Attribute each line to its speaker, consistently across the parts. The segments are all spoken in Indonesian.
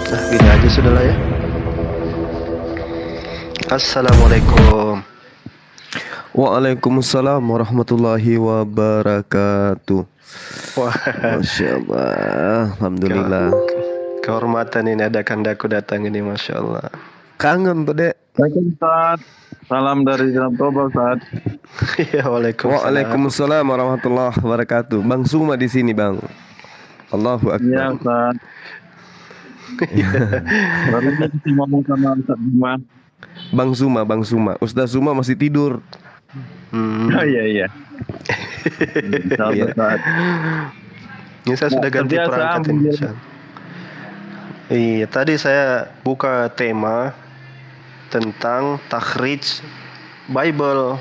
Speaker 1: Nah, gini aja sudahlah ya. Assalamualaikum.
Speaker 2: Waalaikumsalam warahmatullahi wabarakatuh.
Speaker 1: Wah,
Speaker 2: Masya Allah,
Speaker 1: ke-
Speaker 2: Alhamdulillah.
Speaker 1: kehormatan ini ada kandaku datang ini, masya Allah.
Speaker 2: Kangen tuh dek.
Speaker 3: Assalamualaikum Ustaz. Salam dari Jalan Toba Ustaz.
Speaker 1: Ya, waalaikumsalam.
Speaker 2: Waalaikumsalam warahmatullahi wabarakatuh. Bang Suma di sini bang. Allahu
Speaker 3: Iya
Speaker 2: Akbar.
Speaker 3: Ustaz. Berarti kita ngomong sama Ustaz Bima.
Speaker 2: Bang Suma. Ustaz Suma masih tidur.
Speaker 3: Oh iya. Salam
Speaker 2: Iya.
Speaker 3: Ustaz.
Speaker 1: Ini saya sudah ganti
Speaker 3: terbiasa
Speaker 1: perangkat ini.
Speaker 3: ambil.
Speaker 1: Ustaz. Iya, tadi saya buka tema tentang takhrij Bible.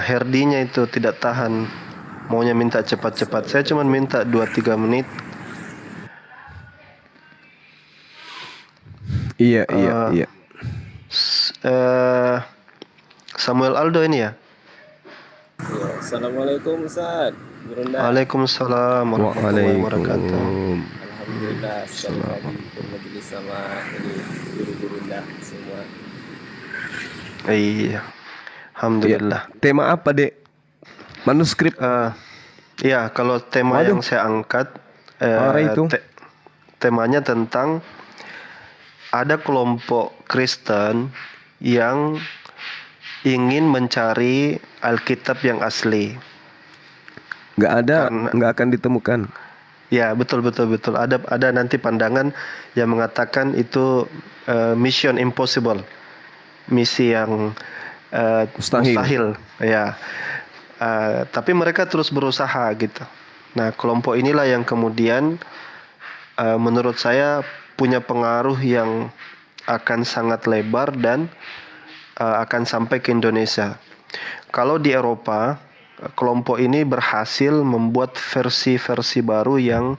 Speaker 1: Herdinya itu tidak tahan, maunya minta cepat-cepat. Saya cuma minta 2-3 menit.
Speaker 2: Iya.
Speaker 1: Samuel Aldo ini ya.
Speaker 4: Assalamualaikum Ustaz Gurunda.
Speaker 1: Waalaikumsalam warahmatullahi wabarakatuh.
Speaker 2: Waalaikumsalam.
Speaker 4: Alhamdulillah sekali lagi bermajelis sama ini guru Gurunda semua.
Speaker 1: Iya, alhamdulillah.
Speaker 2: Tema apa dek? Manuskrip.
Speaker 1: Ya, kalau tema
Speaker 2: Waduh.
Speaker 1: yang saya angkat,
Speaker 2: Apa itu?
Speaker 1: temanya tentang ada kelompok Kristen yang ingin mencari Alkitab yang asli.
Speaker 2: Nggak ada,
Speaker 1: Karena-
Speaker 2: nggak akan ditemukan.
Speaker 1: Ya, betul. Ada nanti pandangan yang mengatakan itu mission impossible, misi yang mustahil. Ya, tapi mereka terus berusaha gitu. Nah, kelompok inilah yang kemudian menurut saya punya pengaruh yang akan sangat lebar dan akan sampai ke Indonesia. Kalau di Eropa, kelompok ini berhasil membuat versi-versi baru yang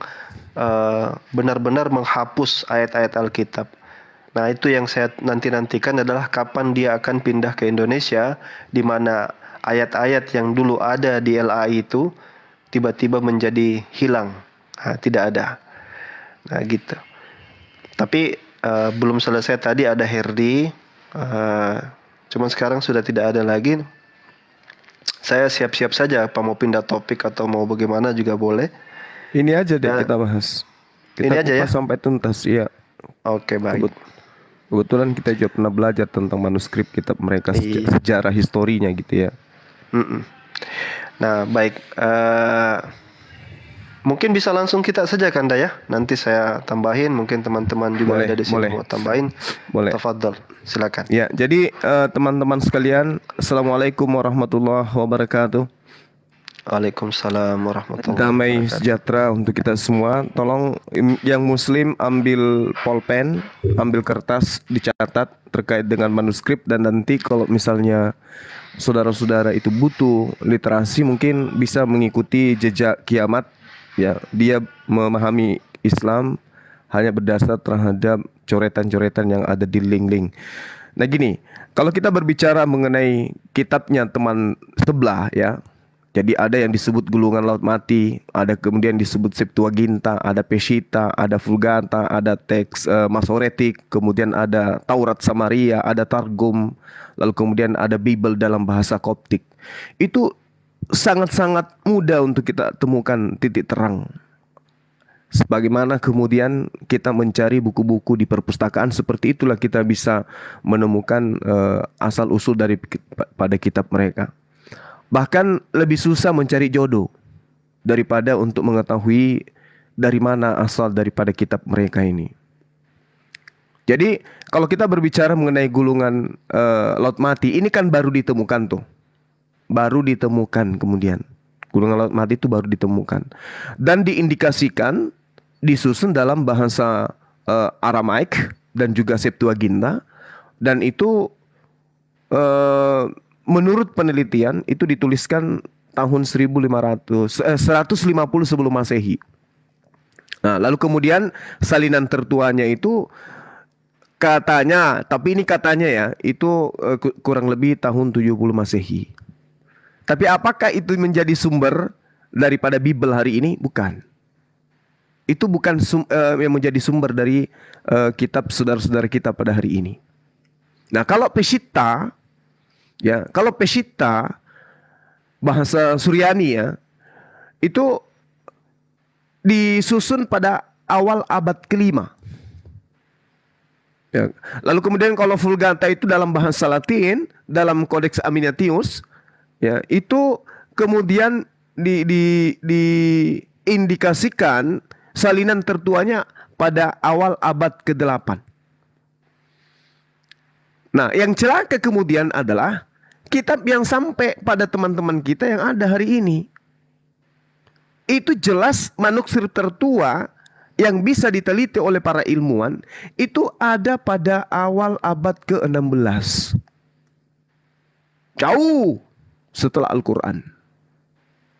Speaker 1: benar-benar menghapus ayat-ayat Alkitab. Nah, itu yang saya nantikan adalah kapan dia akan pindah ke Indonesia, di mana ayat-ayat yang dulu ada di LAI itu tiba-tiba menjadi hilang, tidak ada. Nah, gitu. Tapi belum selesai tadi ada Herdi, cuman sekarang sudah tidak ada lagi. Saya siap-siap saja, apa mau pindah topik atau mau bagaimana juga boleh.
Speaker 2: Ini aja deh
Speaker 1: Nah,
Speaker 2: kita bahas.
Speaker 1: ini
Speaker 2: Kita
Speaker 1: aja ya?
Speaker 2: kupas sampai tuntas, iya.
Speaker 1: Oke, baik.
Speaker 2: Kebetulan kita juga pernah belajar tentang manuskrip kitab mereka,
Speaker 1: Iya.
Speaker 2: sejarah historinya gitu ya.
Speaker 1: Mm-mm. Nah, baik. Mungkin bisa langsung kita saja Kanda ya. Nanti saya tambahin, mungkin teman-teman juga
Speaker 2: Boleh,
Speaker 1: ada di sini
Speaker 2: boleh.
Speaker 1: mau tambahin.
Speaker 2: Boleh.
Speaker 1: Tafadhol, silakan.
Speaker 2: Ya, jadi teman-teman sekalian, Assalamualaikum warahmatullahi wabarakatuh.
Speaker 1: Waalaikumsalam warahmatullahi
Speaker 2: Damai
Speaker 1: wabarakatuh.
Speaker 2: sejahtera untuk kita semua. Tolong yang muslim ambil pulpen, ambil kertas, dicatat terkait dengan manuskrip, dan nanti kalau misalnya saudara-saudara itu butuh literasi, mungkin bisa mengikuti jejak kiamat. Ya, dia memahami Islam hanya berdasar terhadap coretan-coretan yang ada di link-link. Nah gini, kalau kita berbicara mengenai kitabnya teman sebelah ya, jadi ada yang disebut Gulungan Laut Mati, ada kemudian disebut Septuaginta, ada Peshitta, ada Vulgata, ada teks Masoretik, kemudian ada Taurat Samaria, ada Targum, lalu kemudian ada Bible dalam bahasa Koptik. Itu sangat-sangat mudah untuk kita temukan titik terang. Sebagaimana kemudian kita mencari buku-buku di perpustakaan, seperti itulah kita bisa menemukan asal-usul pada kitab mereka. Bahkan lebih susah mencari jodoh daripada untuk mengetahui dari mana asal daripada kitab mereka ini. Jadi kalau kita berbicara mengenai Gulungan Laut Mati, ini kan baru ditemukan tuh. Baru ditemukan kemudian. Gulungan Laut Mati itu baru ditemukan. Dan diindikasikan disusun dalam bahasa Aramaik dan juga Septuaginta. Dan itu menurut penelitian itu dituliskan tahun 150 sebelum Masehi. Nah, lalu kemudian salinan tertuanya itu katanya, tapi ini katanya ya, itu kurang lebih tahun 70 Masehi. Tapi apakah itu menjadi sumber daripada Bible hari ini? Bukan. Itu bukan yang menjadi sumber dari kitab saudara-saudara kita pada hari ini. Nah, kalau Peshitta, ya, kalau Peshitta bahasa Suryani ya, itu disusun pada awal abad kelima. Ya. Lalu kemudian kalau Vulgata itu dalam bahasa Latin, dalam Codex Aminatius, ya, itu kemudian diindikasikan salinan tertuanya pada awal abad ke-8. Nah, yang celaka kemudian adalah kitab yang sampai pada teman-teman kita yang ada hari ini. Itu jelas manuskrip tertua yang bisa diteliti oleh para ilmuwan itu ada pada awal abad ke-16. Jauh setelah Al-Quran.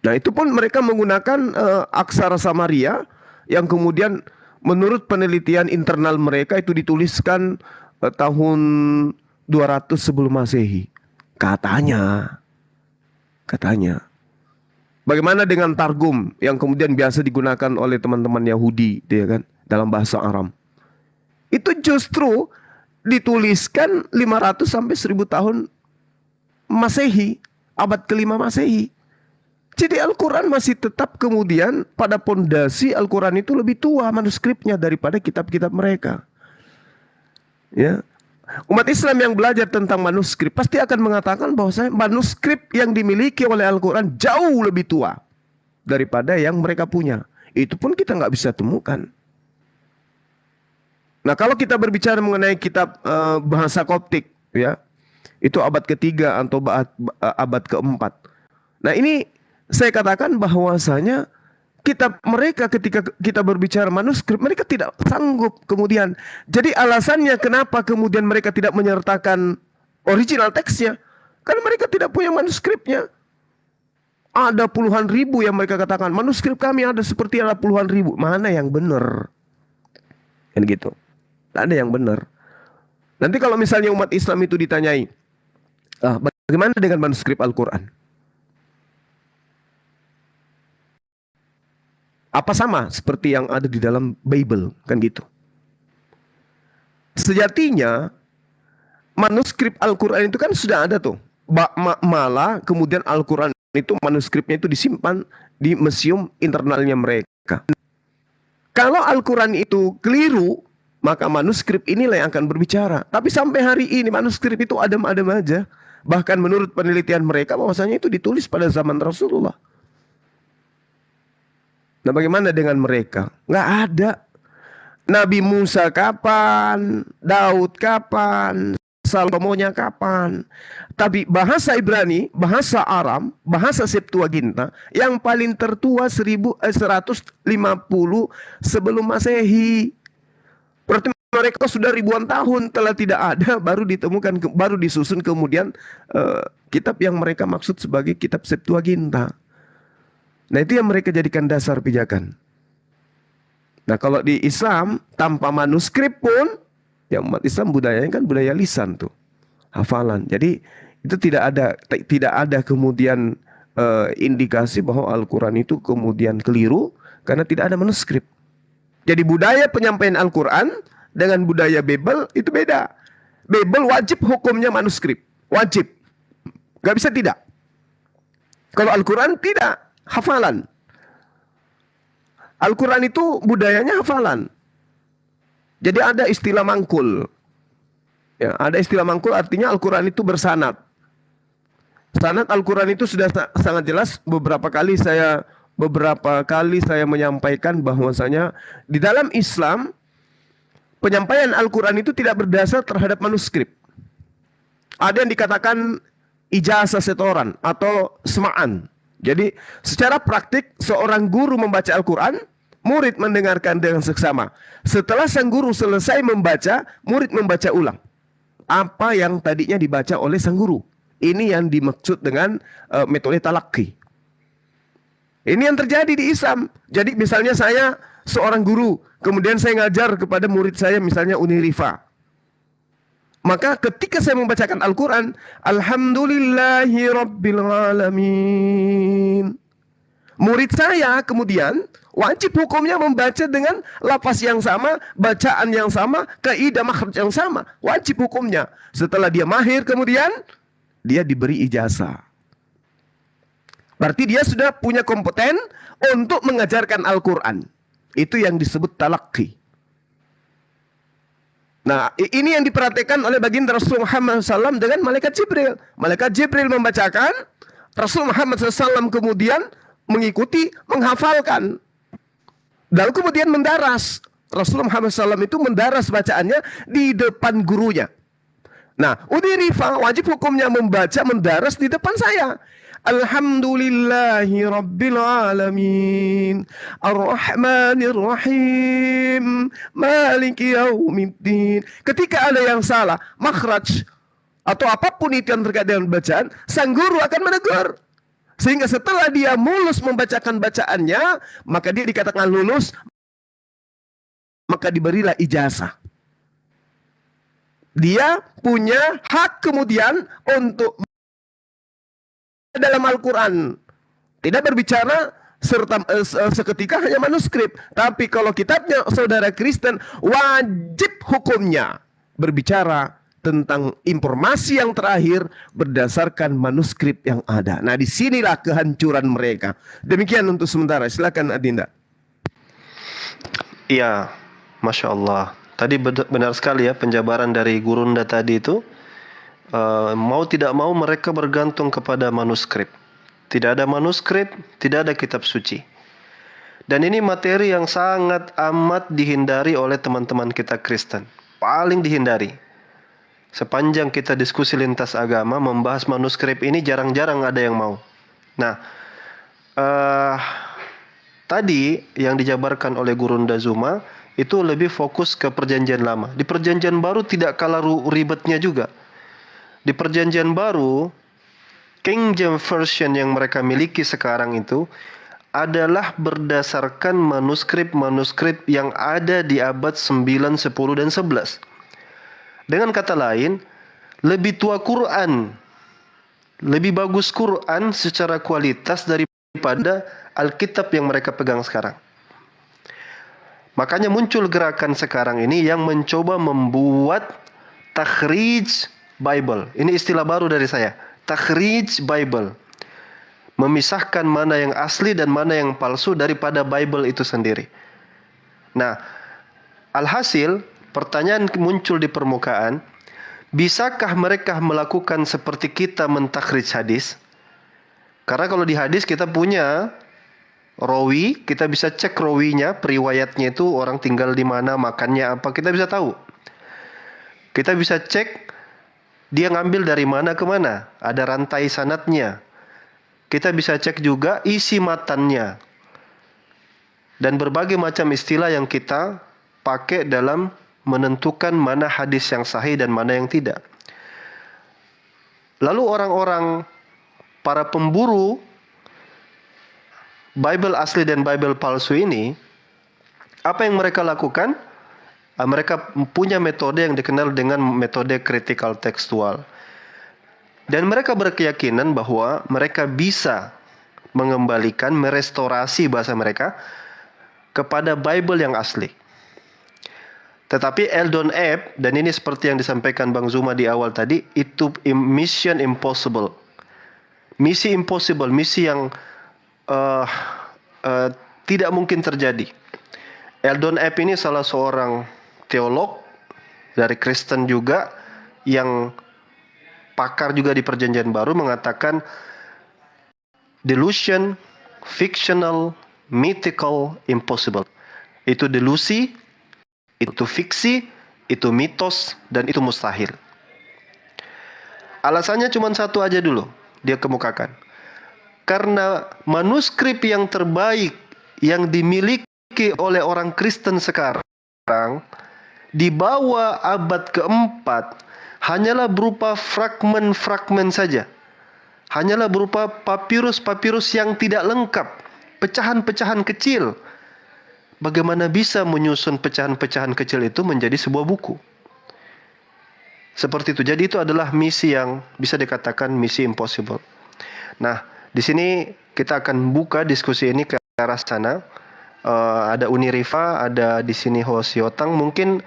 Speaker 2: Nah, itu pun mereka menggunakan aksara Samaria yang kemudian menurut penelitian internal mereka itu dituliskan tahun 200 sebelum Masehi. Katanya. Bagaimana dengan Targum yang kemudian biasa digunakan oleh teman-teman Yahudi, ya kan, dalam bahasa Aram? Itu justru dituliskan 500 sampai 1000 tahun Masehi, abad ke-5 Masehi. Jadi Al-Quran masih tetap kemudian pada pondasi Al-Quran itu lebih tua manuskripnya daripada kitab-kitab mereka. Ya. Umat Islam yang belajar tentang manuskrip pasti akan mengatakan bahwa manuskrip yang dimiliki oleh Al-Quran jauh lebih tua daripada yang mereka punya. Itu pun kita nggak bisa temukan. Nah, kalau kita berbicara mengenai kitab bahasa Koptik, ya, itu abad ketiga atau abad keempat. Nah, ini saya katakan bahwasanya kitab mereka ketika kita berbicara manuskrip, mereka tidak sanggup kemudian. Jadi alasannya kenapa kemudian mereka tidak menyertakan original teksnya, karena mereka tidak punya manuskripnya. Ada puluhan ribu yang mereka katakan, manuskrip kami ada seperti ada puluhan ribu. Mana yang benar? Kan gitu. Tidak ada yang benar. Nanti kalau misalnya umat Islam itu ditanyai, bagaimana dengan manuskrip Al-Quran? Apa sama seperti yang ada di dalam Bible, kan gitu. Sejatinya manuskrip Al-Quran itu kan sudah ada tuh. Malah kemudian Al-Quran itu manuskripnya itu disimpan di museum internalnya mereka. Kalau Al-Quran itu keliru, maka manuskrip inilah yang akan berbicara. Tapi sampai hari ini manuskrip itu adem-adem aja. Bahkan menurut penelitian mereka bahwasanya itu ditulis pada zaman Rasulullah. Nah, bagaimana dengan mereka? Nggak ada. Nabi Musa kapan? Daud kapan? Salomonya kapan? Tapi bahasa Ibrani, bahasa Aram, bahasa Septuaginta yang paling tertua 1150 sebelum Masehi. Berarti mereka sudah ribuan tahun telah tidak ada, baru ditemukan, baru disusun kemudian kitab yang mereka maksud sebagai kitab Septuaginta. Nah, itu yang mereka jadikan dasar pijakan. Nah, kalau di Islam tanpa manuskrip pun, ya umat Islam budayanya kan budaya lisan tuh, hafalan. Jadi itu tidak ada kemudian indikasi bahwa Al-Quran itu kemudian keliru karena tidak ada manuskrip. Jadi budaya penyampaian Al-Quran dengan budaya Bible itu beda. Bible wajib hukumnya manuskrip, wajib, gak bisa tidak. Kalau Al-Quran tidak. Hafalan. Al-Quran itu budayanya hafalan. Jadi ada istilah mangkul. Ya, ada istilah mangkul artinya Al-Quran itu bersanad. Sanad Al-Quran itu sudah sangat jelas. Beberapa kali saya menyampaikan bahwasanya di dalam Islam penyampaian Al-Quran itu tidak berdasar terhadap manuskrip. Ada yang dikatakan ijazah setoran atau sema'an. Jadi secara praktik seorang guru membaca Al-Quran, murid mendengarkan dengan seksama. Setelah sang guru selesai membaca, murid membaca ulang apa yang tadinya dibaca oleh sang guru. Ini yang dimaksud dengan metode talaqi. Ini yang terjadi di Islam. Jadi misalnya saya seorang guru, kemudian saya ngajar kepada murid saya misalnya Unirifa. Maka ketika saya membacakan Al-Quran, Alhamdulillahi Rabbil Alamin. Murid saya kemudian wajib hukumnya membaca dengan lafaz yang sama, bacaan yang sama, kaidah makhraj yang sama. Wajib hukumnya. Setelah dia mahir kemudian dia diberi ijazah. Berarti dia sudah punya kompeten untuk mengajarkan Al-Quran. Itu yang disebut talaqi. Nah, ini yang diperhatikan oleh baginda Rasul Muhammad SAW dengan malaikat Jibril. Malaikat Jibril membacakan, Rasul Muhammad SAW kemudian mengikuti, menghafalkan. Lalu kemudian mendaras. Rasul Muhammad SAW itu mendaras bacaannya di depan gurunya. Nah, udhirifa wajib hukumnya membaca, mendaras di depan saya. Alhamdulillahi Rabbil Alamin Ar-Rahmanir Rahim Maliki Yaumiddin. Ketika ada yang salah makhraj atau apapun itu yang terkait dengan bacaan, sang guru akan menegur. Sehingga setelah dia mulus membacakan bacaannya, maka dia dikatakan lulus, maka diberilah ijazah. Dia punya hak kemudian untuk dalam Al-Quran. Tidak berbicara serta seketika hanya manuskrip. Tapi kalau kitabnya saudara Kristen, wajib hukumnya berbicara tentang informasi yang terakhir berdasarkan manuskrip yang ada. Nah, disinilah kehancuran mereka. Demikian untuk sementara. Silakan Adinda.
Speaker 1: Iya, Masya Allah. Tadi benar sekali ya penjabaran dari Gurunda tadi itu. Mau tidak mau mereka bergantung kepada manuskrip. Tidak ada manuskrip, tidak ada kitab suci. Dan ini materi yang sangat amat dihindari oleh teman-teman kita Kristen. Paling dihindari. Sepanjang kita diskusi lintas agama, membahas manuskrip ini jarang-jarang ada yang mau. Nah, tadi yang dijabarkan oleh Gurunda Zuma itu lebih fokus ke perjanjian lama. Di perjanjian baru tidak kalah ribetnya juga. Di perjanjian baru, King James Version yang mereka miliki sekarang itu adalah berdasarkan manuskrip-manuskrip yang ada di abad 9, 10, dan 11. Dengan kata lain, lebih tua Quran, lebih bagus Quran secara kualitas daripada Alkitab yang mereka pegang sekarang. Makanya muncul gerakan sekarang ini yang mencoba membuat takhrij Bible. Ini istilah baru dari saya. Takhrij Bible. Memisahkan mana yang asli dan mana yang palsu daripada Bible itu sendiri. Nah, alhasil pertanyaan muncul di permukaan, bisakah mereka melakukan seperti kita mentakhrij hadis? Karena kalau di hadis kita punya rawi, kita bisa cek rawinya, periwayatnya itu orang tinggal di mana, makannya apa, kita bisa tahu. Kita bisa cek dia ngambil dari mana ke mana, ada rantai sanadnya. Kita bisa cek juga isi matannya. Dan berbagai macam istilah yang kita pakai dalam menentukan mana hadis yang sahih dan mana yang tidak. Lalu orang-orang, para pemburu Bible asli dan Bible palsu ini, apa yang mereka lakukan? Mereka punya metode yang dikenal dengan metode kritikal tekstual. Dan mereka berkeyakinan bahwa mereka bisa mengembalikan, merestorasi bahasa mereka kepada Bible yang asli. Tetapi Eldon Abe, dan ini seperti yang disampaikan Bang Zuma di awal tadi, itu mission impossible. Misi impossible, misi yang tidak mungkin terjadi. Eldon Abe ini salah seorang teolog dari Kristen juga yang pakar juga di Perjanjian Baru mengatakan delusion, fictional, mythical, impossible. Itu delusi, itu fiksi, itu mitos, dan itu mustahil. Alasannya cuma satu aja dulu, dia kemukakan. Karena manuskrip yang terbaik yang dimiliki oleh orang Kristen sekarang di bawah abad keempat hanyalah berupa fragmen-fragmen saja. Hanyalah berupa papirus-papirus yang tidak lengkap, pecahan-pecahan kecil. Bagaimana bisa menyusun pecahan-pecahan kecil itu menjadi sebuah buku? Seperti itu. Jadi itu adalah misi yang bisa dikatakan misi impossible. Nah, di sini kita akan buka diskusi ini ke arah sana. ada Uniriva, ada di sini Hosiotang. Mungkin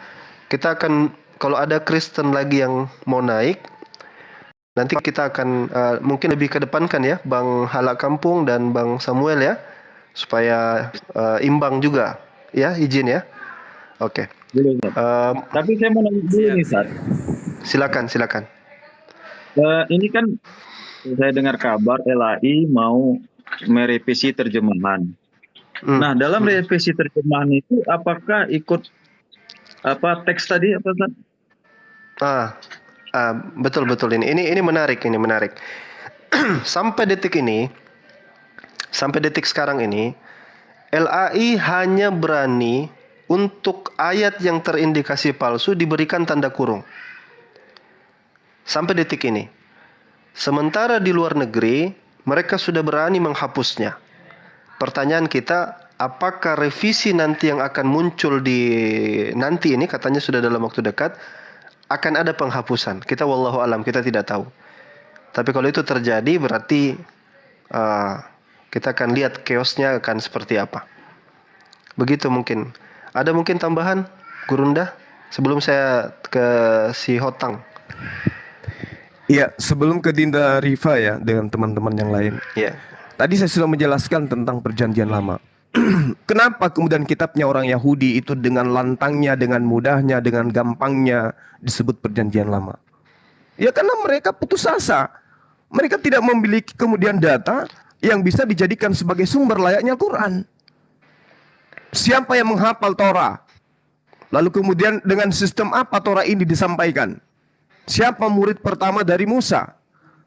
Speaker 1: kita akan, kalau ada Kristen lagi yang mau naik, nanti kita akan mungkin lebih kedepankan ya, Bang Halak Kampung dan Bang Samuel ya, supaya imbang juga ya, izin ya. Oke.
Speaker 3: Boleh, Ustaz. Tapi saya mau nanya dulu nih, Ustaz.
Speaker 1: Silakan.
Speaker 3: Ini kan saya dengar kabar LAI mau merevisi terjemahan. Nah, dalam revisi terjemahan itu apakah ikut teks tadi apa, Ustaz?
Speaker 1: Betul ini menarik. Sampai detik sekarang ini, LAI hanya berani untuk ayat yang terindikasi palsu diberikan tanda kurung. Sampai detik ini. Sementara di luar negeri, mereka sudah berani menghapusnya. Pertanyaan kita, apakah revisi nanti yang akan muncul nanti ini, katanya sudah dalam waktu dekat, akan ada penghapusan? Kita wallahu alam, kita tidak tahu. Tapi kalau itu terjadi, berarti kita akan lihat chaosnya akan seperti apa. Begitu mungkin. Ada mungkin tambahan, Gurunda, sebelum saya ke si Hotang?
Speaker 2: Iya, sebelum ke Dinda Riva ya, dengan teman-teman yang lain.
Speaker 1: Iya.
Speaker 2: Tadi saya sudah menjelaskan tentang perjanjian lama. Kenapa kemudian kitabnya orang Yahudi itu dengan lantangnya, dengan mudahnya, dengan gampangnya disebut perjanjian lama? Ya karena mereka putus asa. Mereka tidak memiliki kemudian data yang bisa dijadikan sebagai sumber layaknya Quran. Siapa yang menghafal Torah? Lalu kemudian dengan sistem apa Torah ini disampaikan? Siapa murid pertama dari Musa?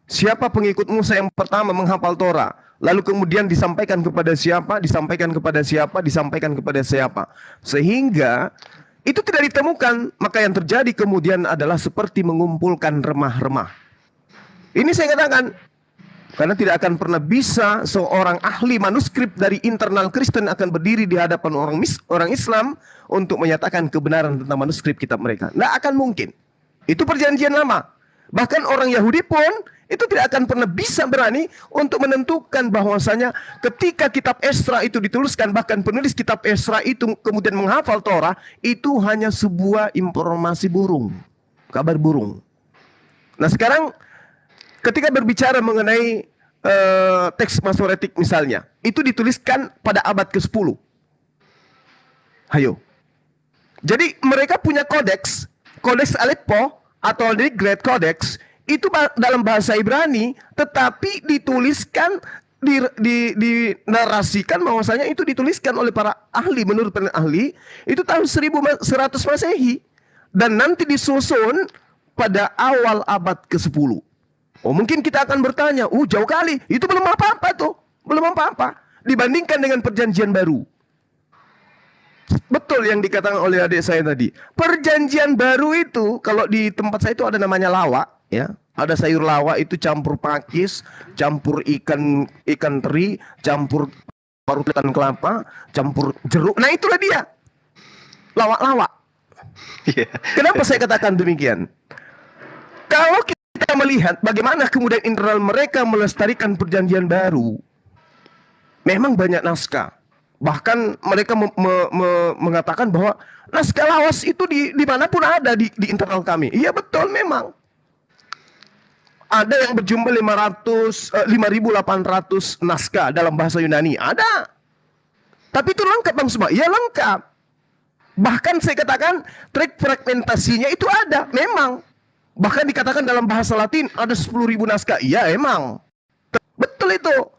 Speaker 2: Siapa pengikut Musa yang pertama menghafal Torah? Lalu kemudian disampaikan kepada siapa? Disampaikan kepada siapa? Disampaikan kepada siapa? Sehingga itu tidak ditemukan. Maka yang terjadi kemudian adalah seperti mengumpulkan remah-remah. Ini saya katakan, karena tidak akan pernah bisa seorang ahli manuskrip dari internal Kristen akan berdiri di hadapan orang Islam untuk menyatakan kebenaran tentang manuskrip kitab mereka. Tidak akan mungkin. Itu perjanjian lama. Bahkan orang Yahudi pun itu tidak akan pernah bisa berani untuk menentukan bahwasanya ketika kitab Esra itu dituliskan, bahkan penulis kitab Esra itu kemudian menghafal Torah, itu hanya sebuah informasi burung, kabar burung. Nah sekarang ketika berbicara mengenai teks Masoretik misalnya, itu dituliskan pada abad ke-10. Hayo. Jadi mereka punya kodeks Aleppo atau the Great Codex, itu dalam bahasa Ibrani, tetapi dituliskan, dinarasikan bahwasanya itu dituliskan oleh para ahli, menurut para ahli, itu tahun 1100 Masehi. Dan nanti disusun pada awal abad ke-10. Oh mungkin kita akan bertanya, jauh kali, itu belum apa-apa tuh, belum apa-apa dibandingkan dengan perjanjian baru. Betul yang dikatakan oleh adik saya tadi. Perjanjian baru itu, kalau di tempat saya itu ada namanya lawak, ya. Ada sayur lawak itu campur pakis, campur ikan teri, campur parutan kelapa, campur jeruk. Nah itulah dia, lawak-lawak. Kenapa saya katakan demikian? Kalau kita melihat bagaimana kemudian internal mereka melestarikan perjanjian baru, memang banyak naskah. Bahkan mereka mengatakan bahwa naskah lawas itu dimanapun ada di internal kami. Iya betul memang. Ada yang berjumlah 5.800 naskah dalam bahasa Yunani. Ada. Tapi itu lengkap Bang Suma. Iya lengkap. Bahkan saya katakan trik fragmentasinya itu ada. Memang. Bahkan dikatakan dalam bahasa Latin ada 10.000 naskah. Iya emang. Betul itu.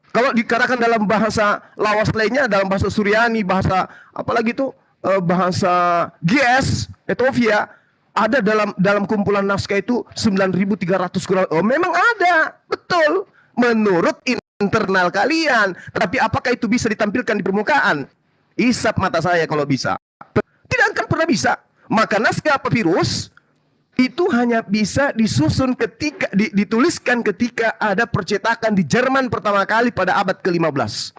Speaker 2: Kalau dikatakan dalam bahasa lawas lainnya, dalam bahasa Suryani, bahasa apalagi itu bahasa Gies, Ethiopia, ada dalam kumpulan naskah itu 9.300 kurang. Oh memang ada, betul. Menurut internal kalian. Tapi apakah itu bisa ditampilkan di permukaan? Isap mata saya kalau bisa. Tidak akan pernah bisa. Maka naskah papirus itu hanya bisa disusun ketika dituliskan ketika ada percetakan di Jerman pertama kali pada abad ke-15.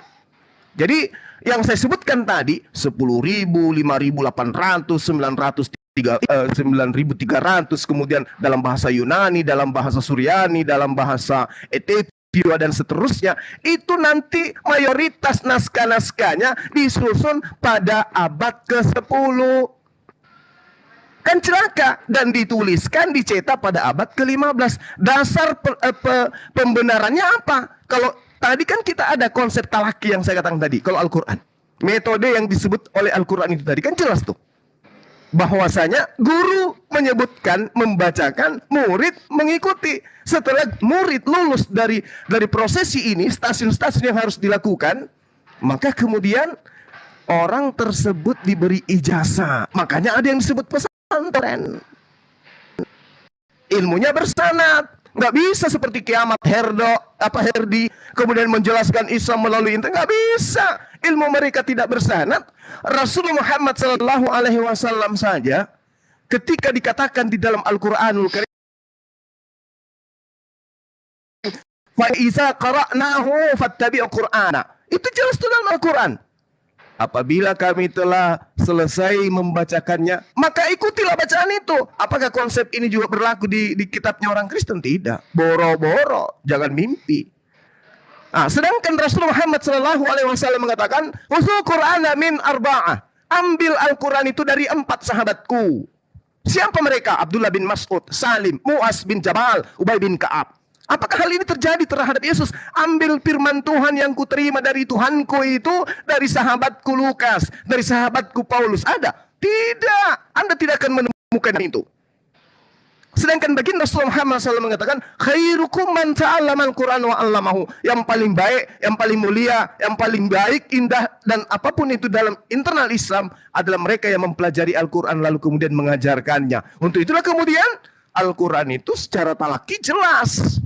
Speaker 2: Jadi yang saya sebutkan tadi 10.000, 5.800, 9.300, kemudian dalam bahasa Yunani, dalam bahasa Suryani, dalam bahasa Ethiopia, dan seterusnya, itu nanti mayoritas naskah-naskahnya disusun pada abad ke-10. Kan celaka, dan dituliskan, dicetak pada abad ke-15. Dasar pembenarannya apa? Kalau tadi kan kita ada konsep talaki yang saya katakan tadi, kalau Al-Quran. Metode yang disebut oleh Al-Quran itu tadi kan jelas tuh. Bahwasanya guru menyebutkan, membacakan, murid mengikuti. Setelah murid lulus dari prosesi ini, stasiun-stasiun yang harus dilakukan, maka kemudian orang tersebut diberi ijazah. Makanya ada yang disebut pesantren. Ilmunya bersanad. Nggak bisa seperti kiamat Herdi kemudian menjelaskan Islam melalui internet. Nggak bisa. Ilmu mereka tidak bersanad. Rasulullah Muhammad SAW saja ketika dikatakan di dalam Al-Quranul Karim, Fa'iza qara'nahu fattabi'u Qur'ana. Itu jelas itu dalam Al-Quran. Apabila kami telah selesai membacakannya, maka ikutilah bacaan itu. Apakah konsep ini juga berlaku di kitabnya orang Kristen? Tidak. Boro-boro, jangan mimpi. Nah, sedangkan Rasulullah Muhammad SAW mengatakan, "Usul Qur'ana min arba'ah." Ambil Al-Quran itu dari 4 sahabatku. Siapa mereka? Abdullah bin Mas'ud, Salim, Mu'az bin Jabal, Ubay bin Ka'ab. Apakah hal ini terjadi terhadap Yesus? Ambil firman Tuhan yang kuterima dari Tuhanku itu dari sahabatku Lukas, dari sahabatku Paulus. Ada? Tidak. Anda tidak akan menemukan itu. Sedangkan baginda Rasulullah Muhammad SAW mengatakan, khairukum man ta'allama al-Quran wa 'allamahu. Yang paling baik, yang paling mulia, yang paling baik, indah, dan apapun itu dalam internal Islam adalah mereka yang mempelajari Al-Quran lalu kemudian mengajarkannya. Untuk itulah kemudian Al-Quran itu secara talaki jelas.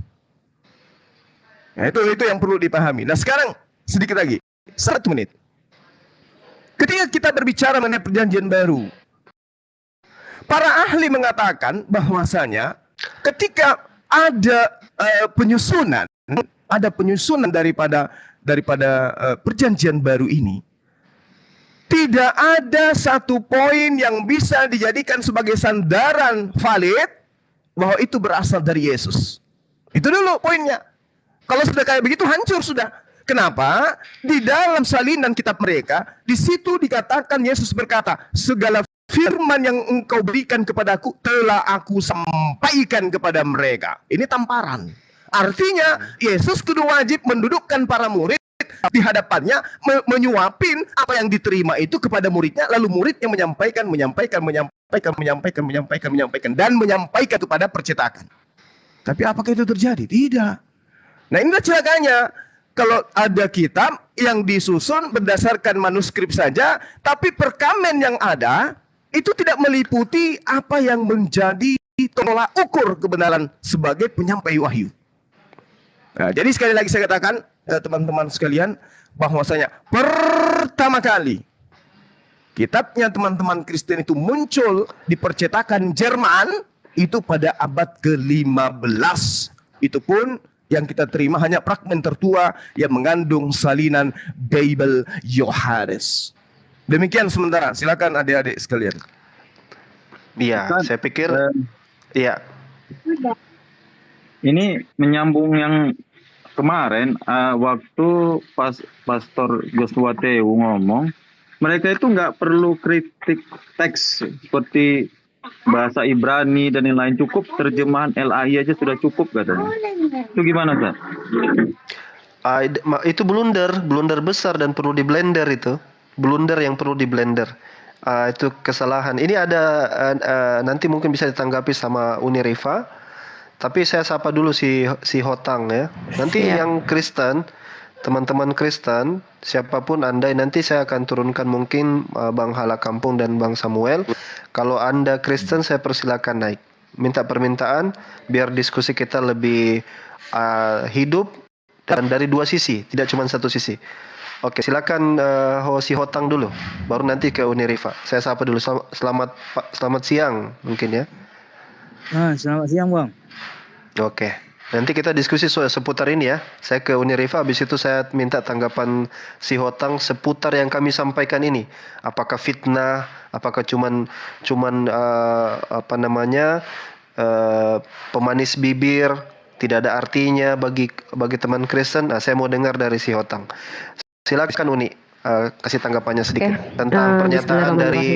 Speaker 2: Nah, itu yang perlu dipahami. Nah, sekarang sedikit lagi, 1 menit. Ketika kita berbicara mengenai perjanjian baru, para ahli mengatakan bahwasanya ketika ada penyusunan daripada perjanjian baru ini, tidak ada satu poin yang bisa dijadikan sebagai sandaran valid bahwa itu berasal dari Yesus. Itu dulu poinnya. Kalau sudah kayak begitu hancur sudah. Kenapa? Di dalam salinan kitab mereka, di situ dikatakan Yesus berkata, segala firman yang engkau berikan kepadaku telah aku sampaikan kepada mereka. Ini tamparan. Artinya Yesus kudu wajib mendudukkan para murid di hadapannya, menyuapin apa yang diterima itu kepada muridnya, lalu muridnya menyampaikan dan menyampaikan kepada percetakan. Tapi apakah itu terjadi? Tidak. Nah, inilah celakanya. Kalau ada kitab yang disusun berdasarkan manuskrip saja, tapi perkamen yang ada itu tidak meliputi apa yang menjadi tolak ukur kebenaran sebagai penyampai wahyu. Nah, jadi sekali lagi saya katakan, teman-teman sekalian, bahwasanya pertama kali kitabnya teman-teman Kristen itu muncul di percetakan Jerman itu pada abad ke-15. Itu pun yang kita terima hanya fragmen tertua yang mengandung salinan Bible Yohanes. Demikian sementara. Silakan adik-adik sekalian.
Speaker 1: Iya, saya pikir iya.
Speaker 3: Ini menyambung yang kemarin waktu Pastor Joshua Teu ngomong, mereka itu nggak perlu kritik teks seperti bahasa Ibrani dan yang lain, cukup terjemahan LAI aja sudah cukup katanya. Itu gimana, Ustaz?
Speaker 1: Itu blunder besar dan perlu di blender itu. Blunder yang perlu di blender. Itu kesalahan. Ini ada nanti mungkin bisa ditanggapi sama Uniriva. Tapi saya sapa dulu si Hotang ya. Nanti yang Kristen, teman-teman Kristen, siapapun Anda, nanti saya akan turunkan mungkin Bang Hala Kampung dan Bang Samuel. Kalau Anda Kristen, saya persilakan naik. Minta permintaan biar diskusi kita lebih hidup dan dari 2 sisi, tidak cuma 1 sisi. Oke, silakan si Hotang dulu, baru nanti ke Uniriva. Saya sapa dulu. Selamat siang mungkin ya.
Speaker 5: Selamat siang, Bang.
Speaker 1: Oke. Nanti kita diskusi seputar ini ya. Saya ke Uniriva, habis itu saya minta tanggapan si Hotang seputar yang kami sampaikan ini. Apakah fitnah? Apakah cuman pemanis bibir? tidak ada artinya bagi teman Kristen. Nah, saya mau dengar dari si Hotang. Silakan Uni, kasih tanggapannya sedikit tentang pernyataan dari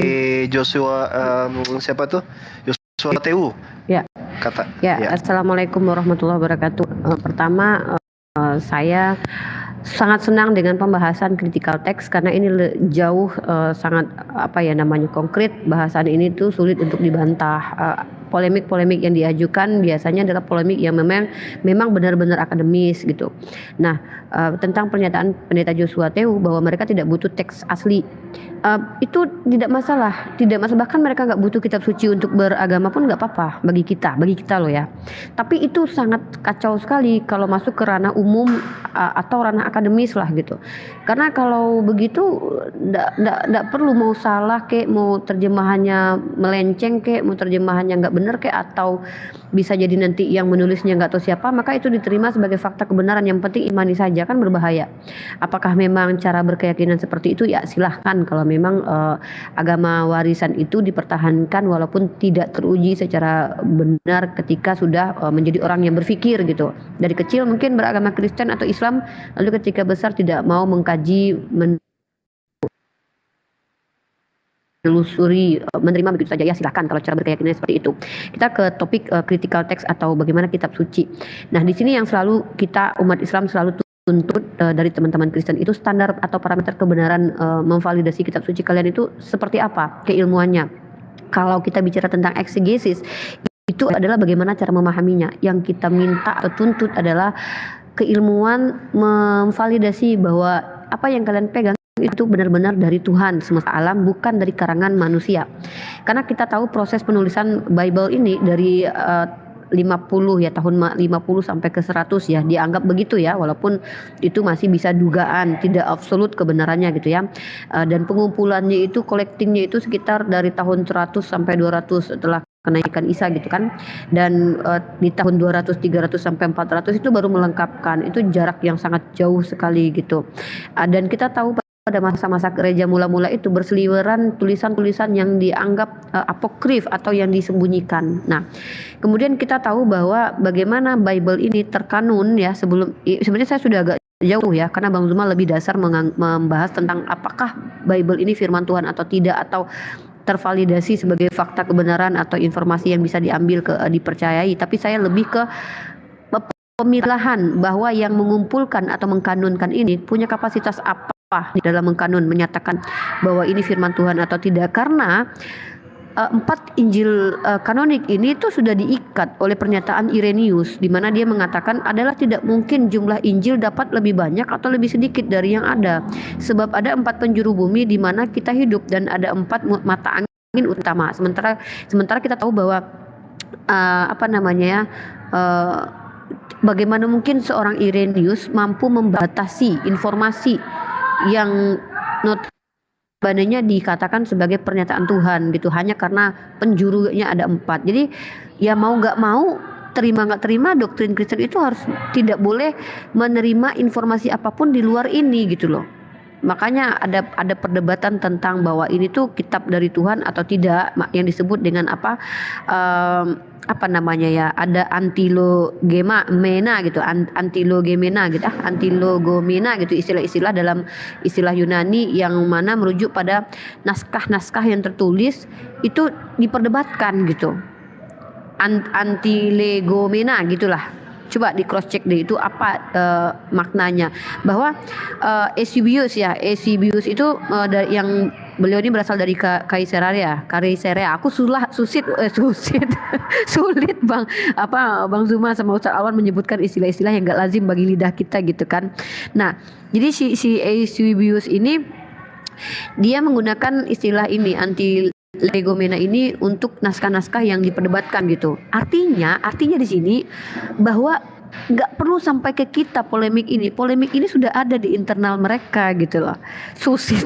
Speaker 1: Joshua, siapa tuh? Joshua TU.
Speaker 6: Ya. Assalamualaikum warahmatullahi wabarakatuh. Pertama, saya sangat senang dengan pembahasan critical text karena ini jauh sangat konkret. Bahasan ini tuh sulit untuk dibantah. Polemik-polemik yang diajukan biasanya adalah polemik yang memang benar-benar akademis gitu. Nah, tentang pernyataan Pendeta Joshua TU bahwa mereka tidak butuh teks asli, itu tidak masalah, bahkan mereka nggak butuh kitab suci untuk beragama pun nggak apa-apa bagi kita loh ya. Tapi itu sangat kacau sekali kalau masuk ke ranah umum atau ranah akademis lah gitu. Karena kalau begitu nggak perlu mau salah kek, mau terjemahannya melenceng kek, mau terjemahannya nggak benar kek, atau bisa jadi nanti yang menulisnya nggak tahu siapa, maka itu diterima sebagai fakta kebenaran. Yang penting imani saja, kan berbahaya. Apakah memang cara berkeyakinan seperti itu? Ya silahkan, kalau memang agama warisan itu dipertahankan walaupun tidak teruji secara benar ketika sudah menjadi orang yang berpikir gitu. Dari kecil mungkin beragama Kristen atau Islam, lalu ketika besar tidak mau mengkaji, menelusuri, menerima begitu saja, ya silahkan kalau cara berkeyakinan seperti itu. Kita ke topik critical text atau bagaimana kitab suci. Nah, di sini yang selalu kita umat Islam selalu tuntut dari teman-teman Kristen itu standar atau parameter kebenaran memvalidasi kitab suci kalian itu seperti apa keilmuannya. Kalau kita bicara tentang exegesis, itu adalah bagaimana cara memahaminya. Yang kita minta atau tuntut adalah keilmuan memvalidasi bahwa apa yang kalian pegang itu benar-benar dari Tuhan semesta alam, bukan dari karangan manusia. Karena kita tahu proses penulisan Bible ini dari 50 ya, tahun 50 sampai ke 100 ya, dianggap begitu ya, walaupun itu masih bisa dugaan, tidak absolut kebenarannya gitu ya. Dan pengumpulannya itu, collectingnya itu sekitar dari tahun 100 sampai 200 setelah kenaikan Isa gitu kan. Dan di tahun 200, 300 sampai 400 itu baru melengkapkan. Itu jarak yang sangat jauh sekali gitu. Dan kita tahu pada masa-masa gereja mula-mula itu berseliweran tulisan-tulisan yang dianggap apokrif atau yang disembunyikan. Nah, kemudian kita tahu bahwa bagaimana Bible ini terkanun ya, sebenarnya saya sudah agak jauh ya, karena Bang Zuma lebih dasar membahas tentang apakah Bible ini firman Tuhan atau tidak, atau tervalidasi sebagai fakta kebenaran atau informasi yang bisa diambil dipercayai. Tapi saya lebih ke pemilahan bahwa yang mengumpulkan atau mengkanunkan ini punya kapasitas apa di dalam mengkanun, menyatakan bahwa ini firman Tuhan atau tidak. Karena 4 Injil kanonik ini tuh sudah diikat oleh pernyataan Irenaeus, di mana dia mengatakan adalah tidak mungkin jumlah Injil dapat lebih banyak atau lebih sedikit dari yang ada, sebab ada 4 penjuru bumi di mana kita hidup dan ada 4 mata angin utama. Sementara kita tahu bahwa bagaimana mungkin seorang Irenaeus mampu membatasi informasi yang notabene dikatakan sebagai pernyataan Tuhan gitu, hanya karena penjurunya ada 4. Jadi ya mau nggak mau, terima nggak terima, doktrin Kristen itu harus tidak boleh menerima informasi apapun di luar ini gitu loh. Makanya ada perdebatan tentang bahwa ini tuh kitab dari Tuhan atau tidak, yang disebut dengan ada antilogomena gitu, antilogomena gitu, istilah-istilah dalam istilah Yunani yang mana merujuk pada naskah-naskah yang tertulis itu diperdebatkan gitu. Antilegomena gitulah. Coba di cross check deh itu apa maknanya. Bahwa Eusebius itu yang beliau ini berasal dari Kaisarea. Aku sulit Bang Zuma sama Ustaz Alwan menyebutkan istilah-istilah yang enggak lazim bagi lidah kita gitu kan. Nah, jadi si Eusebius ini dia menggunakan istilah ini, antilegomena ini, untuk naskah-naskah yang diperdebatkan gitu. Artinya di sini bahwa nggak perlu sampai ke kita polemik ini sudah ada di internal mereka gitu loh. Susit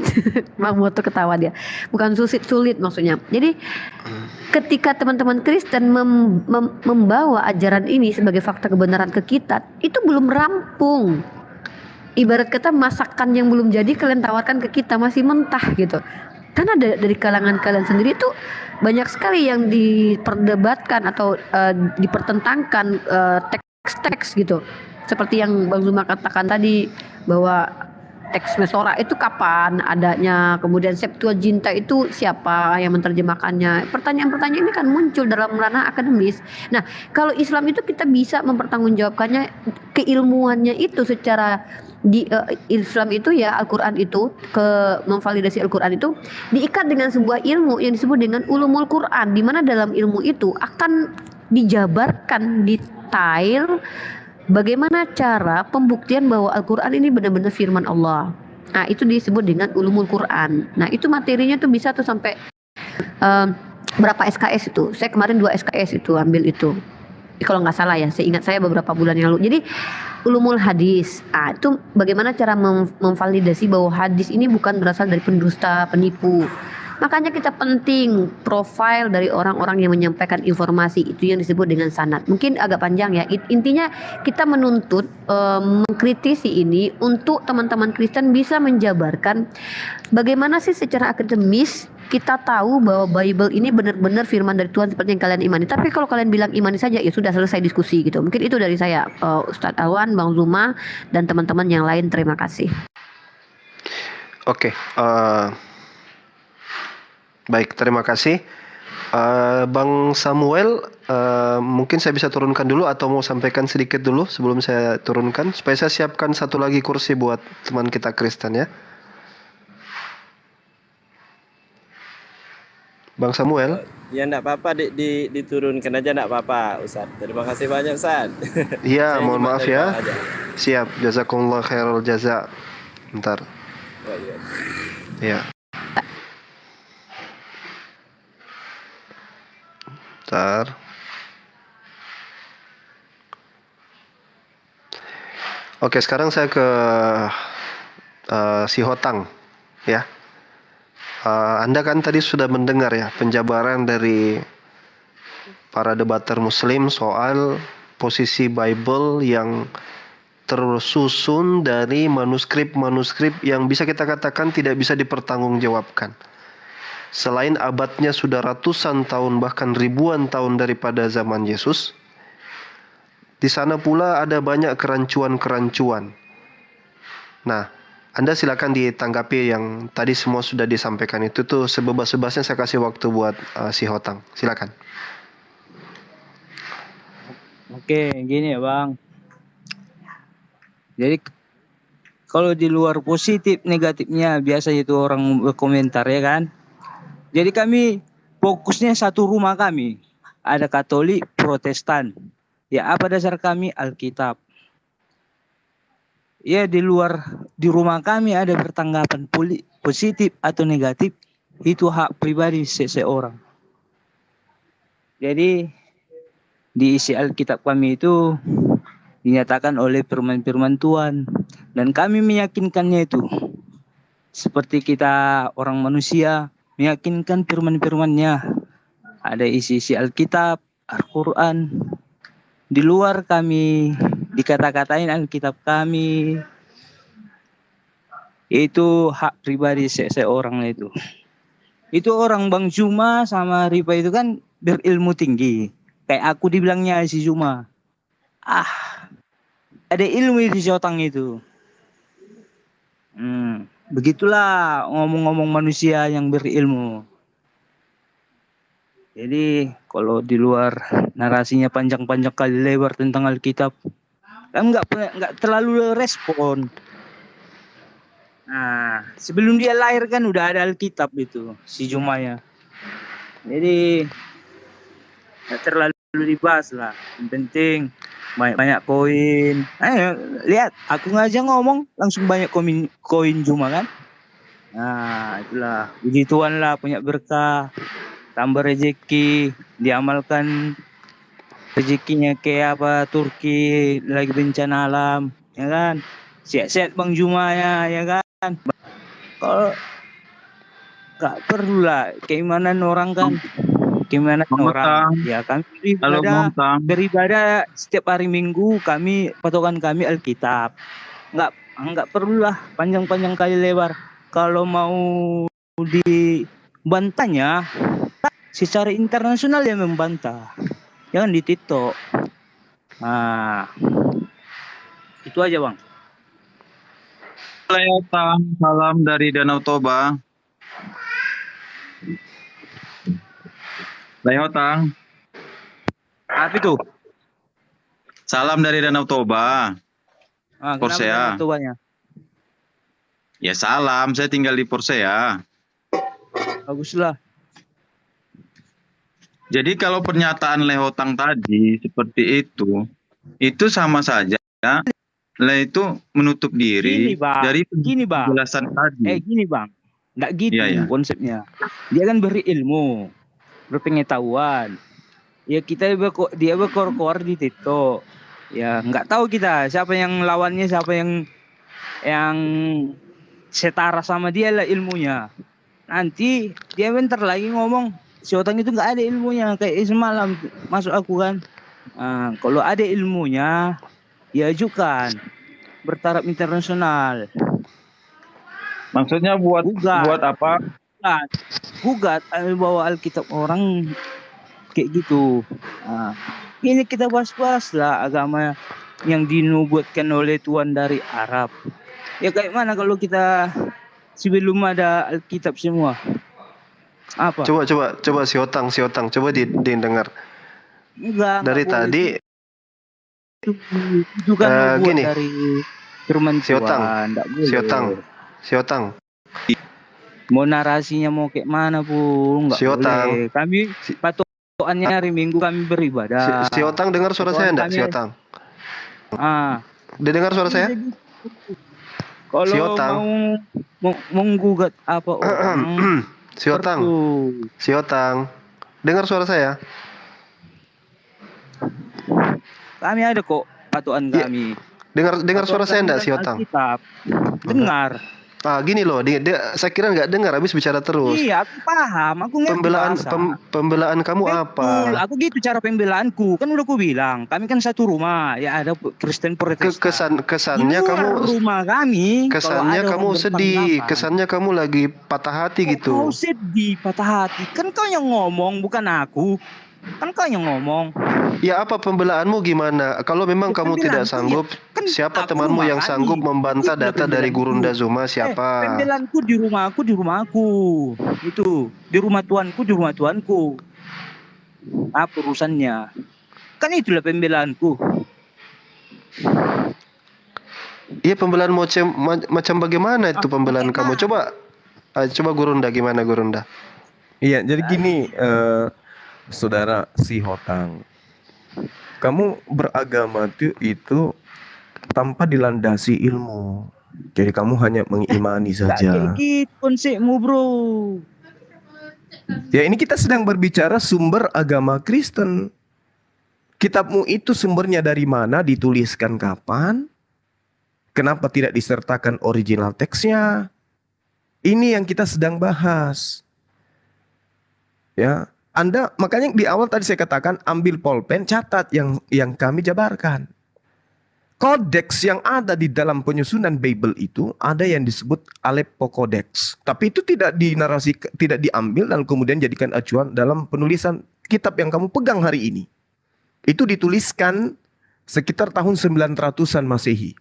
Speaker 6: Bang Moto ketawa dia, bukan sulit maksudnya. Jadi ketika teman-teman Kristen membawa ajaran ini sebagai fakta kebenaran ke kita, itu belum rampung. Ibarat kata masakan yang belum jadi kalian tawarkan ke kita masih mentah gitu. Karena dari kalangan kalian sendiri tuh banyak sekali yang diperdebatkan atau dipertentangkan teks teks gitu. Seperti yang Bang Zuma katakan tadi bahwa teks Mesora itu kapan adanya, kemudian Septuaginta itu siapa yang menerjemahkannya. Pertanyaan-pertanyaan ini kan muncul dalam ranah akademis. Nah, kalau Islam itu kita bisa mempertanggungjawabkannya keilmuannya itu secara di Islam itu ya Al-Qur'an itu memvalidasi Al-Qur'an itu diikat dengan sebuah ilmu yang disebut dengan ulumul Qur'an, di mana dalam ilmu itu akan dijabarkan detail bagaimana cara pembuktian bahwa Al-Quran ini benar-benar firman Allah. Nah, itu disebut dengan ulumul Quran. Nah, itu materinya tuh bisa tuh sampai berapa SKS itu. Saya kemarin 2 SKS itu ambil itu. Kalau nggak salah ya, seingat saya beberapa bulan yang lalu. Jadi ulumul hadis. Ah, itu bagaimana cara memvalidasi bahwa hadis ini bukan berasal dari pendusta, penipu. Makanya kita penting profil dari orang-orang yang menyampaikan informasi, itu yang disebut dengan sanad. Mungkin agak panjang ya. Intinya kita menuntut mengkritisi ini untuk teman-teman Kristen bisa menjabarkan bagaimana sih secara akademis kita tahu bahwa Bible ini benar-benar firman dari Tuhan seperti yang kalian imani. Tapi kalau kalian bilang imani saja ya sudah selesai diskusi gitu. Mungkin itu dari saya, Ustadz Alwan, Bang Zuma, dan teman-teman yang lain. Terima kasih.
Speaker 1: Oke. Baik, terima kasih. Bang Samuel, mungkin saya bisa turunkan dulu atau mau sampaikan sedikit dulu sebelum saya turunkan, supaya saya siapkan satu lagi kursi buat teman kita Kristen ya. Bang Samuel?
Speaker 4: Ya enggak apa-apa, diturunkan aja enggak apa-apa, Ustaz. Terima kasih banyak, Ustaz.
Speaker 1: Iya, mohon maaf ya. Siap, jazakumullah khairul jaza. Bentar.
Speaker 4: Oh, iya.
Speaker 1: Iya. Bentar. Oke, sekarang saya ke si Hotang ya. Anda kan tadi sudah mendengar ya penjabaran dari para debater Muslim soal posisi Bible yang tersusun dari manuskrip-manuskrip yang bisa kita katakan tidak bisa dipertanggungjawabkan. Selain abadnya sudah ratusan tahun bahkan ribuan tahun daripada zaman Yesus, di sana pula ada banyak kerancuan-kerancuan. Nah, Anda silakan ditanggapi yang tadi semua sudah disampaikan itu tuh sebebas-bebasnya. Saya kasih waktu buat si Hotang. Silakan.
Speaker 5: Oke, gini ya Bang. Jadi kalau di luar positif negatifnya biasa itu orang berkomentar ya kan. Jadi kami fokusnya satu rumah kami. Ada Katolik, Protestan. Ya apa dasar kami? Alkitab. Ya di rumah kami ada bertanggapan positif atau negatif. Itu hak pribadi seseorang. Jadi di isi Alkitab kami itu dinyatakan oleh firman-firman Tuhan. Dan kami meyakinkannya itu. Seperti kita orang manusia meyakinkan firman-firmannya. Ada isi-isi Alkitab, Al-Quran. Di luar kami dikata-katain Alkitab kami. Itu hak pribadi seseorang itu. Itu orang Bang Zuma sama Ripa itu kan berilmu tinggi. Kayak aku dibilangnya si Zuma. Ada ilmu di Jotang itu. Begitulah ngomong-ngomong manusia yang berilmu. Jadi kalau di luar narasinya panjang-panjang kali lebar tentang Alkitab, kan nggak terlalu respon. Nah, sebelum dia lahir kan udah ada Alkitab itu si Jumaya. Jadi nggak terlalu dibahas lah. Yang penting banyak koin. Lihat, aku ngajak ngomong langsung banyak koin Juma kan. Nah, itulah puji Tuhan lah, punya berkah, tambah rezeki, diamalkan rezekinya kayak apa Turki lagi bencana alam, ya kan. Sehat-sehat Bang Juma ya kan. Kalau nggak perlu lah keimanan orang kan. Gimana orang? Ya kami beribadah setiap hari Minggu, patokan kami Alkitab. Enggak perlulah panjang-panjang kali lebar. Kalau mau dibantahnya secara internasional yang membantah. Jangan di TikTok. Nah, itu aja Bang.
Speaker 3: Leotang, salam dari Danau Toba. Leotang,
Speaker 5: Apa itu?
Speaker 3: salam dari Danau Toba.
Speaker 5: Kenapa
Speaker 3: Porsea.
Speaker 5: Danau Tobanya?
Speaker 3: Ya salam, saya tinggal di Porsea.
Speaker 5: Baguslah.
Speaker 3: Jadi kalau pernyataan Leotang tadi seperti itu sama saja. Itu menutup diri
Speaker 5: Gini Bang,
Speaker 3: dari
Speaker 5: gini Bang.
Speaker 3: penjelasan tadi.
Speaker 5: Gini Bang, nggak gitu
Speaker 3: Iya, iya.
Speaker 5: konsepnya. Dia kan berilmu, berpengetahuan. Ya dia berkor-kor di TikTok. Ya nggak tahu kita siapa yang lawannya, siapa yang setara sama dia lah ilmunya. Nanti dia bentar lagi ngomong si Otang itu nggak ada ilmunya, kayak semalam masuk aku kan. Nah, kalau ada ilmunya ya ajukan bertaraf internasional.
Speaker 3: Maksudnya buat apa?
Speaker 5: Gugat bawa Alkitab orang kayak gitu. Nah, ini kita bahas-bahas lah agama yang dinubuatkan oleh Tuhan dari Arab. Ya kayak mana kalau kita sebelum ada Alkitab semua? Apa?
Speaker 1: Coba si Otang, coba didengar.
Speaker 5: Enggak
Speaker 1: Dari tadi
Speaker 5: itu kan
Speaker 1: gini.
Speaker 5: dari firman Tuhan.
Speaker 1: Si Otang.
Speaker 5: Mau narasinya mau kayak mana pun enggak boleh. Kami patokannya hari Minggu kami beribadah.
Speaker 1: Si Otang dengar suara saya enggak? Si Otang. Dia dengar suara saya?
Speaker 5: Kalau
Speaker 1: si Otang
Speaker 5: mau menggugat apa orang?
Speaker 1: Si Otang. Dengar suara saya?
Speaker 5: Kami ada kok patokan kami.
Speaker 1: Dengar suara saya enggak si Otang?
Speaker 5: Dengar.
Speaker 1: Gini loh, saya kira nggak dengar, habis bicara terus.
Speaker 5: Iya, aku paham. Aku ngerti
Speaker 1: pembelaan kamu apa?
Speaker 5: Aku gitu cara pembelaanku. Kan udah aku bilang, kami kan satu rumah. Ya ada Kristen Protestan.
Speaker 1: Kesannya kamu
Speaker 5: rumah kami.
Speaker 1: Kesannya kamu sedih. Kesannya kamu lagi patah hati gitu.
Speaker 5: Kau sedih, patah hati. Kan kau yang ngomong, bukan aku. Kan kau yang ngomong.
Speaker 1: Ya apa pembelaanmu gimana? Kalau memang kamu tidak sanggup, siapa temanmu yang sanggup membantah data dari Gurunda Zuma? Siapa?
Speaker 5: Pembelaanku di rumahku. Itu di rumah tuanku. Apa urusannya? Kan itulah pembelaanku.
Speaker 1: Iya, pembelaan macam bagaimana itu pembelaan kamu? Coba Gurunda, gimana Gurunda?
Speaker 2: Iya, jadi gini, saudara si Hotang. Kamu beragama itu tanpa dilandasi ilmu. Jadi kamu hanya mengimani saja.
Speaker 5: Kayak gitu konsepmu, bro.
Speaker 2: Ya, ini kita sedang berbicara sumber agama Kristen. Kitabmu itu sumbernya dari mana, dituliskan kapan, kenapa tidak disertakan original teksnya. Ini yang kita sedang bahas. Ya. Anda, makanya di awal tadi saya katakan ambil pulpen, catat yang kami jabarkan. Kodeks yang ada di dalam penyusunan Bible itu ada yang disebut Aleppo Codex. Tapi itu tidak diambil dan kemudian jadikan acuan dalam penulisan kitab yang kamu pegang hari ini. Itu dituliskan sekitar tahun 900-an Masehi.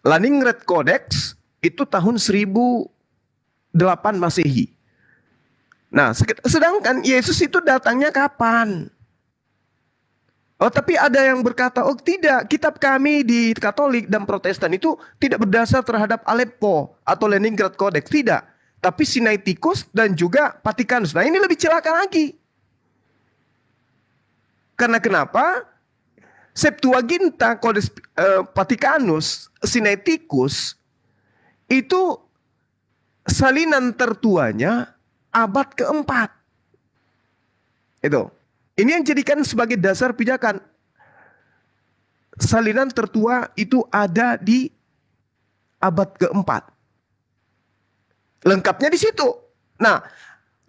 Speaker 2: Leningrad Codex itu tahun 1008 Masehi. Nah, sedangkan Yesus itu datangnya kapan? Oh, tapi ada yang berkata, oh tidak, kitab kami di Katolik dan Protestan itu tidak berdasar terhadap Aleppo atau Leningrad Codex, tidak. Tapi Sinaiticus dan juga Vatikanus. Nah, ini lebih celaka lagi. Karena kenapa? Septuaginta Codex Vatikanus, Sinaiticus itu salinan tertuanya abad keempat. Itu. Ini yang jadikan sebagai dasar pijakan. Salinan tertua itu ada di abad keempat. Lengkapnya di situ. Nah,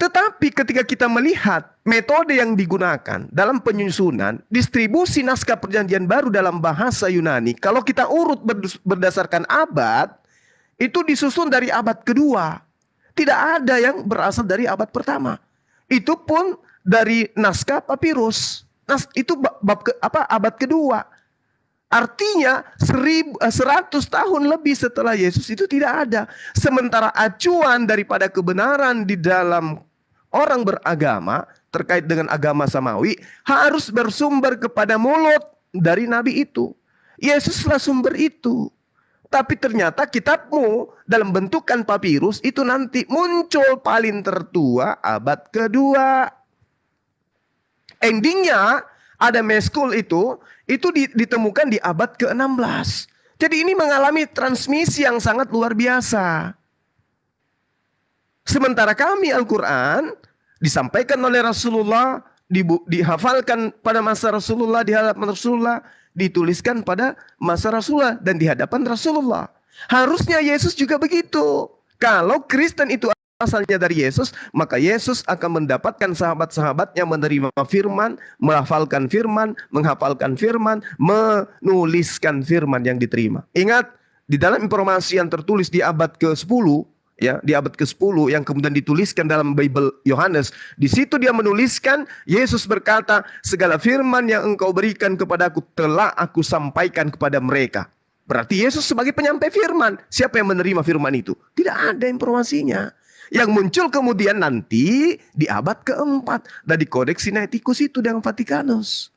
Speaker 2: tetapi ketika kita melihat metode yang digunakan dalam penyusunan, distribusi naskah perjanjian baru dalam bahasa Yunani, kalau kita urut berdasarkan abad, itu disusun dari abad kedua. Tidak ada yang berasal dari abad pertama. Itu pun dari naskah papirus. Nah, itu abad kedua. Artinya 100 tahun lebih setelah Yesus itu tidak ada. Sementara acuan daripada kebenaran di dalam orang beragama terkait dengan agama samawi harus bersumber kepada mulut dari nabi itu. Yesuslah sumber itu. Tapi ternyata kitabmu dalam bentukan papirus itu nanti muncul paling tertua abad kedua. Endingnya ada meskul itu ditemukan di abad ke-16. Jadi ini mengalami transmisi yang sangat luar biasa. Sementara kami Al-Quran disampaikan oleh Rasulullah, dihafalkan pada masa Rasulullah, di hadapan Rasulullah, dituliskan pada masa Rasulullah dan di hadapan Rasulullah. Harusnya Yesus juga begitu. Kalau Kristen itu asalnya dari Yesus, maka Yesus akan mendapatkan sahabat-sahabatnya menerima firman, menghafalkan firman, menghafalkan firman, menuliskan firman yang diterima. Ingat, di dalam informasi yang tertulis di abad ke-10, ya, di abad ke-10 yang kemudian dituliskan dalam Bible Yohanes, di situ dia menuliskan, Yesus berkata, segala firman yang engkau berikan kepadaku telah aku sampaikan kepada mereka. Berarti Yesus sebagai penyampai firman. Siapa yang menerima firman itu? Tidak ada informasinya. Yang muncul kemudian nanti di abad keempat dari Kodeks Sinaiticus itu dengan Vatikanus.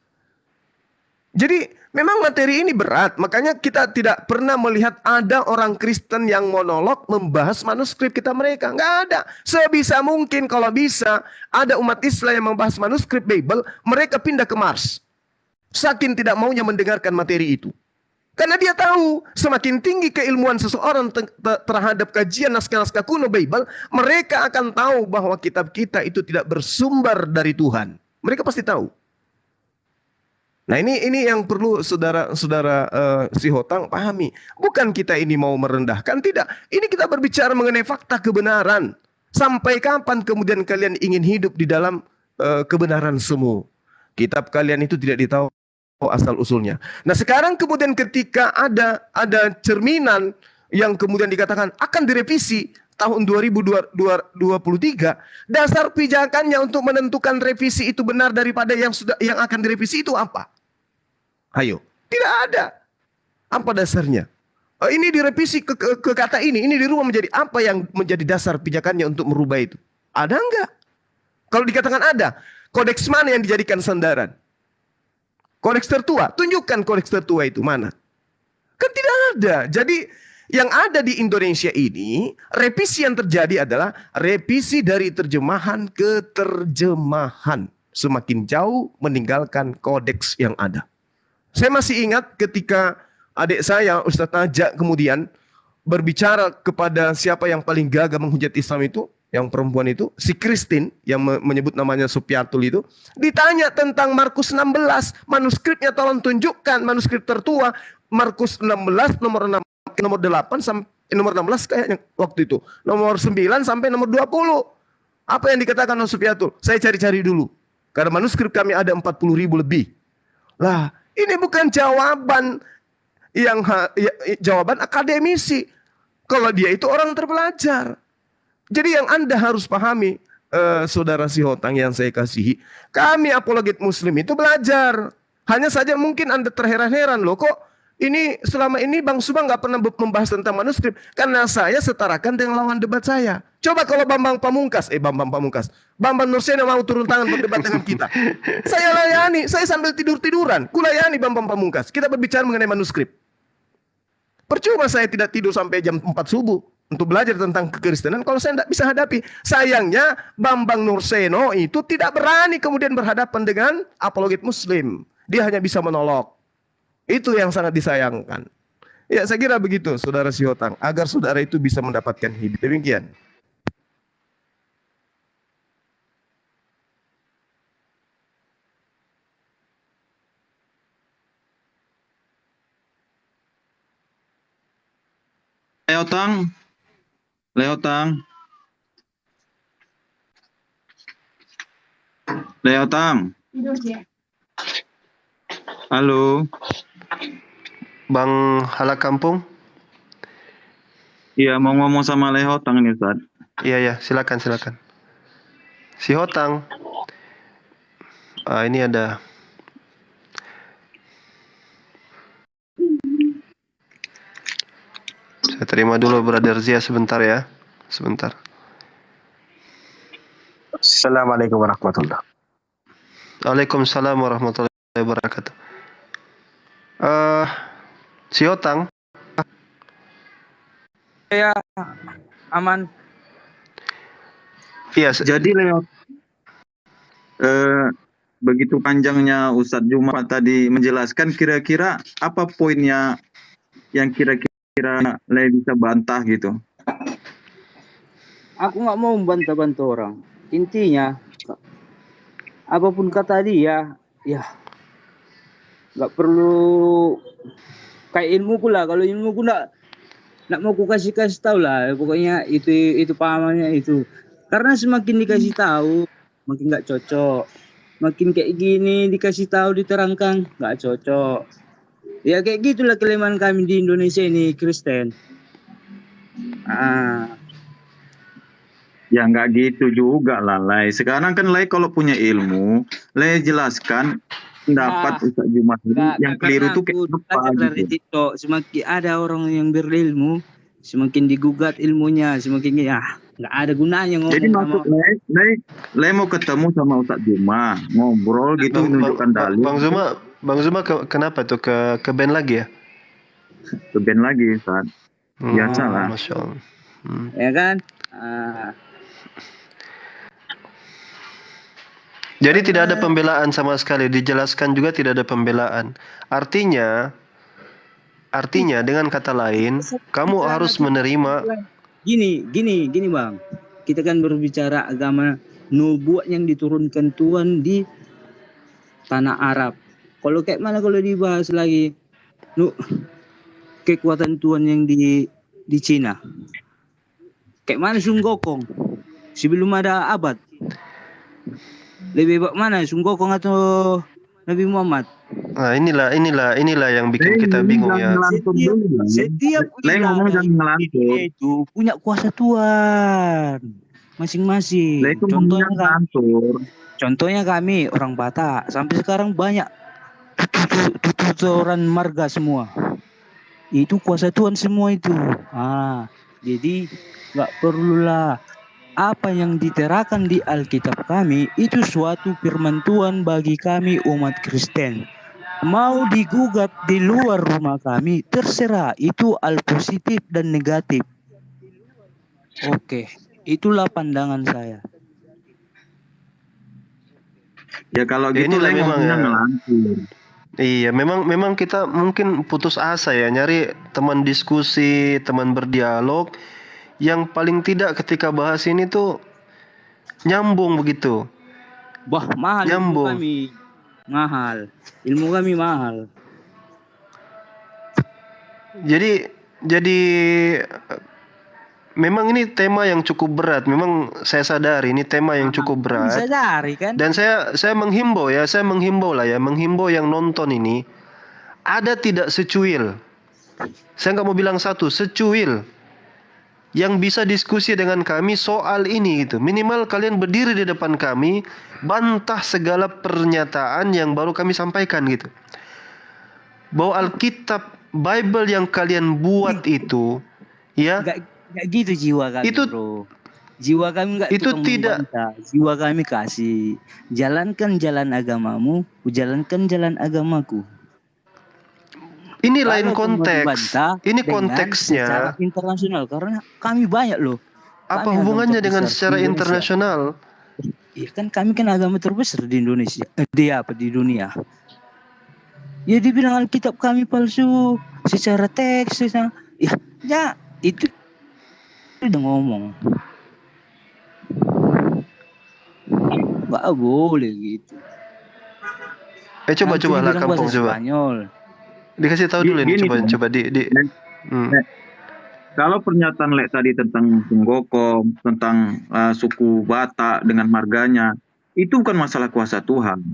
Speaker 2: Jadi memang materi ini berat, makanya kita tidak pernah melihat ada orang Kristen yang monolog membahas manuskrip kita mereka. Nggak ada. Sebisa mungkin kalau bisa ada umat Islam yang membahas manuskrip Bible, mereka pindah ke Mars. Saking tidak maunya mendengarkan materi itu. Karena dia tahu semakin tinggi keilmuan seseorang terhadap kajian naskah-naskah kuno Bible, mereka akan tahu bahwa kitab kita itu tidak bersumber dari Tuhan. Mereka pasti tahu. Nah ini yang perlu saudara-saudara Sihotang pahami. Bukan kita ini mau merendahkan, tidak. Ini kita berbicara mengenai fakta kebenaran. Sampai kapan kemudian kalian ingin hidup di dalam kebenaran semu? Kitab kalian itu tidak ditahu asal-usulnya. Nah sekarang kemudian ketika ada cerminan yang kemudian dikatakan akan direvisi tahun 2023, dasar pijakannya untuk menentukan revisi itu benar daripada yang akan direvisi itu apa? Ayo, tidak ada. Apa dasarnya? Ini direvisi ke kata ini dirubah menjadi apa yang menjadi dasar pijakannya untuk merubah itu? Ada enggak? Kalau dikatakan ada, kodeks mana yang dijadikan sandaran? Kodeks tertua, tunjukkan kodeks tertua itu mana? Kan tidak ada. Jadi yang ada di Indonesia ini, revisi yang terjadi adalah revisi dari terjemahan ke terjemahan. Semakin jauh meninggalkan kodeks yang ada. Saya masih ingat ketika adik saya, Ustadz Najak kemudian berbicara kepada siapa yang paling gagah menghujat Islam itu, yang perempuan itu, si Christine yang menyebut namanya Supiatul itu, ditanya tentang Markus 16, manuskripnya tolong tunjukkan, manuskrip tertua, Markus 16 nomor 6, nomor 8 sampai nomor 16 kayaknya waktu itu, nomor 9 sampai nomor 20. Apa yang dikatakan oleh Supiatul? Saya cari-cari dulu, karena manuskrip kami ada 40.000 lebih. Lah, ini bukan jawaban jawaban akademisi. Kalau dia itu orang terpelajar. Jadi yang Anda harus pahami, saudara Sihotang yang saya kasihi, kami apologet Muslim itu belajar. Hanya saja mungkin Anda terheran-heran, loh kok ini selama ini Bang Subang nggak pernah membahas tentang manuskrip. Karena saya setarakan dengan lawan debat saya. Coba kalau Bambang Pamungkas, Bambang Nursena mau turun tangan berdebat dengan kita. Saya layani, saya sambil tidur-tiduran, kulayani Bambang Pamungkas. Kita berbicara mengenai manuskrip. Percuma saya tidak tidur sampai jam 4 subuh. Untuk belajar tentang kekristenan kalau saya tidak bisa hadapi. Sayangnya Bambang Nurseno itu tidak berani kemudian berhadapan dengan apologet Muslim. Dia hanya bisa menolak. Itu yang sangat disayangkan. Ya saya kira begitu saudara Sihotang. Agar saudara itu bisa mendapatkan hidup. Demikian.
Speaker 3: Leotang. Halo.
Speaker 1: Bang Hala Kampung?
Speaker 3: Iya, mau ngomong sama Leotang nih, Ustaz.
Speaker 1: Iya, silakan. Si Hotang. Ini ada Saya terima dulu Brother Zia sebentar ya. Sebentar.
Speaker 7: Assalamualaikum warahmatullahi.
Speaker 1: Waalaikumsalam warahmatullahi wabarakatuh. Si Otang.
Speaker 5: Ya, aman.
Speaker 1: Iya.
Speaker 3: Jadi lewat begitu panjangnya Ustadz Juma tadi menjelaskan, kira-kira apa poinnya yang kira-kira Le bisa bantah gitu?
Speaker 5: Aku nggak mau membantah-bantah orang. Intinya, apapun kata dia, ya nggak perlu kayak ilmuku lah. Kalau ilmuku nggak mau ku kasih tahu lah. Pokoknya itu pahamannya itu. Karena semakin dikasih tahu, makin nggak cocok. Makin kayak gini dikasih tahu, diterangkan, nggak cocok. Ya kayak gitulah kelemahan kami di Indonesia ini, Kristen.
Speaker 3: Ya nggak gitu juga lah, Lai. Sekarang kan Lai kalau punya ilmu, Lai jelaskan pendapat Ustadz Juma yang keliru tuh kayak apa
Speaker 5: dari
Speaker 3: gitu.
Speaker 5: TikTok, semakin ada orang yang berilmu, semakin digugat ilmunya, semakin nggak ada gunanya ngomong.
Speaker 3: Jadi maksud Lai mau ketemu sama Ustadz Juma, ngobrol gitu, menunjukkan dalil.
Speaker 1: Bang Zuma kenapa tuh ke band lagi ya?
Speaker 3: Ke band lagi, Ustaz. Biasa lah.
Speaker 1: Masya Allah.
Speaker 5: Ya kan?
Speaker 1: Jadi tidak ada pembelaan sama sekali, dijelaskan juga tidak ada pembelaan. Artinya dengan kata lain, kamu harus menerima.
Speaker 5: Gini Bang. Kita kan berbicara agama nubuat yang diturunkan Tuhan di tanah Arab. Kalau kayak mana kalau dibahas lagi kekuatan Tuhan yang di Cina. Kayak mana Sun Gokong? Sebelum ada abad. Lebih baik mana Sun Gokong atau Nabi Muhammad?
Speaker 1: Nah, inilah yang bikin kita bingung ya.
Speaker 5: Setiap
Speaker 3: ngomong jangan ngelantur.
Speaker 5: Itu punya kuasa Tuhan masing-masing. Contohnya kami orang Batak sampai sekarang banyak tuturan marga semua. Itu kuasa Tuhan semua itu. Jadi nggak perlulah apa yang diterakan di Alkitab kami itu suatu firman Tuhan bagi kami umat Kristen. Mau digugat di luar rumah kami terserah, itu al positif dan negatif. Oke, itulah pandangan saya.
Speaker 3: Ya kalau gitu
Speaker 1: inilah memang ya.
Speaker 3: Ngelantur.
Speaker 1: Iya, memang kita mungkin putus asa ya nyari teman diskusi, teman berdialog yang paling tidak ketika bahas ini tuh nyambung begitu.
Speaker 5: Mahal
Speaker 1: nyambung.
Speaker 5: Ilmu kami mahal.
Speaker 1: Jadi memang ini tema yang cukup berat. Memang saya sadari ini tema yang cukup berat.
Speaker 5: Sadari kan?
Speaker 1: Dan saya menghimbau yang nonton ini ada tidak secuil. Saya nggak mau bilang satu, secuil yang bisa diskusi dengan kami soal ini gitu. Minimal kalian berdiri di depan kami, bantah segala pernyataan yang baru kami sampaikan gitu. Bahwa Alkitab Bible yang kalian buat itu ya
Speaker 5: Gak gitu jiwa kami,
Speaker 1: itu,
Speaker 5: bro. Jiwa kami gak
Speaker 1: itu tidak
Speaker 5: membantah. Jiwa kami kasih, jalankan jalan agamamu, jalankan jalan agamaku.
Speaker 1: Ini lain konteks. Ini konteksnya
Speaker 5: secara internasional karena kami banyak loh.
Speaker 1: Apa hubungannya dengan secara internasional?
Speaker 5: Iya kan kami kan agama terbesar di Indonesia. Di dunia. Ya dibilang Alkitab kami palsu secara teks, ya itu udah ngomong. Nggak boleh gitu.
Speaker 1: Coba lah kampung coba.
Speaker 5: Spanyol.
Speaker 1: Dikasih tahu dulu ini coba di.
Speaker 3: Kalau pernyataan Lek tadi tentang Sunggokong, tentang suku Batak dengan marganya, itu bukan masalah kuasa Tuhan.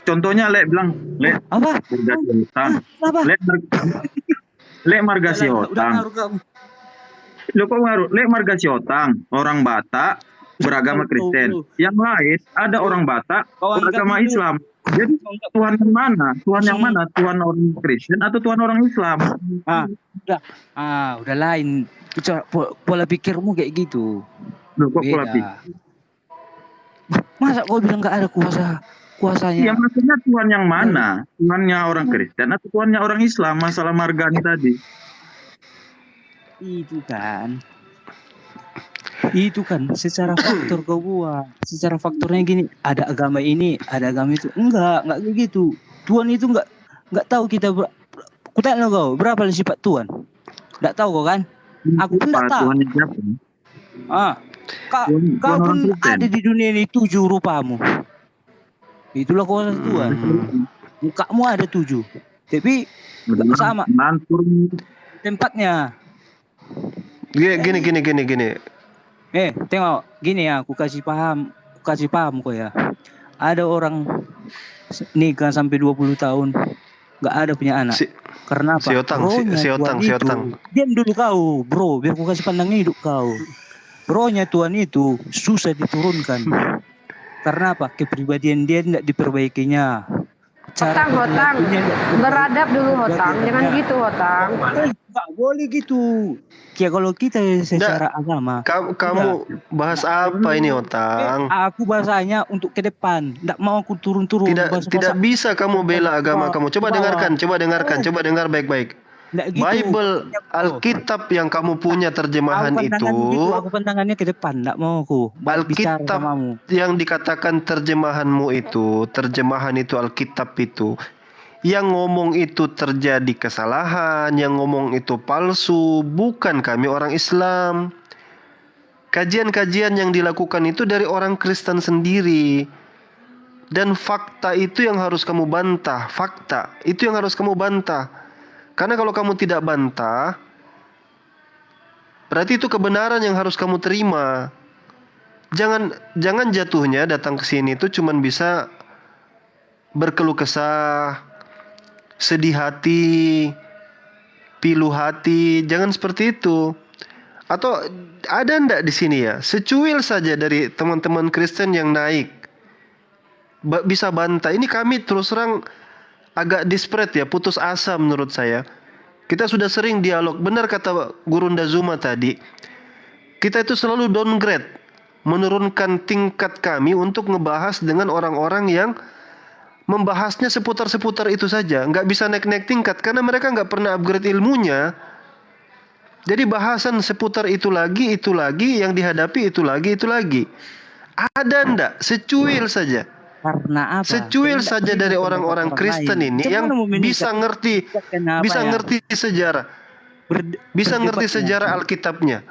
Speaker 3: Contohnya Lek bilang, Lek
Speaker 5: apa?
Speaker 3: Lek marga Siotang. Lo kok ngaruh? Lek marga Siotang, orang Batak beragama Kristen. Yang lain ada orang Batak
Speaker 5: Kau anggap
Speaker 3: beragama
Speaker 5: itu-
Speaker 3: Islam. Jadi Tuhan yang mana? Tuhan yang mana? Tuhan orang Kristen atau Tuhan orang Islam?
Speaker 5: Udah lain. Pola pikirmu kayak gitu.
Speaker 3: Loh, kok pola
Speaker 5: Beda.
Speaker 3: pikir?
Speaker 5: Masa kau bilang nggak ada kuasanya?
Speaker 3: Iya, maksudnya Tuhan yang mana? Tuhannya orang Kristen atau Tuhannya orang Islam? Masalah margani tadi.
Speaker 5: Itu kan secara faktor kau buat. Secara faktornya gini, ada agama ini, ada agama itu. Enggak kayak gitu. Tuhan itu enggak tahu kita aku tanya kau, berapa sifat Tuhan? Enggak tahu kau kan? Aku pun enggak tahu.
Speaker 3: Tuhan yang siapa?
Speaker 5: Kau
Speaker 3: Tuhan
Speaker 5: pun
Speaker 3: orang Kristen.
Speaker 5: ada di dunia ini 7 rupamu. Itulah kuasa Tuhan. Mukamu ada 7. Tapi enggak sama
Speaker 3: Mantur.
Speaker 5: tempatnya.
Speaker 1: Gini.
Speaker 5: Tengok, gini ya, aku kasih paham kok ya. Ada orang nikah sampai 20 tahun, nggak ada punya anak. Karena apa?
Speaker 1: Si Otang.
Speaker 5: Diam dulu kau, bro, biar aku kasih pandang hidup kau. Bronya Tuhan itu susah diturunkan. Karena apa? Kepribadian dia tidak diperbaikinya.
Speaker 6: Hotang. Beradab dulu Hotang. Jangan gitu Hotang.
Speaker 5: Nggak boleh gitu. Ya kalau kita secara agama.
Speaker 1: Kamu bahas apa ini Otang?
Speaker 5: Aku bahasanya untuk ke depan. Nggak mau aku turun-turun.
Speaker 1: Tidak bisa kamu bela agama kamu. Coba dengar baik-baik.
Speaker 5: Gitu.
Speaker 1: Bible, Alkitab yang kamu punya terjemahan
Speaker 5: aku pandangannya ke depan, enggak mau aku bicara
Speaker 1: Alkitab
Speaker 5: samamu.
Speaker 1: Yang dikatakan terjemahanmu itu, terjemahan itu Alkitab itu, yang ngomong itu terjadi kesalahan, yang ngomong itu palsu, bukan kami orang Islam. Kajian-kajian yang dilakukan itu dari orang Kristen sendiri. Dan fakta itu yang harus kamu bantah. Karena kalau kamu tidak bantah, berarti itu kebenaran yang harus kamu terima. Jangan jatuhnya datang ke sini itu cuman bisa berkeluh kesah, sedih hati, pilu hati. Jangan seperti itu. Atau ada ndak di sini ya, secuil saja dari teman-teman Kristen yang naik bisa bantah. Ini kami terus terang agak desperate ya, putus asa menurut saya. Kita sudah sering dialog, benar kata Gurunda Zuma tadi. Kita itu selalu downgrade, menurunkan tingkat kami untuk ngebahas dengan orang-orang yang membahasnya seputar-seputar itu saja. Nggak bisa naik-naik tingkat, karena mereka nggak pernah upgrade ilmunya. Jadi bahasan seputar itu lagi, yang dihadapi itu lagi. Ada ndak? Secuil saja.
Speaker 5: Karena apa?
Speaker 1: Secuil saja dari orang-orang Kristen ini yang bisa ngerti sejarah. Bisa ngerti sejarah Alkitabnya.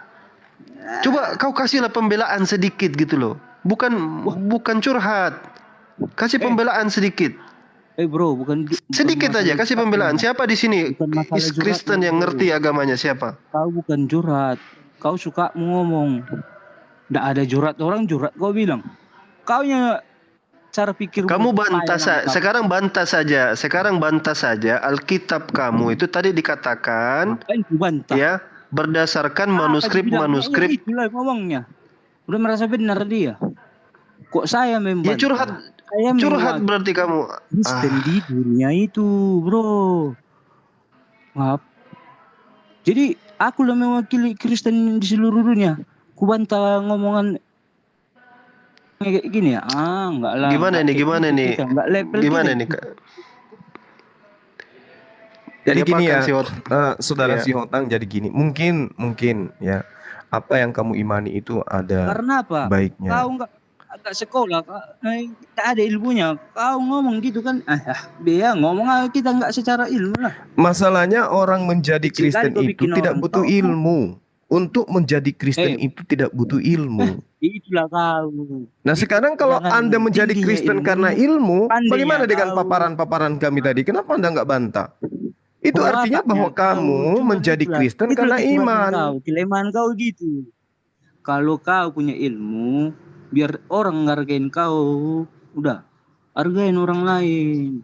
Speaker 1: Coba kau kasihlah pembelaan sedikit gitu loh. Bukan curhat. Kasih pembelaan sedikit.
Speaker 5: Bro, bukan
Speaker 1: sedikit aja kasih pembelaan. Siapa di sini Kristen yang ngerti agamanya, siapa?
Speaker 5: Kau bukan curhat. Kau suka ngomong. Nggak ada curhat kau bilang. Kau nya cara pikir
Speaker 1: kamu bantah sekarang bantah saja Alkitab kamu itu tadi dikatakan ya berdasarkan manuskrip
Speaker 5: itulah ngomongnya udah merasa benar dia kok saya membantah
Speaker 1: ya curhat berarti kamu
Speaker 5: Kristen di dunia itu bro. Maaf, jadi aku lah mewakili Kristen di seluruh dunia. Ku bantah ngomongan kayak gini ya, enggak lah.
Speaker 1: Gimana nih?
Speaker 2: Jadi gini ya, saudara si Hotang. Jadi gini, mungkin ya apa yang kamu imani itu ada
Speaker 5: karena apa?
Speaker 2: Baiknya.
Speaker 5: Kau enggak sekolah, tak ada ilmunya. Kau ngomong gitu kan? Dia ngomong kita enggak secara ilmu lah.
Speaker 2: Masalahnya orang menjadi Kristen itu tidak butuh ilmu. Untuk menjadi Kristen itu tidak butuh ilmu.
Speaker 5: Itulah kau.
Speaker 2: Nah sekarang kalau Anda menjadi Kristen karena ilmu, bagaimana dengan paparan-paparan kami tadi? Kenapa Anda nggak bantah? Itu artinya bahwa kamu menjadi Kristen karena iman.
Speaker 5: Kelemahan kau gitu. Kalau kau punya ilmu, biar orang ngargain kau, udah hargain orang lain.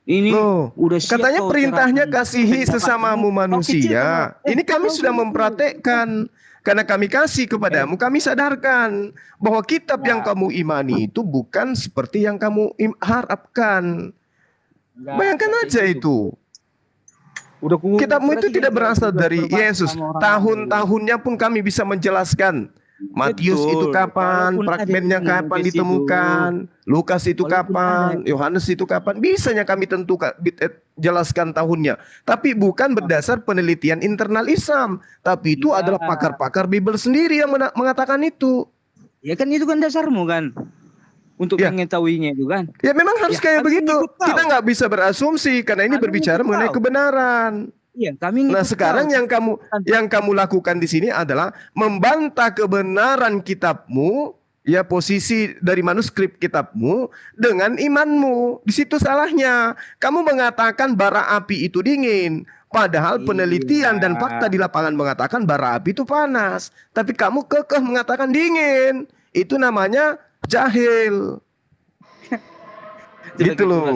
Speaker 5: Ini udah
Speaker 2: katanya perintahnya kasihi sesamamu manusia. Ini kami sudah mempraktekkan. Karena kami kasih kepadamu, kami sadarkan bahwa kitab yang kamu imani itu bukan seperti yang kamu harapkan. Bayangkan aja itu. Kitabmu itu tidak berasal dari Yesus. Tahun-tahunnya pun kami bisa menjelaskan. Matius itu kapan, fragmennya kapan ditemukan, Lukas itu kapan, Yohanes itu kapan, bisanya kami tentukan, jelaskan tahunnya. Tapi bukan berdasar penelitian internal Islam, tapi itu adalah pakar-pakar Bible sendiri yang mengatakan itu.
Speaker 5: Ya kan itu kan dasarmu kan, untuk mengetahuinya itu kan.
Speaker 2: Ya memang harus kayak begitu. Kita nggak bisa berasumsi karena ini berbicara mengenai kebenaran.
Speaker 5: Iya, kami
Speaker 2: nah sekarang yang kamu lakukan di sini adalah membantah kebenaran kitabmu, ya posisi dari manuskrip kitabmu dengan imanmu. Di situ salahnya. Kamu mengatakan bara api itu dingin, padahal penelitian dan fakta di lapangan mengatakan bara api itu panas. Tapi kamu kekeh mengatakan dingin. Itu namanya jahil. Gitu loh.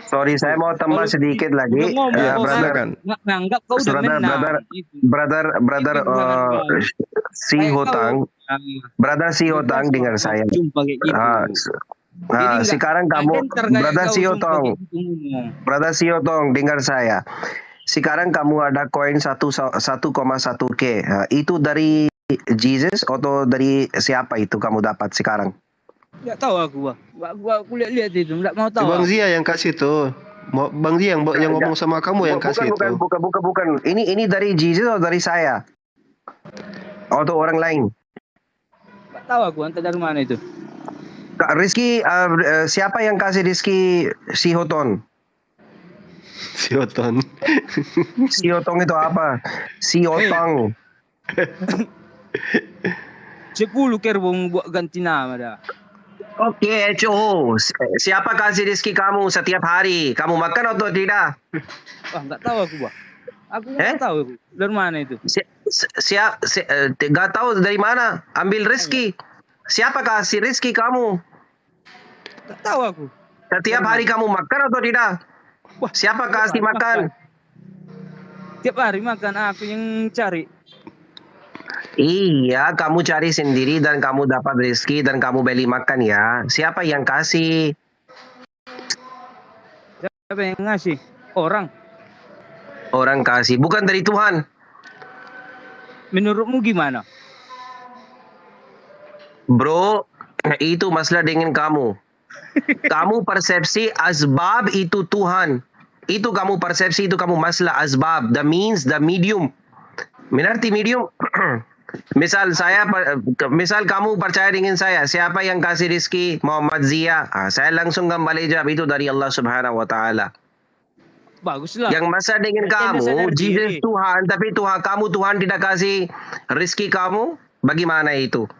Speaker 7: Sorry, saya mau tambah sedikit lagi. Brother si Hotang, dengar saya. Sekarang kamu, brother si Hotang, dengar saya. Sekarang kamu ada koin 1,1K. Itu dari Jesus atau dari siapa itu kamu dapat sekarang?
Speaker 5: Nggak tahu aku lihat itu, nggak mau tahu.
Speaker 1: Bang Zia yang kasih tuh. Bang Zia yang ngomong sama kamu yang kasih itu.
Speaker 7: Bukan. Ini dari Jesus atau dari saya? Atau orang lain?
Speaker 5: Nggak tahu aku, entah dari mana itu.
Speaker 7: Kak Rizky, siapa yang kasih Rizky si Hoton?
Speaker 1: Si Hotong.
Speaker 7: Si Hotong itu apa? Si Hotong.
Speaker 5: 10 kerbong buat ganti nama dah.
Speaker 7: Oke, Eco. Siapa kasih rezeki kamu setiap hari? Kamu makan atau tidak?
Speaker 5: Wah, nggak tahu aku, Bang. Aku nggak tahu dari mana itu.
Speaker 7: Nggak tahu dari mana ambil rezeki. Siapa kasih rezeki kamu?
Speaker 5: Nggak tahu aku.
Speaker 7: Setiap hari kamu makan atau tidak?
Speaker 5: Wah,
Speaker 7: siapa kasih makan?
Speaker 5: Tiap hari makan, aku yang cari.
Speaker 7: Iya, kamu cari sendiri dan kamu dapat rezeki dan kamu beli makan ya. Siapa yang kasih?
Speaker 5: Siapa yang ngasih? Orang.
Speaker 7: Orang kasih, bukan dari Tuhan.
Speaker 5: Menurutmu gimana?
Speaker 7: Bro, itu masalah dengan kamu. Kamu persepsi asbab itu Tuhan. Itu kamu persepsi, itu kamu masalah asbab. The means, the medium. Mengerti medium? Misal kamu percaya dengan saya, siapa yang kasih rezeki? Muhammad Zia. Saya langsung kembali jawab itu dari Allah Subhanahu wa taala.
Speaker 5: Baguslah.
Speaker 7: Yang masalah dengan kamu, Jesus Tuhan, tapi Tuhan tidak kasih rezeki kamu, bagaimana itu?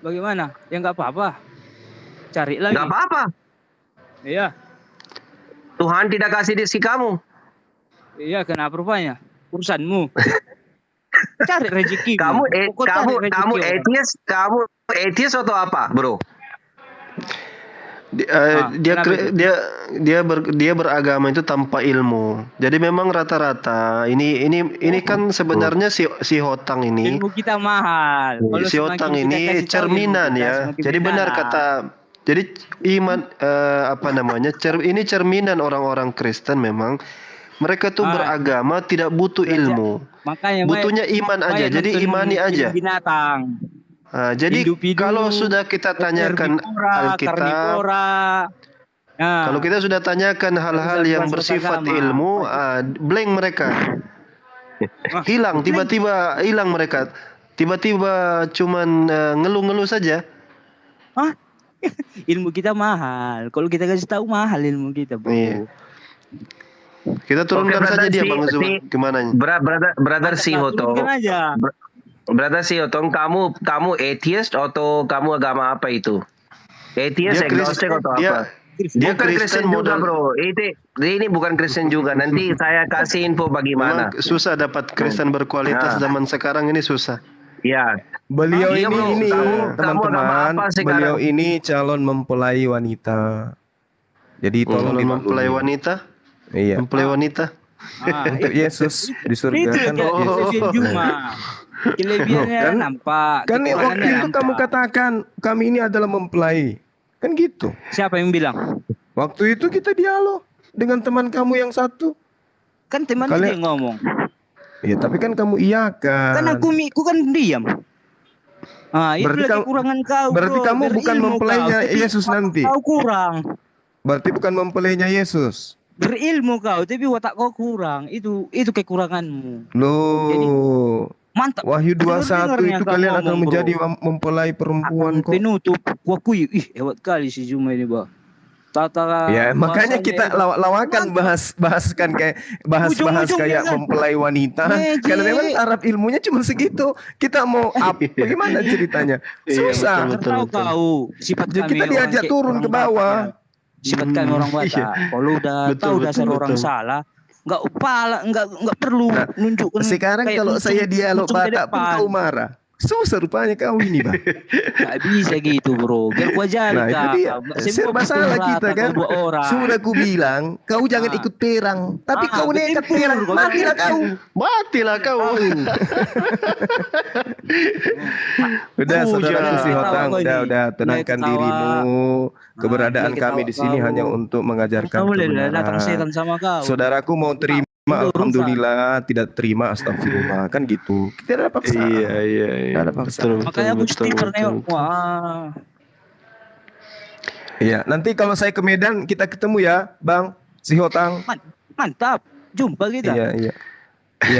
Speaker 5: Bagaimana? Ya nggak apa-apa. Cari lagi.
Speaker 7: Nggak apa-apa.
Speaker 5: Iya.
Speaker 7: Tuhan tidak kasih rezeki kamu.
Speaker 5: Iya, kenapa rupanya? Urusanmu. Cari rezeki.
Speaker 7: Kamu atheist atau apa, bro?
Speaker 1: Dia beragama itu tanpa ilmu. Jadi memang rata-rata ini kan sebenarnya si Hotang ini.
Speaker 5: Ilmu kita mahal.
Speaker 1: Si Hotang ini cerminan ya. Jadi benar kata. Jadi iman ini cerminan orang-orang Kristen memang. Mereka tuh beragama tidak butuh ilmu.
Speaker 5: Makanya
Speaker 1: butuhnya iman aja. Jadi imani aja.
Speaker 5: Binatang.
Speaker 1: Jadi kalau sudah kita tanyakan Alkitab, kalau kita sudah tanyakan hal-hal yang bersifat ilmu, blank mereka. Hilang, tiba-tiba hilang mereka. Tiba-tiba cuman ngeluh-ngeluh saja.
Speaker 5: Hah? Ilmu kita mahal. Kalau kita kasih tahu mahal ilmu kita, Bro.
Speaker 1: Iya. Kita turunkan saja dia Bang Zuma. Gimana?
Speaker 7: Brother si Hotong. Brother si Hotong, kamu atheist atau kamu agama apa itu? Atheist, agnostic atau apa?
Speaker 1: Dia Kristen
Speaker 7: juga, bro. Ini bukan Kristen juga. Nanti saya kasih info bagaimana.
Speaker 1: Memang susah dapat Kristen berkualitas zaman sekarang ini susah.
Speaker 7: Ya.
Speaker 2: Beliau ini teman-teman, beliau ini calon mempelai wanita. Jadi tolong
Speaker 1: mempelai wanita.
Speaker 2: Iya.
Speaker 1: Mempelai wanita.
Speaker 2: Untuk Yesus di surga kan.
Speaker 5: Yesus yang cuma. Kelebihannya
Speaker 2: Kan-
Speaker 5: nampak.
Speaker 2: Kan waktu
Speaker 5: kekurangannya
Speaker 2: itu kamu
Speaker 5: nampak.
Speaker 2: katakan kami ini adalah mempelai. Kan gitu.
Speaker 5: Siapa yang bilang?
Speaker 2: Waktu itu kita dialog dengan teman kamu yang satu.
Speaker 5: Kan teman
Speaker 2: Kalian-
Speaker 5: dia yang ngomong.
Speaker 2: Ya tapi kan kamu iyakan.
Speaker 5: Kan aku kan diam. Ah, itu
Speaker 2: Berarti
Speaker 5: lagi
Speaker 2: kamu-
Speaker 5: kekurangan kau.
Speaker 2: berarti
Speaker 5: bro.
Speaker 2: kamu bukan
Speaker 5: Berilmu
Speaker 2: mempelainya
Speaker 5: kau, tapi
Speaker 2: Yesus nanti.
Speaker 5: Kau kurang.
Speaker 2: Berarti bukan mempelainya Yesus.
Speaker 5: Berilmu kau, tapi watak kau kurang. Itu kekuranganmu.
Speaker 2: Loh.
Speaker 5: Mantap.
Speaker 2: Wahyu 21
Speaker 5: Dengarnya
Speaker 2: itu
Speaker 5: kau
Speaker 2: kalian akan
Speaker 5: ngomong, bro.
Speaker 2: menjadi mempelai perempuan
Speaker 5: Akan
Speaker 2: kok.
Speaker 5: penutup. Wakui, hebat kali si Juma ini, Bang. Tata
Speaker 2: Ya, makanya
Speaker 5: bahasanya
Speaker 2: kita
Speaker 5: itu.
Speaker 2: lawakan bahaskan kayak bahas
Speaker 5: Ujung-ujungnya
Speaker 2: kayak
Speaker 5: kan.
Speaker 2: mempelai wanita.
Speaker 5: Magic.
Speaker 2: Karena memang taraf ilmunya cuma segitu. Kita mau bagaimana ceritanya?
Speaker 1: Iya,
Speaker 2: Susah.
Speaker 1: betul.
Speaker 5: Tahu kau sifat
Speaker 2: Jadi
Speaker 5: kami
Speaker 2: kita
Speaker 5: orang
Speaker 2: diajak
Speaker 5: kayak
Speaker 2: turun
Speaker 5: orang
Speaker 2: ke bawah.
Speaker 5: Batak ya. Sifat kami orang Batak.
Speaker 1: Iya.
Speaker 5: Kalau udah
Speaker 1: Betul,
Speaker 5: tahu
Speaker 1: betul,
Speaker 5: dasar orang
Speaker 1: betul.
Speaker 5: salah, nggak perlu
Speaker 2: Nah,
Speaker 5: nunjukkan.
Speaker 2: Sekarang
Speaker 5: kayak
Speaker 2: kalau saya
Speaker 5: muncung-
Speaker 2: dialog
Speaker 5: muncung ke
Speaker 2: Batak pun
Speaker 5: depan.
Speaker 2: kau marah. Susah rupanya kau ini, Bang.
Speaker 5: Nggak bisa gitu, bro. Biar gua jadi
Speaker 2: Nah, itu dia. Serba salah kita kan.
Speaker 5: Dua orang.
Speaker 2: Sudah ku bilang, kau jangan ikut perang. Tapi kau nekat
Speaker 5: betul,
Speaker 2: perang,
Speaker 5: kau
Speaker 2: matilah kau.
Speaker 1: Matilah kau.
Speaker 2: Udah,
Speaker 5: Hujan.
Speaker 2: saudaraku si
Speaker 5: Ketawa
Speaker 2: Hotang,
Speaker 5: kau ini.
Speaker 2: udah tenangkan
Speaker 5: Mulai ketawa.
Speaker 2: dirimu. Keberadaan
Speaker 5: mulai
Speaker 2: kami
Speaker 5: ketawa
Speaker 2: di sini
Speaker 5: kau.
Speaker 2: hanya untuk mengajarkan
Speaker 5: Kau boleh lah datang
Speaker 2: kebenaran.
Speaker 5: setan sama kau.
Speaker 2: Saudaraku mau terima,
Speaker 5: Udah urusan.
Speaker 2: alhamdulillah, tidak terima, astagfirullah, kan gitu. Kita tidak ada paksaan.
Speaker 1: Iya.
Speaker 2: Nggak ada paksaan.
Speaker 1: Betul,
Speaker 5: Makanya aku
Speaker 1: betul,
Speaker 5: stiker
Speaker 1: betul,
Speaker 5: nengok.
Speaker 1: betul.
Speaker 5: Wah.
Speaker 2: Iya, nanti kalau saya ke Medan kita ketemu ya, Bang, si Hotang.
Speaker 5: Mantap. Jumpa kita.
Speaker 2: Iya. Iya,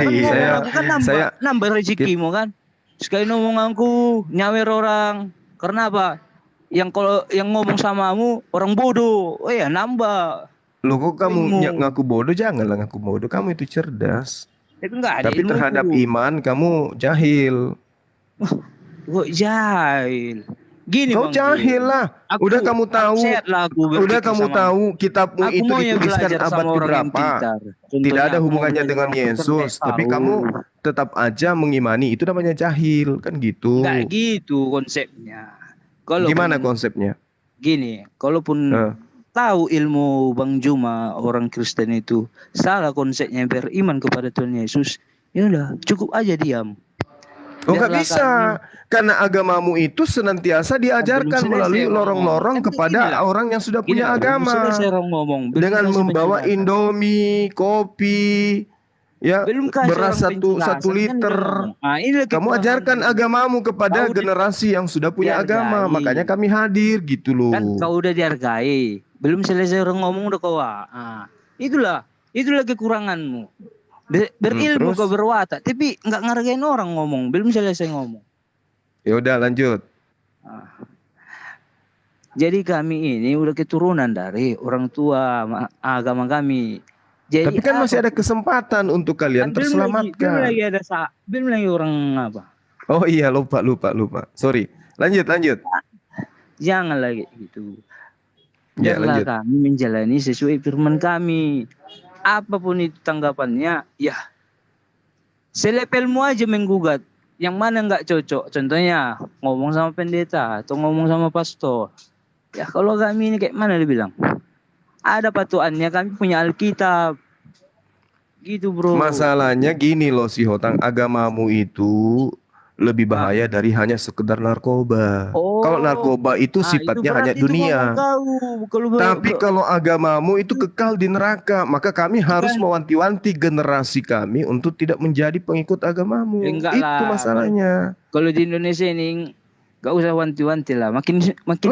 Speaker 1: Iya.
Speaker 2: saya,
Speaker 5: Aku kan nambah rezekimu kan. Sekali ngomong aku nyawer orang. Karena apa? Kalau yang ngomong samamu orang bodoh. Oh ya nambah.
Speaker 2: Loh kok kamu
Speaker 5: Ilmu.
Speaker 2: ngaku bodoh? Janganlah ngaku bodoh, kamu itu cerdas.
Speaker 5: Itu enggak ada
Speaker 2: Tapi
Speaker 5: ilmuku.
Speaker 2: terhadap iman kamu jahil.
Speaker 5: Kok jahil. Gini
Speaker 2: Kau
Speaker 5: Bang
Speaker 2: jahil
Speaker 5: Ju.
Speaker 2: lah.
Speaker 5: Aku-
Speaker 2: Udah kamu tahu.
Speaker 5: sehat lah aku
Speaker 2: Udah
Speaker 5: berpikir
Speaker 2: kamu
Speaker 5: sama-
Speaker 2: tahu kitabmu
Speaker 5: Aku
Speaker 2: itu
Speaker 5: maunya
Speaker 2: dituliskan
Speaker 5: belajar
Speaker 2: abad
Speaker 5: sama orang yang
Speaker 2: keberapa?
Speaker 5: pintar.
Speaker 2: Tidak
Speaker 5: Contohnya
Speaker 2: ada
Speaker 5: aku mau
Speaker 2: hubungannya
Speaker 5: belajar
Speaker 2: dengan
Speaker 5: sama orang
Speaker 2: Yesus,
Speaker 5: pintar,
Speaker 2: tapi
Speaker 5: tahu.
Speaker 2: kamu tetap aja mengimani itu namanya jahil, kan gitu.
Speaker 5: Enggak gitu konsepnya.
Speaker 2: Gimana konsepnya?
Speaker 5: Gini, kalaupun
Speaker 2: Eh.
Speaker 5: tahu ilmu Bang Juma orang Kristen itu salah konsepnya beriman kepada Tuhan Yesus, ya udah cukup aja diam.
Speaker 2: Oh nggak
Speaker 5: Biarlah
Speaker 2: bisa, karena agamamu itu senantiasa diajarkan
Speaker 5: Belum selesai
Speaker 2: melalui
Speaker 5: ngomong.
Speaker 2: lorong-lorong
Speaker 5: Kan
Speaker 2: kepada
Speaker 5: beginilah.
Speaker 2: orang yang sudah
Speaker 5: Gini
Speaker 2: punya
Speaker 5: lah, belum
Speaker 2: agama,
Speaker 5: selesai orang ngomong, belum
Speaker 2: dengan
Speaker 5: kasih
Speaker 2: membawa
Speaker 5: penjelasan.
Speaker 2: Indomie, kopi, ya
Speaker 5: Belum kasih
Speaker 2: beras
Speaker 5: orang
Speaker 2: satu
Speaker 5: penjelasan, kan
Speaker 2: liter.
Speaker 5: dia ngomong. Nah, ini lagi
Speaker 2: Kamu
Speaker 5: kekurangan
Speaker 2: ajarkan
Speaker 5: dulu.
Speaker 2: agamamu kepada
Speaker 5: Kau udah
Speaker 2: generasi yang sudah punya
Speaker 5: dihargai.
Speaker 2: agama, makanya kami hadir gitu loh.
Speaker 5: Kan kau udah dihargai, belum selesai orang ngomong udah kau. Itulah kekuranganmu. Berilmu
Speaker 2: terus?
Speaker 5: kau berwatak, tapi nggak ngargain orang ngomong, belum selesai ngomong.
Speaker 2: Ya udah lanjut.
Speaker 5: Jadi kami ini udah keturunan dari orang tua agama kami. Jadi
Speaker 2: Tapi kan masih ada kesempatan untuk kalian
Speaker 5: belum
Speaker 2: terselamatkan.
Speaker 5: lagi ada belum lagi orang apa?
Speaker 2: Oh iya, lupa. Sorry. Lanjut.
Speaker 5: Jangan lagi gitu.
Speaker 2: Ya,
Speaker 5: Biarlah
Speaker 2: lanjut.
Speaker 5: kami menjalani sesuai firman kami. Apapun itu tanggapannya, ya selepelmu aja menggugat. Yang mana nggak cocok, contohnya ngomong sama pendeta atau ngomong sama pastor. Ya kalau kami ini kayak mana dibilang? Ada patuannya, kami punya Alkitab. Gitu bro.
Speaker 2: Masalahnya gini loh si Hotang, agamamu itu lebih bahaya dari hanya sekedar narkoba.
Speaker 5: Oh.
Speaker 2: Kalau narkoba itu
Speaker 5: Nah,
Speaker 2: sifatnya
Speaker 5: itu
Speaker 2: hanya
Speaker 5: berarti itu
Speaker 2: dunia.
Speaker 5: ngomong kau.
Speaker 2: Tapi kalau agamamu itu kekal di neraka, maka kami harus mewanti-wanti generasi kami untuk tidak menjadi pengikut agamamu.
Speaker 5: Enggak
Speaker 2: Itu
Speaker 5: lah.
Speaker 2: masalahnya.
Speaker 5: Kalau di Indonesia ini nggak usah wanti-wanti lah, makin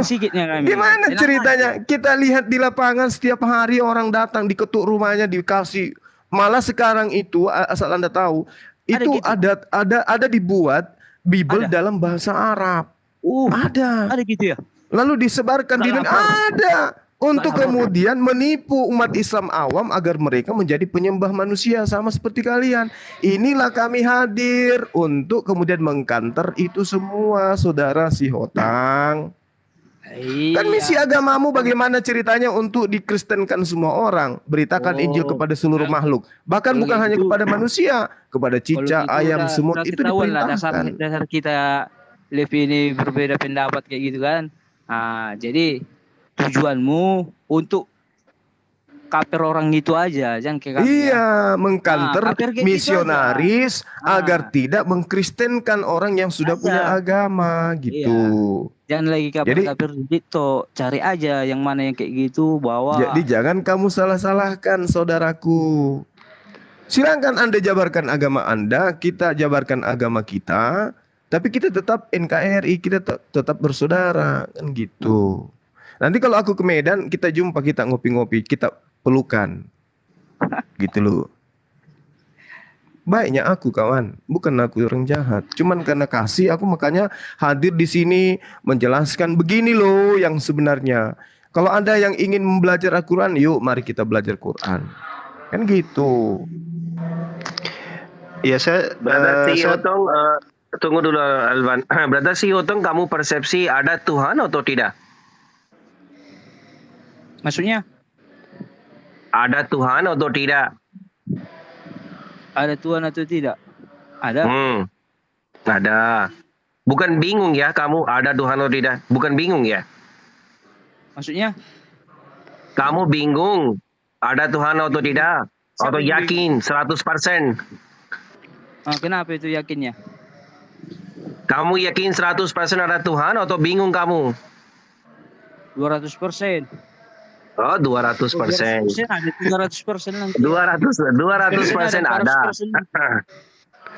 Speaker 5: sikitnya kami.
Speaker 2: Gimana
Speaker 5: Enak
Speaker 2: ceritanya?
Speaker 5: aja.
Speaker 2: Kita lihat di lapangan setiap hari orang datang diketuk rumahnya dikasih. Malah sekarang itu asal Anda tahu,
Speaker 5: Ada
Speaker 2: itu
Speaker 5: gitu?
Speaker 2: ada dibuat Bible
Speaker 5: Ada?
Speaker 2: dalam bahasa Arab. Ada.
Speaker 5: Ada gitu ya?
Speaker 2: Lalu disebarkan di
Speaker 5: Nggak
Speaker 2: dunia.
Speaker 5: lapor.
Speaker 2: Ada. Untuk
Speaker 5: Nggak lapor.
Speaker 2: kemudian menipu umat Islam awam agar mereka menjadi penyembah manusia sama seperti kalian. Inilah kami hadir untuk kemudian mengkanter itu semua, saudara si Hotang. Kan misi
Speaker 5: Iya.
Speaker 2: agamamu bagaimana ceritanya untuk dikristenkan semua orang, beritakan
Speaker 5: Oh.
Speaker 2: Injil kepada seluruh makhluk, bahkan
Speaker 5: Kalau
Speaker 2: bukan hanya
Speaker 5: gitu-
Speaker 2: kepada manusia, kepada
Speaker 5: Kalau
Speaker 2: cicak,
Speaker 5: gitu
Speaker 2: ayam,
Speaker 5: udah
Speaker 2: semut itu
Speaker 5: ketahuan lah
Speaker 2: diperintahkan.
Speaker 5: dasar kita lebih ini berbeda pendapat kayak gitu kan. Jadi tujuanmu untuk kaper orang itu aja, jangan kayak kami ya.
Speaker 2: Iya, mengkanter
Speaker 5: kaper kayak gitu
Speaker 2: misionaris
Speaker 5: aja.
Speaker 2: agar tidak mengkristenkan orang yang sudah punya agama gitu.
Speaker 5: Jangan lagi kaper-kaper gitu, cari aja yang mana yang kayak gitu, bawa.
Speaker 2: Jadi jangan kamu salah-salahkan saudaraku. Silakan Anda jabarkan agama Anda, kita jabarkan agama kita, tapi kita tetap NKRI, kita tetap bersaudara kan gitu. Nanti kalau aku ke Medan, kita jumpa, kita ngopi-ngopi, kita pelukan. Gitu loh. Baiknya aku kawan, bukan aku orang jahat. Cuman karena kasih aku makanya hadir di sini menjelaskan begini loh yang sebenarnya. Kalau Anda yang ingin belajar Al-Quran, yuk mari kita belajar Quran. Kan gitu.
Speaker 1: Iya, saya
Speaker 7: tunggu dulu Alvan. Brother si Otong, kamu persepsi ada Tuhan atau tidak?
Speaker 5: Maksudnya?
Speaker 7: Ada Tuhan atau tidak?
Speaker 5: Ada Tuhan atau tidak? Ada.
Speaker 7: Ada. Bukan bingung ya kamu ada Tuhan atau tidak? Bukan bingung ya?
Speaker 5: Maksudnya?
Speaker 7: Kamu bingung ada Tuhan atau tidak? Atau yakin 100%?
Speaker 5: Kenapa itu yakinnya?
Speaker 7: Kamu yakin 100% ada Tuhan atau bingung kamu?
Speaker 5: 200%.
Speaker 7: Oh, 200%.
Speaker 5: 200% ada 300% nanti.
Speaker 7: 200% ada.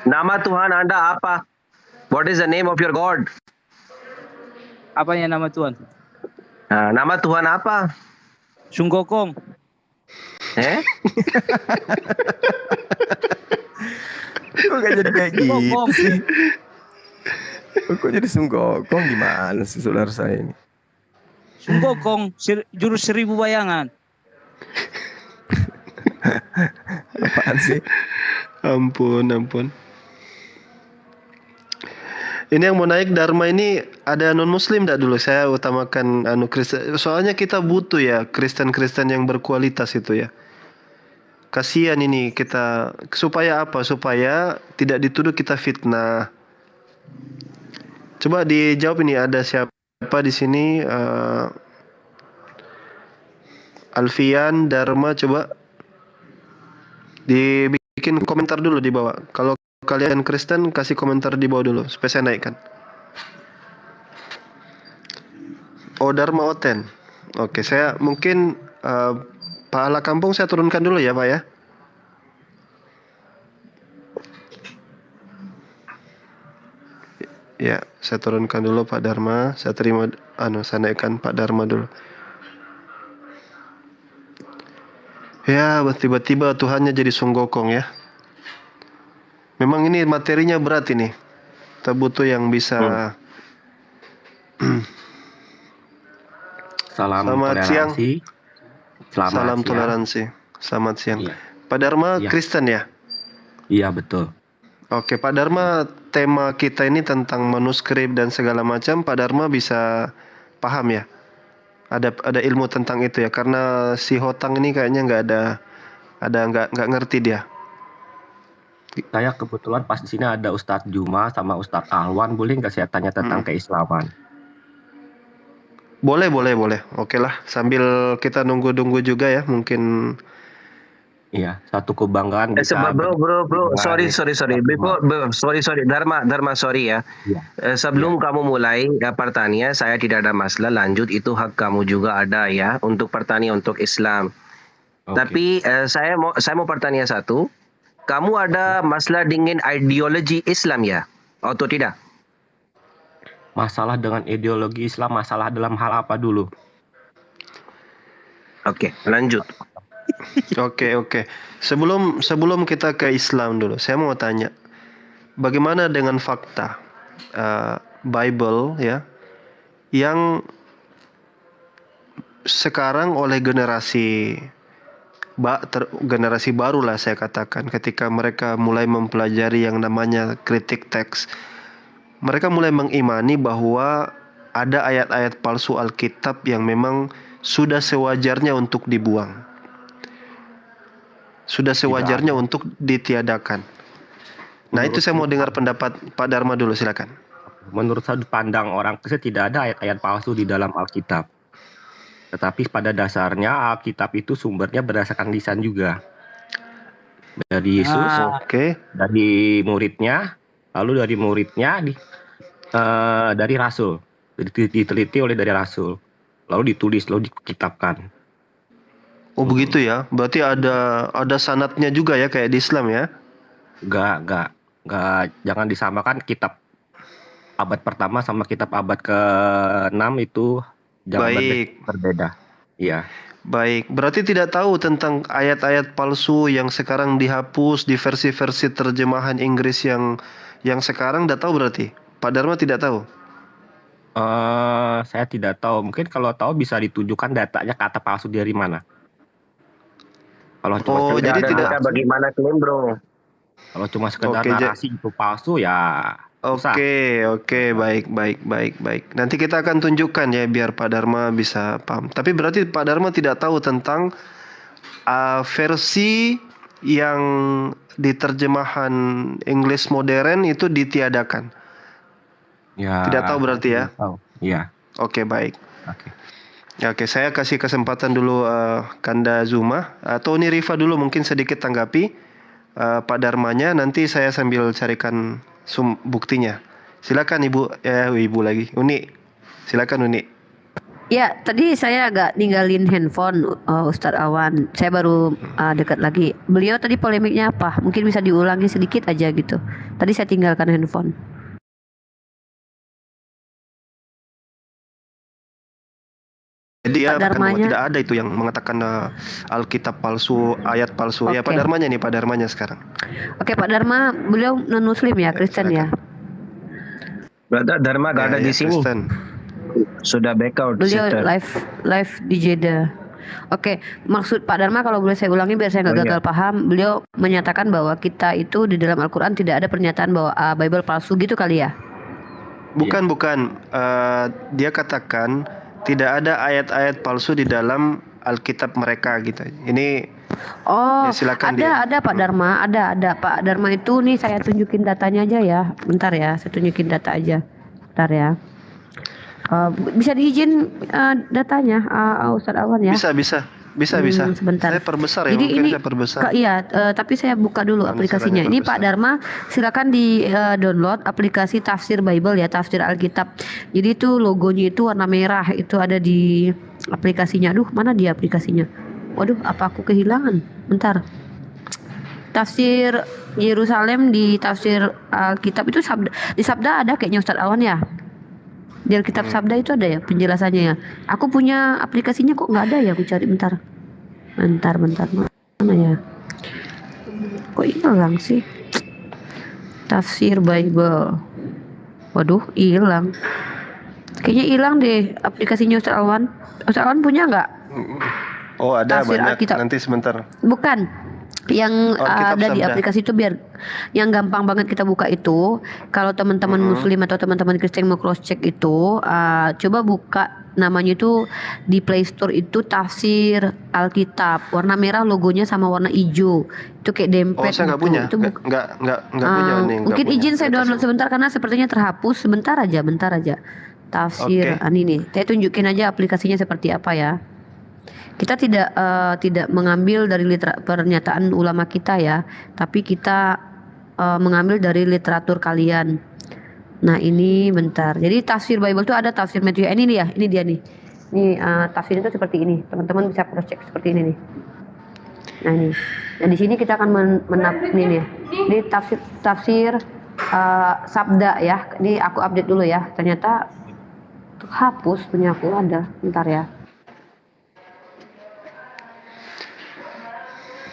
Speaker 7: Nama Tuhan Anda apa? What is the name of your God?
Speaker 5: Apanya nama Tuhan?
Speaker 7: Nama Tuhan apa?
Speaker 5: Sunggokong.
Speaker 2: Kok gak jadi kayak gitu sih? Kok jadi Sunggokong gimana sih saudara saya ini?
Speaker 5: Sunggokong, jurus 1000 bayangan.
Speaker 2: Apaan sih?
Speaker 1: Ampun. Ini yang mau naik Dharma ini ada non Muslim enggak dulu? Saya utamakan Kristen. Soalnya kita butuh ya Kristen-Kristen yang berkualitas itu ya. Kasihan ini kita, supaya apa? Supaya tidak dituduh kita fitnah. Coba dijawab ini, ada siapa di sini? Alfian, Dharma, coba dibikin komentar dulu di bawah. Kalau kalian Kristen, kasih komentar di bawah dulu supaya saya naikkan. Oh, Dharma Oten. Oke, saya mungkin pahala kampung saya turunkan dulu ya Pak ya. Ya, saya turunkan dulu Pak Dharma. Saya terima, saya naikkan Pak Dharma dulu. Ya, tiba-tiba Tuhannya jadi Sunggokong ya. Memang ini materinya berat ini. Kita butuh yang bisa. Selamat siang. Salam toleransi. Selamat siang. Iya. Pak Dharma Kristen ya?
Speaker 8: Iya betul.
Speaker 1: Oke, Pak Dharma, tema kita ini tentang manuskrip dan segala macam. Pak Dharma bisa paham ya? Ada ilmu tentang itu ya? Karena si Hotang ini kayaknya nggak ngerti dia.
Speaker 8: Saya kebetulan pas di sini ada Ustadz Juma sama Ustadz Alwan. Boleh nggak saya tanya tentang keislaman?
Speaker 1: Boleh. Oke lah, sambil kita nunggu juga ya, mungkin.
Speaker 8: Iya, satu kebanggaan.
Speaker 7: Bro, sorry. Sorry, Dharma, sorry ya. Sebelum kamu mulai pertanyaan, saya tidak ada masalah, lanjut, itu hak kamu juga ada ya, untuk pertanyaan untuk Islam. Tapi saya mau pertanyaan satu, kamu ada masalah dengan ideologi Islam ya, atau tidak?
Speaker 8: Masalah dengan ideologi Islam, masalah dalam hal apa dulu?
Speaker 7: Oke, lanjut.
Speaker 1: Oke. Sebelum kita ke Islam dulu, saya mau tanya, bagaimana dengan fakta Bible ya, yang sekarang oleh generasi baru lah saya katakan, ketika mereka mulai mempelajari yang namanya kritik teks, mereka mulai mengimani bahwa ada ayat-ayat palsu Alkitab yang memang sudah sewajarnya untuk dibuang. Sudah sewajarnya untuk ditiadakan. Nah, itu saya mau dengar pendapat Pak Dharma dulu, silakan.
Speaker 8: Menurut sudut pandang orang Kristen tidak ada ayat-ayat palsu di dalam Alkitab. Tetapi pada dasarnya Alkitab itu sumbernya berdasarkan lisan juga. Dari Yesus, dari muridnya, lalu dari muridnya dari rasul, diteliti oleh dari rasul, lalu ditulis, lalu dikitabkan.
Speaker 1: Oh begitu ya, berarti ada sanadnya juga ya kayak di Islam ya?
Speaker 8: Enggak, jangan disamakan kitab abad pertama sama kitab abad ke-6 itu jangan berbeda. Iya.
Speaker 1: Baik, berarti tidak tahu tentang ayat-ayat palsu yang sekarang dihapus di versi-versi terjemahan Inggris yang sekarang, tidak tahu berarti? Pak Dharma tidak tahu?
Speaker 8: Saya tidak tahu. Mungkin kalau tahu bisa ditunjukkan datanya kata palsu dari mana. Kalau cuma
Speaker 1: jadi tidak
Speaker 7: bagaimana klaim, Bro?
Speaker 8: Kalau cuma sekedar narasi itu palsu ya.
Speaker 1: Oke, baik. Nanti kita akan tunjukkan ya biar Pak Dharma bisa paham. Tapi berarti Pak Dharma tidak tahu tentang versi yang di terjemahan English modern itu ditiadakan.
Speaker 8: Ya.
Speaker 1: Tidak tahu berarti ya?
Speaker 8: Iya.
Speaker 1: Oke, baik. Oke, saya kasih kesempatan dulu Kanda Zuma. Tony Rifa dulu mungkin sedikit tanggapi Pak Dharmanya. Nanti saya sambil carikan buktinya. Silakan Ibu lagi. Uni. Silakan Uni.
Speaker 6: Ya, tadi saya agak ninggalin handphone Ustadz Awan. Saya baru dekat lagi. Beliau tadi polemiknya apa? Mungkin bisa diulangi sedikit aja gitu. Tadi saya tinggalkan handphone.
Speaker 1: Jadi ya tidak ada itu yang mengatakan Alkitab palsu, ayat palsu. Ya Pak Dharmanya nih, Pak Dharmanya sekarang.
Speaker 6: Oke, Pak Dharma, beliau non Muslim ya, Kristen ya.
Speaker 7: Brother Dharma gak ada di sini.
Speaker 1: Kristen.
Speaker 7: Sudah back out.
Speaker 6: Beliau live di Jeddah. Oke, maksud Pak Dharma kalau boleh saya ulangi biar saya nggak gagal paham. Beliau menyatakan bahwa kita itu di dalam Al-Quran tidak ada pernyataan bahwa Bible palsu gitu kali ya?
Speaker 1: Bukan. Dia katakan tidak ada ayat-ayat palsu di dalam Alkitab mereka gitu. Ini ya silakan
Speaker 6: ada Pak Dharma, ada Pak Dharma itu nih saya tunjukin datanya aja ya. Bentar ya, saya tunjukin data aja. Bentar ya. Bisa diizin datanya Ustadz Awan ya?
Speaker 1: Bisa.
Speaker 6: Sebentar.
Speaker 1: Saya perbesar ya.
Speaker 6: Jadi
Speaker 1: mungkin
Speaker 6: ini
Speaker 1: saya perbesar.
Speaker 6: Tapi saya buka dulu aplikasinya. Ini Pak Dharma, silakan di download aplikasi Tafsir Bible ya, Tafsir Alkitab. Jadi itu logonya itu warna merah, itu ada di aplikasinya. Aduh, mana dia aplikasinya? Waduh, apa aku kehilangan? Bentar. Tafsir Yerusalem di Tafsir Alkitab itu di Sabda ada kayaknya Ustadz Awan ya. Di Alkitab Sabda itu ada ya penjelasannya ya. Aku punya aplikasinya kok nggak ada ya, aku cari bentar mana ya? Kok hilang sih? Tafsir Bible. Waduh, hilang. Kayaknya hilang deh aplikasinya Ustadz Alwan. Ustadz Alwan punya nggak?
Speaker 1: Oh ada
Speaker 6: Tafsir
Speaker 1: banyak.
Speaker 6: Alkitab.
Speaker 1: Nanti sebentar.
Speaker 6: Bukan. Yang ada di aplikasi itu biar yang gampang banget kita buka itu. Kalau teman-teman Muslim atau teman-teman Kristen mau cross check itu, coba buka namanya itu di Play Store itu Tafsir Alkitab. Warna merah logonya sama warna hijau. Itu kayak dempet.
Speaker 1: Oh, saya nggak punya.
Speaker 6: Itu
Speaker 1: nggak punya nih.
Speaker 6: Mungkin izin saya download sebentar karena sepertinya terhapus. Sebentar aja. Tafsir ini nih. Saya tunjukin aja aplikasinya seperti apa ya. Kita tidak mengambil dari pernyataan ulama kita ya, tapi kita mengambil dari literatur kalian. Nah ini bentar. Jadi tafsir Bible itu ada tafsir Matthew. Ini dia nih. Ini tafsir itu seperti ini. Teman-teman bisa cross check seperti ini nih. Nah ini. Dan di sini kita akan ini nih. Ini tafsir Sabda ya. Ini aku update dulu ya. Ternyata hapus punya aku ada. Bentar ya.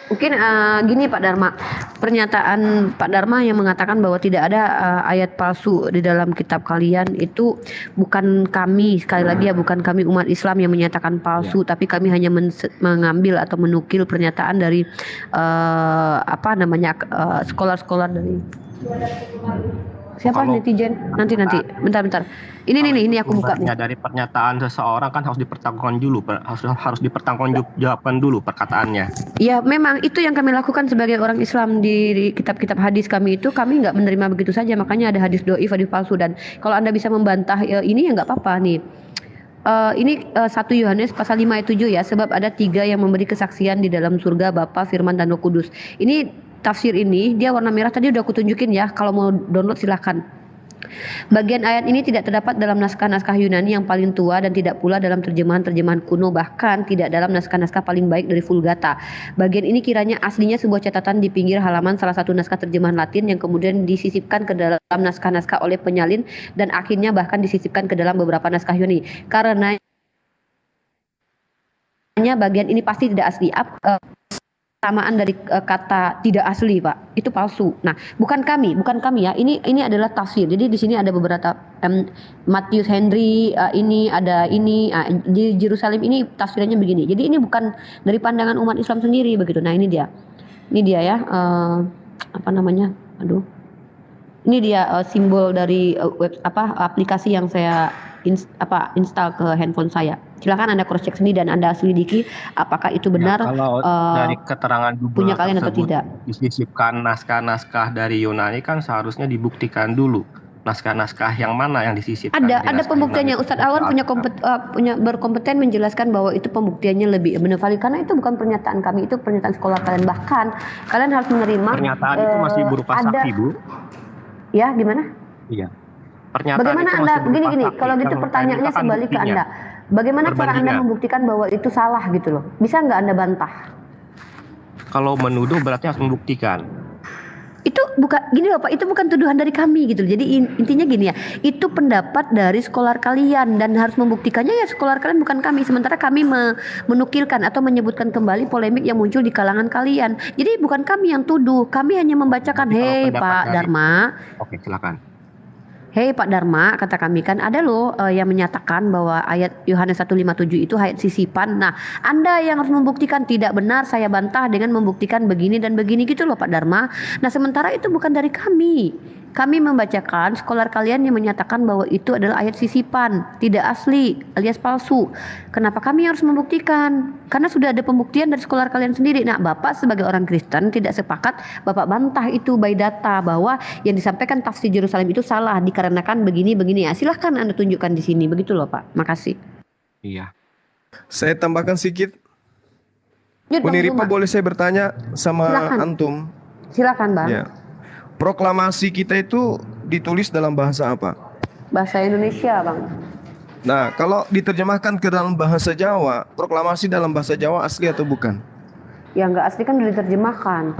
Speaker 6: Mungkin gini Pak Dharma, pernyataan Pak Dharma yang mengatakan bahwa tidak ada ayat palsu di dalam kitab kalian itu bukan kami, sekali lagi ya, bukan kami umat Islam yang menyatakan palsu, tapi kami hanya mengambil atau menukil pernyataan dari sekolah-sekolah dari siapa netizen nanti bentar ini aku buka nih.
Speaker 8: Dari pernyataan seseorang kan harus dipertanggungjawabkan dulu, harus dipertanggungjawabkan dulu perkataannya.
Speaker 6: Ya memang itu yang kami lakukan sebagai orang Islam di kitab-kitab hadis kami itu, kami nggak menerima begitu saja, makanya ada hadis doif, hadis palsu. Dan kalau Anda bisa membantah ini ya nggak apa-apa nih. Ini 1 Yohanes pasal 5 ayat 7 ya, sebab ada 3 yang memberi kesaksian di dalam surga, Bapa, Firman, dan Roh Kudus. Ini tafsir ini dia warna merah tadi udah aku tunjukin ya, kalau mau download silahkan. Bagian ayat ini tidak terdapat dalam naskah-naskah Yunani yang paling tua dan tidak pula dalam terjemahan-terjemahan kuno, bahkan tidak dalam naskah-naskah paling baik dari Vulgata. Bagian ini kiranya aslinya sebuah catatan di pinggir halaman salah satu naskah terjemahan Latin yang kemudian disisipkan ke dalam naskah-naskah oleh penyalin dan akhirnya bahkan disisipkan ke dalam beberapa naskah Yunani. Karena bagian ini pasti tidak asli. Samaan dari kata tidak asli, Pak, itu palsu. Nah, bukan kami ya. Ini adalah tafsir. Jadi di sini ada beberapa Matius Henry, di Yerusalem ini tafsirannya begini. Jadi ini bukan dari pandangan umat Islam sendiri begitu. Nah, ini dia ya, apa namanya? Aduh. Ini dia simbol dari aplikasi yang saya install ke handphone saya. Silakan Anda cross check sendiri dan Anda selidiki apakah itu benar
Speaker 8: kalau dari keterangan
Speaker 6: punya kalian atau tidak.
Speaker 8: Disisipkan naskah-naskah dari Yunani kan seharusnya dibuktikan dulu naskah-naskah yang mana yang disisipkan.
Speaker 6: Ada pembuktiannya. Ustadz Awan punya berkompeten menjelaskan bahwa itu pembuktiannya lebih benar valid karena itu bukan pernyataan kami, itu pernyataan sekolah kalian. Bahkan kalian harus menerima
Speaker 8: pernyataan itu masih berupa saksi, Bu.
Speaker 6: Ya, gimana?
Speaker 8: Iya. Pernyataan
Speaker 6: bagaimana
Speaker 8: itu
Speaker 6: Anda
Speaker 8: masih berupa
Speaker 6: gini
Speaker 8: saksi.
Speaker 6: kalau gitu pertanyaannya sebalik ke Anda. Bagaimana cara Anda membuktikan bahwa itu salah gitu loh? Bisa nggak Anda bantah?
Speaker 8: Kalau menuduh berarti harus membuktikan.
Speaker 6: Itu bukan gini loh Pak, itu bukan tuduhan dari kami gitu. Jadi intinya gini ya, itu pendapat dari sekolah kalian dan harus membuktikannya ya sekolah kalian, bukan kami. Sementara kami menukilkan atau menyebutkan kembali polemik yang muncul di kalangan kalian. Jadi bukan kami yang tuduh, kami hanya membacakan, hei Pak Dharma.
Speaker 8: Oke, silakan.
Speaker 6: Hei Pak Dharma, kata kami kan ada loh yang menyatakan bahwa ayat Yohanes 1:57 itu ayat sisipan. Nah, Anda yang harus membuktikan. Tidak benar, saya bantah dengan membuktikan begini dan begini gitu loh Pak Dharma. Nah, sementara itu bukan dari kami. Kami membacakan sekolah kalian yang menyatakan bahwa itu adalah ayat sisipan, tidak asli alias palsu. Kenapa kami harus membuktikan? Karena sudah ada pembuktian dari sekolah kalian sendiri. Nah, Bapak sebagai orang Kristen tidak sepakat, Bapak bantah itu by data bahwa yang disampaikan tafsir Yerusalem itu salah dikarenakan begini. Ya, silahkan Anda tunjukkan di sini. Begitu loh Pak. Makasih.
Speaker 8: Iya.
Speaker 2: Saya tambahkan sedikit. Uniripa, boleh saya bertanya sama
Speaker 6: silakan.
Speaker 2: Antum?
Speaker 6: Silakan Bang.
Speaker 2: Ya. Proklamasi kita itu ditulis dalam bahasa apa?
Speaker 6: Bahasa Indonesia Bang.
Speaker 2: Nah, kalau diterjemahkan ke dalam bahasa Jawa, proklamasi dalam bahasa Jawa asli atau bukan?
Speaker 6: Ya nggak asli kan udah diterjemahkan.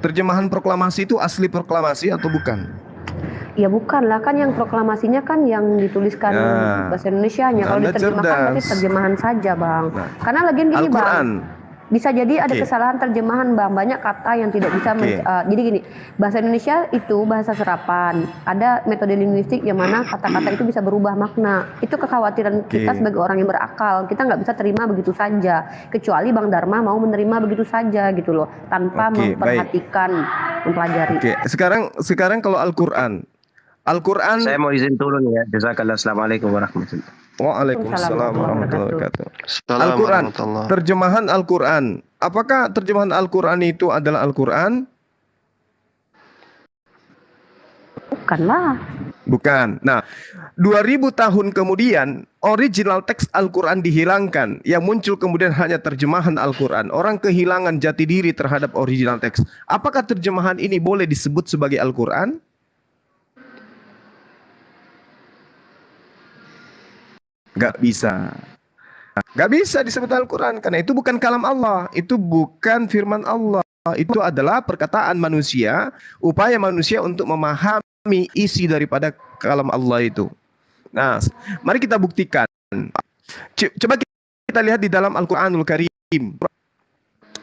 Speaker 2: Terjemahan proklamasi itu asli proklamasi atau bukan?
Speaker 6: Ya bukan lah, kan yang proklamasinya kan yang dituliskan bahasa Indonesianya. Kalau diterjemahkan berarti terjemahan saja Bang. Karena lagian gini Bang, bisa jadi ada kesalahan terjemahan Bang. Banyak kata yang tidak bisa jadi gini, bahasa Indonesia itu bahasa serapan. Ada metode linguistik yang mana kata-kata itu bisa berubah makna. Itu kekhawatiran kita sebagai orang yang berakal. Kita nggak bisa terima begitu saja, kecuali Bang Dharma mau menerima begitu saja gitu loh, tanpa memperhatikan, mempelajari.
Speaker 2: Sekarang kalau Al-Quran
Speaker 7: saya mau izin turun ya. Jazakallah. Assalamualaikum warahmatullahi wabarakatuh.
Speaker 2: Waalaikumsalam warahmatullahi wabarakatuh. Al-Quran, terjemahan Al-Quran. Apakah terjemahan Al-Quran itu adalah Al-Quran?
Speaker 6: Bukanlah.
Speaker 2: Bukan. Nah, 2000 tahun kemudian original teks Al-Quran dihilangkan. Yang muncul kemudian hanya terjemahan Al-Quran. Orang kehilangan jati diri terhadap original teks. Apakah terjemahan ini boleh disebut sebagai Al-Quran? Gak bisa disebut Al-Quran karena itu bukan kalam Allah, itu bukan firman Allah, itu adalah perkataan manusia, upaya manusia untuk memahami isi daripada kalam Allah itu. Nah, mari kita buktikan. Coba kita lihat di dalam Al-Quranul Karim,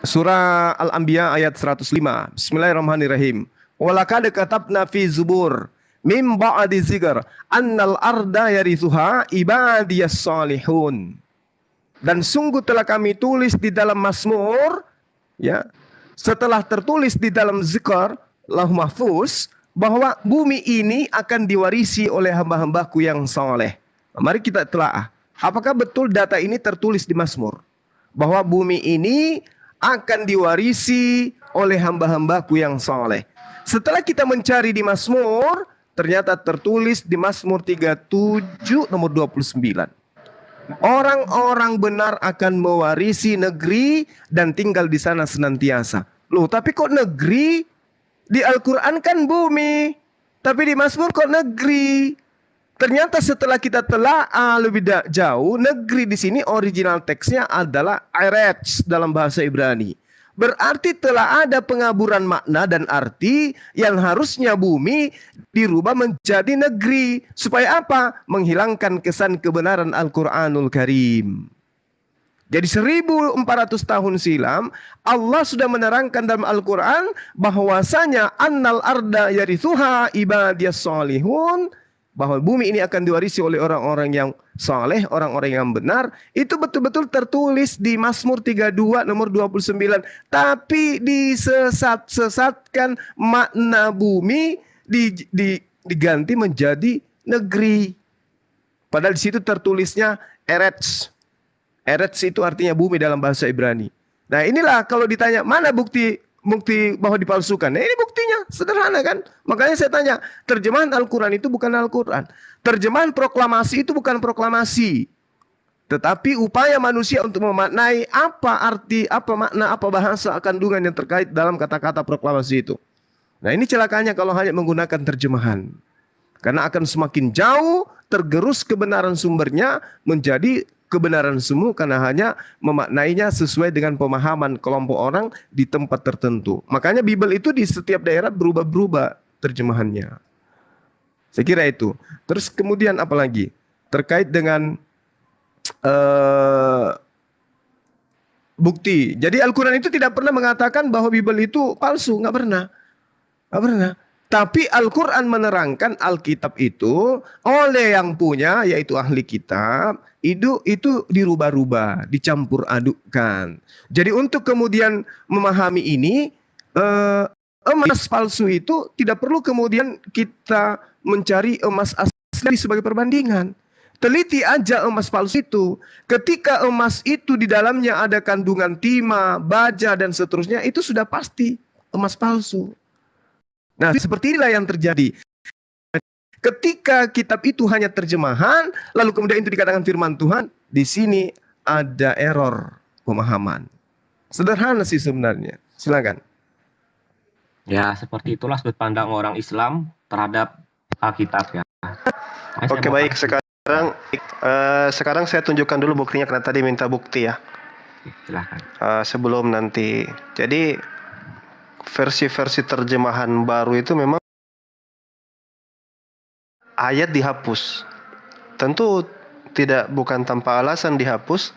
Speaker 2: surah Al-Anbiya ayat 105. Bismillahirrahmanirrahim. Walaqad katabna fi Zubur min ba'di zikr annal arda yarithuha ibadiyas salihun. Dan sungguh telah kami tulis di dalam Mazmur, ya, setelah tertulis di dalam zikr Lauh Mahfuz, bahwa bumi ini akan diwarisi oleh hamba-hambaku yang saleh. Mari kita telaah, apakah betul data ini tertulis di Mazmur bahwa bumi ini akan diwarisi oleh hamba-hambaku yang saleh? Setelah kita mencari di Mazmur, ternyata tertulis di Mazmur 37 nomor 29. Orang-orang benar akan mewarisi negeri dan tinggal di sana senantiasa. Loh, tapi kok negeri? Di Al-Quran kan bumi, tapi di Mazmur kok negeri? Ternyata setelah kita telaah lebih jauh, negeri di sini original teksnya adalah Eretz dalam bahasa Ibrani. Berarti telah ada pengaburan makna dan arti yang harusnya bumi dirubah menjadi negeri. Supaya apa? Menghilangkan kesan kebenaran Al-Quranul Karim. Jadi 1400 tahun silam Allah sudah menerangkan dalam Al-Quran bahwasanya annal arda yarithuha ibadiyas solihun, bahwa bumi ini akan diwarisi oleh orang-orang yang saleh, orang-orang yang benar. Itu betul-betul tertulis di Mazmur 32 nomor 29. Tapi disesat-sesatkan makna bumi, diganti menjadi negeri. Padahal di situ tertulisnya Eretz. Eretz itu artinya bumi dalam bahasa Ibrani. Nah inilah kalau ditanya mana bukti bahwa dipalsukan. Nah, ini buktinya sederhana kan. Makanya saya tanya, terjemahan Al-Quran itu bukan Al-Quran. Terjemahan proklamasi itu bukan proklamasi. Tetapi upaya manusia untuk memaknai apa arti, apa makna, apa bahasa kandungan yang terkait dalam kata-kata proklamasi itu. Nah ini celakanya kalau hanya menggunakan terjemahan. Karena akan semakin jauh tergerus kebenaran sumbernya menjadi kebenaran semu karena hanya memaknainya sesuai dengan pemahaman kelompok orang di tempat tertentu. Makanya Bible itu di setiap daerah berubah-berubah terjemahannya. Saya kira itu. Terus kemudian apa lagi? Terkait dengan bukti. Jadi Al-Quran itu tidak pernah mengatakan bahwa Bible itu palsu. Nggak pernah. Nggak pernah. Tapi Al-Quran menerangkan Alkitab itu oleh yang punya, yaitu ahli kitab, itu dirubah-rubah, dicampur adukkan. Jadi untuk kemudian memahami ini, emas palsu itu tidak perlu kemudian kita mencari emas asli sebagai perbandingan. Teliti aja emas palsu itu. Ketika emas itu di dalamnya ada kandungan timah, baja, dan seterusnya, itu sudah pasti emas palsu. Nah, seperti inilah yang terjadi. Ketika kitab itu hanya terjemahan, lalu kemudian itu dikatakan firman Tuhan, di sini ada error pemahaman. Sederhana sih sebenarnya. Silakan.
Speaker 8: Ya, seperti itulah sudut pandang orang Islam terhadap Alkitab ya.
Speaker 1: Oke, baik. Sekarang saya tunjukkan dulu buktinya karena tadi minta bukti ya.
Speaker 8: Silakan.
Speaker 1: Sebelum nanti. Jadi versi-versi terjemahan baru itu memang ayat dihapus. Tentu bukan tanpa alasan dihapus,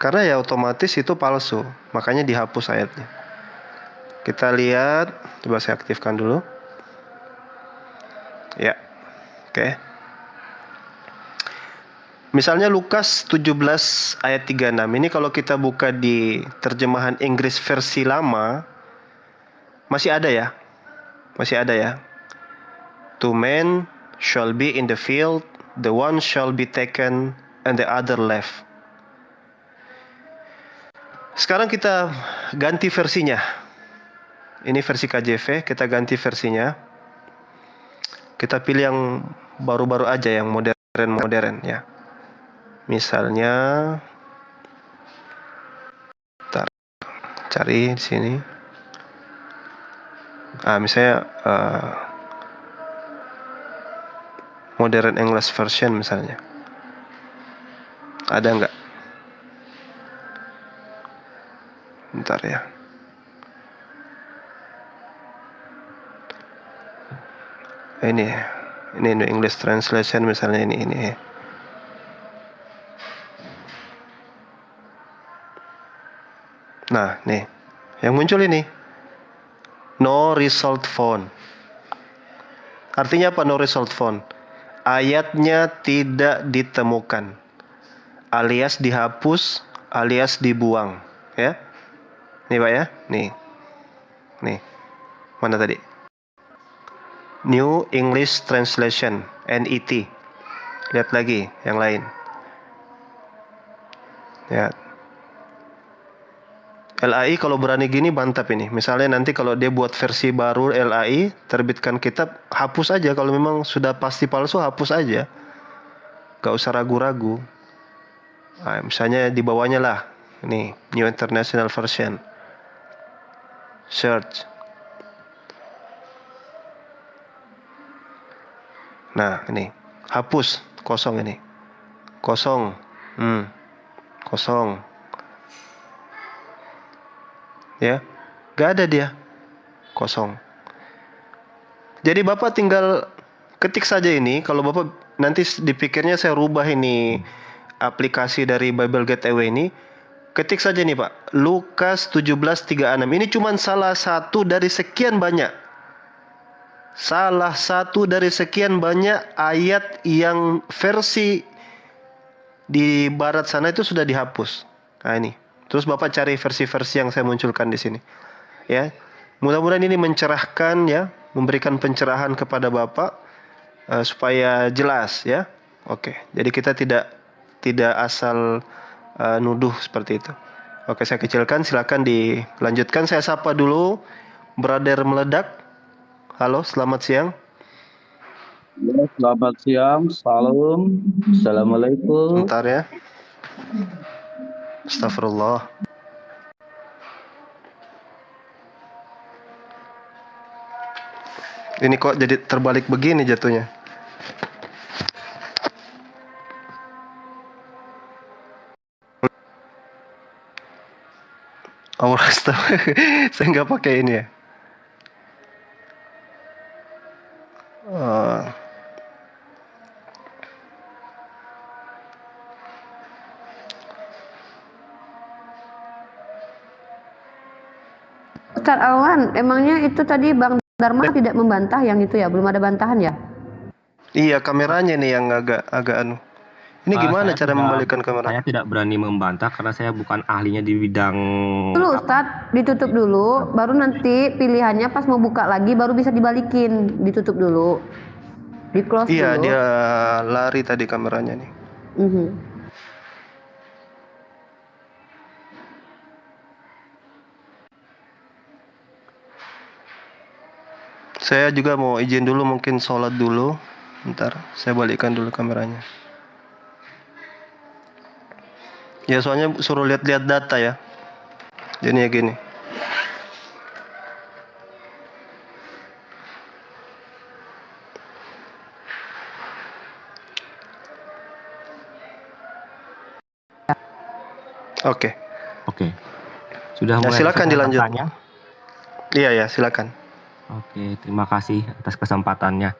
Speaker 1: karena ya otomatis itu palsu, makanya dihapus ayatnya. Kita lihat, coba saya aktifkan dulu. Ya, oke. Misalnya Lukas 17 ayat 36. Ini kalau kita buka di terjemahan Inggris versi lama, masih ada ya. Two men shall be in the field, the one shall be taken, and the other left. Sekarang kita ganti versinya. Ini versi KJV, kita ganti versinya. Kita pilih yang baru-baru aja, yang modern ya. Misalnya, cari di sini. Misalnya Modern English Version misalnya. Ada nggak? Bentar ya. Ini New English Translation misalnya ini. Nah, nih. Yang muncul ini. No result found. Artinya apa no result found? Ayatnya tidak ditemukan, alias dihapus, alias dibuang, ya. Nih Pak ya, nih. Mana tadi? New English Translation, NET. Lihat lagi yang lain. Ya. LAI kalau berani gini mantap ini. Misalnya nanti kalau dia buat versi baru LAI, terbitkan kitab, hapus aja. Kalau memang sudah pasti palsu, hapus aja. Gak usah ragu-ragu. Nah, misalnya di bawahnya lah, ini New International Version. Search. Nah, ini hapus, kosong ini. Kosong. Kosong. Ya, gak ada dia, kosong. Jadi Bapak tinggal ketik saja ini. Kalau Bapak nanti dipikirnya saya rubah ini aplikasi dari Bible Gateway ini, ketik saja nih Pak, Lukas 17:36. Ini cuma salah satu dari sekian banyak. Salah satu dari sekian banyak ayat yang versi di barat sana itu sudah dihapus. Nah ini. Terus Bapak cari versi-versi yang saya munculkan di sini. Ya. Mudah-mudahan ini mencerahkan ya, memberikan pencerahan kepada Bapak supaya jelas ya. Oke. Jadi kita tidak asal nuduh seperti itu. Oke, saya kecilkan, silakan dilanjutkan. Saya sapa dulu Brother Meledak. Halo, selamat siang.
Speaker 9: Ya, selamat siang, salam, assalamualaikum.
Speaker 1: Bentar ya. Astagfirullah. Ini kok jadi terbalik begini jatuhnya. Oh, saya nggak pakai ini ya.
Speaker 6: Ustaz Awan, emangnya itu tadi Bang Dharma tidak membantah yang itu ya? Belum ada bantahan ya?
Speaker 1: Iya, kameranya nih yang agak anu. Ini gimana cara membalikkan kamera?
Speaker 8: Saya tidak berani membantah karena saya bukan ahlinya di bidang.
Speaker 6: Dulu Ustaz, ditutup dulu, baru nanti pilihannya pas mau buka lagi baru bisa dibalikin. Ditutup dulu. Di close
Speaker 1: Iya,
Speaker 6: dulu.
Speaker 1: dia lari tadi kameranya nih. Saya juga mau izin dulu, mungkin sholat dulu. Bentar, saya balikkan dulu kameranya. Ya soalnya suruh lihat-lihat data ya. Jadi ya gini. Oke.
Speaker 8: Sudah
Speaker 1: Ya,
Speaker 8: mulai
Speaker 1: silakan dilanjut.
Speaker 8: pertanyaannya?
Speaker 1: Iya ya, silakan.
Speaker 8: Oke, terima kasih atas kesempatannya.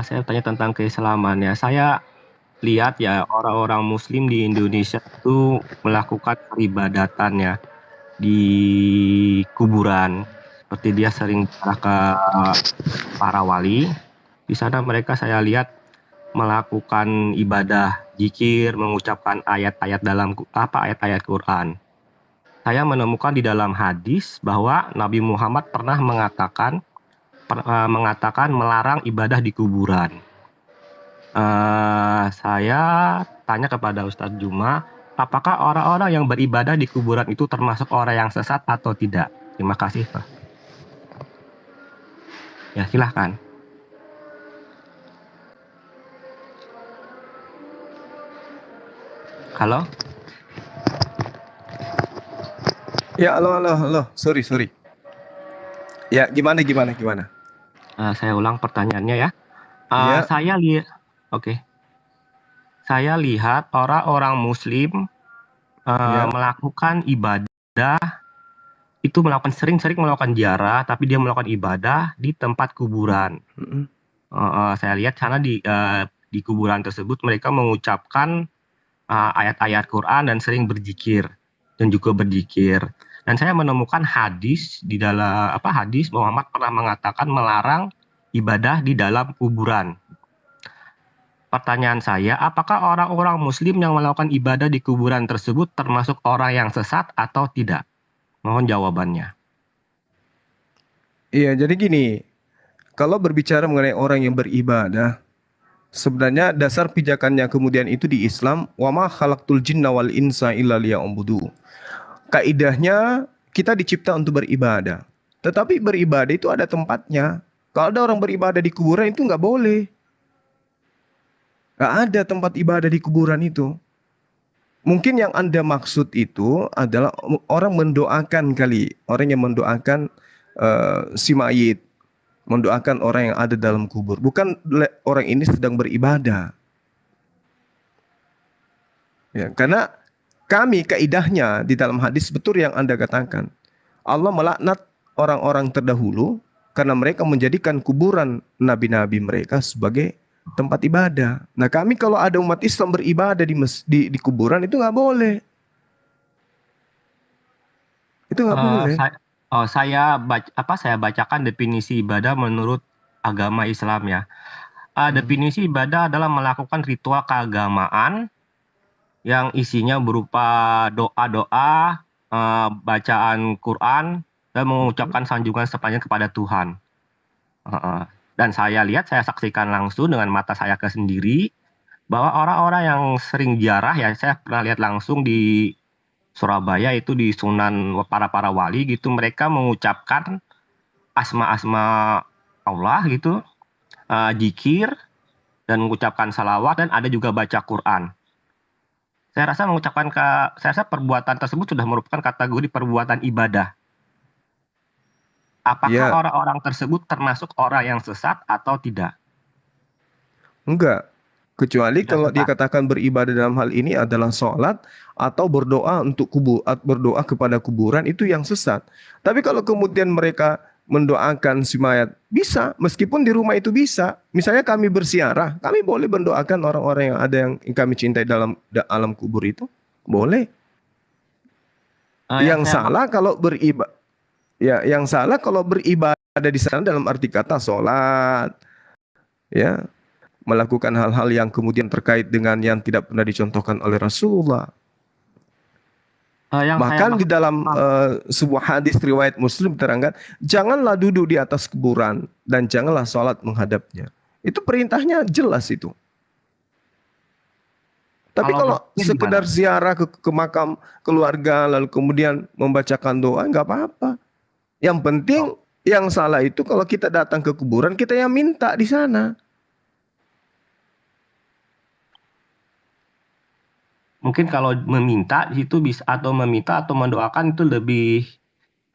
Speaker 8: Saya tanya tentang keislamannya. Saya lihat ya orang-orang Muslim di Indonesia itu melakukan peribadatannya di kuburan. Seperti dia sering berziarah ke para wali. Di sana mereka saya lihat melakukan ibadah, zikir, mengucapkan ayat-ayat ayat-ayat Quran. Saya menemukan di dalam hadis bahwa Nabi Muhammad pernah mengatakan melarang ibadah di kuburan. Saya tanya kepada Ustadz Juma, apakah orang-orang yang beribadah di kuburan itu termasuk orang yang sesat atau tidak? Terima kasih, Pak. Ya, silahkan. Halo?
Speaker 2: Ya, halo. Sorry. Ya, gimana?
Speaker 8: Saya ulang pertanyaannya ya.
Speaker 2: Ya.
Speaker 8: Saya lihat orang-orang Muslim melakukan ibadah itu sering-sering melakukan ziarah, tapi dia melakukan ibadah di tempat kuburan. Saya lihat sana di kuburan tersebut mereka mengucapkan ayat-ayat Quran dan sering berzikir dan juga berzikir. Dan saya menemukan hadis di dalam hadis Muhammad pernah mengatakan melarang ibadah di dalam kuburan. Pertanyaan saya, apakah orang-orang Muslim yang melakukan ibadah di kuburan tersebut termasuk orang yang sesat atau tidak? Mohon jawabannya.
Speaker 2: Iya, jadi gini, kalau berbicara mengenai orang yang beribadah, sebenarnya dasar pijakannya kemudian itu di Islam, wa ma khalaqtul jinna wal insa illa liya'budu. kaidahnya kita dicipta untuk beribadah. Tetapi beribadah itu ada tempatnya. Kalau ada orang beribadah di kuburan itu nggak boleh. Nggak ada tempat ibadah di kuburan itu. Mungkin yang Anda maksud itu adalah orang mendoakan kali. Orang yang mendoakan si mayit. Mendoakan orang yang ada dalam kubur. Bukan orang ini sedang beribadah. Ya, karena kami kaidahnya di dalam hadis betul yang Anda katakan. Allah melaknat orang-orang terdahulu karena mereka menjadikan kuburan nabi-nabi mereka sebagai tempat ibadah. Nah, kami kalau ada umat Islam beribadah di kuburan itu nggak boleh. Itu nggak boleh.
Speaker 8: Saya bacakan definisi ibadah menurut agama Islam ya. Definisi ibadah adalah melakukan ritual keagamaan yang isinya berupa doa-doa, bacaan Quran, dan mengucapkan sanjungan sepanjang kepada Tuhan. Dan saya saksikan langsung dengan mata saya sendiri, bahwa orang-orang yang sering ziarah ya, saya pernah lihat langsung di Surabaya itu di Sunan para wali gitu, mereka mengucapkan asma-asma Allah gitu, zikir, dan mengucapkan salawat, dan ada juga baca Quran. Saya rasa perbuatan tersebut sudah merupakan kategori perbuatan ibadah. Apakah orang-orang tersebut termasuk orang yang sesat atau tidak?
Speaker 2: Enggak. Kecuali kalau dia katakan beribadah dalam hal ini adalah sholat atau berdoa berdoa kepada kuburan, itu yang sesat. Tapi kalau kemudian mereka mendoakan si mayat, bisa, meskipun di rumah itu bisa. Misalnya kami bersiarah, kami boleh mendoakan orang-orang yang ada yang kami cintai dalam alam kubur itu, boleh. Yang salah kalau beribadah di sana dalam arti kata sholat, ya, melakukan hal-hal yang kemudian terkait dengan yang tidak pernah dicontohkan oleh Rasulullah. Bahkan di dalam sebuah hadis riwayat Muslim terangkan, janganlah duduk di atas kuburan dan janganlah sholat menghadapnya. Itu perintahnya jelas itu. Tapi kalau sekedar ziarah ke makam keluarga lalu kemudian membacakan doa, nggak apa-apa. Yang penting yang salah itu kalau kita datang ke kuburan, kita yang minta di sana.
Speaker 8: Mungkin kalau meminta itu bisa, atau meminta atau mendoakan itu lebih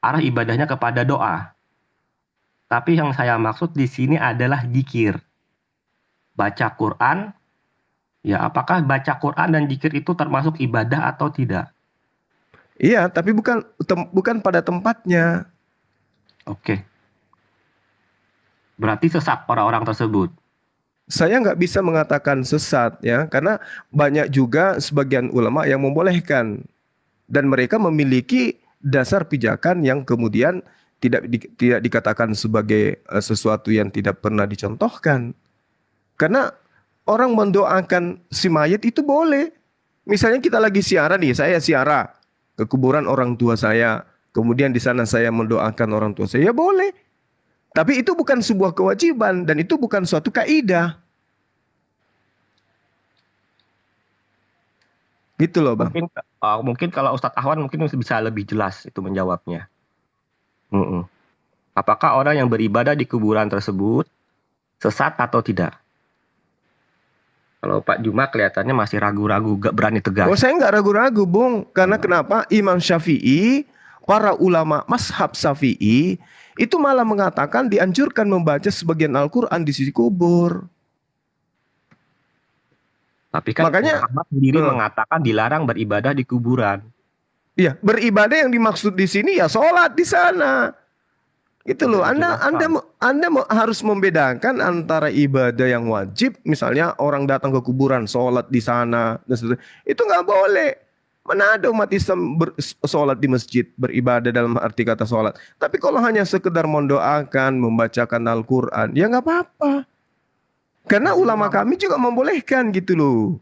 Speaker 8: arah ibadahnya kepada doa. Tapi yang saya maksud di sini adalah zikir. Baca Quran, ya apakah baca Quran dan zikir itu termasuk ibadah atau tidak?
Speaker 2: Iya, tapi bukan pada tempatnya.
Speaker 8: Oke. Berarti sesat orang-orang tersebut.
Speaker 2: Saya nggak bisa mengatakan sesat ya, karena banyak juga sebagian ulama yang membolehkan dan mereka memiliki dasar pijakan yang kemudian tidak dikatakan sebagai sesuatu yang tidak pernah dicontohkan. Karena orang mendoakan si mayat itu boleh. Misalnya kita lagi siarah nih, saya siarah ke kuburan orang tua saya, kemudian di sana saya mendoakan orang tua saya, ya boleh. Tapi itu bukan sebuah kewajiban dan itu bukan suatu kaidah. Gitu loh, Bang.
Speaker 8: Mungkin kalau Ustadz Ahwan mungkin bisa lebih jelas itu menjawabnya. Apakah orang yang beribadah di kuburan tersebut sesat atau tidak? Kalau Pak Juma kelihatannya masih ragu-ragu, gak berani tegas.
Speaker 2: Oh, saya nggak ragu-ragu, Bung. Karena kenapa? Imam Syafi'i, para ulama mazhab Syafi'i itu malah mengatakan dianjurkan membaca sebagian Al-Quran di sisi kubur.
Speaker 8: Tapi kan
Speaker 2: makanya
Speaker 8: Muhammad sendiri mengatakan dilarang beribadah di kuburan.
Speaker 2: Iya, beribadah yang dimaksud di sini ya sholat di sana. Itu loh. Anda harus membedakan antara ibadah yang wajib, misalnya orang datang ke kuburan sholat di sana dan seterusnya. Itu nggak boleh. Mana ada umat Islam sholat di masjid, beribadah dalam arti kata sholat. Tapi kalau hanya sekedar mendoakan, membacakan Al-Quran, ya nggak apa-apa. Karena ulama kami juga membolehkan gitu loh.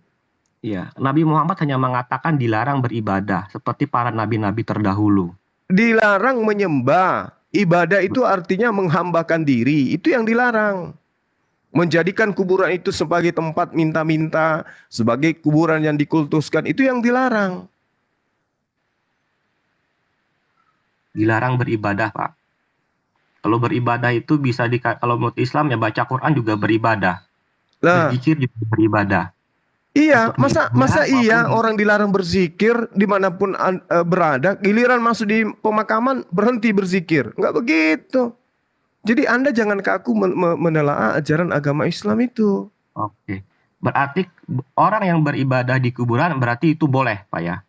Speaker 8: Iya, Nabi Muhammad hanya mengatakan dilarang beribadah seperti para nabi-nabi terdahulu.
Speaker 2: Dilarang menyembah. Ibadah itu artinya menghambakan diri. Itu yang dilarang. Menjadikan kuburan itu sebagai tempat minta-minta, sebagai kuburan yang dikultuskan, itu yang dilarang.
Speaker 8: dilarang beribadah, Pak. Kalau beribadah itu bisa kalau menurut Islam ya baca Quran juga beribadah.
Speaker 2: Lah,
Speaker 8: Berzikir juga beribadah.
Speaker 2: iya,
Speaker 8: Untuk
Speaker 2: masa
Speaker 8: ibadah
Speaker 2: iya
Speaker 8: maupun
Speaker 2: orang dilarang berzikir dimanapun berada, giliran masuk di pemakaman berhenti berzikir? Nggak begitu. Jadi Anda jangan kaku menelaah ajaran agama Islam itu.
Speaker 8: Oke. Berarti orang yang beribadah di kuburan berarti itu boleh, Pak ya?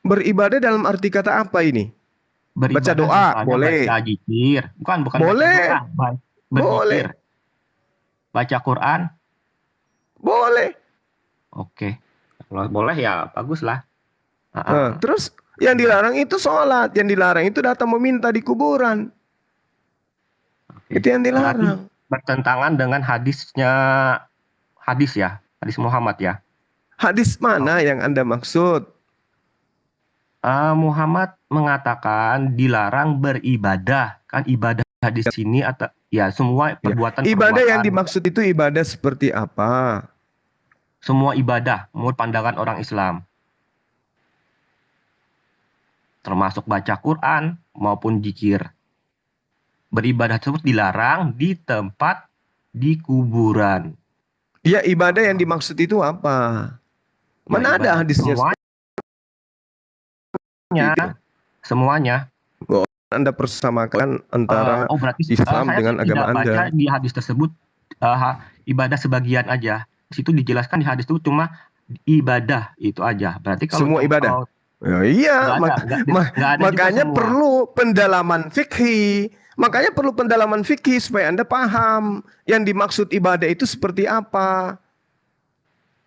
Speaker 2: Beribadah dalam arti kata apa ini? Baca
Speaker 8: Beribadah
Speaker 2: doa,
Speaker 8: misalnya
Speaker 2: boleh.
Speaker 8: baca zikir. Bukan
Speaker 2: Boleh.
Speaker 8: baca doa.
Speaker 2: Boleh.
Speaker 8: Berzikir. Baca Quran.
Speaker 2: Boleh.
Speaker 8: Oke. Kalau boleh ya baguslah.
Speaker 2: Nah, terus yang dilarang itu sholat, yang dilarang itu datang meminta di kuburan. Itu yang dilarang.
Speaker 8: Bertentangan dengan hadis ya, hadis Muhammad ya.
Speaker 2: Hadis mana yang Anda maksud?
Speaker 8: Muhammad mengatakan dilarang beribadah. Kan ibadah di sini atau ya semua perbuatan.
Speaker 2: Ibadah yang dimaksud itu ibadah seperti apa?
Speaker 8: Semua ibadah menurut pandangan orang Islam. Termasuk baca Quran maupun zikir. Beribadah tersebut dilarang di tempat di kuburan.
Speaker 2: Ya, ibadah yang dimaksud itu apa? Mana ada hadisnya?
Speaker 8: Semuanya.
Speaker 2: Oh, Anda persamakan antara Islam dengan agama Anda.
Speaker 8: Baca di hadis tersebut ibadah sebagian aja. Di situ dijelaskan di hadis itu cuma ibadah itu aja. Berarti kalau
Speaker 2: semua ibadah. Iya, makanya perlu pendalaman fikih. Makanya perlu pendalaman fikih supaya Anda paham yang dimaksud ibadah itu seperti apa.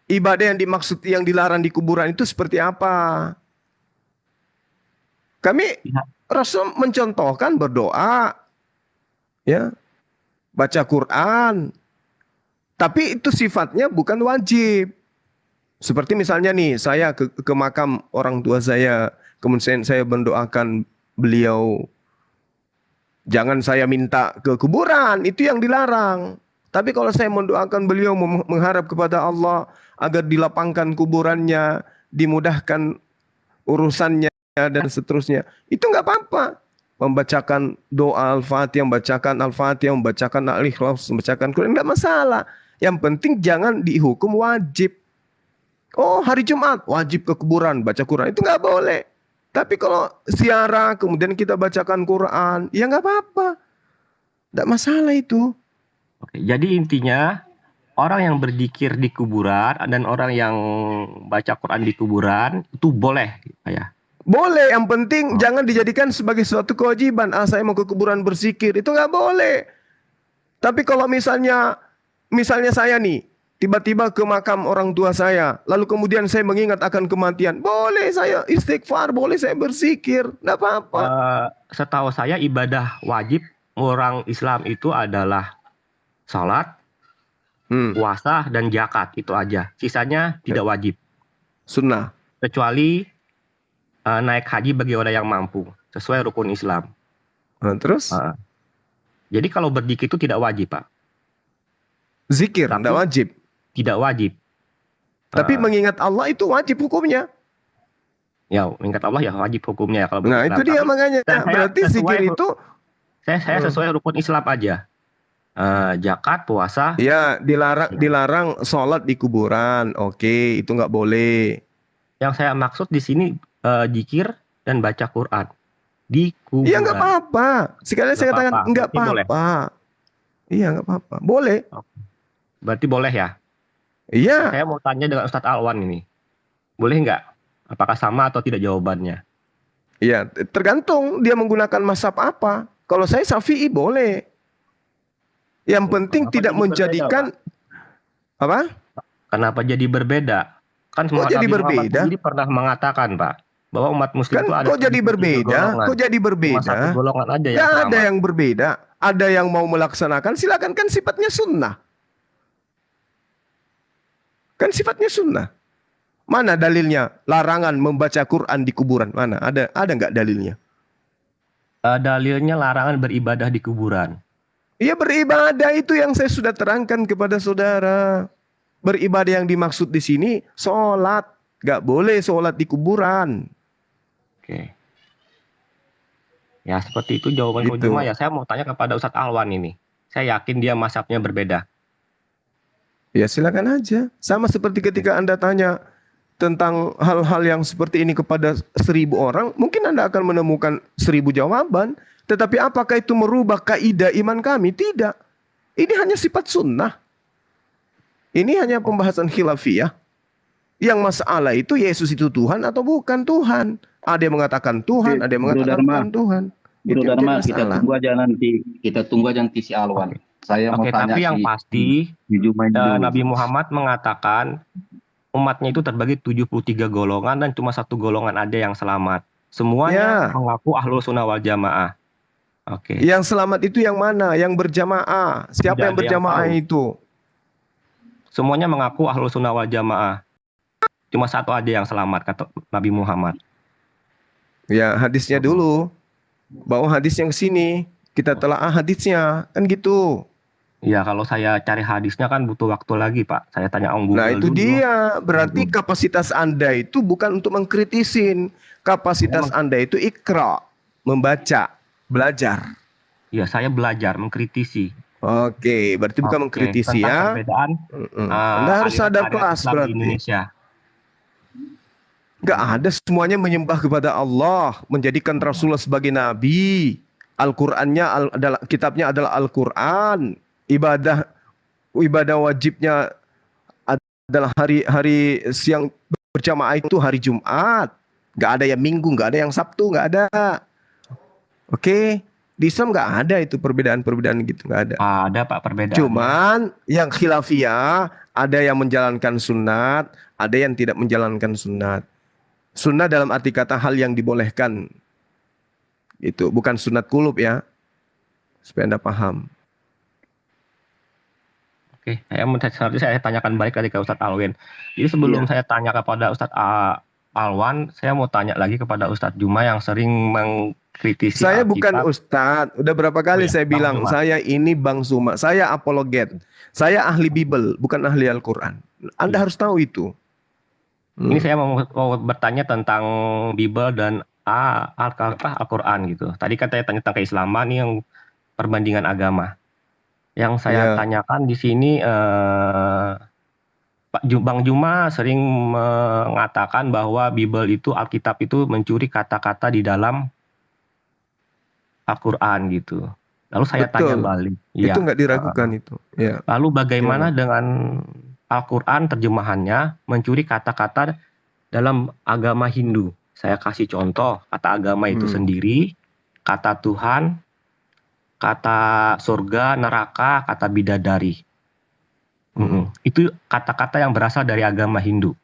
Speaker 2: Ibadah yang dimaksud yang dilarang di kuburan itu seperti apa. Kami Rasul mencontohkan berdoa, ya, baca Quran. Tapi itu sifatnya bukan wajib. Seperti misalnya nih, saya ke makam orang tua saya, kemudian saya mendoakan beliau. Jangan saya minta ke kuburan, itu yang dilarang. Tapi kalau saya mendoakan beliau mengharap kepada Allah agar dilapangkan kuburannya, dimudahkan urusannya dan seterusnya, itu nggak apa-apa. Membacakan doa Al-Fatihah, membacakan Al-Ikhlas, membacakan Quran, nggak masalah. Yang penting jangan dihukum wajib. Oh, hari Jumat wajib ke kuburan baca Quran, itu nggak boleh. Tapi kalau ziarah kemudian kita bacakan Quran, ya nggak apa-apa, nggak masalah itu.
Speaker 8: Oke, jadi intinya orang yang berzikir di kuburan dan orang yang baca Quran di kuburan itu boleh, ya?
Speaker 2: Boleh, yang penting jangan dijadikan sebagai suatu kewajiban. Saya mau ke kuburan berzikir, itu nggak boleh. Tapi kalau misalnya saya nih, tiba-tiba ke makam orang tua saya, lalu kemudian saya mengingat akan kematian, boleh saya istighfar, boleh saya berzikir, nggak apa-apa.
Speaker 8: Setahu saya ibadah wajib orang Islam itu adalah salat, puasa, dan zakat, itu aja. Sisanya tidak wajib.
Speaker 2: Sunnah.
Speaker 8: Kecuali naik haji bagi orang yang mampu, sesuai rukun Islam.
Speaker 2: Terus?
Speaker 8: Jadi kalau berzikir itu tidak wajib, Pak.
Speaker 2: Zikir, tidak wajib.
Speaker 8: Tidak wajib.
Speaker 2: Tapi mengingat Allah itu wajib hukumnya.
Speaker 8: Ya, mengingat Allah ya wajib hukumnya ya kalau
Speaker 2: nah, itu dia makanya. Berarti zikir itu
Speaker 8: saya sesuai rukun Islam aja. Zakat, puasa.
Speaker 2: Ya, dilarang sholat di kuburan. Oke, itu nggak boleh.
Speaker 8: Yang saya maksud di sini zikir dan baca Quran di kuburan.
Speaker 2: Iya, nggak apa-apa. Sekali saya katakan nggak apa-apa. Iya, nggak apa-apa. Boleh.
Speaker 8: Berarti boleh ya?
Speaker 2: Iya.
Speaker 8: Saya mau tanya dengan Ustadz Alwan ini. Boleh nggak? Apakah sama atau tidak jawabannya?
Speaker 2: Iya, tergantung dia menggunakan mazhab apa. Kalau saya Syafi'i boleh. Yang penting tidak menjadikan apa?
Speaker 8: Kenapa jadi berbeda? Kan semua
Speaker 2: jadi berbeda?
Speaker 8: Jadi pernah mengatakan, Pak, bahwa umat Muslim itu ada.
Speaker 2: Kok jadi berbeda? Kok jadi berbeda?
Speaker 8: Satu golongan aja yang
Speaker 2: sama. Ada yang berbeda. Ada yang mau melaksanakan, silakan, kan sifatnya sunnah. Kan sifatnya sunnah. Mana dalilnya larangan membaca Quran di kuburan? Mana? Ada nggak dalilnya?
Speaker 8: Dalilnya larangan beribadah di kuburan.
Speaker 2: Iya, beribadah itu yang saya sudah terangkan kepada saudara. Beribadah yang dimaksud di sini sholat. Nggak boleh sholat di kuburan.
Speaker 8: Oke. Ya seperti itu jawaban
Speaker 2: Gitu.
Speaker 8: Cuma ya. Saya mau tanya kepada Ustadz Alwan ini. Saya yakin dia mazhabnya berbeda.
Speaker 2: Ya silakan aja. Sama seperti ketika Anda tanya tentang hal-hal yang seperti ini kepada 1000 orang, mungkin Anda akan menemukan 1000 jawaban. Tetapi apakah itu merubah kaidah iman kami? Tidak. Ini hanya sifat sunnah. Ini hanya pembahasan khilafiyah. Yang masalah itu Yesus itu Tuhan atau bukan Tuhan. Ada yang mengatakan Tuhan, ada yang mengatakan bukan Tuhan.
Speaker 9: Bro Dharma, kita tunggu aja nanti si Alwan. Saya mau tanya
Speaker 8: tapi yang pasti Nabi
Speaker 9: dulu.
Speaker 8: Muhammad mengatakan umatnya itu terbagi 73 golongan dan cuma satu golongan aja yang selamat. Semuanya mengaku Ahlus Sunnah wal Jamaah. Oke.
Speaker 2: Yang selamat itu yang mana? Yang berjamaah. Siapa yang berjamaah itu?
Speaker 8: Semuanya mengaku Ahlus Sunnah wal Jamaah. Cuma satu aja yang selamat, kata Nabi Muhammad.
Speaker 2: Ya, hadisnya dulu. Bawa hadis yang sini. Kita telaah hadisnya. Kan gitu.
Speaker 8: Ya, kalau saya cari hadisnya kan butuh waktu lagi, Pak. Saya tanya Google
Speaker 2: Nah, itu
Speaker 8: dulu.
Speaker 2: dia. Berarti kapasitas Anda itu bukan untuk mengkritisin. Kapasitas Anda itu ikra. Membaca. Belajar.
Speaker 8: Ya, saya belajar, mengkritisi.
Speaker 2: Oke, berarti bukan mengkritisi ya.
Speaker 8: Perbedaan,
Speaker 2: Anda harus sadar kelas berarti.
Speaker 8: Di Indonesia.
Speaker 2: Gak ada, semuanya menyembah kepada Allah, menjadikan Rasulullah sebagai nabi. Al-Qur'annya adalah kitabnya adalah Al-Qur'an. Ibadah wajibnya adalah hari siang berjamaah itu hari Jumat. Gak ada yang Minggu, gak ada yang Sabtu, gak ada. Oke, di Islam gak ada itu perbedaan-perbedaan gitu, gak ada.
Speaker 8: Ada Pak perbedaan.
Speaker 2: Cuman yang khilafiyah ada yang menjalankan sunat, ada yang tidak menjalankan sunat. Sunnah dalam arti kata hal yang dibolehkan. Itu bukan sunat kulub ya. Supaya Anda paham.
Speaker 8: Oke, saya tanyakan balik lagi ke Ustadz Alwan. Jadi sebelum saya tanya kepada Ustadz Alwan, saya mau tanya lagi kepada Ustadz Juma yang sering mengkritisi
Speaker 2: Saya
Speaker 8: Alkitab.
Speaker 2: bukan Ustadz. Udah berapa kali saya bilang, saya ini Bang Suma. Saya apologet. Saya ahli Bible, bukan ahli Al-Quran. Anda harus tahu itu.
Speaker 8: Ini saya mau bertanya tentang Bible dan Al-Quran gitu. Tadi kan saya tanya tentang keislaman yang perbandingan agama. Yang saya tanyakan di sini, Bang Juma sering mengatakan bahwa Bible itu, Alkitab itu mencuri kata-kata di dalam Al-Quran gitu. Lalu saya tanya balik.
Speaker 2: Itu nggak diragukan itu. Ya.
Speaker 8: Lalu bagaimana dengan Al-Quran terjemahannya mencuri kata-kata dalam agama Hindu? Saya kasih contoh, kata agama itu sendiri, kata Tuhan, kata surga, neraka, kata bidadari. Itu kata-kata yang berasal dari agama Hindu.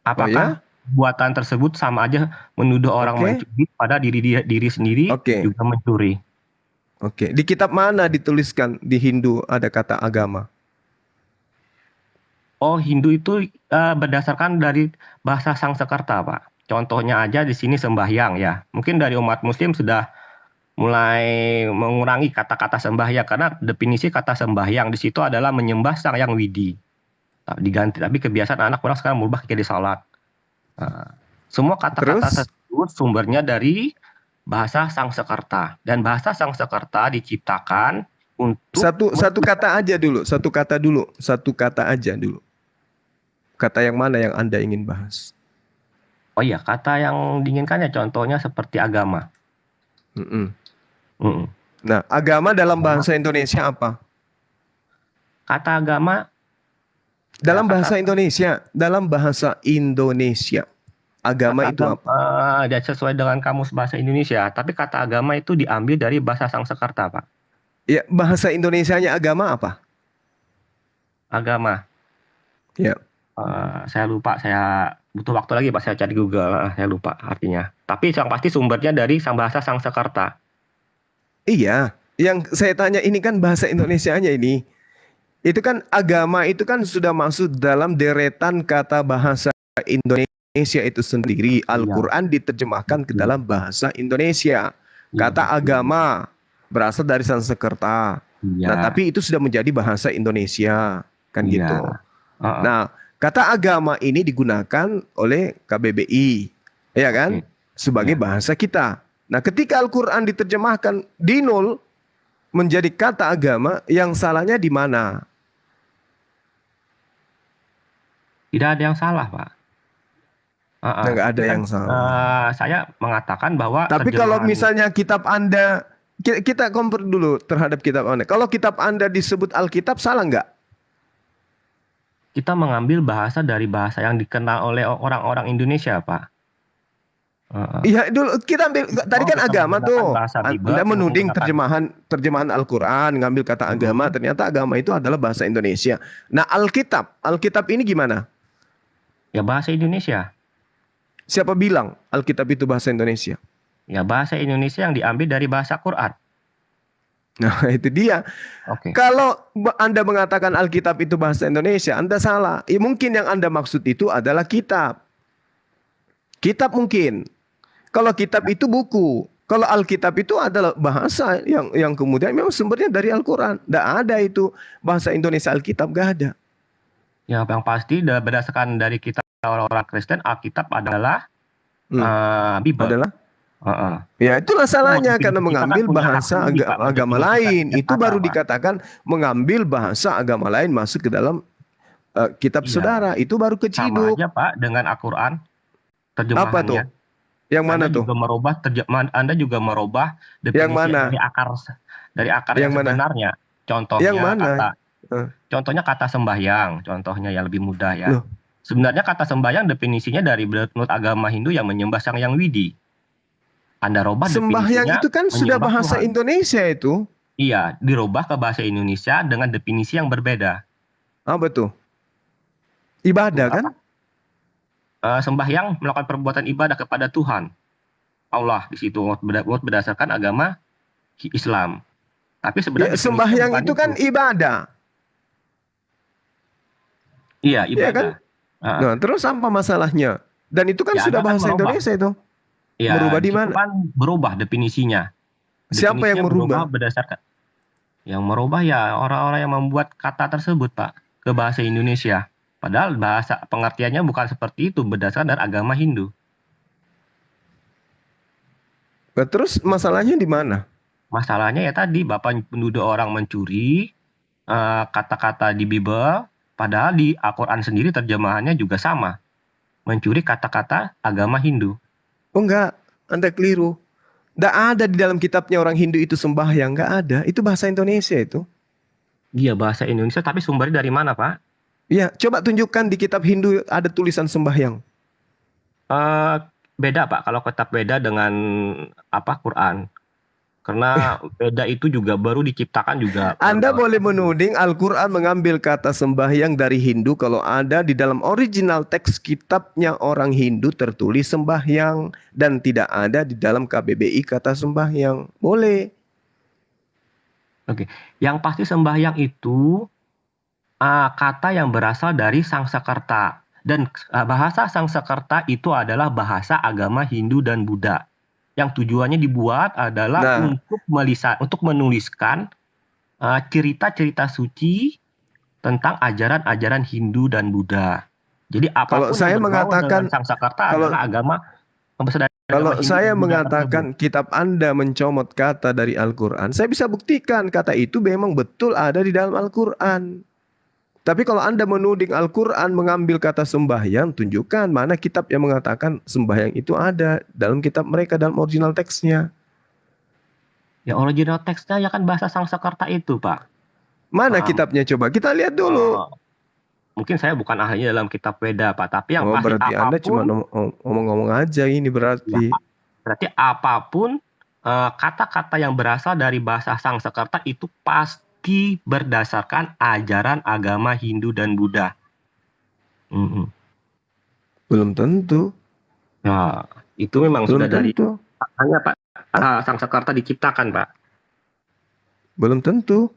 Speaker 8: Apakah buatan tersebut sama aja menuduh orang mencuri pada diri sendiri juga mencuri?
Speaker 2: Oke, di kitab mana dituliskan di Hindu ada kata agama?
Speaker 8: Oh, Hindu itu berdasarkan dari bahasa Sangsekerta, Pak. Contohnya aja di sini sembahyang ya. Mungkin dari umat Muslim sudah mulai mengurangi kata-kata sembahyang karena definisi kata sembahyang di situ adalah menyembah Sang Yang Widi. Diganti, tapi kebiasaan anak orang sekarang merubah jadi salat. Semua kata-kata tersebut sumbernya dari bahasa Sangsekerta, dan bahasa Sangsekerta diciptakan untuk
Speaker 2: satu kata aja dulu, satu kata aja dulu. Kata yang mana yang Anda ingin bahas?
Speaker 8: Oh iya, kata yang diinginkannya contohnya seperti agama.
Speaker 2: Nah, agama dalam bahasa Indonesia apa?
Speaker 8: Kata agama
Speaker 2: dalam bahasa Indonesia, agama itu apa?
Speaker 8: Sesuai dengan kamus bahasa Indonesia, tapi kata agama itu diambil dari bahasa Sangsekerta, Pak.
Speaker 2: Ya, bahasa Indonesianya agama apa?
Speaker 8: Agama.
Speaker 2: Ya.
Speaker 8: Saya lupa, saya butuh waktu lagi Pak, saya cari Google, saya lupa artinya. Tapi yang pasti sumbernya dari bahasa Sangsekerta.
Speaker 2: Iya, yang saya tanya ini kan bahasa Indonesianya ini. Itu kan agama itu kan sudah masuk dalam deretan kata bahasa Indonesia itu sendiri. Al-Quran diterjemahkan ke dalam bahasa Indonesia. Kata agama berasal dari Sangsekerta. Nah, tapi itu sudah menjadi bahasa Indonesia, kan gitu. Nah, kata agama ini digunakan oleh KBBI, ya kan, sebagai bahasa kita. Nah, ketika Al-Quran diterjemahkan di nol menjadi kata agama, yang salahnya di mana?
Speaker 8: Tidak ada yang salah, Pak.
Speaker 2: Nah, nggak ada yang salah.
Speaker 8: Saya mengatakan bahwa
Speaker 2: Tapi kalau misalnya kitab Anda, kita compare dulu terhadap kitab Anda. Kalau kitab Anda disebut Alkitab, salah nggak?
Speaker 8: Kita mengambil bahasa dari bahasa yang dikenal oleh orang-orang Indonesia, Pak.
Speaker 2: Iya, dulu kita ambil tadi kan agama tuh. Anda menuding terjemahan Al-Qur'an, ngambil kata agama, ternyata agama itu adalah bahasa Indonesia. Nah, Alkitab ini gimana?
Speaker 8: Ya bahasa Indonesia.
Speaker 2: Siapa bilang Alkitab itu bahasa Indonesia?
Speaker 8: Ya bahasa Indonesia yang diambil dari bahasa Quran.
Speaker 2: Nah, itu dia. Kalau Anda mengatakan Alkitab itu bahasa Indonesia, Anda salah. Ya, mungkin yang Anda maksud itu adalah kitab. Kitab mungkin. Kalau kitab itu buku. Kalau Alkitab itu adalah bahasa yang kemudian memang sumbernya dari Al-Quran. Tidak ada itu bahasa Indonesia Alkitab, gak ada.
Speaker 8: Ya, yang pasti berdasarkan dari kita orang-orang Kristen, Alkitab adalah Bible.
Speaker 2: Adalah? Ya, itulah salahnya karena mengambil bahasa agama lain. Itu baru dikatakan mengambil bahasa agama lain masuk ke dalam kitab saudara. Itu baru keciduk.
Speaker 8: Sama aja, Pak, dengan Al-Quran terjemahannya.
Speaker 2: Apa tuh? Yang mana tuh?
Speaker 8: Anda juga merubah definisi dari akar yang sebenarnya. Contohnya contohnya kata sembahyang, contohnya yang lebih mudah ya. Loh. Sebenarnya kata sembahyang definisinya dari menurut agama Hindu yang menyembah Sang Yang Widi. Anda rubah
Speaker 2: sembahyang itu kan sudah bahasa
Speaker 8: Tuhan.
Speaker 2: Indonesia itu.
Speaker 8: Iya, dirubah ke bahasa Indonesia dengan definisi yang berbeda.
Speaker 2: Apa tuh? Ibadah kan?
Speaker 8: Sembahyang melakukan perbuatan ibadah kepada Tuhan Allah di situ berdasarkan agama Islam. Tapi sebenarnya
Speaker 2: sembahyang itu kan ibadah.
Speaker 8: Iya, ibadah.
Speaker 2: Ya kan? Nah, terus apa masalahnya? Dan itu kan sudah bahasa Indonesia itu.
Speaker 8: Ya,
Speaker 2: berubah di mana?
Speaker 8: Kan berubah definisinya.
Speaker 2: Siapa yang merubah?
Speaker 8: Berdasarkan yang merubah ya orang-orang yang membuat kata tersebut, Pak, ke bahasa Indonesia. Padahal bahasa pengertiannya bukan seperti itu berdasarkan dari agama Hindu.
Speaker 2: Terus masalahnya di mana?
Speaker 8: Masalahnya ya tadi Bapak menuduh orang mencuri kata-kata di Bible, padahal di Al-Quran sendiri terjemahannya juga sama. Mencuri kata-kata agama Hindu.
Speaker 2: Oh enggak, Anda keliru. Nggak ada di dalam kitabnya orang Hindu itu sembahyang, nggak ada. Itu bahasa Indonesia itu.
Speaker 8: Iya bahasa Indonesia, tapi sumbernya dari mana, Pak?
Speaker 2: Iya, coba tunjukkan di kitab Hindu ada tulisan sembahyang.
Speaker 8: Beda, Pak. Kalau kitab beda dengan Quran. Karena beda itu juga baru diciptakan juga.
Speaker 2: Anda boleh menuding Al-Quran mengambil kata sembahyang dari Hindu kalau ada di dalam original teks kitabnya orang Hindu tertulis sembahyang dan tidak ada di dalam KBBI kata sembahyang. Boleh.
Speaker 8: Oke, yang pasti sembahyang itu kata yang berasal dari Sangsekerta. Dan bahasa Sangsekerta itu adalah bahasa agama Hindu dan Buddha. Yang tujuannya dibuat adalah untuk menuliskan cerita-cerita suci tentang ajaran-ajaran Hindu dan Buddha. Jadi apapun
Speaker 2: kalau saya mengatakan
Speaker 8: Sangsekerta adalah agama.
Speaker 2: Kalau saya mengatakan kitab Anda mencomot kata dari Al-Quran, saya bisa buktikan kata itu memang betul ada di dalam Al-Quran. Tapi kalau Anda menuding Al-Quran mengambil kata sembahyang, tunjukkan mana kitab yang mengatakan sembahyang itu ada dalam kitab mereka, dalam original teksnya.
Speaker 8: Ya original teksnya ya kan bahasa Sangsekerta itu, Pak.
Speaker 2: Mana kitabnya coba? Kita lihat dulu.
Speaker 8: Mungkin saya bukan ahlinya dalam kitab Weda, Pak. Tapi yang pasti
Speaker 2: berarti
Speaker 8: apapun,
Speaker 2: Anda cuma ngomong-ngomong aja ini berarti.
Speaker 8: Ya, berarti apapun kata-kata yang berasal dari bahasa Sangsekerta itu pasti berdasarkan ajaran agama Hindu dan Buddha.
Speaker 2: Belum tentu.
Speaker 8: Nah, itu memang
Speaker 2: belum
Speaker 8: sudah
Speaker 2: tentu.
Speaker 8: Dari hanya Pak Sangsekerta diciptakan, Pak.
Speaker 2: Belum tentu.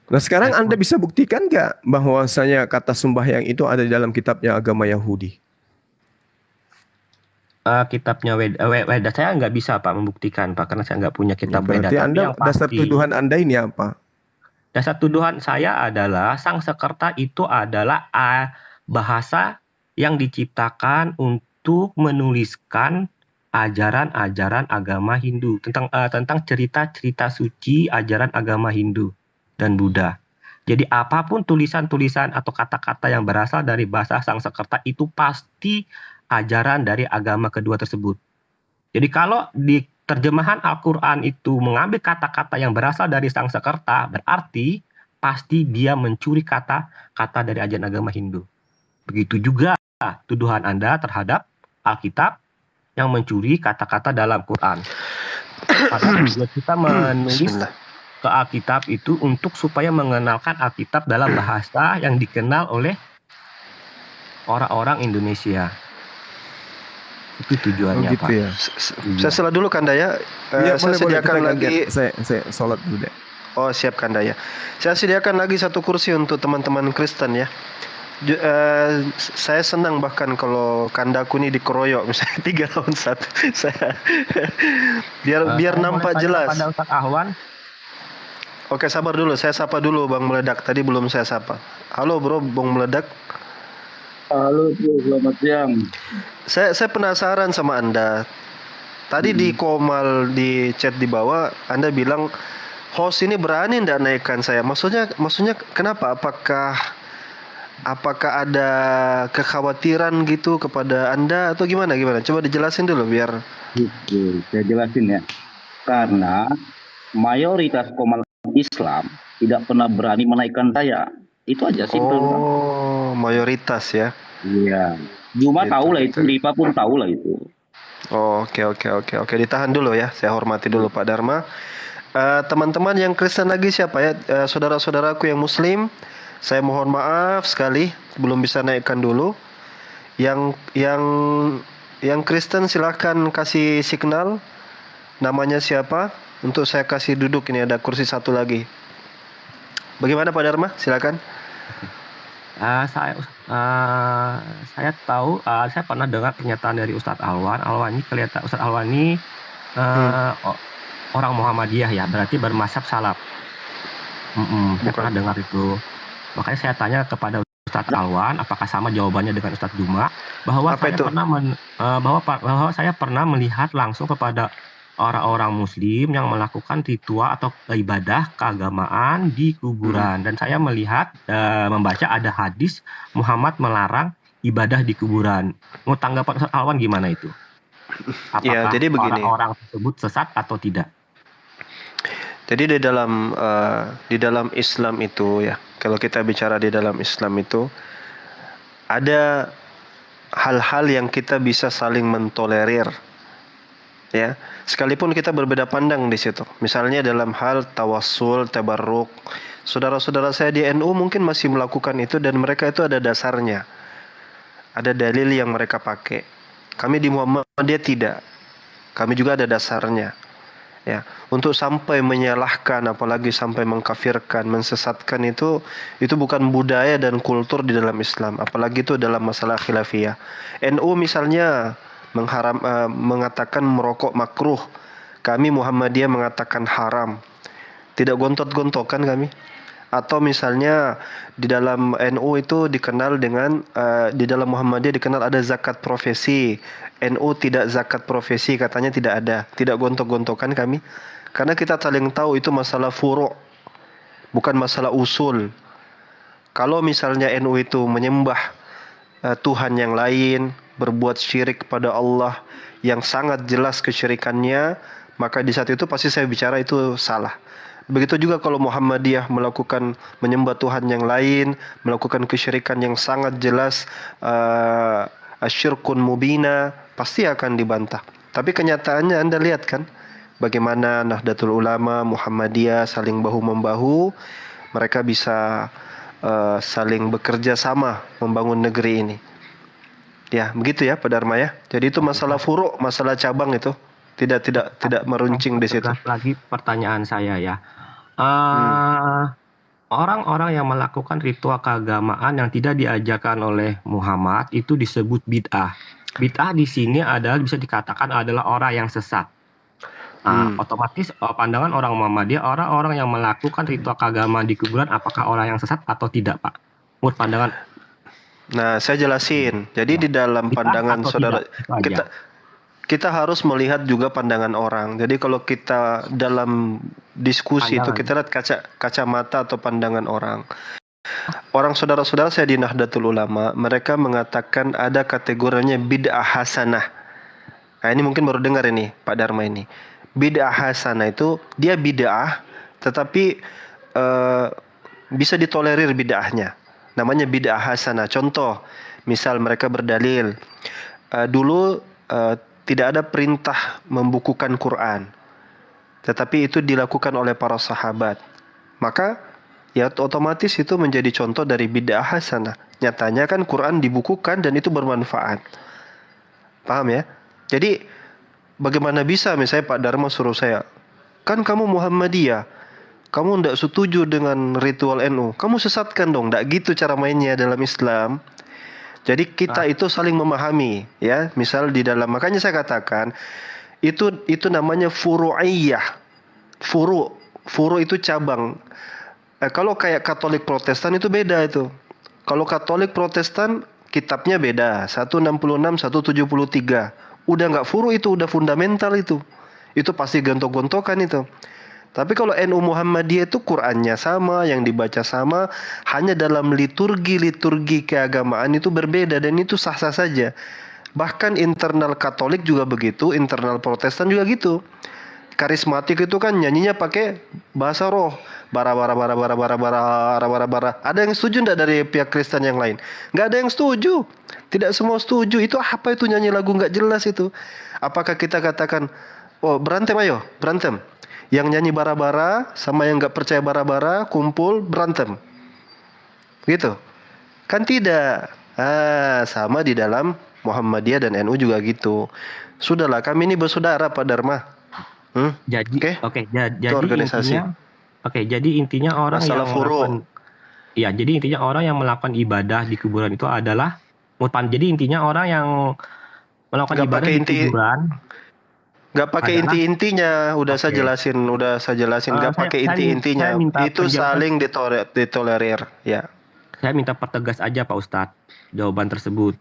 Speaker 2: Nah sekarang Anda bisa buktikan nggak bahwasanya kata sembahyang itu ada di dalam kitabnya agama Yahudi?
Speaker 8: Kitabnya Weda saya nggak bisa Pak membuktikan Pak karena saya nggak punya kitab Weda.
Speaker 2: Berarti Anda dasar tuduhan Anda ini apa?
Speaker 8: Dasar tuduhan saya adalah Sangsekerta itu adalah bahasa yang diciptakan untuk menuliskan ajaran-ajaran agama Hindu, tentang cerita-cerita suci ajaran agama Hindu dan Buddha. Jadi apapun tulisan-tulisan atau kata-kata yang berasal dari bahasa Sanskerta itu pasti ajaran dari agama kedua tersebut. Jadi kalau di terjemahan Al-Quran itu mengambil kata-kata yang berasal dari Sanskerta, berarti pasti dia mencuri kata-kata dari ajaran agama Hindu. Begitu juga tuduhan Anda terhadap Alkitab yang mencuri kata-kata dalam Quran. Padahal kita menulis ke Alkitab itu untuk supaya mengenalkan Alkitab dalam bahasa yang dikenal oleh orang-orang Indonesia. Itu tujuannya,
Speaker 2: gitu
Speaker 8: Pak.
Speaker 2: Ya.
Speaker 1: Saya salah dulu Kandaya. Saya sediakan lagi.
Speaker 2: Saya sholat dulu deh.
Speaker 1: Oh siap Kandaya. Saya sediakan lagi satu kursi untuk teman-teman Kristen ya. Saya senang bahkan kalau Kandaku ini dikeroyok misalnya 3 lawan 1. Saya biar nampak jelas.
Speaker 8: Pada Ustaz Ahwan.
Speaker 1: Oke sabar dulu, saya sapa dulu Bang Meledak. Tadi belum saya sapa. Halo bro, Bang Meledak.
Speaker 9: Halo bro, selamat siang.
Speaker 1: Saya penasaran sama Anda. Tadi di komal di chat di bawah Anda bilang host ini berani ndak naikkan saya. Maksudnya kenapa? Apakah ada kekhawatiran gitu kepada Anda atau gimana? Coba dijelasin dulu biar.
Speaker 9: Oke, saya jelasin ya. Karena mayoritas komal Islam tidak pernah berani menaikkan saya. Itu aja simpel.
Speaker 1: Oh, mayoritas ya.
Speaker 9: Iya. Cuma tahu lah itu, Ripa pun tahu lah itu.
Speaker 1: Oh, oke. Ditahan dulu ya. Saya hormati dulu Pak Dharma. Teman-teman yang Kristen lagi siapa ya? Saudara-saudaraku yang Muslim, saya mohon maaf sekali belum bisa naikkan dulu. Yang Kristen silahkan kasih signal namanya siapa untuk saya kasih duduk. Ini ada kursi satu lagi. Bagaimana Pak Dharma? Silakan.
Speaker 8: Saya tahu, saya pernah dengar pernyataan dari Ustadz Alwan. Ustadz Alwan ini orang Muhammadiyah ya, berarti bermazhab salaf. Saya pernah dengar itu. Makanya saya tanya kepada Ustadz Alwan, apakah sama jawabannya dengan Ustadz Juma, bahwa saya pernah melihat langsung kepada orang-orang Muslim yang melakukan ritual atau ibadah keagamaan di kuburan. Dan saya melihat, membaca ada hadis Muhammad melarang ibadah di kuburan. Mau tanggapan Ustadz Alwan gimana itu? Apakah
Speaker 1: jadi begini.
Speaker 8: Orang-orang tersebut sesat atau tidak?
Speaker 1: Jadi di dalam Islam itu ya, kalau kita bicara di dalam Islam itu ada hal-hal yang kita bisa saling mentolerir. Ya, sekalipun kita berbeda pandang di situ. Misalnya dalam hal tawassul, tabarruk. Saudara-saudara saya di NU mungkin masih melakukan itu dan mereka itu ada dasarnya. Ada dalil yang mereka pakai. Kami di Muhammadiyah tidak. Kami juga ada dasarnya. Ya, untuk sampai menyalahkan apalagi sampai mengkafirkan, mensesatkan itu bukan budaya dan kultur di dalam Islam, apalagi itu dalam masalah khilafiyah. NU misalnya mengatakan merokok makruh. Kami Muhammadiyah mengatakan haram. Tidak gontot-gontokan kami. Atau misalnya di dalam NU itu dikenal dengan di dalam Muhammadiyah dikenal ada zakat profesi. NU tidak zakat profesi, katanya tidak ada. Tidak gontok-gontokan kami. Karena kita saling tahu itu masalah furu', bukan masalah usul. Kalau misalnya NU itu menyembah Tuhan yang lain, berbuat syirik kepada Allah yang sangat jelas kesyirikannya, maka di saat itu pasti saya bicara itu salah. Begitu juga kalau Muhammadiyah melakukan menyembah Tuhan yang lain, melakukan kesyirikan yang sangat jelas, asyirkun mubina, pasti akan dibantah. Tapi kenyataannya Anda lihat kan, bagaimana Nahdlatul Ulama, Muhammadiyah saling bahu-membahu, mereka bisa saling bekerja sama membangun negeri ini. Ya, begitu ya Pak Dharma ya. Jadi itu masalah furu', masalah cabang itu tidak meruncing di situ.
Speaker 8: Lagi pertanyaan saya ya. Orang-orang yang melakukan ritual keagamaan yang tidak diajarkan oleh Muhammad itu disebut bid'ah. Bid'ah di sini adalah bisa dikatakan adalah orang yang sesat. Otomatis pandangan orang Muhammadiyah, orang-orang yang melakukan ritual keagamaan di kuburan apakah orang yang sesat atau tidak, Pak? Menurut pandangan.
Speaker 1: Nah, saya jelasin. Jadi di dalam pandangan saudara kita harus melihat juga pandangan orang. Jadi kalau kita dalam diskusi itu kita lihat kacamata atau pandangan orang. Orang saudara-saudara saya di Nahdlatul Ulama, mereka mengatakan ada kategorinya bid'ah hasanah. Nah, ini mungkin baru dengar ini Pak Dharma ini. Bid'ah hasanah itu dia bid'ah tetapi bisa ditolerir bid'ahnya. Namanya bid'ah hasanah. Contoh, misal mereka berdalil dulu tidak ada perintah membukukan Quran, tetapi itu dilakukan oleh para sahabat. Maka ya otomatis itu menjadi contoh dari bid'ah hasanah. Nyatanya kan Quran dibukukan dan itu bermanfaat. Paham ya? Jadi bagaimana bisa misalnya Pak Dharma suruh saya, kan kamu Muhammadiyah, kamu tidak setuju dengan ritual NU, kamu sesatkan dong. Tidak gitu cara mainnya dalam Islam. Jadi kita itu saling memahami, ya. Misal di dalam, makanya saya katakan itu namanya furu'iyah. Furu itu cabang. Kalau kayak Katolik Protestan itu beda itu. Kalau Katolik Protestan kitabnya beda, 166, 173. Udah nggak furu itu, udah fundamental itu. Itu pasti gontok-gontokan itu. Tapi kalau NU Muhammadiyah itu Qur'annya sama, yang dibaca sama, hanya dalam liturgi keagamaan itu berbeda dan itu sah-sah saja. Bahkan internal Katolik juga begitu, internal Protestan juga gitu. Karismatik itu kan nyanyinya pakai bahasa roh, bara. Ada yang setuju enggak dari pihak Kristen yang lain? Enggak ada yang setuju. Tidak semua setuju. Itu apa itu nyanyi lagu enggak jelas itu? Apakah kita katakan, oh berantem ayo, berantem. Yang nyanyi bara-bara sama yang nggak percaya bara-bara kumpul berantem, gitu kan? Tidak. Sama di dalam Muhammadiyah dan NU juga gitu. Sudahlah, kami ini bersaudara Pak Dharma.
Speaker 8: Jadi jadi intinya orang
Speaker 1: masalah
Speaker 8: yang melakukan, ya jadi intinya orang yang melakukan ibadah di kuburan itu adalah jadi intinya orang yang melakukan ibadah di kuburan.
Speaker 1: Nggak pakai inti-intinya, udah saya jelasin, nggak pakai inti-intinya, itu saling ditolerir, ya.
Speaker 8: Saya minta pertegas aja Pak Ustadz jawaban tersebut.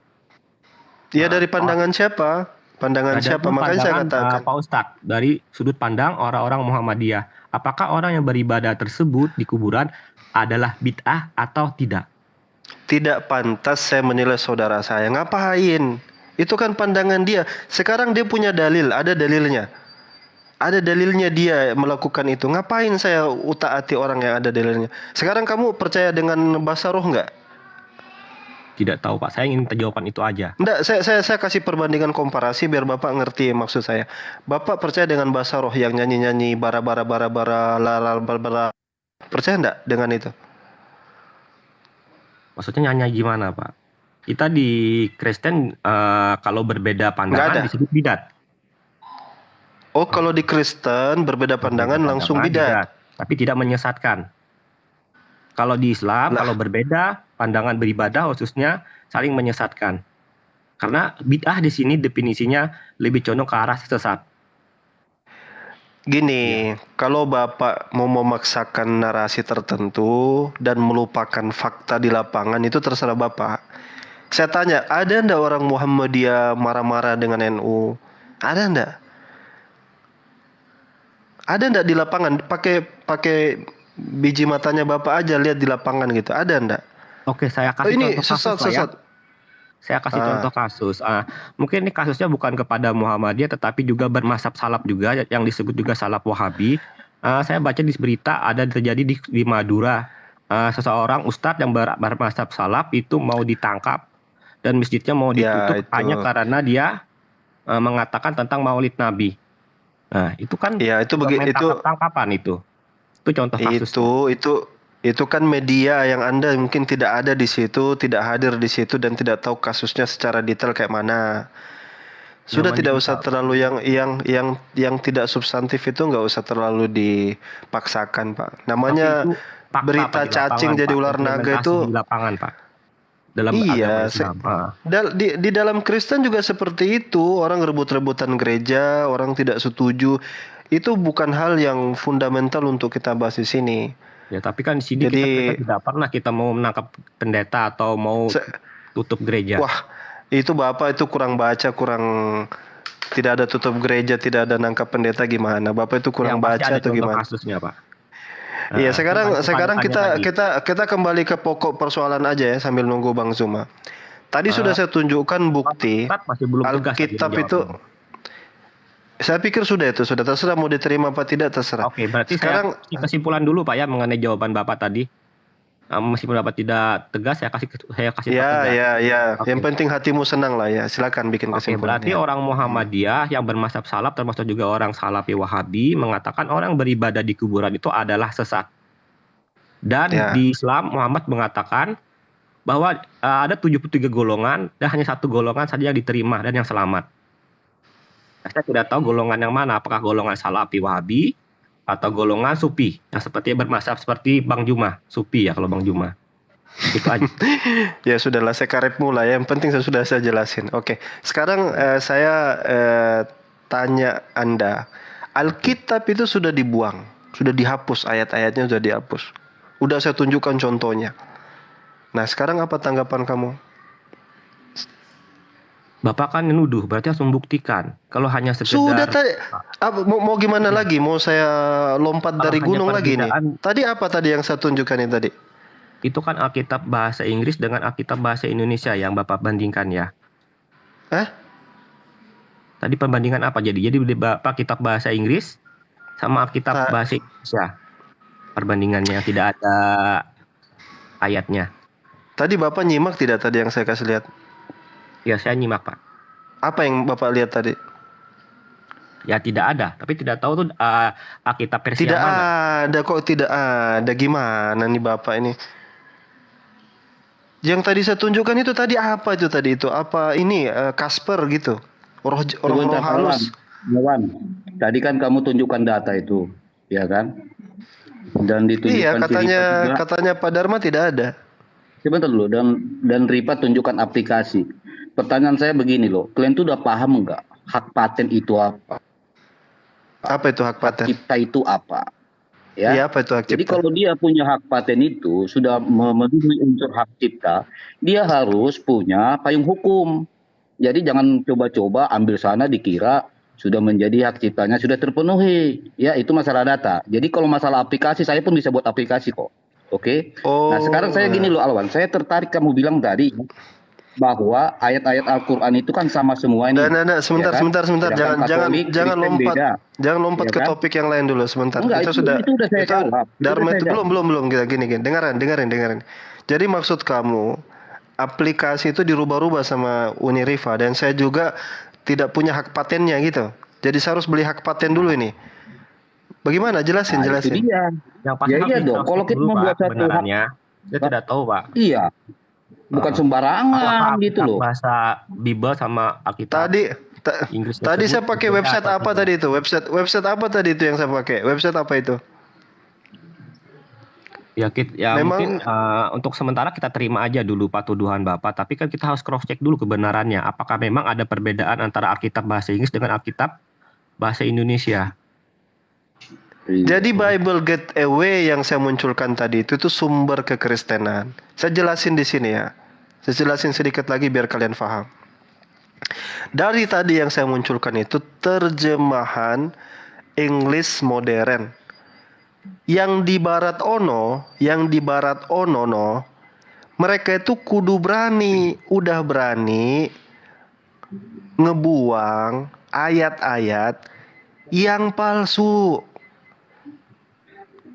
Speaker 1: Ya dari pandangan siapa? Pandangan siapa? Makanya saya katakan
Speaker 8: Pak Ustadz, dari sudut pandang orang-orang Muhammadiyah, apakah orang yang beribadah tersebut di kuburan adalah bid'ah atau tidak?
Speaker 1: Tidak pantas saya menilai saudara saya. Ngapain? Itu kan pandangan dia. Sekarang dia punya dalil, ada dalilnya. Ada dalilnya dia melakukan itu. Ngapain saya utaati orang yang ada dalilnya? Sekarang kamu percaya dengan bahasa roh nggak?
Speaker 8: Tidak tahu Pak, saya ingin jawaban itu aja.
Speaker 1: Enggak, saya kasih perbandingan komparasi biar Bapak ngerti maksud saya. Bapak percaya dengan bahasa roh yang nyanyi-nyanyi bara. Percaya enggak dengan itu?
Speaker 8: Maksudnya nyanyi gimana Pak? Kita di Kristen kalau berbeda pandangan disebut bidat.
Speaker 1: Oh, kalau di Kristen berbeda pandangan langsung bidat.
Speaker 8: Tapi tidak menyesatkan. Kalau di Islam, kalau berbeda pandangan beribadah khususnya saling menyesatkan. Karena bid'ah di sini definisinya lebih condong ke arah sesat.
Speaker 1: Gini, kalau Bapak mau memaksakan narasi tertentu dan melupakan fakta di lapangan itu terserah Bapak. Saya tanya, ada enggak orang Muhammadiyah marah-marah dengan NU? Ada enggak? Ada enggak di lapangan? Pakai biji matanya Bapak aja lihat di lapangan gitu. Ada enggak?
Speaker 8: Oke, saya kasih
Speaker 1: ini
Speaker 8: contoh kasus. Saya kasih contoh kasus. Mungkin ini kasusnya bukan kepada Muhammadiyah tetapi juga bermazhab salaf juga yang disebut juga salaf Wahabi. Saya baca di berita ada terjadi di Madura. Seseorang ustadz yang bermazhab salaf itu mau ditangkap dan masjidnya mau ditutup hanya karena dia mengatakan tentang Maulid Nabi. Nah, itu kan
Speaker 1: itu begitu
Speaker 8: tangkapan itu. Itu contoh kasus.
Speaker 1: Itu kan media yang Anda mungkin tidak ada di situ, tidak hadir di situ dan tidak tahu kasusnya secara detail kayak mana. Sudah tidak usah terlalu yang tidak substantif itu nggak usah terlalu dipaksakan, Pak. Namanya berita cacing jadi ular naga itu
Speaker 8: di lapangan, Pak. Dalam
Speaker 1: di dalam Kristen juga seperti itu. Orang rebut-rebutan gereja, orang tidak setuju. Itu bukan hal yang fundamental untuk kita bahas di sini.
Speaker 8: Ya, tapi kan di sini kita tidak pernah kita mau menangkap pendeta atau mau tutup gereja.
Speaker 1: Wah, itu Bapak itu kurang baca, kurang Tidak ada tutup gereja, tidak ada nangkap pendeta, gimana? Bapak itu kurang baca atau gimana?
Speaker 8: Kasusnya, Pak.
Speaker 1: Iya, sekarang kita kembali ke pokok persoalan aja ya sambil nunggu Bang Zuma. Tadi sudah saya tunjukkan bukti Alkitab itu. Saya pikir sudah terserah mau diterima apa tidak terserah.
Speaker 8: Oke, berarti sekarang kesimpulan dulu Pak ya mengenai jawaban Bapak tadi. Meskipun Bapak tidak tegas, saya kasih tegas.
Speaker 1: Ya. Okay. Yang penting hatimu senang lah ya. Silakan bikin kesimpulan.
Speaker 8: Berarti orang Muhammadiyah yang bermazhab salaf termasuk juga orang Salafi Wahabi mengatakan orang beribadah di kuburan itu adalah sesat. Dan di Islam Muhammad mengatakan bahwa ada 73 golongan dan hanya satu golongan saja yang diterima dan yang selamat. Saya tidak tahu golongan yang mana, apakah golongan Salafi Wahabi atau golongan Sufi yang seperti bermazhab seperti Bang Juma, Sufi ya kalau Bang Juma. Itu aja.
Speaker 1: Ya sudahlah, saya karet mulai. Yang penting saya jelasin. Oke, sekarang saya tanya Anda, Alkitab itu sudah dibuang, sudah dihapus, ayat-ayatnya sudah dihapus. Udah saya tunjukkan contohnya. Nah sekarang apa tanggapan kamu?
Speaker 8: Bapak kan nuduh, berarti harus membuktikan. Kalau hanya sekedar
Speaker 1: sudah tadi, mau gimana lagi? Mau saya lompat dari gunung lagi nih? Tadi apa tadi yang saya tunjukkan ini tadi?
Speaker 8: Itu kan Alkitab bahasa Inggris dengan Alkitab bahasa Indonesia yang Bapak bandingkan ya. Tadi perbandingan apa jadi? Jadi Bapak kitab bahasa Inggris sama Alkitab bahasa Indonesia. Perbandingannya tidak ada ayatnya.
Speaker 1: Tadi Bapak nyimak tidak tadi yang saya kasih lihat?
Speaker 8: Ya saya nyimak Pak.
Speaker 1: Apa yang Bapak lihat tadi?
Speaker 8: Ya tidak ada, tapi tidak tahu tuh Alkitab versi
Speaker 1: tidak
Speaker 8: yang mana.
Speaker 1: Ada kok, tidak ada. Gimana nih Bapak ini? Yang tadi saya tunjukkan itu tadi apa itu tadi itu? Apa ini Kasper gitu? Roh halus.
Speaker 9: Kawan, tadi kan kamu tunjukkan data itu, ya kan? Dan ditunjukkan
Speaker 1: katanya Pak Dharma tidak ada.
Speaker 9: Sebentar dulu, dan Ripa tunjukkan aplikasi. Pertanyaan saya begini loh, kalian tuh udah paham nggak hak paten itu apa?
Speaker 1: Apa itu hak paten?
Speaker 9: Hak cipta itu apa? Ya,
Speaker 1: apa itu hak cipta?
Speaker 9: Jadi kalau dia punya hak paten itu sudah memenuhi unsur hak cipta, dia harus punya payung hukum. Jadi jangan coba-coba ambil sana dikira sudah menjadi hak ciptanya sudah terpenuhi. Ya, itu masalah data. Jadi kalau masalah aplikasi, saya pun bisa buat aplikasi kok. Oke. Nah sekarang saya gini loh Alwan, saya tertarik kamu bilang tadi bahwa ayat-ayat Al-Quran itu kan sama semua ini.
Speaker 1: Sebentar. Jangan lompat ke topik yang lain dulu sebentar.
Speaker 9: Enggak, itu udah saya jawab.
Speaker 1: Dharma itu belum kita gini. Dengarin. Jadi maksud kamu aplikasi itu dirubah-rubah sama Uni Rifa dan saya juga tidak punya hak patennya gitu. Jadi saya harus beli hak paten dulu ini. Bagaimana? Jelasin.
Speaker 9: Itu dia.
Speaker 8: Yang pasti
Speaker 9: iya dong. Kalau kita membuat satu
Speaker 8: kebenarannya, saya tidak tahu Pak.
Speaker 9: Iya. Bukan sembarangan gitu loh.
Speaker 8: Bahasa Bible sama Alkitab.
Speaker 1: Tadi saya pakai website apa tadi itu? Website apa tadi itu yang saya pakai? Website apa itu?
Speaker 8: Ya mungkin untuk sementara kita terima aja dulu Pak tuduhan Bapak, tapi kan kita harus cross check dulu kebenarannya. Apakah memang ada perbedaan antara Alkitab bahasa Inggris dengan Alkitab bahasa Indonesia?
Speaker 1: Jadi Bible Gateway yang saya munculkan tadi itu sumber kekristenan. Saya jelasin di sini ya. Saya jelasin sedikit lagi biar kalian paham. Dari tadi yang saya munculkan itu terjemahan English modern. Yang di barat ono, mereka itu kudu berani, udah berani ngebuang ayat-ayat yang palsu.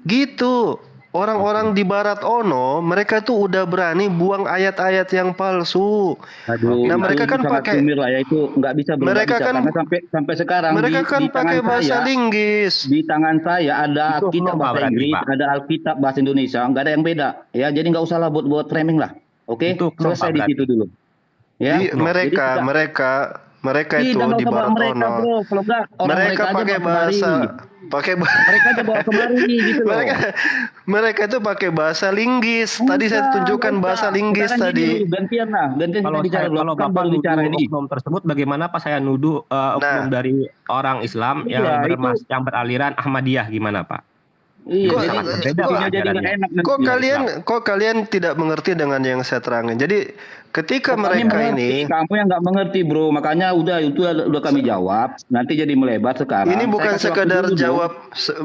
Speaker 1: Gitu. Orang-orang di barat ono, mereka tuh udah berani buang ayat-ayat yang palsu.
Speaker 9: Nah, mereka kan pakai itu nggak bisa
Speaker 1: mereka kan
Speaker 9: karena sampai sekarang
Speaker 1: mereka kan pakai bahasa Inggris.
Speaker 9: Di tangan saya ada Alkitab bahasa Inggris, ada Alkitab bahasa Indonesia, nggak ada yang beda. Ya, jadi nggak usah lah buat framing lah. Oke, selesai di situ dulu. Ya,
Speaker 1: mereka itu di barat ono. Mereka pakai bahasa mereka aja bawa kemari gitu loh. Mereka itu pakai bahasa linggis. Tadi saya tunjukkan bahasa linggis tadi.
Speaker 9: Gantian
Speaker 8: kalau Bapak bicara ini oknum tersebut, bagaimana Pak saya nuduh oknum dari orang Islam yang beraliran Ahmadiyah, gimana Pak?
Speaker 9: Iya,
Speaker 1: Kok-
Speaker 9: jadi
Speaker 8: sangat berbeda
Speaker 9: jadi
Speaker 8: ajarannya.
Speaker 9: nggak enak nanti.
Speaker 1: kok kalian tidak mengerti dengan yang saya terangin. Jadi ketika
Speaker 9: Kami
Speaker 1: mereka
Speaker 9: mengerti,
Speaker 1: ini
Speaker 9: kamu yang nggak mengerti bro, makanya udah kami jawab. Nanti jadi melebar sekarang.
Speaker 1: ini
Speaker 9: Saya
Speaker 1: bukan
Speaker 9: kasih waktu
Speaker 1: sekedar
Speaker 9: dulu, dong.
Speaker 1: jawab,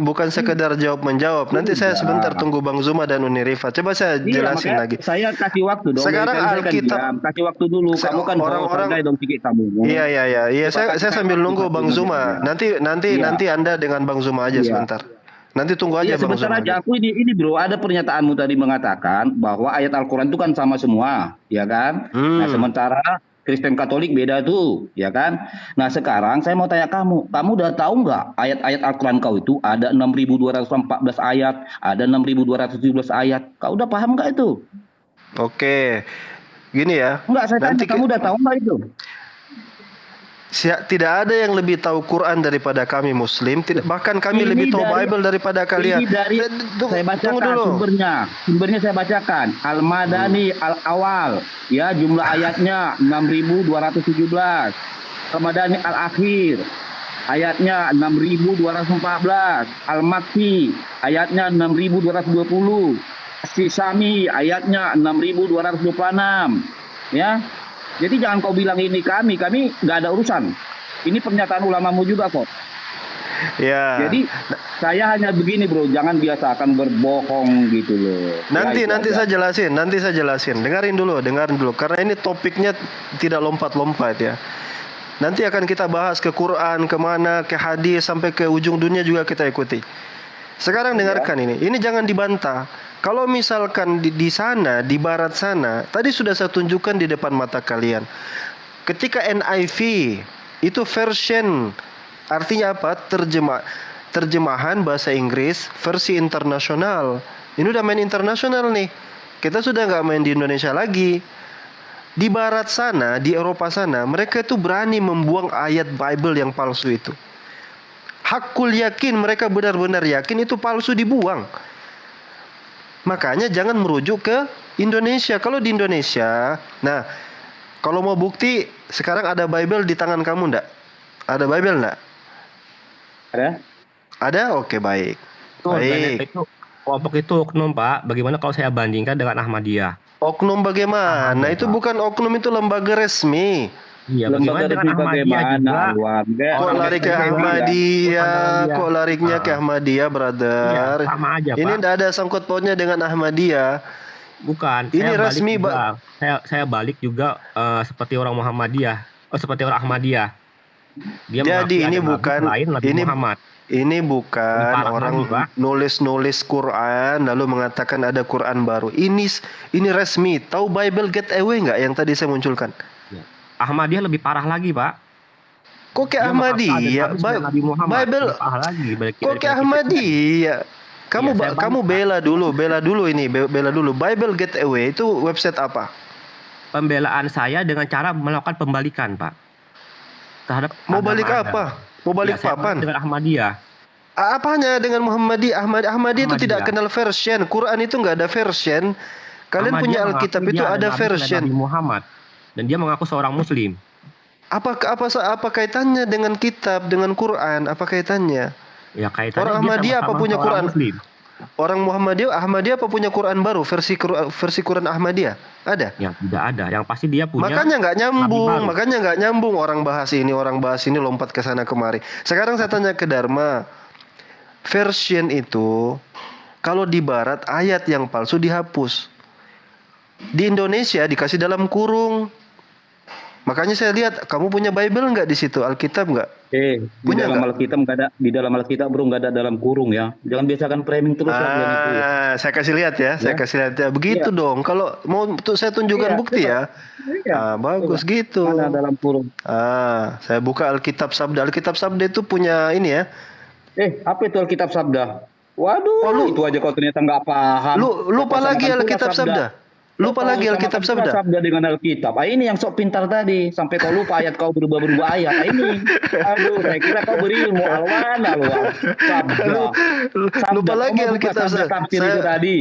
Speaker 1: bukan sekedar jawab menjawab. Nanti saya
Speaker 9: Iya.
Speaker 1: sebentar tunggu Bang Zuma dan Uni Rifa. Coba saya
Speaker 9: Iya,
Speaker 1: jelasin
Speaker 9: makanya
Speaker 1: lagi.
Speaker 9: saya kasih waktu dong.
Speaker 1: Sekarang
Speaker 9: Dari tadi saya kan
Speaker 1: Alkitab-
Speaker 9: diam. Kasih waktu dulu. Kamu kan
Speaker 1: orang-orang-
Speaker 9: hargai dong sikit kamu.
Speaker 1: Iya. Saya sambil nunggu Bang Zuma. Nanti
Speaker 9: Iya.
Speaker 1: nanti Anda dengan Bang Zuma aja
Speaker 9: Iya.
Speaker 1: sebentar. Nanti tunggu aja
Speaker 9: Iya,
Speaker 1: Bang
Speaker 9: sebentar
Speaker 1: Zuma.
Speaker 9: aja. Aku ini bro, ada pernyataanmu tadi mengatakan bahwa ayat Al-Quran itu kan sama semua, ya kan? Nah, sementara Kristen Katolik beda tuh, ya kan? Nah, sekarang saya mau tanya kamu udah tahu nggak ayat-ayat Al-Quran kau itu ada 6.214 ayat, ada 6.217 ayat. Kau udah paham nggak itu?
Speaker 1: Oke. Gini ya.
Speaker 9: Enggak, saya
Speaker 1: Nanti
Speaker 9: tanya, kamu udah tahu nggak itu?
Speaker 1: Tidak ada yang lebih tahu Quran daripada kami Muslim. Bahkan kami
Speaker 9: Ini
Speaker 1: lebih tahu
Speaker 9: dari-
Speaker 1: Bible daripada kalian.
Speaker 9: Ini dari
Speaker 1: Tunggu
Speaker 9: saya bacakan
Speaker 1: dulu.
Speaker 9: sumbernya saya bacakan. Al-Madani Al-Awal, ya jumlah ayatnya 6.217. Al-Madani Al-Akhir, ayatnya 6.214. Al-Makki, ayatnya 6.220. Sisami, ayatnya 6.226. Ya, jadi jangan kau bilang ini kami nggak ada urusan. Ini pernyataan ulamamu juga kok.
Speaker 1: Ya.
Speaker 9: Jadi saya hanya begini bro, jangan biasakan berbohong gitu loh.
Speaker 1: Nanti
Speaker 9: Ya, itu
Speaker 1: saya
Speaker 9: aja.
Speaker 1: jelasin. Dengarin dulu karena ini topiknya tidak lompat-lompat ya. Nanti akan kita bahas ke Quran, kemana, ke hadis sampai ke ujung dunia juga kita ikuti. Sekarang dengarkan ini. Ini jangan dibantah. Kalau misalkan di sana, di barat sana, tadi sudah saya tunjukkan di depan mata kalian. Ketika NIV itu version, artinya apa? Terjemahan bahasa Inggris versi internasional. Ini udah main internasional nih. Kita sudah nggak main di Indonesia lagi. Di barat sana, di Eropa sana, mereka itu berani membuang ayat Bible yang palsu itu. Hakul yakin, mereka benar-benar yakin itu palsu, dibuang. Makanya jangan merujuk ke Indonesia. Kalau di Indonesia, nah, kalau mau bukti, sekarang ada Bible di tangan kamu ndak? Ada Bible ndak?
Speaker 9: Ada?
Speaker 1: Ada? Oke, baik.
Speaker 8: Baik. Itu kelompok itu oknum Pak. Bagaimana kalau saya bandingkan dengan Ahmadiyah?
Speaker 1: Oknum bagaimana? Nah, itu bukan oknum, itu lembaga resmi.
Speaker 8: Iya,
Speaker 9: Lembaga
Speaker 8: bagaimana dengan
Speaker 9: resmi
Speaker 8: Ahmadiyah
Speaker 9: bagaimana,
Speaker 8: juga?
Speaker 9: Alwan?
Speaker 1: Kok lari ke Ahmadiyah? Kok larinya ke Ahmadiyah, brother?
Speaker 8: Iya, sama aja,
Speaker 1: Ini
Speaker 8: Pak.
Speaker 1: ndak ada sangkut pautnya dengan Ahmadiyah.
Speaker 8: Bukan.
Speaker 1: Ini
Speaker 8: saya
Speaker 1: resmi,
Speaker 8: balik juga. Saya balik juga seperti orang Muhammadiyah. Seperti orang Ahmadiyah. Dia
Speaker 1: Jadi
Speaker 8: mengakui
Speaker 1: ini
Speaker 8: ada nabi
Speaker 1: bukan
Speaker 8: selain Nabi Muhammad.
Speaker 1: Ini bukan
Speaker 8: Parah
Speaker 1: orang
Speaker 8: lagi, Pak.
Speaker 1: nulis Quran lalu mengatakan ada Quran baru. Ini resmi. Tahu Bible Gateway nggak yang tadi saya munculkan?
Speaker 8: Ahmadiyah lebih parah lagi, Pak.
Speaker 1: Kok kayak
Speaker 8: Dia mengakui ada
Speaker 1: Ahmadiyah?
Speaker 8: nabi selain Nabi Muhammad.
Speaker 1: Bible
Speaker 8: Lebih parah lagi.
Speaker 1: kok kayak Ahmadiyah? Kamu
Speaker 8: Iya, saya
Speaker 1: kamu
Speaker 8: bantah.
Speaker 1: bela dulu. Bible Gateway itu website apa?
Speaker 8: Pembelaan saya dengan cara melakukan pembalikan, Pak. Terhadap
Speaker 1: Mau
Speaker 8: agama
Speaker 1: balik
Speaker 8: Anda.
Speaker 1: apa? Mau balik
Speaker 8: Ya, saya
Speaker 1: papan?
Speaker 8: dengan Ahmadiyah.
Speaker 1: Apanya dengan Muhammadiyah? Ahmadiyah itu tidak
Speaker 8: Ahmadiyah.
Speaker 1: kenal version. Quran itu nggak ada version. Kalian
Speaker 8: Ahmadiyah
Speaker 1: punya
Speaker 8: mengakui
Speaker 1: Alkitab
Speaker 8: dia
Speaker 1: itu ada
Speaker 8: nabi selain
Speaker 1: version.
Speaker 8: Nabi Muhammad. Dan dia mengaku seorang Muslim.
Speaker 1: Apa kaitannya dengan kitab, dengan Quran? Apa kaitannya?
Speaker 8: Ya kaitannya
Speaker 1: Orang
Speaker 8: dia
Speaker 1: Ahmadiyah apa
Speaker 8: sama-sama
Speaker 1: punya
Speaker 8: seorang
Speaker 1: Quran?
Speaker 8: Muslim.
Speaker 1: Orang Ahmadiyah apa punya Quran baru versi Quran Ahmadiyah? Ada?
Speaker 8: Yang tidak ada. Yang pasti dia punya.
Speaker 1: Makanya nggak
Speaker 8: baru.
Speaker 1: nyambung. Orang bahas ini lompat ke sana kemari. Sekarang saya tanya ke Dharma. Version itu kalau di barat ayat yang palsu dihapus. Di Indonesia dikasih dalam kurung. Makanya saya lihat kamu punya Bible nggak di situ, Alkitab nggak?
Speaker 9: Di
Speaker 1: Punya
Speaker 9: dalam
Speaker 1: nggak?
Speaker 9: Alkitab nggak ada, di dalam Alkitab bro nggak ada dalam kurung ya. Jangan biasakan framing terus lah bulan itu. Ya.
Speaker 1: Saya kasih lihat ya, saya kasih lihat ya. Begitu dong. Kalau mau saya tunjukkan
Speaker 9: Iya,
Speaker 1: bukti ya.
Speaker 9: Iya.
Speaker 1: Bagus gitu.
Speaker 9: Mana dalam kurung?
Speaker 1: Saya buka Alkitab Sabda. Alkitab Sabda itu punya ini ya.
Speaker 9: Apa itu Alkitab Sabda? Waduh, itu aja kau ternyata nggak paham.
Speaker 1: Lupa lagi
Speaker 9: Pertamakan pula
Speaker 1: Alkitab Sabda. Lupa lagi Alkitab
Speaker 9: Pertamakan pula
Speaker 1: Sabda.
Speaker 9: Sabda dengan Alkitab. Ini yang sok pintar tadi. Sampai kau lupa ayat, kau berubah-berubah ayat. Ini. Aduh, saya kira kau berilmu. Alwan. Sabda.
Speaker 1: Lupa lagi
Speaker 9: Kamu buka
Speaker 1: Alkitab
Speaker 9: Sabda
Speaker 1: Sabda.
Speaker 9: tafsir itu tadi.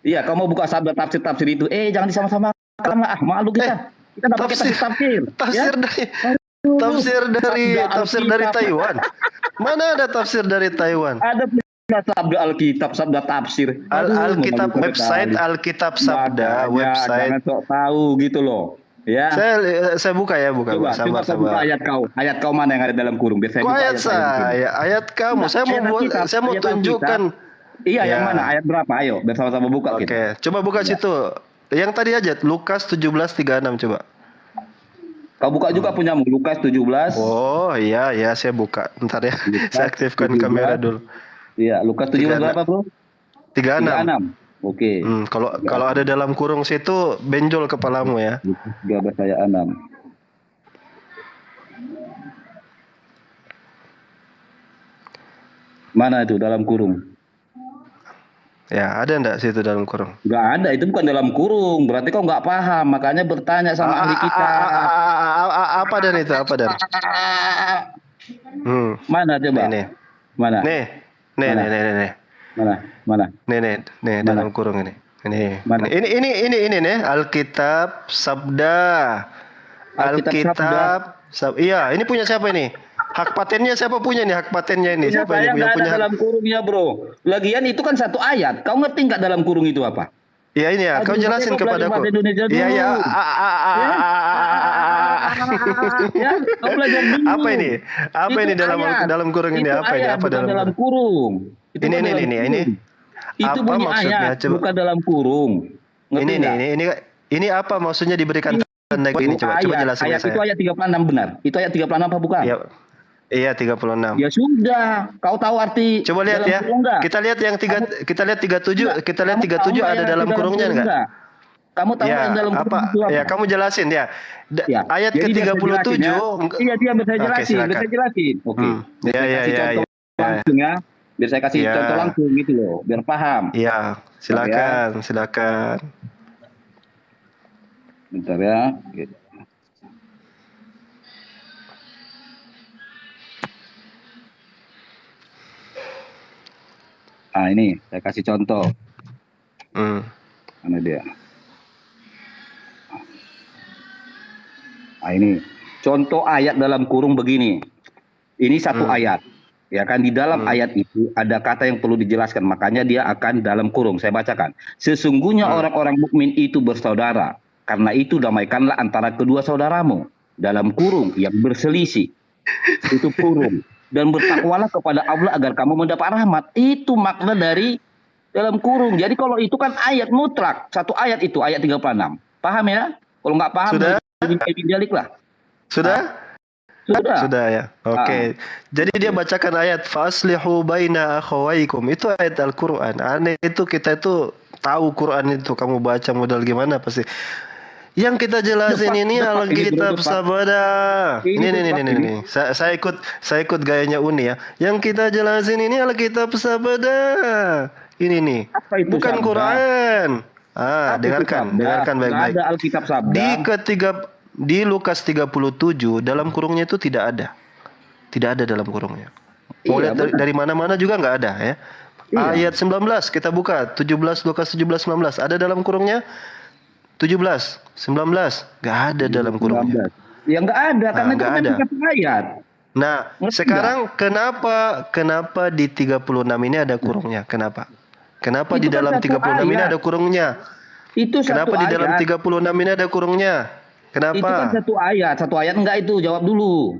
Speaker 9: Iya, kamu buka Sabda tafsir itu. Jangan disama-samakan lah. Malu kita. Kita nggak pakai tafsir.
Speaker 1: Tafsir dari Taiwan. Mana ada tafsir dari Taiwan?
Speaker 9: Ada sabda Alkitab, sabda tafsir.
Speaker 1: Alkitab website Alkitab Sabda website.
Speaker 9: Jangan sok tahu gitu loh. Ya.
Speaker 1: Saya buka ya, buka.
Speaker 9: Coba buka ayat kau. Ayat kau mana yang ada dalam kurung? Biar saya buka
Speaker 1: ayat kamu. Saya mau tunjukkan.
Speaker 9: Iya, yang mana? Ayat berapa? Ayo, bersama-sama buka kita.
Speaker 1: Oke, coba buka situ. Yang tadi aja Lukas 17:36 coba.
Speaker 9: Kau buka juga punyamu Lukas 17.
Speaker 1: Oh, iya, saya buka. Bentar ya. Saya aktifkan 17. Kamera dulu.
Speaker 9: Iya, Lukas 17 berapa, Bro?
Speaker 1: 36.
Speaker 9: Oke.
Speaker 1: Kalau ada dalam kurung situ benjol kepalamu ya.
Speaker 9: 13 ayat 6. Mana itu dalam kurung?
Speaker 1: Ya, ada enggak situ dalam kurung?
Speaker 9: Enggak ada, itu bukan dalam kurung. Berarti kau enggak paham, makanya bertanya sama ahli kita.
Speaker 1: Apa dan itu? Apa dan?
Speaker 9: Mana coba?
Speaker 1: Nih.
Speaker 9: Mana?
Speaker 1: Nih.
Speaker 9: Mana?
Speaker 1: Nih dalam kurung ini. Ini. Mana? Ini nih Alkitab Sabda. Alkitab. Iya, ini punya siapa ini? Hak patennya siapa punya nih? Hak patennya ini siapa
Speaker 9: ini?
Speaker 1: Yang
Speaker 9: punya dalam kurungnya, Bro. Lagian itu kan satu ayat. Kau ngerti nggak dalam kurung itu apa?
Speaker 1: Iya ini ya. Kau jelasin kepadaku. Iya.
Speaker 9: Ya, kau belajar dulu.
Speaker 1: Apa ini dalam kurung ini? Apa ini? Apa
Speaker 9: dalam kurung?
Speaker 1: Ini.
Speaker 9: Itu
Speaker 1: apa
Speaker 9: bunyi ayat, bukan dalam kurung.
Speaker 1: Ini apa maksudnya diberikan tanda ini? Coba jelasin
Speaker 9: ayat saya. Itu ayat 36 benar. Itu ayat 36 apa bukan?
Speaker 1: Iya 36.
Speaker 9: Ya sudah, kau tahu arti.
Speaker 1: Coba lihat ya. Kita lihat 37. Kita lihat 37 ada dalam kurungnya enggak?
Speaker 9: Kamu tahu yang dalam kurung itu apa?
Speaker 1: Ya, kamu jelasin ya. Ayat ke-37.
Speaker 9: Iya, dia bisa jelasin. Oke.
Speaker 1: Iya.
Speaker 9: Langsung ya. Biar saya kasih contoh langsung gitu loh, biar paham.
Speaker 1: Iya, silakan.
Speaker 9: Bentar ya. Ini saya kasih contoh. Mana dia? Ini contoh ayat dalam kurung begini. Ini satu ayat. Ya kan di dalam ayat itu ada kata yang perlu dijelaskan, makanya dia akan dalam kurung. Saya bacakan. Sesungguhnya orang-orang mukmin itu bersaudara. Karena itu damaikanlah antara kedua saudaramu dalam kurung yang berselisih. Itu kurung. Dan bertakwalah kepada Allah agar kamu mendapat rahmat. Itu makna dari dalam kurung. Jadi kalau itu kan ayat mutlak. Satu ayat itu, ayat 36. Paham ya? Kalau nggak paham, jalik lah.
Speaker 1: Sudah ya. Oke. Jadi dia bacakan ayat faslihu baina akhawaikum. Itu ayat Al-Qur'an. Aneh itu kita itu tahu Quran itu, kamu baca modal gimana pasti. Yang kita jelasin ini Alkitab Sabda. Ini. Saya ikut gayanya Uni ya. Yang kita jelasin ini Alkitab Sabda. Ini nih. Bukan sabda? Quran. Dengarkan baik-baik.
Speaker 9: Ada Alkitab Sabda.
Speaker 1: Di Lukas 37 dalam kurungnya itu tidak ada. Tidak ada dalam kurungnya. Mau lihat dari mana-mana juga nggak ada ya. Ayat 19 kita buka 17 Lukas 17:19 ada dalam kurungnya. 17, 19 nggak ada dalam kurungnya.
Speaker 9: Ya nggak ada karena itu kan satu ayat.
Speaker 1: Nah, sekarang kenapa di 36 ini ada kurungnya? Kenapa di dalam 36 ini ada kurungnya? Kenapa di dalam 36 ini ada kurungnya? Kenapa?
Speaker 9: Itu kan satu ayat enggak itu, jawab dulu.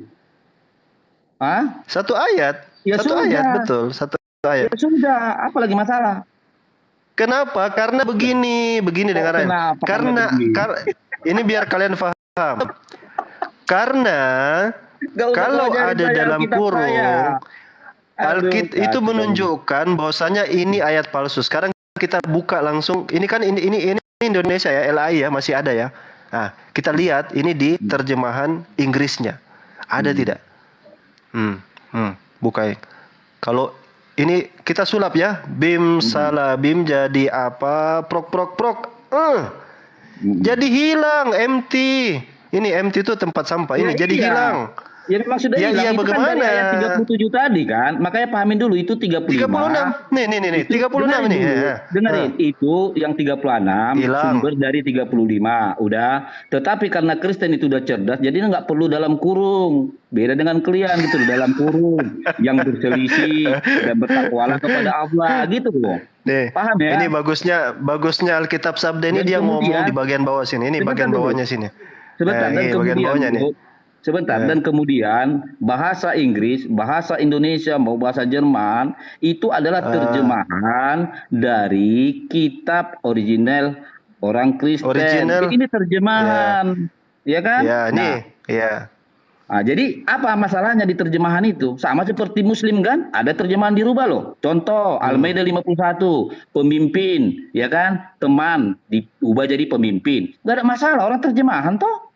Speaker 1: Satu ayat?
Speaker 9: Ya
Speaker 1: satu
Speaker 9: sudah.
Speaker 1: ayat, betul. Satu ayat.
Speaker 9: Ya sudah, apa lagi masalah?
Speaker 1: Kenapa? Karena begini dengarnya. Karena ini biar kalian paham. Karena kalau ada dalam kurung Alkitab itu menunjukkan bahwasanya ini ayat palsu. Sekarang kita buka langsung. Ini kan ini Indonesia ya, LAI ya, masih ada ya. Nah, kita lihat ini di terjemahan Inggrisnya. Ada tidak? Buka. Kalau ini kita sulap ya. Bim salah bim jadi apa? Prok. Jadi hilang empty. Ini empty itu tempat sampah. Ini jadi hilang.
Speaker 9: Ya memang sudah
Speaker 1: Ya,
Speaker 9: hilang.
Speaker 1: iya,
Speaker 9: Itu kan dari
Speaker 1: bagaimana?
Speaker 9: ayat 37 tadi kan. Makanya pahamin dulu itu 35.
Speaker 1: 36. Nih, 36 nih. Ya.
Speaker 9: Dengerin, itu yang 36
Speaker 1: Hilang.
Speaker 9: sumber dari 35. Udah. Tetapi karena Kristen itu udah cerdas, jadi nggak perlu dalam kurung. Beda dengan kalian gitu, dalam kurung. Yang berselisih dan bertakwalah kepada Allah gitu loh.
Speaker 1: Nih,
Speaker 9: Paham ya?
Speaker 1: ini bagusnya Alkitab Sabda ini
Speaker 9: Dan
Speaker 1: dia
Speaker 9: kemudian-
Speaker 1: ngomong di bagian bawah sini. Ini
Speaker 9: Sebentar
Speaker 1: bagian
Speaker 9: dulu.
Speaker 1: bawahnya sini.
Speaker 9: Sebentar, dan
Speaker 1: ini bagian bawahnya nih.
Speaker 9: Sebentar, dan kemudian bahasa Inggris, bahasa Indonesia, mau bahasa Jerman, itu adalah terjemahan dari kitab original orang Kristen.
Speaker 1: Original.
Speaker 9: Jadi ini terjemahan, ya kan?
Speaker 1: Ya,
Speaker 9: Nah,
Speaker 1: nih. Ya.
Speaker 9: nah, jadi apa masalahnya di terjemahan itu? Sama seperti Muslim kan, ada terjemahan dirubah loh. Contoh, Al-Maidah 51, pemimpin, ya kan? Teman, diubah jadi pemimpin. Gak ada masalah, orang terjemahan toh.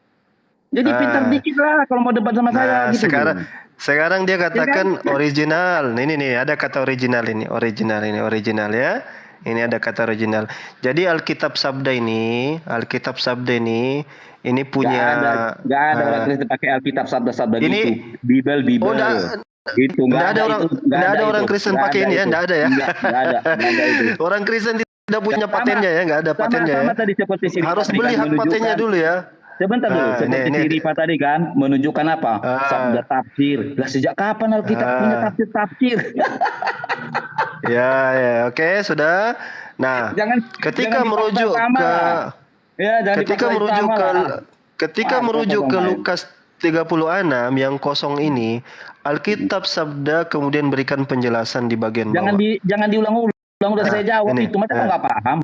Speaker 9: Jadi pintar dikit lah kalau mau debat sama saya gitu.
Speaker 1: Sekarang dia katakan original. Ini ada kata original ini, original ya. Ini ada kata original. Jadi Alkitab Sabda ini punya
Speaker 9: Gak ada orang Kristen pakai Alkitab sabda-sabda
Speaker 1: Ini-
Speaker 9: gitu. Bibel.
Speaker 1: Oh,
Speaker 9: Gitu
Speaker 1: nggak ada orang, nggak ada orang Kristen pakai ini ya, nggak ada ya.
Speaker 9: Nggak ada itu.
Speaker 1: Orang Kristen tidak punya patennya ya, nggak ada patennya
Speaker 9: Sama
Speaker 1: ya.
Speaker 9: tadi seperti si
Speaker 1: Harus
Speaker 9: tadi
Speaker 1: beli
Speaker 9: kan,
Speaker 1: hak patennya
Speaker 9: menunjukkan-
Speaker 1: dulu ya.
Speaker 9: Sebentar dulu, seperti
Speaker 1: ini-
Speaker 9: si Rifa tadi kan menunjukkan apa? Sabda tafsir. Lah sejak kapan Alkitab punya tafsir?
Speaker 1: Ya, oke, sudah. Nah, ketika
Speaker 9: jangan
Speaker 1: merujuk
Speaker 9: dipaksa sama
Speaker 1: ke
Speaker 9: lah. Ya, jangan
Speaker 1: ketika
Speaker 9: dipaksain
Speaker 1: merujuk
Speaker 9: sama
Speaker 1: ke
Speaker 9: lah.
Speaker 1: ketika
Speaker 9: Wah,
Speaker 1: merujuk ke
Speaker 9: ngomong-ngomong.
Speaker 1: Lukas 36 yang kosong ini, Alkitab Sabda kemudian berikan penjelasan di bagian bawah.
Speaker 9: Jangan diulang-ulang, udah saya jawab
Speaker 1: ini.
Speaker 9: itu. Masa nggak paham?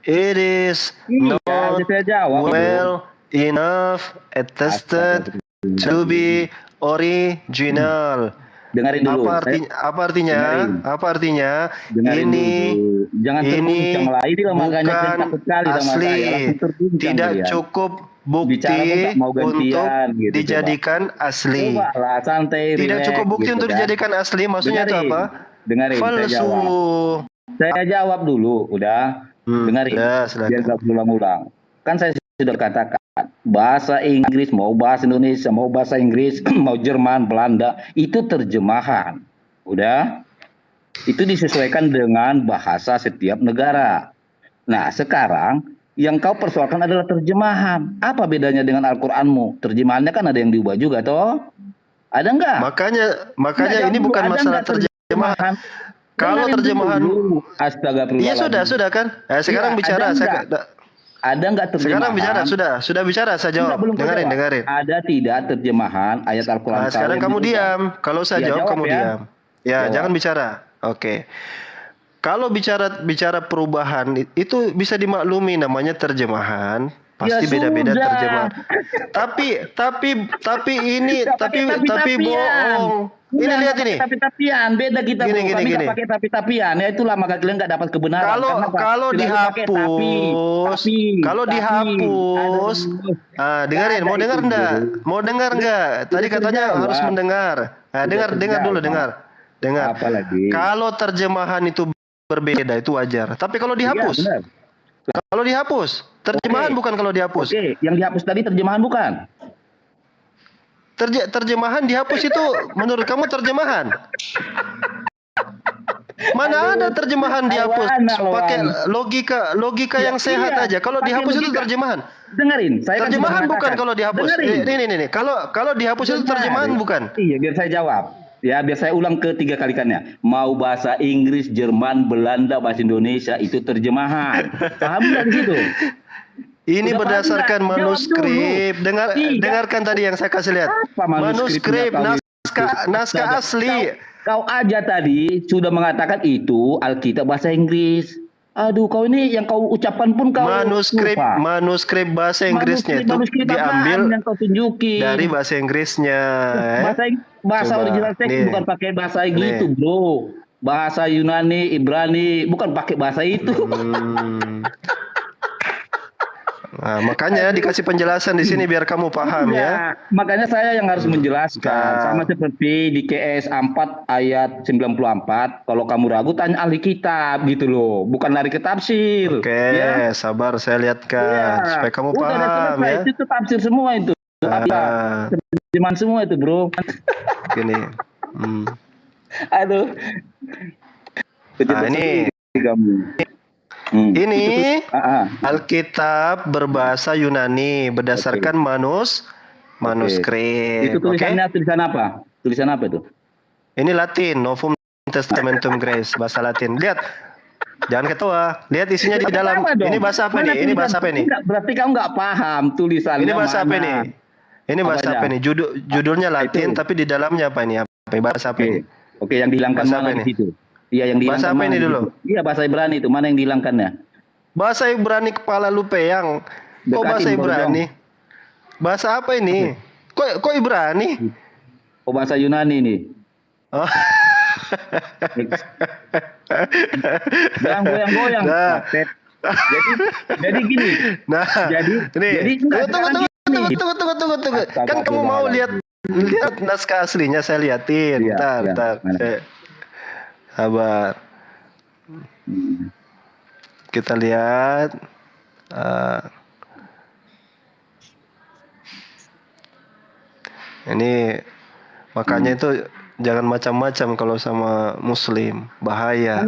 Speaker 1: It is
Speaker 9: Iya,
Speaker 1: not
Speaker 9: udah saya jawab.
Speaker 1: well enough attested to be original.
Speaker 9: Dengerin dulu.
Speaker 1: Apa artinya?
Speaker 9: Dengerin
Speaker 1: Ini
Speaker 9: dulu. Jangan terguncang lah. Ini lah makanya saya
Speaker 1: bukan
Speaker 9: takut sekali sama
Speaker 1: asli.
Speaker 9: saya. Langsung terguncang
Speaker 1: Tidak
Speaker 9: kalian.
Speaker 1: cukup
Speaker 9: Bicara
Speaker 1: bukti
Speaker 9: kok tak mau
Speaker 1: untuk
Speaker 9: gantian, gitu,
Speaker 1: dijadikan asli.
Speaker 9: Coba lah, santai,
Speaker 1: Tidak
Speaker 9: relax,
Speaker 1: cukup bukti
Speaker 9: gitu
Speaker 1: untuk
Speaker 9: kan.
Speaker 1: dijadikan asli. Maksudnya itu apa?
Speaker 9: Dengerin, saya
Speaker 1: Palsu.
Speaker 9: jawab. Saya jawab dulu, udah. Dengerin,
Speaker 1: silakan.
Speaker 9: biar gak berulang-ulang. Kan saya sudah katakan, bahasa Inggris, mau bahasa Indonesia, mau bahasa Inggris, mau Jerman, Belanda, itu terjemahan. Udah. Itu disesuaikan dengan bahasa setiap negara. Nah, sekarang yang kau persoalkan adalah terjemahan. Apa bedanya dengan Al-Qur'anmu? Terjemahannya kan ada yang diubah juga, toh? Ada enggak?
Speaker 1: Makanya ini bukan masalah terjemahan. Kalau terjemahan,
Speaker 9: astagfirullah.
Speaker 1: iya sudah kan. Sekarang bicara.
Speaker 9: Ada enggak terjemahan?
Speaker 1: Sekarang bicara, sudah bicara. Saya jawab.
Speaker 9: Belum
Speaker 1: Dengerin.
Speaker 9: Ada tidak terjemahan ayat Al-Quran?
Speaker 1: Nah, sekarang kamu diam. Kalau saya jawab, kamu
Speaker 9: ya.
Speaker 1: diam. Ya,
Speaker 9: Jawab.
Speaker 1: jangan bicara. Oke. Kalau bicara perubahan itu bisa dimaklumi, namanya terjemahan. Pasti
Speaker 9: Ya
Speaker 1: beda-beda
Speaker 9: sudah.
Speaker 1: terjemahan. Tapi ini bohong. Ini lihat ini.
Speaker 9: Tapi-tapian, beda kita.
Speaker 1: Gini,
Speaker 9: Kami
Speaker 1: gini.
Speaker 9: nggak pakai tapi-tapian. Ya itulah maka kalian nggak dapat kebenaran.
Speaker 1: Kalau dihapus, dengerin. Mau dengar enggak? Tadi katanya harus mendengar. Nah, dengar dulu.
Speaker 9: Apalagi?
Speaker 1: Kalau terjemahan itu berbeda itu wajar. Tapi kalau dihapus, terjemahan bukan kalau dihapus.
Speaker 9: Oke, yang dihapus tadi terjemahan bukan?
Speaker 1: Terjemahan dihapus itu menurut kamu terjemahan? Mana ada terjemahan dihapus? Pakai logika yang sehat aja. Kalau dihapus itu terjemahan.
Speaker 9: Dengerin, saya
Speaker 1: terjemahan
Speaker 9: kan
Speaker 1: bukan kalau dihapus. Ini. Kalau dihapus itu terjemahan bukan.
Speaker 9: Iya, biar saya jawab. Ya, biar saya ulang ketiga kalikannya. Mau bahasa Inggris, Jerman, Belanda, bahasa Indonesia itu terjemahan. Paham nggak di situ?
Speaker 1: Ini berdasarkan manuskrip. Dengarkan tadi yang saya kasih lihat. Manuskrip, naskah asli.
Speaker 9: Kau aja tadi sudah mengatakan itu Alkitab bahasa Inggris. Aduh, kau ini yang kau ucapkan pun kau
Speaker 1: manuskrip bahasa Inggrisnya itu diambil
Speaker 9: yang kau tunjukin
Speaker 1: dari bahasa Inggrisnya.
Speaker 9: Bahasa original teks bukan pakai bahasa gitu, bro. Bahasa Yunani, Ibrani, bukan pakai bahasa itu.
Speaker 1: Nah, makanya dikasih penjelasan di sini biar kamu paham ya.
Speaker 9: Makanya saya yang harus menjelaskan. Sama seperti di KS 4 ayat 94. Kalau kamu ragu tanya ahli kitab gitu loh. Bukan lari ke tafsir.
Speaker 1: Oke, sabar saya lihatkan supaya kamu paham ya.
Speaker 9: Itu tafsir semua itu. Terjemahan semua itu, bro.
Speaker 1: Gini.
Speaker 9: Aduh.
Speaker 1: Nah, ini
Speaker 9: kamu.
Speaker 1: Ini Alkitab berbahasa Yunani berdasarkan manuskrip.
Speaker 9: Itu tulisannya tulisan apa? Tulisan apa itu?
Speaker 1: Ini Latin, Novum Testamentum Grace, bahasa Latin. Lihat. Jangan ketawa. Lihat isinya di dalam. Ini bahasa apa nih? Ini bahasa apa nih?
Speaker 9: Berarti kamu nggak paham tulisannya.
Speaker 1: Ini bahasa apa nih? Ini bahasa apa nih? Judulnya Latin, tapi di dalamnya apa ini? Bahasa apa ini?
Speaker 9: Oke, yang dihilangkan mana di situ? Iya, yang dihilangkan.
Speaker 1: Bahasa apa ini dulu?
Speaker 9: Iya, bahasa Ibrani itu. Mana yang dihilangkannya?
Speaker 1: Bahasa Ibrani kepala lu peyang. Kok bahasa Ibrani? Bahasa apa ini? Kok Ibrani?
Speaker 9: Oh, bahasa Yunani nih.
Speaker 1: Oh.
Speaker 9: Jangan goyang-goyang.
Speaker 1: Nah.
Speaker 9: Jadi gini.
Speaker 1: Nah, jadi tunggu. Kan kamu mau lihat naskah aslinya, saya liatin. Bentar. Sabar. Kita lihat. Ini makanya itu jangan macam-macam kalau sama Muslim, bahaya.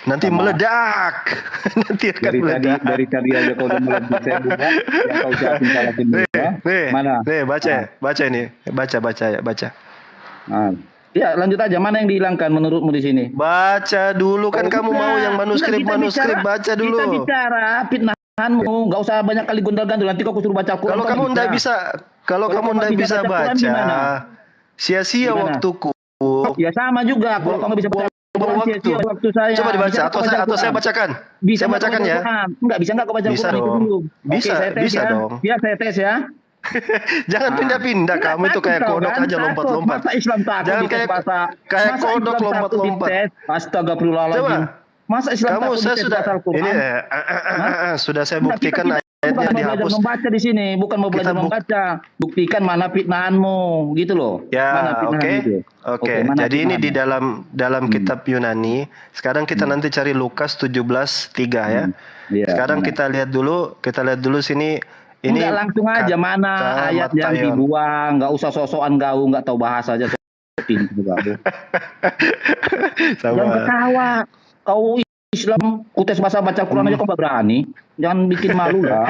Speaker 1: Nanti meledak. Nanti akan meledak.
Speaker 9: Dari tadi aja kau udah meledak, saya buka. Yang kau siapin salatin buka. Mana?
Speaker 1: Nih, baca ini. Baca.
Speaker 9: Nah. Ya, lanjut aja. Mana yang dihilangkan menurutmu di sini?
Speaker 1: Baca dulu kan kamu mau yang manuskrip, baca dulu.
Speaker 9: Kita bicara fitnahanmu, nggak usah banyak kali gondal-gandul. Nanti kau suruh baca Quran.
Speaker 1: Kalau kamu nggak bisa baca, sia-sia waktuku.
Speaker 9: Ya sama juga. Kalau kamu bisa baca waktu saya.
Speaker 1: Coba dibaca atau saya bacakan.
Speaker 9: Bisa
Speaker 1: saya bacakan ya.
Speaker 9: Enggak bisa enggak kau baca Quran itu dulu.
Speaker 1: Bisa dong.
Speaker 9: Ya, saya tes ya.
Speaker 1: Jangan pindah-pindah, kamu itu kayak kodok aja lompat-lompat.
Speaker 9: Masa Islam takut?
Speaker 1: Jangan kayak kodok lompat-lompat.
Speaker 9: Astagfirullahaladzim. Masa Islam
Speaker 1: kamu
Speaker 9: takut
Speaker 1: saya sudah
Speaker 9: Al-Quran?
Speaker 1: Ini sudah saya buktikan ayatnya dihapus.
Speaker 9: Bukan membaca di sini, bukan mau belajar membaca. Buktikan mana fitnahanmu, gitu loh.
Speaker 1: Ya, oke. Jadi ini di dalam kitab Yunani. Sekarang kita nanti cari Lukas 17:3 ya. Sekarang kita lihat dulu sini. Ini
Speaker 9: enggak langsung aja mana ayat yang dibuang, enggak usah sosokan kau, enggak tahu bahasa aja. Jangan ketawa. Kau Islam kutes bahasa baca Quran aja kau enggak berani. Jangan bikin malu lah.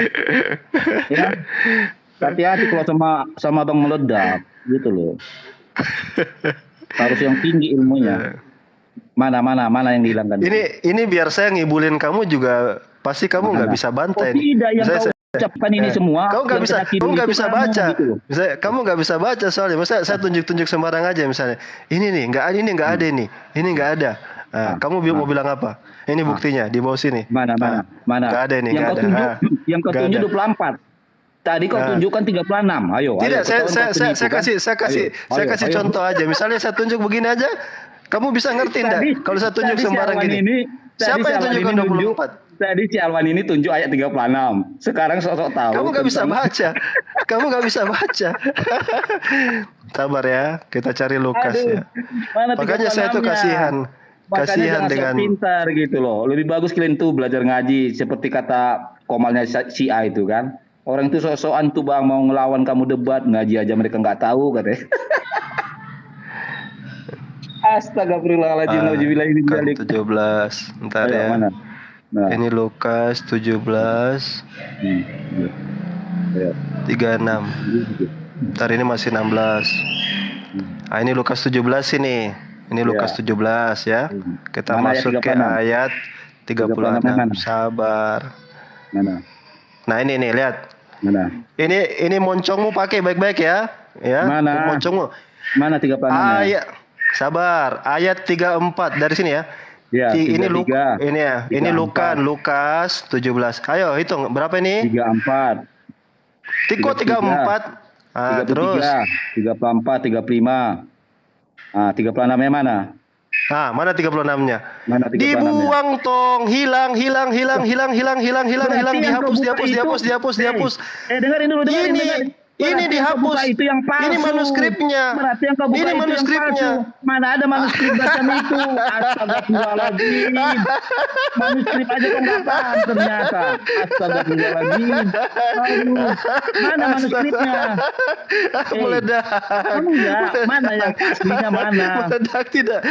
Speaker 9: Ya. Hati-hati kalau sama Bang meledak gitu loh. Harus yang tinggi ilmunya. Mana yang dihilangkan?
Speaker 1: Ini biar saya ngibulin kamu juga, pasti kamu nggak bisa bantai.
Speaker 9: Tidak, yang kau ucapkan ini semua.
Speaker 1: Kamu nggak bisa baca. Gitu. Misalnya, kamu nggak bisa baca soalnya. Misalnya saya tunjuk sembarang aja misalnya. Ini nggak ada ini. Ini nggak ada. Nah, kamu mau bilang apa? Ini buktinya di bawah sini.
Speaker 9: Mana?
Speaker 1: Nggak ada ini.
Speaker 9: Yang kau tunjuk 24. Tadi kau tunjukkan 36. Ayo.
Speaker 1: Tidak, saya kasih contoh aja. Misalnya saya tunjuk begini aja. Kamu bisa ngerti enggak? Kalau saya tunjuk sembarang gini. Siapa yang tunjukkan 24?
Speaker 9: Tadi si Alwan ini tunjuk ayat 36. Sekarang sok-sok tahu.
Speaker 1: Kamu nggak bisa baca. Sabar ya, kita cari Lukas ya. Makanya saya tuh kasihan dengan
Speaker 9: pintar gitu loh. Lebih bagus kalian tuh belajar ngaji seperti kata Komalnya si A itu kan. Orang itu sok-sokan tuh Bang mau ngelawan kamu debat, ngaji aja mereka nggak tahu katanya. Astagfirullahaladzim. Nauzubillah ini
Speaker 1: 17. Bentar ya. Mana? Nah. Ini Lukas 17 36. Ntar ini masih 16. Ah, ini Lukas 17 ini. Ini Lukas 17 ya. Kita masuk ke ayat 36. Sabar.
Speaker 9: Mana?
Speaker 1: Nah, ini nih, lihat.
Speaker 9: Mana?
Speaker 1: Ini moncongmu pakai baik-baik ya. Ya.
Speaker 9: Mana?
Speaker 1: Moncongmu.
Speaker 9: Mana 36?
Speaker 1: Ayat. Sabar. Ayat 34 dari sini ya.
Speaker 9: Ya,
Speaker 1: ini Lukas 17. Ayo hitung berapa ini?
Speaker 9: 34.
Speaker 1: Tiko 34. Ah,
Speaker 9: 33,
Speaker 1: terus
Speaker 9: 34, 35. Ah, 36-nya mana?
Speaker 1: Ah, mana 36-nya?
Speaker 9: Mana 36-nya?
Speaker 1: Dibuang tong, hilang, dihapus.
Speaker 9: Dengerin dulu.
Speaker 1: Ini dihapus.
Speaker 9: Itu yang palsu.
Speaker 1: Ini manuskripnya.
Speaker 9: Berarti yang kau buka
Speaker 1: Ini
Speaker 9: itu
Speaker 1: manuskripnya.
Speaker 9: yang palsu. Mana ada manuskrip bacaan itu? Astagfirullahaladzim. Manuskrip aja kau nggak paham ternyata. Astagfirullahaladzim. Aduh, mana manuskripnya?
Speaker 1: Meledak.
Speaker 9: Enggak, mana yang aslinya mana?
Speaker 1: Meledak tidak.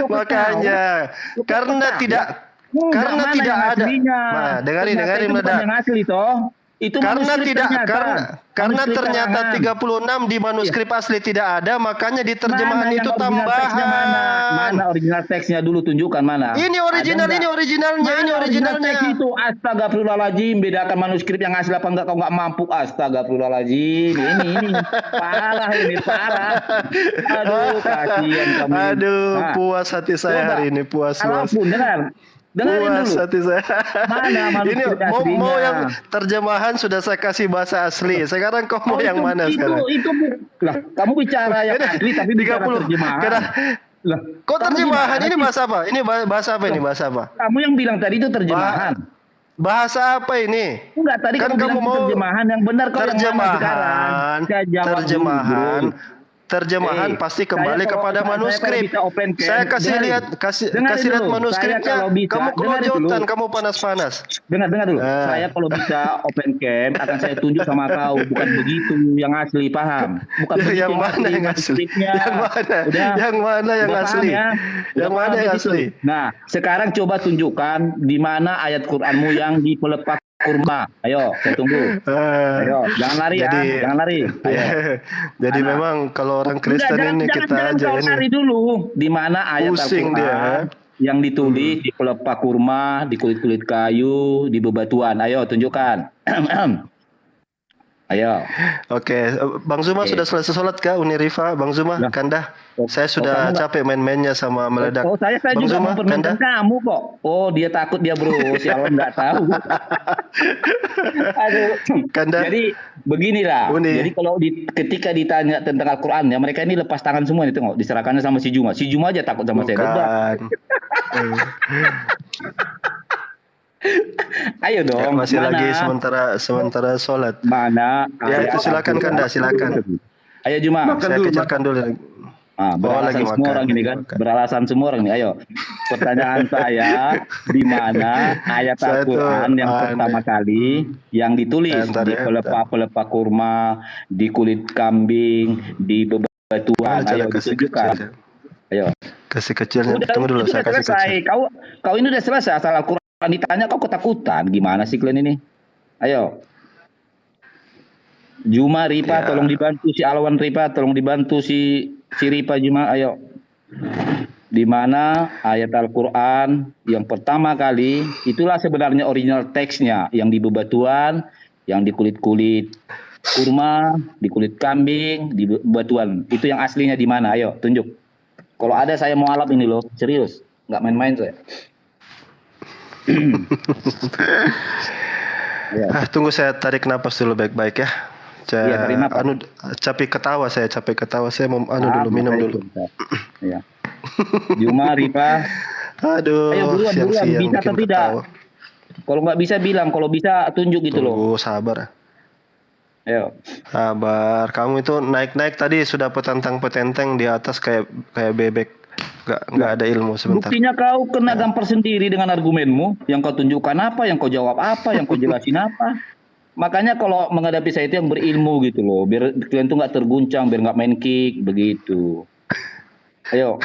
Speaker 1: Makanya karena tidak ada. Nah, dengarin meledak.
Speaker 9: Yang asli toh. Itu
Speaker 1: karena
Speaker 9: manuskrip
Speaker 1: tidak
Speaker 9: ternyata.
Speaker 1: karena ternyata 36 di manuskrip asli tidak ada, makanya di terjemahan itu tambahan.
Speaker 9: Mana original teksnya dulu, tunjukkan mana.
Speaker 1: Ini originalnya.
Speaker 9: Teks itu astagfirullahaladzim, bedakan manuskrip yang asli apa enggak, kau enggak mampu. Astagfirullahaladzim. Ini parah. Aduh, kasihan kamu.
Speaker 1: Aduh, puas hati saya hari ini, puas.
Speaker 9: Dengarin dulu.
Speaker 1: Hati saya.
Speaker 9: Mana manuskrip
Speaker 1: ini mau yang terjemahan sudah saya kasih bahasa asli. Sekarang kau mau yang mana sekarang?
Speaker 9: Lah, kamu bicara yang asli tapi bicara terjemahan.
Speaker 1: Lah, kok terjemahan? Ini bahasa apa? Ini bahasa apa ini? Bahasa apa?
Speaker 9: Kamu yang bilang tadi itu terjemahan.
Speaker 1: Bahasa apa ini?
Speaker 9: Enggak, tadi kan kamu mau terjemahan yang benar, kau
Speaker 1: terjemahan pasti kembali kepada manuskrip. Saya kasih lihat manuskripnya. Kamu kelojotan, kamu panas-panas.
Speaker 9: Dengar dulu. Saya kalau bisa open cam akan saya tunjuk sama kau, bukan begitu yang asli, paham? Bukan begitu
Speaker 1: yang mana yang asli? Yang mana yang asli? Yang mana yang asli?
Speaker 9: Nah, sekarang coba tunjukkan di mana ayat Qur'anmu yang di pelepah kurma. Ayo, saya tunggu. Ayo, jangan lari. Ayo.
Speaker 1: Jadi memang kalau orang Kristen ini kita aja ini.
Speaker 9: Cari dulu di mana ayat Al-Qur'an yang ditulis di pelepah kurma, di kulit-kulit kayu, di bebatuan. Ayo, tunjukkan. Ayo.
Speaker 1: Oke, Bang Zuma sudah selesai sholat kah? Uni Rifa, Bang Zuma, Kandah. Saya sudah capek main-mainnya sama meledak.
Speaker 9: Saya
Speaker 1: Bang
Speaker 9: juga
Speaker 1: Zuma,
Speaker 9: mempermainkan kamu kok. Oh, dia takut dia bro. Si Alon nggak tahu. Aduh.
Speaker 1: Kandah.
Speaker 9: Jadi beginilah. Jadi kalau ketika ditanya tentang Al-Quran ya, mereka ini lepas tangan semua nih, tengok. Diserahkannya sama si Juma. Si Juma aja takut sama saya. Ayo dong.
Speaker 1: Ya, masih lagi sementara sholat.
Speaker 9: Mana?
Speaker 1: Ya itu silakan Kanda, silakan.
Speaker 9: Ayo Juma.
Speaker 1: Saya kecilkan dulu.
Speaker 9: Beralasan semua orang ini kan, beralasan semua orang nih. Ayo, pertanyaan saya, di mana ayat Al-Quran yang pertama kali yang ditulis di pelepah kurma, di kulit kambing, di bebatuan? Ayo ditunjukkan. Ayo.
Speaker 1: Kasih kecilnya. Tunggu dulu, saya kasih kecil.
Speaker 9: Kau ini udah selesai asal Al-Quran ditanya kau ketakutan. Gimana sih kalian ini? Ayo. Juma, Ripa, tolong dibantu si Alwan. Ripa, tolong dibantu si Ripa. Juma, ayo. Di mana ayat Al-Quran yang pertama kali, itulah sebenarnya original teksnya, yang di bebatuan, yang di kulit-kulit kurma, di kulit kambing, di bebatuan. Itu yang aslinya di mana? Ayo, tunjuk. Kalau ada saya mau alap ini loh, serius, nggak main-main saya.
Speaker 1: Tunggu saya tarik napas dulu baik-baik ya. Capek ketawa saya mau dulu minum dulu.
Speaker 9: Ya. Juma, Ripa.
Speaker 1: Aduh.
Speaker 9: Ayo buruan, bisa atau tidak? Kalau nggak bisa bilang, kalau bisa tunjuk gitu loh.
Speaker 1: Sabar.
Speaker 9: Ayo.
Speaker 1: Sabar. Kamu itu naik-naik tadi sudah petentang-petenteng di atas kayak bebek. Nggak ada ilmu sebentar.
Speaker 9: Buktinya kau kena gampar sendiri dengan argumenmu. Yang kau tunjukkan apa, yang kau jawab apa, yang kau jelasin apa. Makanya kalau menghadapi saya itu yang berilmu gitu loh. Biar kalian tuh nggak terguncang, biar nggak main kick, begitu. Ayo.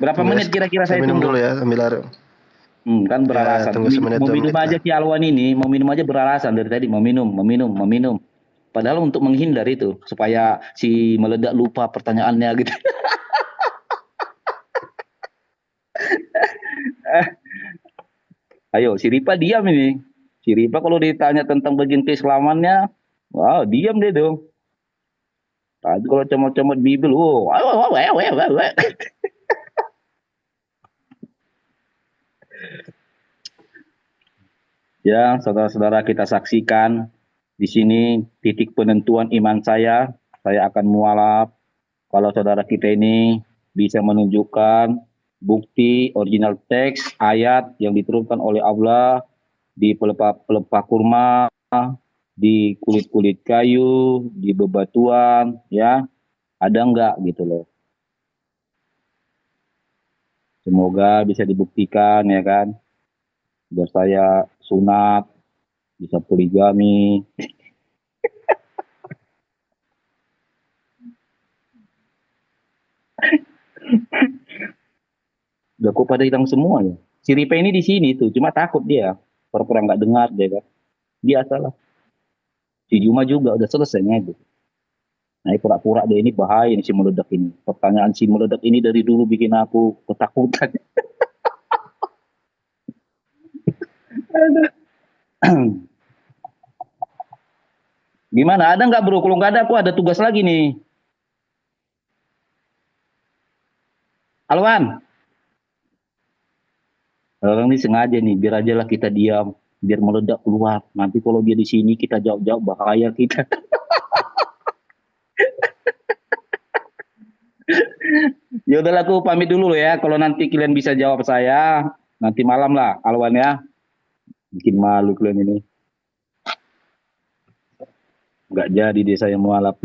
Speaker 9: Berapa menit kira-kira saya
Speaker 1: minum
Speaker 9: tunggu?
Speaker 1: Dulu ya, ambil air.
Speaker 9: Kan beralasan. Mau minum aja si Alwan ini, mau minum aja beralasan dari tadi. Mau minum. Padahal untuk menghindar itu. Supaya si meledak lupa pertanyaannya gitu. Ayo, si Ripa diam ini. Si Ripa kalau ditanya tentang bagian keislamannya, wow, diam deh dong. Tadi kalau comot-comot Bibel, Ya, saudara-saudara, kita saksikan di sini titik penentuan iman saya. Saya akan mualaf kalau saudara kita ini bisa menunjukkan bukti original teks ayat yang diturunkan oleh Allah di pelepah kurma, di kulit-kulit kayu, di bebatuan, ya, ada enggak gitu loh. Semoga bisa dibuktikan ya kan, biar saya sunat, bisa poligami. Udah kok pada hilang semua ya. Si Ripe ini di sini tuh, cuma takut dia, pura-pura nggak dengar dia kan. Biasalah. Si Juma juga udah selesai gitu. Nah, pura-pura dia ini bahaya nih si meledak ini. Pertanyaan si meledak ini dari dulu bikin aku ketakutan. Gimana? Ada nggak bro? Kalau nggak ada, aku ada tugas lagi nih. Alwan. Orang ini sengaja nih, biar aja lah kita diam, biar meledak keluar. Nanti kalau dia di sini kita jauh-jauh bahaya kita. Ya udahlah, aku pamit dulu ya. Kalau nanti kalian bisa jawab saya, nanti malam lah, Alwan ya. Bikin malu kalian ini. Nggak jadi desa yang mualaf.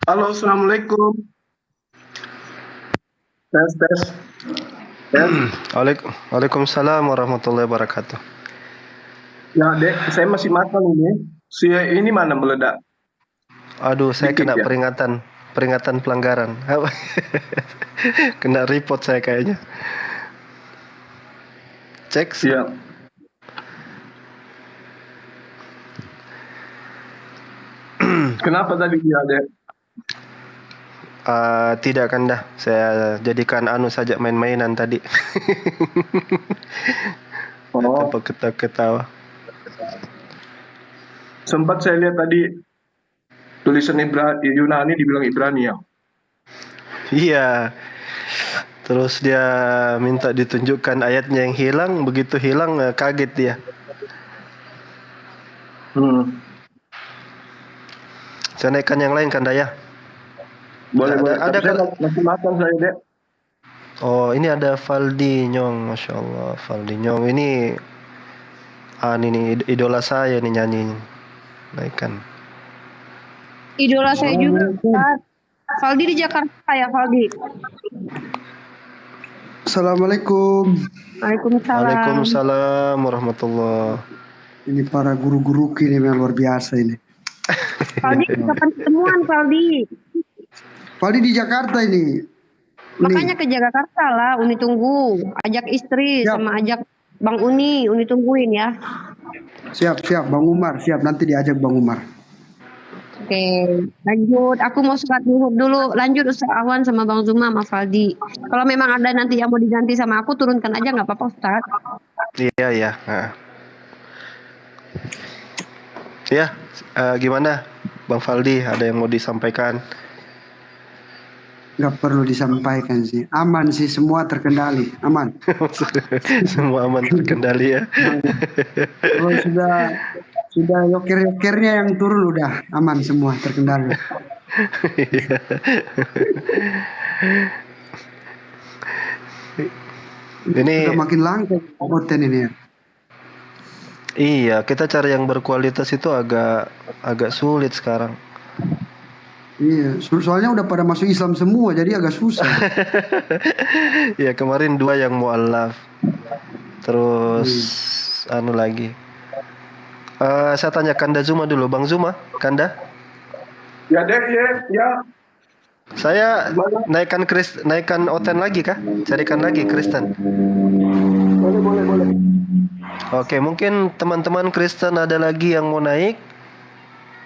Speaker 10: Halo, assalamualaikum. Tes, tes.
Speaker 1: Waalaikumsalam warahmatullahi wabarakatuh.
Speaker 10: Ya, Dek, saya masih makan ini. Si ini mana meledak?
Speaker 1: Aduh, saya
Speaker 10: Dikit
Speaker 1: kena
Speaker 10: ya?
Speaker 1: peringatan pelanggaran. Kena report saya kayaknya. Cek.
Speaker 10: Siap. Kenapa tadi dia, Dek?
Speaker 1: Tidak kan dah, saya jadikan anu saja main-mainan tadi.
Speaker 10: Oh,
Speaker 1: Ketawa.
Speaker 10: sempat saya lihat tadi tulisan Yunani dibilang Ibrani ya.
Speaker 1: Iya. Terus dia minta ditunjukkan ayatnya yang hilang, begitu hilang kaget dia. Saya naikkan yang lain kan Daya?
Speaker 10: Boleh.
Speaker 1: Ada
Speaker 10: masih makan saya, Dek.
Speaker 1: Oh, ini ada Valdi Nyong, Masya Allah. Valdi Nyong ini idola saya nih nyanyi. Naikkan.
Speaker 11: Idola saya juga, Ustaz. Valdi di Jakarta ya, Valdi.
Speaker 12: Assalamualaikum.
Speaker 11: Waalaikumsalam.
Speaker 1: Waalaikumsalam warahmatullah.
Speaker 12: Ini para guru-guru ini yang luar biasa ini.
Speaker 11: Valdi, kapan ketemuan, Valdi?
Speaker 12: Valdi di Jakarta ini.
Speaker 11: Makanya ke Jakarta lah, Uni tunggu. Ajak istri sama ajak Bang Uni tungguin ya.
Speaker 12: Siap, Bang Umar, siap. Nanti diajak Bang Umar.
Speaker 11: Oke, lanjut. Aku mau sholat zuhur dulu. Lanjut Ustaz Awan sama Bang Zuma sama Valdi. Kalau memang ada nanti yang mau diganti sama aku, turunkan aja nggak apa-apa Ustaz.
Speaker 1: Iya. Ya, gimana Bang Valdi? Ada yang mau disampaikan?
Speaker 12: Nggak perlu disampaikan sih. Aman sih, semua terkendali. Aman.
Speaker 1: Semua aman terkendali ya.
Speaker 12: Kalau sudah yoker-yokernya yang turun udah aman semua terkendali.
Speaker 1: Ini
Speaker 12: sudah makin langka konten ini ya.
Speaker 1: iya, kita cari yang berkualitas itu agak sulit sekarang.
Speaker 12: Iya, soalnya udah pada masuk Islam semua, jadi agak susah.
Speaker 1: Ya kemarin 2 yang mualaf. Terus anu lagi. Saya tanya Kanda Zuma dulu, Bang Zuma, Kanda.
Speaker 10: Ya deh, ya.
Speaker 1: Saya naikkan Oten lagi kah? Carikan lagi Kristen.
Speaker 10: Boleh.
Speaker 1: Oke, mungkin teman-teman Kristen ada lagi yang mau naik.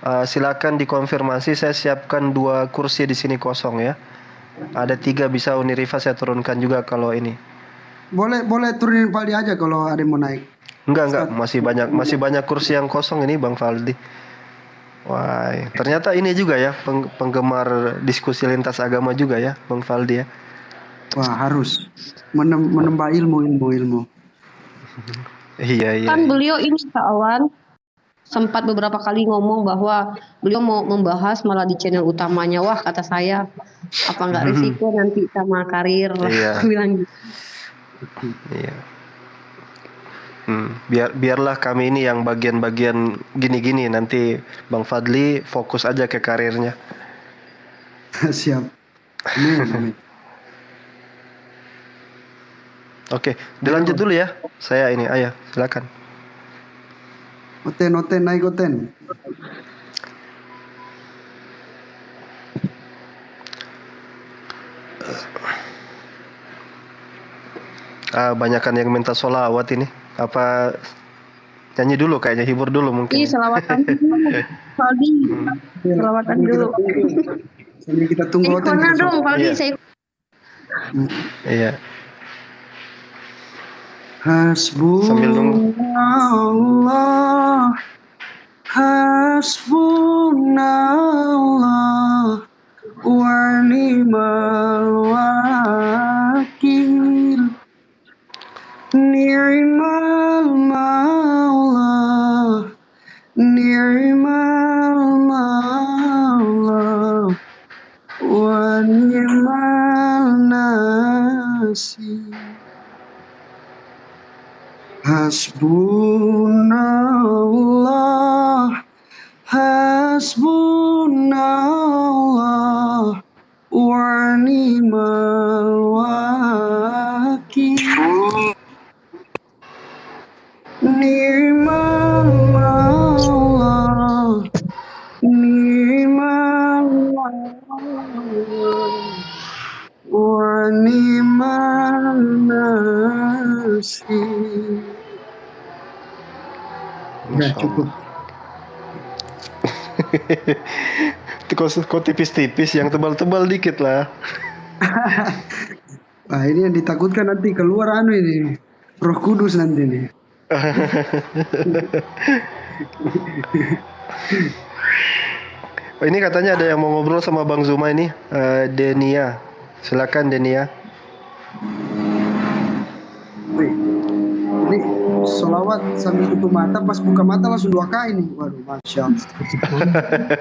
Speaker 1: Silakan dikonfirmasi. Saya siapkan 2 kursi di sini kosong ya. Ada 3 bisa Uniriva saya turunkan juga kalau ini.
Speaker 12: Boleh turunin Valdi aja kalau ada yang mau naik.
Speaker 1: Enggak, masih banyak kursi yang kosong ini Bang Valdi. Wah, ternyata ini juga ya penggemar diskusi lintas agama juga ya Bang Valdi ya.
Speaker 12: Wah, harus menambah ilmu.
Speaker 1: Iya.
Speaker 11: Kan beliau ini kawan sempat beberapa kali ngomong bahwa beliau mau membahas malah di channel utamanya. Wah, kata saya, apa nggak risiko nanti sama karir lah.
Speaker 1: Iya.
Speaker 11: Bilang gitu.
Speaker 1: Iya. Biarlah kami ini yang bagian-bagian gini-gini, nanti Bang Fadli fokus aja ke karirnya.
Speaker 12: Siap. Amin.
Speaker 1: Oke, dilanjut dulu ya. Saya ini, ayah, silakan.
Speaker 12: Oten, naik Oten.
Speaker 1: Banyakan yang minta sholawat ini. Apa nyanyi dulu kayaknya, hibur dulu mungkin.
Speaker 11: Iya, selawatan dulu. Valdi, selawatan dulu.
Speaker 12: Sambil kita tunggu Oten.
Speaker 11: Ikona dong, Valdi.
Speaker 1: Iya. Iya.
Speaker 12: Hasbunallah, hasbunallah, wa ni'mal wakil, ni'mal maulah, ni'mal maulah, wa ni'mal nasir. Hasbunallah, hasbunallah, wa ni'mal wakil, ni'mal maulah, ni'mal maulah, wa ni'mal nasir. Ya cukup.
Speaker 1: Kok tipis-tipis, yang tebal-tebal dikit lah.
Speaker 12: Nah ini yang ditakutkan nanti keluar ini Roh Kudus nanti nih.
Speaker 1: Ini katanya ada yang mau ngobrol sama Bang Zuma ini, Denia. Silakan Denia.
Speaker 12: Ini sholawat sambil tutup mata, pas buka mata langsung 2 kali nih. Waduh, masya Allah.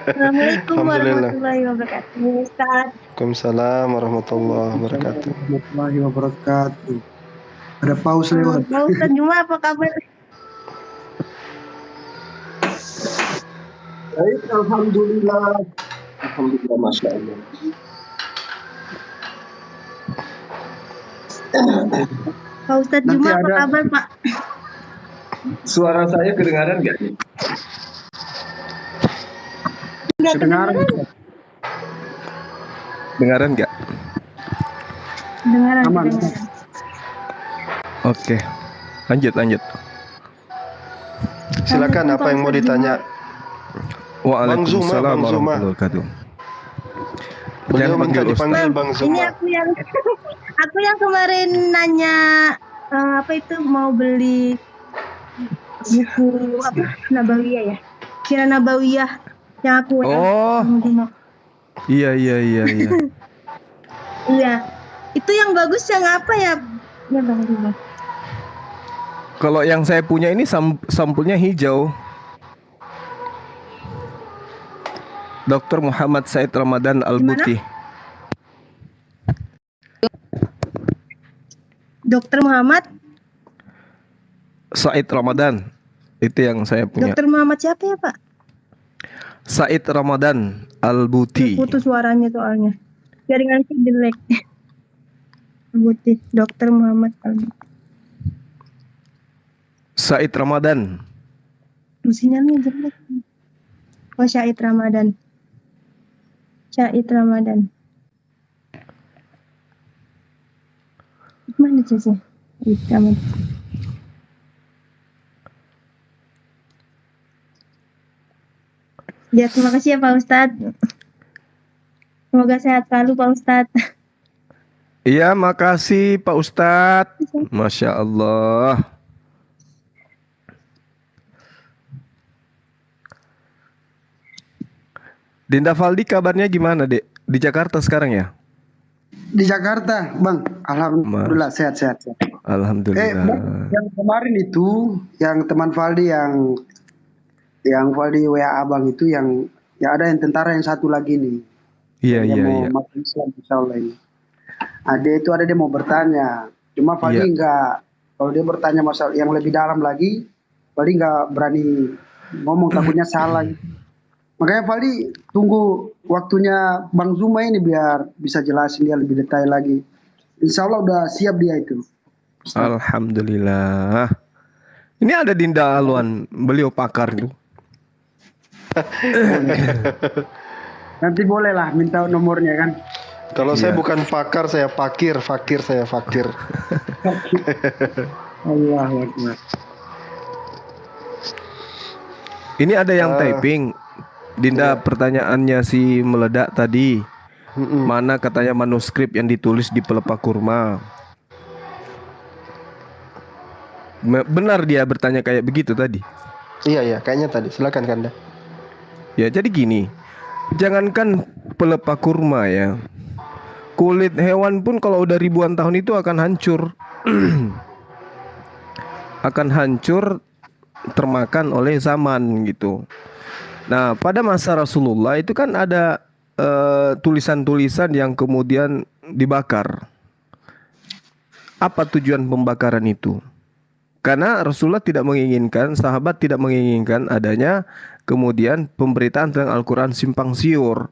Speaker 13: Assalamualaikum warahmatullahi wabarakatuh. Ustaz.
Speaker 1: Waalaikumsalam warahmatullahi wabarakatuh.
Speaker 12: Warahmatullahi wabarakatuh. Ada paus lewat.
Speaker 13: Pak Ustaz Juma, apa kabar?
Speaker 10: Baik, alhamdulillah. Alhamdulillah, masya Allah.
Speaker 13: Pak Ustaz Juma, apa kabar Pak?
Speaker 10: Suara saya kedengaran nggak?
Speaker 13: Nggak kedengaran.
Speaker 2: Dengaran nggak?
Speaker 13: Dengaran.
Speaker 12: Aman.
Speaker 2: Oke, lanjut.
Speaker 1: Silakan, apa yang mau ditanya?
Speaker 2: Waalaikumsalam warahmatullahi wabarakatuh.
Speaker 1: Beliau minta dipanggil Bang Zuma.
Speaker 13: Ini aku yang kemarin nanya apa itu mau beli buku apa Nabawiyah ya, Sirah Nabawiyah yang aku
Speaker 2: Iya.
Speaker 13: Iya, itu yang bagus yang apa ya Bang Zuma?
Speaker 2: Kalau yang saya punya ini sampulnya hijau. Dr. Muhammad Said Ramadan Al-Buti.
Speaker 13: Dr. Muhammad.
Speaker 2: Said Ramadan. Itu yang saya punya.
Speaker 13: Dr. Muhammad siapa ya, Pak?
Speaker 2: Said Ramadan Al-Buti.
Speaker 13: Putus suaranya soalnya. Jaringan sih jelek. Al-Buti. Dr. Muhammad Al-Buti.
Speaker 2: Said Ramadan.
Speaker 13: Sinyalnya jelek. Oh, Syahid Ramadan. Syahid Ramadan. Mana sih? Syahid Ramadan. Ya, terima kasih ya Pak Ustadz. Semoga sehat selalu Pak Ustadz.
Speaker 2: Iya, makasih Pak Ustadz. Masya Allah. Dinda Valdi kabarnya gimana, Dek? Di Jakarta sekarang ya?
Speaker 12: Di Jakarta, Bang. Alhamdulillah sehat-sehat.
Speaker 2: Alhamdulillah.
Speaker 12: Bang, yang kemarin itu, yang teman Valdi yang Valdi WA Abang itu yang ya ada yang tentara yang satu lagi nih.
Speaker 2: Iya,
Speaker 12: yang
Speaker 2: iya,
Speaker 12: mau
Speaker 2: iya.
Speaker 12: masuk Islam insyaallah ini. Dia mau bertanya. Cuma Valdi enggak, kalau dia bertanya masalah yang lebih dalam lagi, Valdi enggak berani ngomong takutnya salah. Makanya Valdi tunggu waktunya Bang Zuma ini biar bisa jelasin dia lebih detail lagi. Insya Allah udah siap dia itu.
Speaker 2: Alhamdulillah. Ini ada Dinda Alwan, beliau pakar itu.
Speaker 12: Nanti boleh lah minta nomornya kan.
Speaker 1: Kalau saya bukan pakar, saya fakir saya fakir.
Speaker 12: Allahu Akbar.
Speaker 2: Ini ada yang typing. Dinda, pertanyaannya si meledak tadi. Mana katanya manuskrip yang ditulis di pelepah kurma? Benar dia bertanya kayak begitu tadi?
Speaker 1: Iya, kayaknya tadi. Silakan Kanda.
Speaker 2: Ya, jadi gini. Jangankan pelepah kurma ya. Kulit hewan pun kalau udah ribuan tahun itu akan hancur. Akan hancur termakan oleh zaman gitu. Nah, pada masa Rasulullah itu kan ada tulisan-tulisan yang kemudian dibakar. Apa tujuan pembakaran itu? Karena Rasulullah tidak menginginkan, sahabat tidak menginginkan adanya kemudian pemberitaan tentang Al-Quran simpang siur.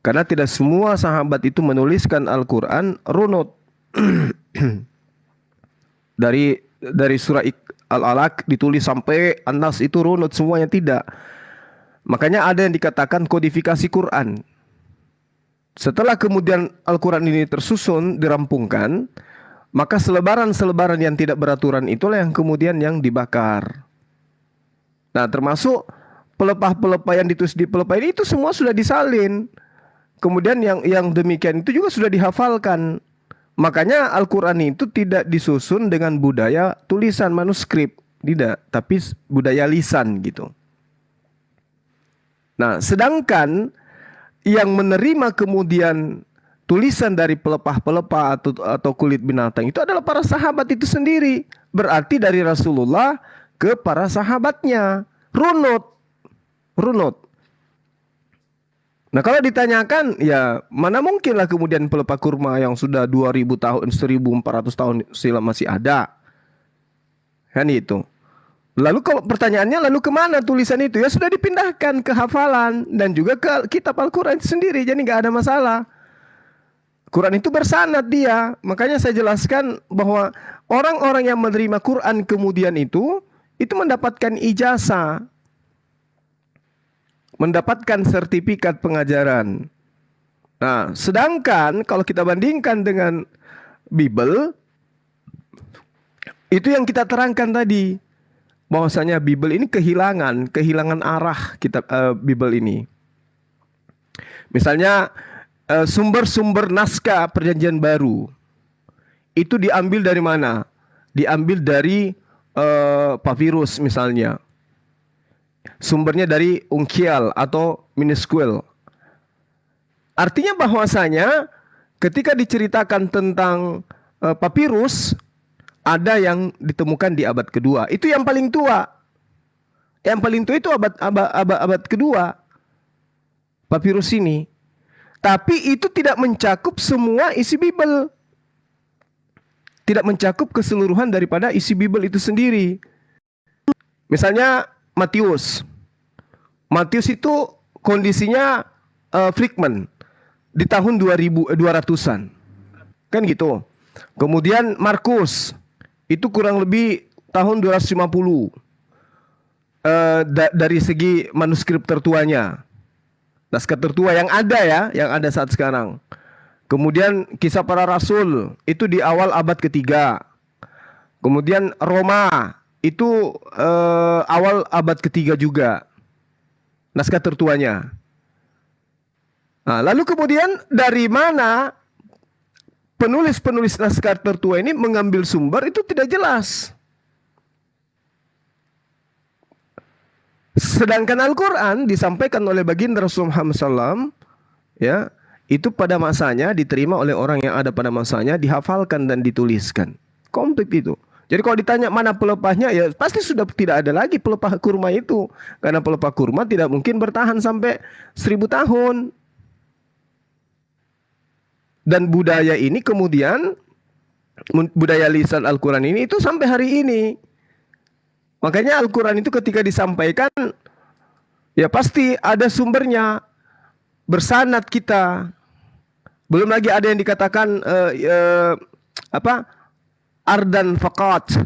Speaker 2: Karena tidak semua sahabat itu menuliskan Al-Quran runut. dari surah Al-Alaq ditulis sampai An-Nas itu runut, semuanya tidak. Makanya ada yang dikatakan kodifikasi Quran. Setelah kemudian Al-Quran ini tersusun, dirampungkan, maka selebaran-selebaran yang tidak beraturan itulah yang kemudian yang dibakar. Nah, termasuk pelepah-pelepah yang ditulis di pelepah ini itu semua sudah disalin. Kemudian yang demikian itu juga sudah dihafalkan. Makanya Al-Quran itu tidak disusun dengan budaya tulisan manuskrip, tidak, tapi budaya lisan gitu. Nah, sedangkan yang menerima kemudian tulisan dari pelepah-pelepah atau kulit binatang itu adalah para sahabat itu sendiri. Berarti dari Rasulullah ke para sahabatnya. Runut. Nah, kalau ditanyakan, ya mana mungkinlah kemudian pelepah kurma yang sudah 2000 tahun, 1400 tahun silam masih ada. Kan itu. Lalu kalau pertanyaannya, lalu kemana tulisan itu? Ya sudah dipindahkan ke hafalan dan juga ke kitab Al-Quran itu sendiri. Jadi nggak ada masalah. Quran itu bersanad dia. Makanya saya jelaskan bahwa orang-orang yang menerima Quran kemudian itu mendapatkan ijazah. Mendapatkan sertifikat pengajaran. Nah, sedangkan kalau kita bandingkan dengan Bible, itu yang kita terangkan tadi. Bahwasanya Bible ini kehilangan arah kitab Bible ini. Misalnya sumber-sumber naskah Perjanjian Baru itu diambil dari mana? Diambil dari papirus misalnya. Sumbernya dari Unkial atau Minuscule. Artinya bahwasanya ketika diceritakan tentang papirus, ada yang ditemukan di abad kedua. Itu yang paling tua. Yang paling tua itu abad kedua. Papirus ini. Tapi itu tidak mencakup semua isi Bible. tidak mencakup keseluruhan daripada isi Bible itu sendiri. Misalnya Matius. Matius itu kondisinya fragment di tahun 200-an. Kan gitu. Kemudian Markus itu kurang lebih tahun 250 dari segi manuskrip tertuanya. Naskah tertua yang ada ya, yang ada saat sekarang. Kemudian Kisah Para Rasul itu di awal abad ketiga. Kemudian Roma itu awal abad ketiga juga. Naskah tertuanya. Nah, lalu kemudian dari mana penulis-penulis naskah tertua ini mengambil sumber itu tidak jelas. Sedangkan Al-Quran disampaikan oleh baginda Rasulullah SAW, ya, itu pada masanya diterima oleh orang yang ada pada masanya, dihafalkan dan dituliskan. Komplit itu. Jadi kalau ditanya mana pelepahnya, ya pasti sudah tidak ada lagi pelepah kurma itu. Karena pelepah kurma tidak mungkin bertahan sampai 1000 tahun. Dan budaya ini kemudian, budaya lisan Al-Quran ini itu sampai hari ini. Makanya Al-Quran itu ketika disampaikan, ya pasti ada sumbernya, bersanad kita. Belum lagi ada yang dikatakan ardan fakat.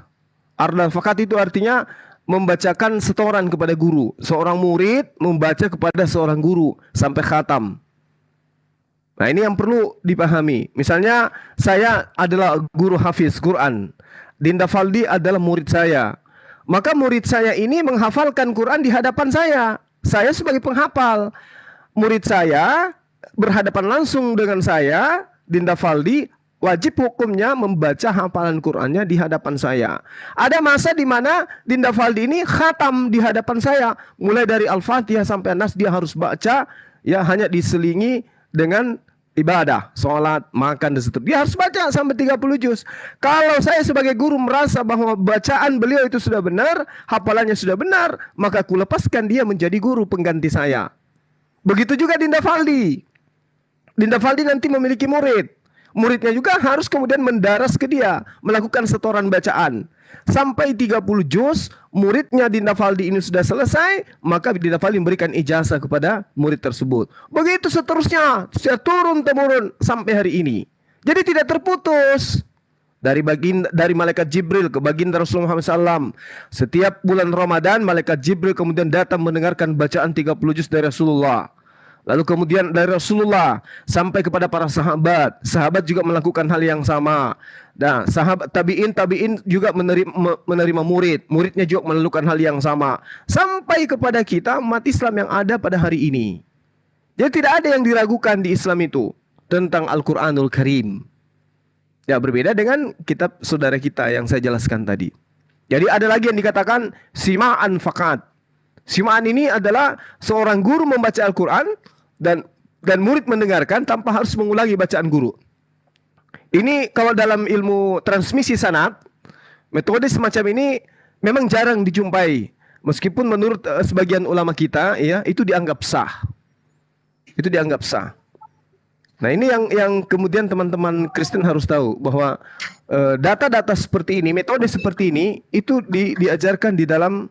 Speaker 2: Ardan fakat itu artinya membacakan setoran kepada guru. Seorang murid membaca kepada seorang guru sampai khatam. Nah, ini yang perlu dipahami. Misalnya saya adalah guru hafiz Quran. Dinda Faldi adalah murid saya. Maka murid saya ini menghafalkan Quran di hadapan saya. Saya sebagai penghafal. Murid saya berhadapan langsung dengan saya, Dinda Faldi, wajib hukumnya membaca hafalan Qurannya di hadapan saya. Ada masa di mana Dinda Faldi ini khatam di hadapan saya. Mulai dari Al-Fatihah sampai Nas dia harus baca, ya hanya diselingi dengan ibadah, sholat, makan, dan seterusnya. Dia harus baca sampai 30 juz. Kalau saya sebagai guru merasa bahwa bacaan beliau itu sudah benar, hafalannya sudah benar, maka aku lepaskan dia menjadi guru pengganti saya. Begitu juga Dinda Faldi. Dinda Faldi nanti memiliki murid. Muridnya juga harus kemudian mendaras ke dia, melakukan setoran bacaan. Sampai 30 juz, muridnya Dinda Faldi ini sudah selesai, maka Dinda Faldi memberikan ijazah kepada murid tersebut. Begitu seterusnya, turun-temurun sampai hari ini. Jadi tidak terputus. Dari malaikat Jibril ke baginda Rasulullah SAW. Setiap bulan Ramadan, malaikat Jibril kemudian datang mendengarkan bacaan 30 juz dari Rasulullah. Lalu kemudian dari Rasulullah sampai kepada para sahabat. Sahabat juga melakukan hal yang sama. Nah, sahabat tabi'in juga menerima murid. Muridnya juga melakukan hal yang sama. Sampai kepada kita umat Islam yang ada pada hari ini. Jadi tidak ada yang diragukan di Islam itu tentang Al-Quranul Karim. Ya, berbeda dengan kitab saudara kita yang saya jelaskan tadi. Jadi ada lagi yang dikatakan sima'an fakat. Sima'an ini adalah seorang guru membaca Al-Quran dan murid mendengarkan tanpa harus mengulangi bacaan guru. Ini kalau dalam ilmu transmisi sanad, metode semacam ini memang jarang dijumpai. Meskipun menurut sebagian ulama kita, ya, itu dianggap sah. Itu dianggap sah. Nah, ini yang kemudian teman-teman Kristen harus tahu bahwa data-data seperti ini, metode seperti ini itu diajarkan di dalam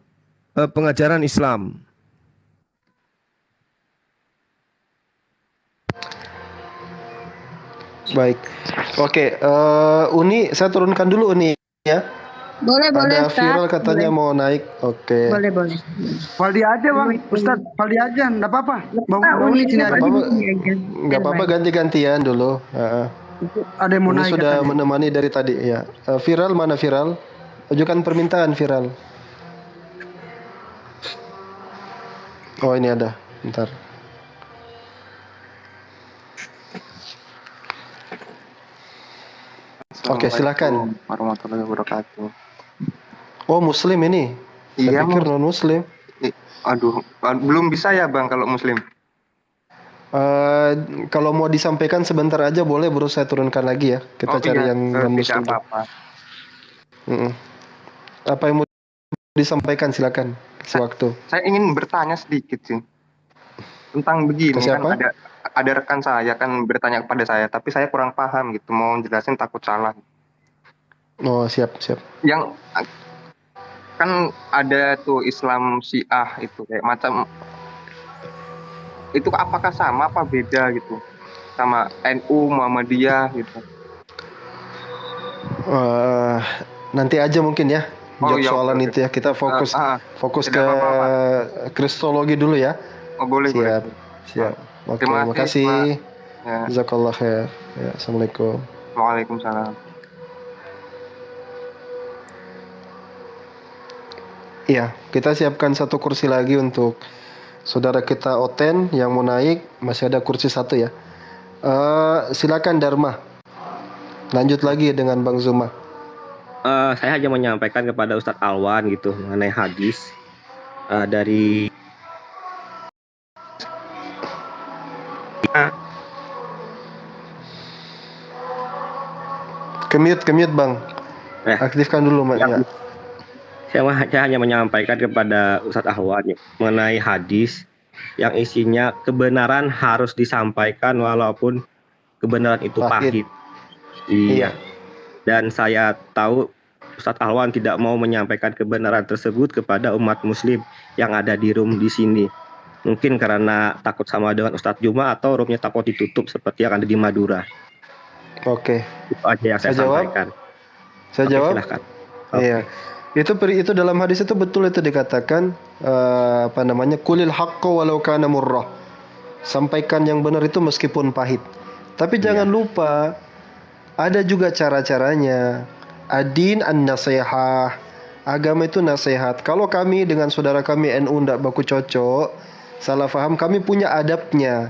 Speaker 2: pengajaran Islam.
Speaker 1: Baik, oke. Uni, saya turunkan dulu Uni ya.
Speaker 11: Boleh,
Speaker 1: Ada
Speaker 11: Ustaz.
Speaker 1: viral katanya
Speaker 11: Boleh.
Speaker 1: mau naik. Oke.
Speaker 11: Boleh.
Speaker 12: Faldi aja bang, Ustaz. Faldi aja, enggak apa-apa. Bang Uni sini aja.
Speaker 1: Nggak apa-apa, ganti-gantian dulu.
Speaker 12: Ada yang mau
Speaker 1: Uni
Speaker 12: naik
Speaker 1: sudah
Speaker 12: katanya.
Speaker 1: menemani dari tadi ya. Viral mana viral? Ajukan permintaan viral. Oh, ini ada. Bentar. Oke, silakan.
Speaker 14: Warahmatullahi wabarakatuh.
Speaker 1: Oh, Muslim ini. Saya
Speaker 14: Iya,
Speaker 1: pikir non Muslim.
Speaker 14: Aduh, belum bisa ya bang kalau Muslim.
Speaker 1: Kalau mau disampaikan sebentar aja boleh, baru saya turunkan lagi ya. Kita cari yang non Muslim.
Speaker 14: Tidak apa-apa.
Speaker 1: Apa yang mau disampaikan, silakan. Sewaktu.
Speaker 14: Saya ingin bertanya sedikit sih tentang begini.
Speaker 1: Ke siapa?
Speaker 14: Kan ada rekan saya kan bertanya kepada saya, tapi saya kurang paham gitu. Mau jelasin takut salah.
Speaker 1: Oh, siap.
Speaker 14: Yang kan ada tuh Islam Syiah itu kayak macam itu, apakah sama apa beda gitu sama NU Muhammadiyah gitu?
Speaker 1: Nanti aja mungkin ya jawab
Speaker 14: ya,
Speaker 1: soalan
Speaker 14: oke.
Speaker 1: itu ya. Kita fokus ke kristologi dulu ya.
Speaker 14: Boleh.
Speaker 1: Siap. Oke,
Speaker 14: Terima
Speaker 1: makasih.
Speaker 14: Ya.
Speaker 1: Jazakallah khair. Ya, assalamualaikum.
Speaker 14: Waalaikumsalam.
Speaker 1: Iya, kita siapkan satu kursi lagi untuk saudara kita Oten yang mau naik. Masih ada kursi satu ya. Silakan Dharma. Lanjut lagi dengan Bang Zuma.
Speaker 8: Saya hanya menyampaikan kepada Ustadz Alwan gitu mengenai hadis dari
Speaker 1: Kemute Bang. Aktifkan dulu ya.
Speaker 8: Saya hanya menyampaikan kepada Ustadz Ahwan mengenai hadis yang isinya kebenaran harus disampaikan walaupun kebenaran itu pahit. Iya. Dan saya tahu Ustadz Ahwan tidak mau menyampaikan kebenaran tersebut kepada umat muslim yang ada di room di sini. Mungkin karena takut sama dengan Ustadz Juma atau roomnya takut ditutup seperti yang ada di Madura.
Speaker 1: Oke.
Speaker 8: Itu aja yang saya sampaikan.
Speaker 1: Saya jawab.
Speaker 8: Silahkan.
Speaker 1: Iya. Itu dalam hadis itu betul itu dikatakan kulil haqqo walau kana murrah. Sampaikan yang benar itu meskipun pahit. Tapi jangan lupa ada juga cara-caranya. Ad-din an-nasihah. Agama itu nasihat. Kalau kami dengan saudara kami NU ndak baku cocok, salah faham, kami punya adabnya.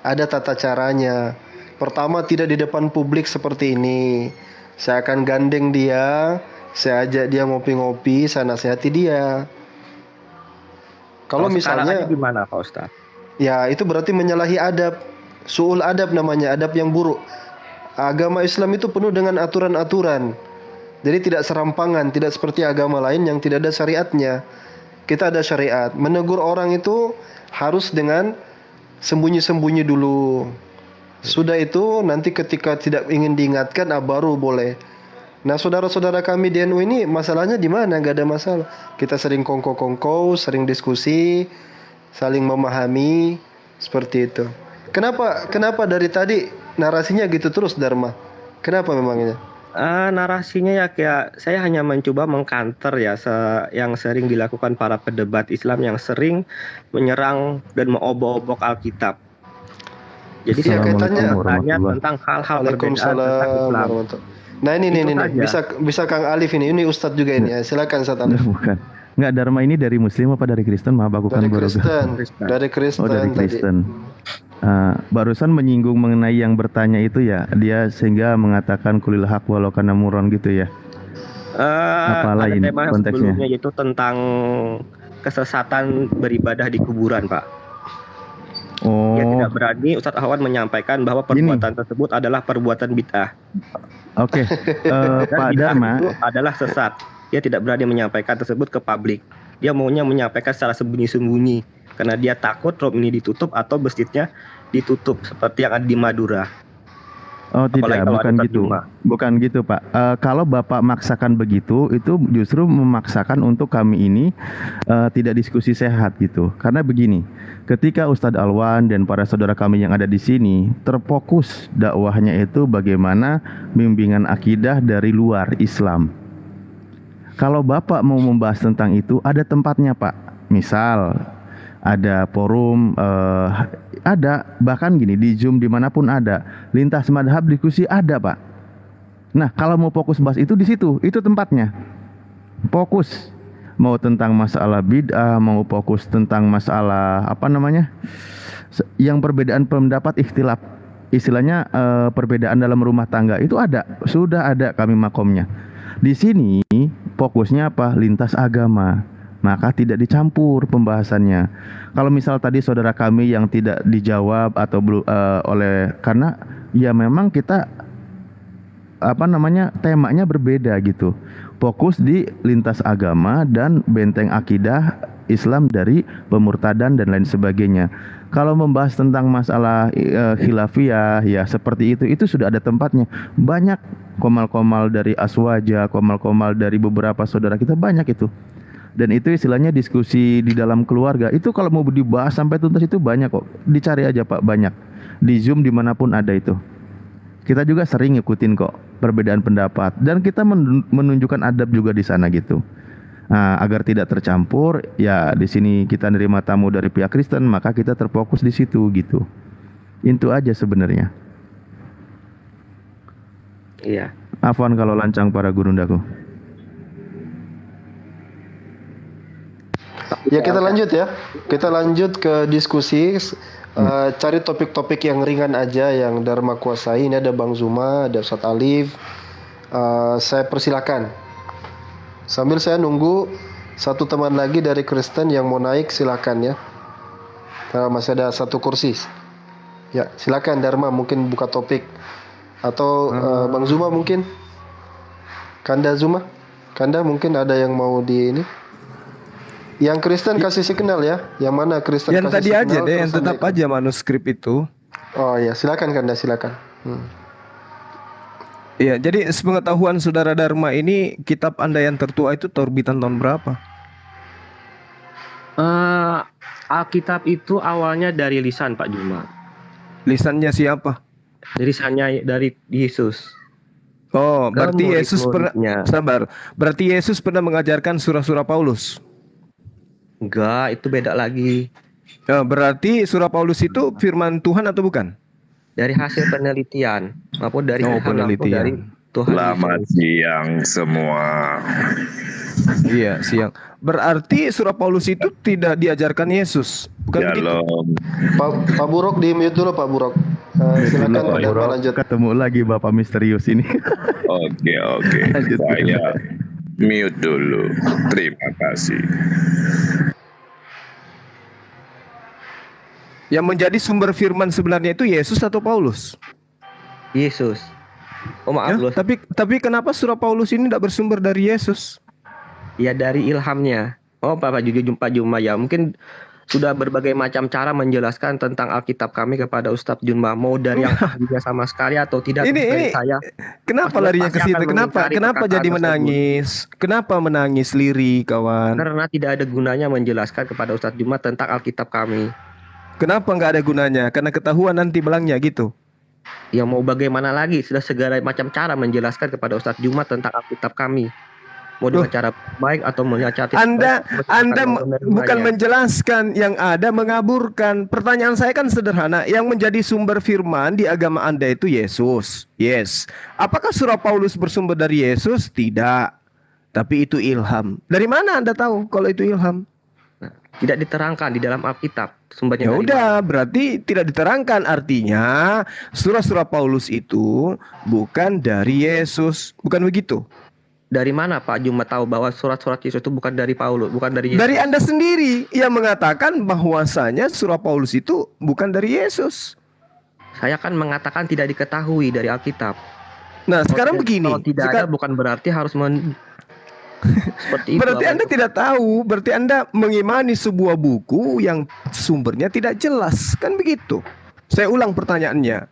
Speaker 1: Ada tata caranya. Pertama, tidak di depan publik seperti ini. Saya akan gandeng dia, saya ajak dia ngopi-ngopi, saya nasihati dia. Kalau misalnya
Speaker 8: gimana Pak Ustadz?
Speaker 1: Ya, itu berarti menyalahi adab. Su'ul adab namanya, adab yang buruk. Agama Islam itu penuh dengan aturan-aturan. Jadi tidak serampangan, tidak seperti agama lain yang tidak ada syariatnya. Kita ada syariat. Menegur orang itu harus dengan sembunyi-sembunyi dulu. Sudah itu nanti ketika tidak ingin diingatkan baru boleh. Nah, saudara-saudara kami di NU ini masalahnya di mana? Gak ada masalah. Kita sering kongko-kongko, sering diskusi, saling memahami, seperti itu. Kenapa dari tadi narasinya gitu terus, Dharma? Kenapa memangnya?
Speaker 8: Narasinya ya kayak saya hanya mencoba mengkanter ya yang sering dilakukan para pedebat Islam yang sering menyerang dan mengobok-obok Alkitab. Jadi saya bertanya tentang hal-hal berbeda tentang Islam.
Speaker 1: Nah ini bisa Kang Alif ini Ustadz juga ini ya. Silakan Ustadz Alif.
Speaker 15: Bukan. Enggak, Dharma ini dari Muslim apa dari Kristen? Maaf aku kan baru.
Speaker 1: Dari Kristen.
Speaker 15: Oh, dari Kristen. Barusan menyinggung mengenai yang bertanya itu ya, dia sehingga mengatakan kulil haq walau kana murran gitu ya. Apa lain
Speaker 8: tema
Speaker 15: konteksnya?
Speaker 8: Sebelumnya yaitu tentang kesesatan beribadah di kuburan, Pak. Dia tidak berani Ustadz Ahwan menyampaikan bahwa perbuatan tersebut adalah perbuatan bid'ah.
Speaker 15: Oke, Pak Dharma
Speaker 8: itu adalah sesat. Dia tidak berani menyampaikan tersebut ke publik. Dia maunya menyampaikan secara sembunyi-sembunyi karena dia takut room ini ditutup atau masjidnya ditutup seperti yang ada di Madura.
Speaker 15: Oh tidak, bukan gitu. Bukan gitu Pak. Kalau Bapak maksakan begitu, itu justru memaksakan untuk kami ini tidak diskusi sehat gitu. Karena begini, ketika Ustadz Alwan dan para saudara kami yang ada di sini terfokus dakwahnya itu bagaimana bimbingan akidah dari luar Islam. Kalau Bapak mau membahas tentang itu, ada tempatnya Pak. Misal ada forum, ada bahkan gini di Zoom dimanapun ada, lintas madhab diskusi ada Pak. Nah kalau mau fokus bahas itu di situ, itu tempatnya. Fokus mau tentang masalah bid'ah, mau fokus tentang masalah apa namanya, yang perbedaan pendapat ikhtilaf, istilahnya perbedaan dalam rumah tangga itu ada, sudah ada kami makomnya. Di sini fokusnya apa? Lintas agama. Maka tidak dicampur pembahasannya. Kalau misal tadi saudara kami yang tidak dijawab atau oleh karena ya memang kita apa namanya temanya berbeda gitu. Fokus di lintas agama dan benteng akidah Islam dari pemurtadan dan lain sebagainya. Kalau membahas tentang masalah khilafiyah ya seperti itu sudah ada tempatnya. Banyak komal-komal dari Aswaja, komal-komal dari beberapa saudara kita banyak itu. Dan itu istilahnya diskusi di dalam keluarga. Itu kalau mau dibahas sampai tuntas itu banyak kok. Dicari aja Pak, banyak. Di Zoom dimanapun ada itu. Kita juga sering ngikutin kok perbedaan pendapat. Dan kita menunjukkan adab juga di sana gitu. Nah, agar tidak tercampur, ya di sini kita nerima tamu dari pihak Kristen, maka kita terfokus di situ gitu. Itu aja sebenarnya.
Speaker 8: Iya.
Speaker 15: Afwan kalau lancang para gurundaku.
Speaker 1: Ya kita lanjut ya. Kita lanjut ke diskusi. Cari topik-topik yang ringan aja, yang Dharma kuasai. Ini ada Bang Zuma, ada Ustadz Alif. Saya persilakan. Sambil saya nunggu satu teman lagi dari Kristen yang mau naik, silakan ya. Masih ada satu kursi. Ya, silakan Dharma mungkin buka topik. Atau Bang Zuma mungkin. Kanda Zuma. Kanda mungkin ada yang mau di ini. Yang Kristen kasih signal ya. Yang mana Kristen
Speaker 2: yang
Speaker 1: kasih
Speaker 2: tadi
Speaker 1: signal,
Speaker 2: aja deh, yang
Speaker 1: naik.
Speaker 2: tetap aja manuskrip itu.
Speaker 1: Oh ya, silakan Kanda, silakan.
Speaker 2: Iya, jadi sepengetahuan saudara Dharma ini, kitab Anda yang tertua itu terbitan tahun berapa?
Speaker 8: Alkitab itu awalnya dari lisan Pak Juma.
Speaker 2: Lisannya siapa?
Speaker 8: Lisannya dari Yesus.
Speaker 2: Oh, berarti Yesus pernah
Speaker 8: murid-muridnya.
Speaker 2: Berarti Yesus pernah mengajarkan surah-surah Paulus.
Speaker 8: Enggak, itu beda lagi.
Speaker 2: Berarti surah Paulus itu firman Tuhan atau bukan?
Speaker 8: Dari hasil penelitian maupun dari dari Tuhan.
Speaker 16: Selamat siang semua.
Speaker 2: Iya, siang. Berarti surah Paulus itu tidak diajarkan Yesus, bukan begitu?
Speaker 1: Pak Buruk di mute dulu Pak Buruk. Silakan
Speaker 15: Pak
Speaker 1: Dharma
Speaker 15: Buruk.
Speaker 1: lanjut.
Speaker 15: Ketemu lagi Bapak misterius ini.
Speaker 16: Oke. Saya mute dulu. Terima kasih.
Speaker 2: Yang menjadi sumber firman sebenarnya itu Yesus atau Paulus?
Speaker 8: Yesus. Oh maaf loh.
Speaker 2: Tapi kenapa surah Paulus ini tidak bersumber dari Yesus?
Speaker 8: Ya dari ilhamnya. Oh Pak Juma ya, mungkin sudah berbagai macam cara menjelaskan tentang Alkitab kami kepada Ustadz Junma, mau dari yang ahlinya sama sekali atau tidak.
Speaker 2: Ini
Speaker 8: saya.
Speaker 2: Kenapa larinya ke situ? Kenapa jadi menangis? Kenapa menangis lirih kawan?
Speaker 8: Karena tidak ada gunanya menjelaskan kepada Ustadz Junma tentang Alkitab kami.
Speaker 2: Kenapa nggak ada gunanya? Karena ketahuan nanti belangnya gitu.
Speaker 8: Ya mau bagaimana lagi? Sudah segala macam cara menjelaskan kepada Ustadz Juma tentang Alkitab kami. Mau dengan cara baik atau dengan cara
Speaker 2: Anda bukan menjelaskan, yang ada mengaburkan. Pertanyaan saya kan sederhana. Yang menjadi sumber firman di agama Anda itu Yesus. Yes. Apakah surah Paulus bersumber dari Yesus? Tidak. Tapi itu ilham. Dari mana Anda tahu kalau itu ilham?
Speaker 8: Tidak diterangkan di dalam Alkitab sumbernya.
Speaker 2: Ya udah, berarti tidak diterangkan, artinya surah-surah Paulus itu bukan dari Yesus, bukan begitu?
Speaker 8: Dari mana Pak Juma tahu bahwa surat-surat Yesus itu bukan dari Paulus, bukan dari Yesus?
Speaker 2: Dari Anda sendiri yang mengatakan bahwasanya surah Paulus itu bukan dari Yesus.
Speaker 8: Saya kan mengatakan tidak diketahui dari Alkitab.
Speaker 2: Nah, sekarang begini.
Speaker 8: Kalau tidak ada bukan berarti harus seperti itu.
Speaker 2: Berarti Anda tidak tahu, berarti Anda mengimani sebuah buku yang sumbernya tidak jelas, kan begitu? Saya ulang pertanyaannya.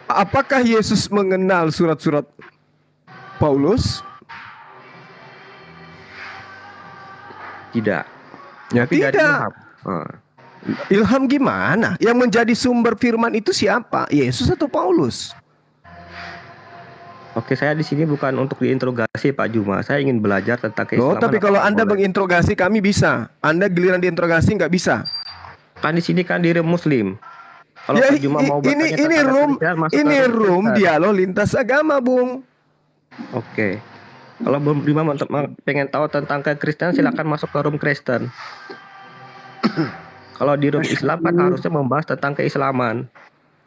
Speaker 2: Apakah Yesus mengenal surat-surat Paulus?
Speaker 8: Tidak.
Speaker 2: Ya tidak. Ilham gimana? Yang menjadi sumber firman itu siapa? Yesus atau Paulus?
Speaker 8: Oke, saya di sini bukan untuk diinterogasi Pak Juma. Saya ingin belajar tentang keislaman.
Speaker 2: Tapi kalau Anda menginterogasi kami bisa. Anda giliran diinterogasi nggak bisa.
Speaker 8: Kan di sini kan diri Muslim. Kalau
Speaker 2: Ya,
Speaker 8: Pak Juma mau bertanya
Speaker 2: ini room dialog lintas agama, Bung.
Speaker 8: Oke. Kalau Bung Bima pengen tahu tentang kekristenan, silakan masuk ke room Kristen. Kalau di room Islam kan harusnya membahas tentang keislaman.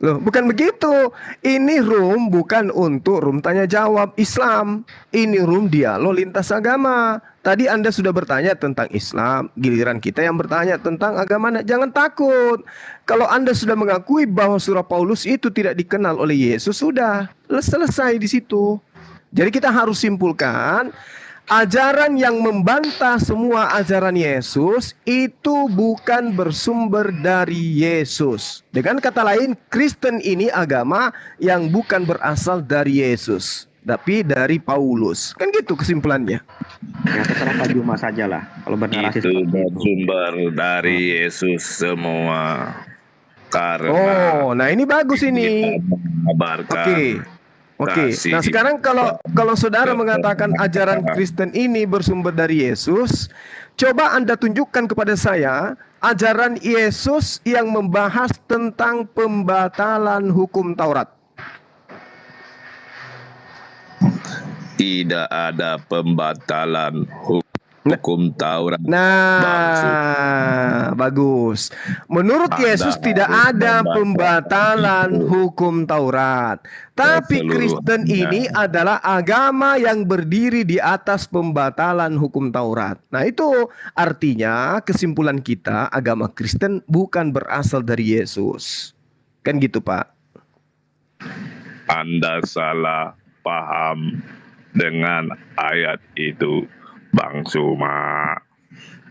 Speaker 2: Loh, bukan begitu. Ini room bukan untuk room tanya jawab Islam. Ini room dialog lintas agama. Tadi Anda sudah bertanya tentang Islam, giliran kita yang bertanya tentang agama. Jangan takut. Kalau Anda sudah mengakui bahwa surah Paulus itu tidak dikenal oleh Yesus, sudah selesai di situ. Jadi kita harus simpulkan ajaran yang membantah semua ajaran Yesus itu bukan bersumber dari Yesus. Dengan kata lain, Kristen ini agama yang bukan berasal dari Yesus, tapi dari Paulus. Kan gitu kesimpulannya.
Speaker 8: Ya terserah Pak Juma saja lah kalau bernarasi
Speaker 16: Itu bersumber dari Yesus semua. Karena
Speaker 2: nah ini bagus ini. Oke. Nah sekarang kalau saudara mengatakan ajaran Kristen ini bersumber dari Yesus, coba Anda tunjukkan kepada saya ajaran Yesus yang membahas tentang pembatalan hukum Taurat.
Speaker 16: tidak ada pembatalan hukum Taurat.
Speaker 2: Nah, bagus. Menurut Yesus tidak ada pembatalan hukum Taurat. Tapi Kristen ini adalah agama yang berdiri di atas pembatalan hukum Taurat. Nah, itu artinya kesimpulan kita agama Kristen bukan berasal dari Yesus. Kan gitu, Pak?
Speaker 16: Anda salah paham dengan ayat itu, Bang Suma.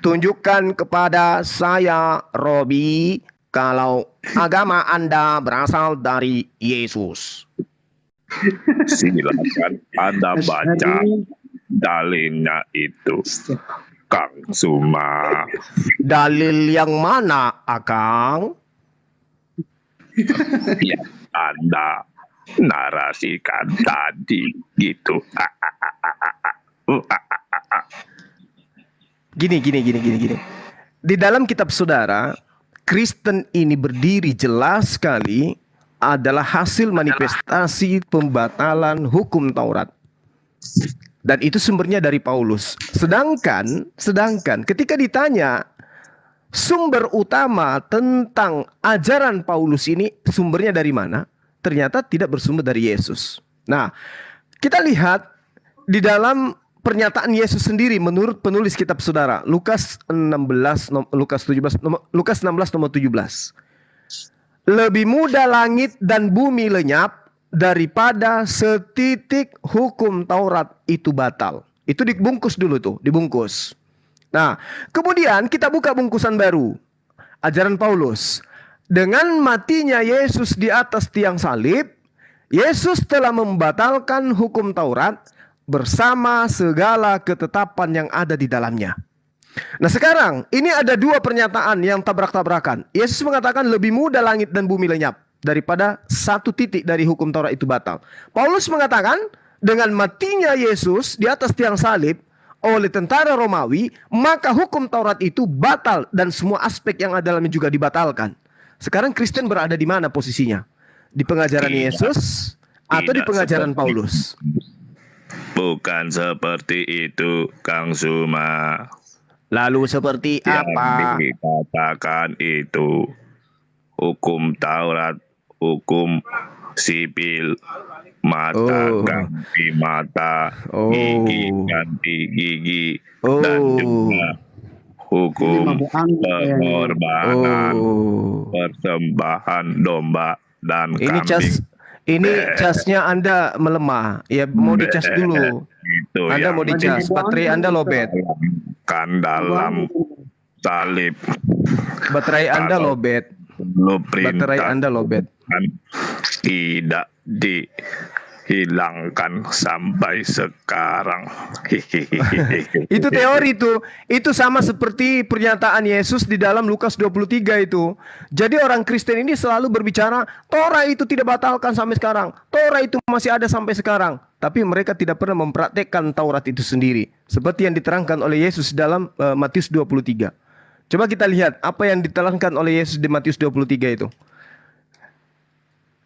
Speaker 2: Tunjukkan kepada saya, Robi, kalau agama Anda berasal dari Yesus.
Speaker 16: Silakan Anda baca dalilnya itu, Kang Suma.
Speaker 2: Dalil yang mana, Akang?
Speaker 16: Yang Anda narasikan tadi gitu.
Speaker 2: Gini. Di dalam kitab saudara, Kristen ini berdiri jelas sekali adalah hasil manifestasi pembatalan hukum Taurat. Dan itu sumbernya dari Paulus. Sedangkan ketika ditanya sumber utama tentang ajaran Paulus ini sumbernya dari mana? Ternyata tidak bersumber dari Yesus. Nah, kita lihat di dalam pernyataan Yesus sendiri menurut penulis kitab saudara, Lukas 16 nomor 17. Lebih mudah langit dan bumi lenyap daripada setitik hukum Taurat itu batal. Itu dibungkus dulu tuh, dibungkus. Nah, kemudian kita buka bungkusan baru. Ajaran Paulus. Dengan matinya Yesus di atas tiang salib, Yesus telah membatalkan hukum Taurat bersama segala ketetapan yang ada di dalamnya. Nah sekarang, ini ada dua pernyataan yang tabrak-tabrakan. Yesus mengatakan lebih mudah langit dan bumi lenyap daripada satu titik dari hukum Taurat itu batal. Paulus mengatakan dengan matinya Yesus di atas tiang salib oleh tentara Romawi, maka hukum Taurat itu batal dan semua aspek yang ada dalamnya juga dibatalkan. Sekarang Kristen berada di mana posisinya? Di pengajaran Yesus atau di pengajaran Paulus?
Speaker 16: Bukan seperti itu, Kang Suma.
Speaker 2: Lalu seperti apa?
Speaker 16: Yang dikatakan itu hukum Taurat, hukum sipil, mata ganti mata, gigi ganti gigi, dan juga hukum pengorbanan, persembahan domba dan kambing.
Speaker 2: Ini casnya Anda melemah. Ya mau dicas dulu. Anda mau dicas, baterai Anda lobet.
Speaker 16: Kan dalam salib.
Speaker 2: Baterai Anda lobet. Baterai Anda lobet.
Speaker 16: Tidak dihilangkan sampai sekarang.
Speaker 2: Itu teori tuh. Itu sama seperti pernyataan Yesus di dalam Lukas 23 itu. Jadi orang Kristen ini selalu berbicara Torah itu tidak batalkan sampai sekarang. Torah itu masih ada sampai sekarang. Tapi mereka tidak pernah mempraktekkan Taurat itu sendiri. Seperti yang diterangkan oleh Yesus dalam Matius 23. Coba kita lihat apa yang diterangkan oleh Yesus di Matius 23 itu.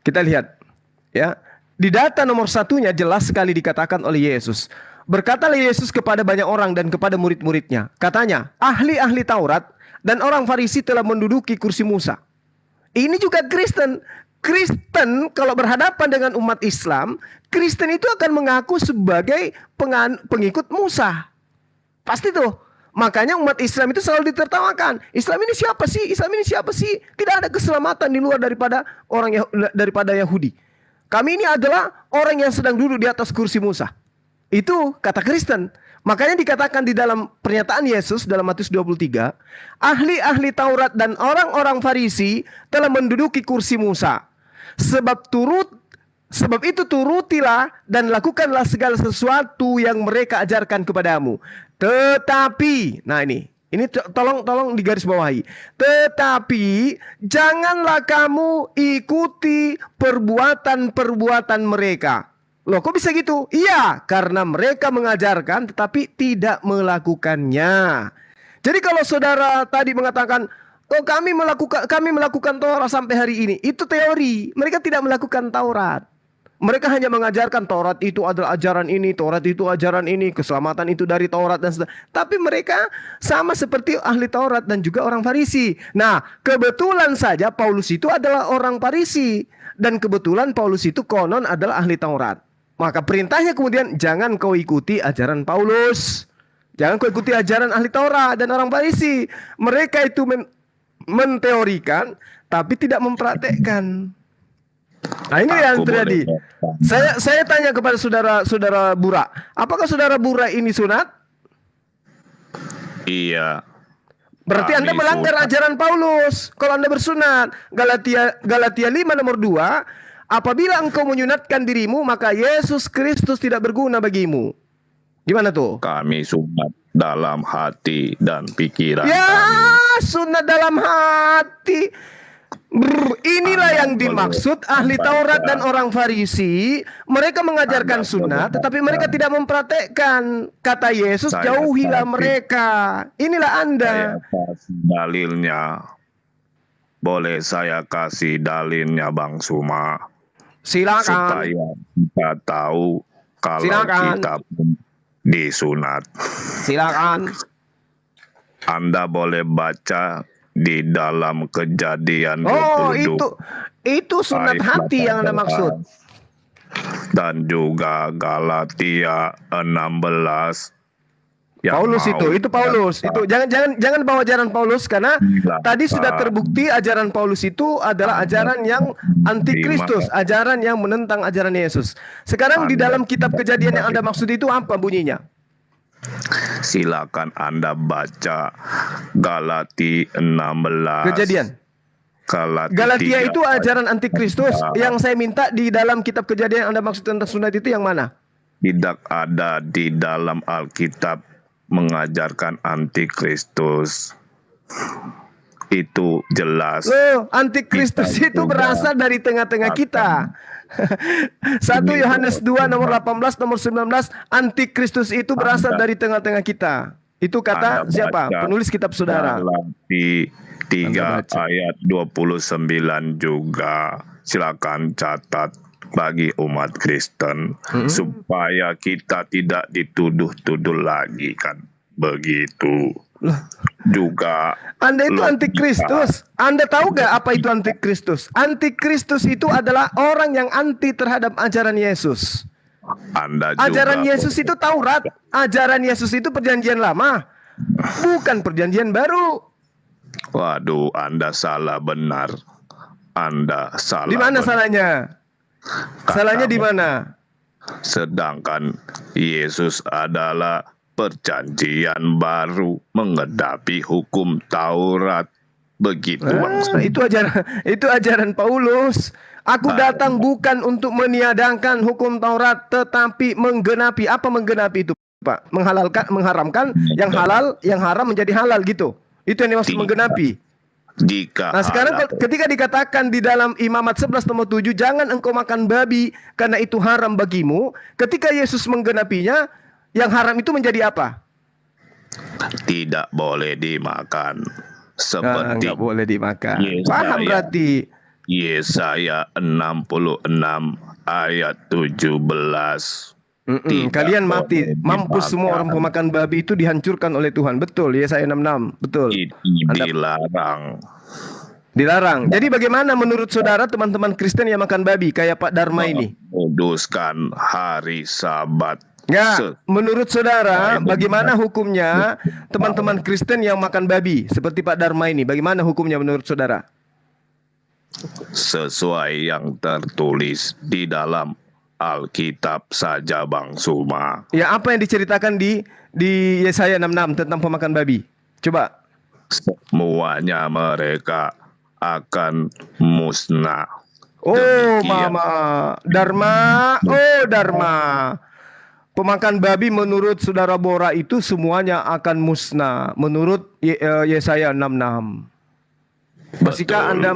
Speaker 2: Kita lihat ya. Di data nomor satunya jelas sekali dikatakan oleh Yesus. Berkatalah Yesus kepada banyak orang dan kepada murid-muridnya. Katanya, ahli-ahli Taurat dan orang Farisi telah menduduki kursi Musa. Ini juga Kristen. Kristen kalau berhadapan dengan umat Islam, Kristen itu akan mengaku sebagai pengikut Musa. Pasti tuh. Makanya umat Islam itu selalu ditertawakan. Islam ini siapa sih? Islam ini siapa sih? Tidak ada keselamatan di luar daripada daripada Yahudi. Kami ini adalah orang yang sedang duduk di atas kursi Musa. Itu kata Kristen. Makanya dikatakan di dalam pernyataan Yesus dalam Matius 23, ahli-ahli Taurat dan orang-orang Farisi telah menduduki kursi Musa. Sebab itu turutilah dan lakukanlah segala sesuatu yang mereka ajarkan kepadamu. Tetapi, nah ini tolong digarisbawahi. Tetapi janganlah kamu ikuti perbuatan-perbuatan mereka. Loh, kok bisa gitu? Iya, karena mereka mengajarkan tetapi tidak melakukannya. Jadi kalau saudara tadi mengatakan, oh kami melakukan Taurat sampai hari ini, itu teori. Mereka tidak melakukan Taurat. Mereka hanya mengajarkan Taurat itu adalah ajaran ini, Taurat itu ajaran ini, keselamatan itu dari Taurat dan sebagainya. Tapi mereka sama seperti ahli Taurat dan juga orang Farisi. Nah, kebetulan saja Paulus itu adalah orang Farisi. Dan kebetulan Paulus itu konon adalah ahli Taurat. Maka perintahnya kemudian jangan kau ikuti ajaran Paulus. Jangan kau ikuti ajaran ahli Taurat dan orang Farisi. Mereka itu menteorikan tapi tidak mempraktekkan. Nah ini yang terjadi. Saya tanya kepada saudara Bura, apakah saudara Bura ini sunat?
Speaker 16: Iya.
Speaker 2: Berarti Anda melanggar ajaran Paulus. Kalau Anda bersunat, Galatia 5 nomor 2, apabila engkau menyunatkan dirimu, maka Yesus Kristus tidak berguna bagimu. Gimana tuh?
Speaker 16: Kami sunat dalam hati dan pikiran
Speaker 2: ya,
Speaker 16: kami.
Speaker 2: Sunat dalam hati. Inilah yang dimaksud ahli Taurat dan orang Farisi. Mereka mengajarkan sunat, tetapi mereka tidak mempraktekkan. Kata Yesus, jauhilah mereka. Inilah Anda.
Speaker 16: Saya kasih dalilnya. Boleh saya kasih dalilnya, Bang Suma?
Speaker 2: Silakan.
Speaker 16: Supaya kita tahu kalau kita pun disunat.
Speaker 2: Silakan.
Speaker 16: Anda boleh baca di dalam Kejadian 22.
Speaker 2: Oh, itu sunat hati yang Anda maksud.
Speaker 16: Dan juga Galatia 16.
Speaker 2: Paulus itu Paulus. Itu jangan bawa ajaran Paulus karena tadi sudah terbukti ajaran Paulus itu adalah ajaran yang antikristus, ajaran yang menentang ajaran Yesus. Sekarang di dalam kitab Kejadian yang Anda maksud itu apa bunyinya?
Speaker 16: Silakan Anda baca Galatia 16.
Speaker 2: Kejadian. Galatia itu ajaran antikristus. Yang saya minta di dalam kitab Kejadian yang Anda maksud tentang sunat itu yang mana?
Speaker 16: Tidak ada di dalam Alkitab mengajarkan antikristus. Itu jelas.
Speaker 2: Loh, antikristus itu berasal dari tengah-tengah kita. 1 Yohanes 2 nomor 18 nomor 19, antikristus itu berasal dari tengah-tengah kita. Itu kata siapa? Penulis kitab saudara.
Speaker 16: Di 3 ayat 29 juga. Silakan catat bagi umat Kristen supaya kita tidak dituduh-tuduh lagi, kan begitu. Juga
Speaker 2: Anda itu antikristus. Anda tahu gak apa itu antikristus? Antikristus itu adalah orang yang anti terhadap ajaran Yesus. Ajaran Yesus itu Taurat. Ajaran Yesus itu perjanjian lama, bukan perjanjian baru.
Speaker 16: Waduh, Anda salah benar. Anda salah.
Speaker 2: Di mana salahnya? Salahnya di mana?
Speaker 16: Sedangkan Yesus adalah perjanjian baru menghadapi hukum Taurat. Begitu bangsa.
Speaker 2: Itu ajaran Paulus. Aku datang bukan untuk meniadakan hukum Taurat, tetapi menggenapi. Apa menggenapi itu, Pak? Mengharamkan yang halal, yang haram menjadi halal gitu. Itu yang dimaksud menggenapi. Nah sekarang ketika dikatakan di dalam Imamat 11 nomor 7, jangan engkau makan babi karena itu haram bagimu. Ketika Yesus menggenapinya, yang haram itu menjadi apa?
Speaker 16: Tidak boleh dimakan. Seperti
Speaker 2: nggak boleh dimakan. Paham berarti?
Speaker 16: Yesaya 66 ayat 17.
Speaker 2: Kalian mati, mampus semua orang pemakan babi itu dihancurkan oleh Tuhan. Betul, Yesaya 66. Betul.
Speaker 16: Dilarang.
Speaker 2: Dilarang. Jadi bagaimana menurut saudara teman-teman Kristen yang makan babi kayak Pak Dharma ini?
Speaker 16: Kuduskan hari Sabat.
Speaker 2: Ya, menurut saudara bagaimana hukumnya teman-teman Kristen yang makan babi seperti Pak Dharma ini? Bagaimana hukumnya menurut saudara?
Speaker 16: Sesuai yang tertulis di dalam Alkitab saja Bang Suma.
Speaker 2: Ya, apa yang diceritakan di Yesaya 66 tentang pemakan babi? Coba.
Speaker 16: Semuanya mereka akan musnah.
Speaker 2: Oh,
Speaker 16: Demikian.
Speaker 2: Mama. Dharma. Oh, Dharma. Pemakan babi menurut Saudara Bora itu semuanya akan musnah. Menurut Yesaya 66. Masihkah Anda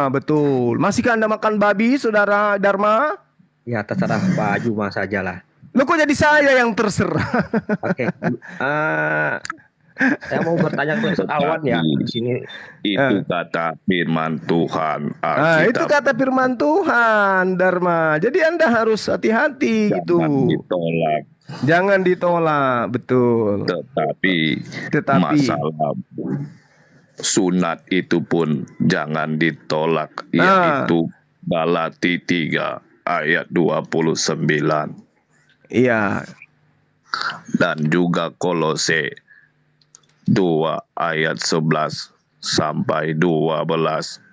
Speaker 2: betul. Masihkah Anda makan babi, Saudara Dharma?
Speaker 8: Ya, terserah Pak Juma sajalah.
Speaker 2: Loh, kok jadi saya yang terserah?
Speaker 8: Oke. Saya mau bertanya ke Ustaz Awan ya di sini.
Speaker 16: Itu kata firman Tuhan.
Speaker 2: Itu kata firman Tuhan, Dharma. Jadi Anda harus hati-hati gitu.
Speaker 16: Ditolak.
Speaker 2: Jangan ditolak, betul.
Speaker 16: Tetapi masalah sunat itu pun jangan ditolak, yaitu Galati 3 ayat 29.
Speaker 2: Iya.
Speaker 16: Dan juga Kolose 2 ayat 11 sampai 12.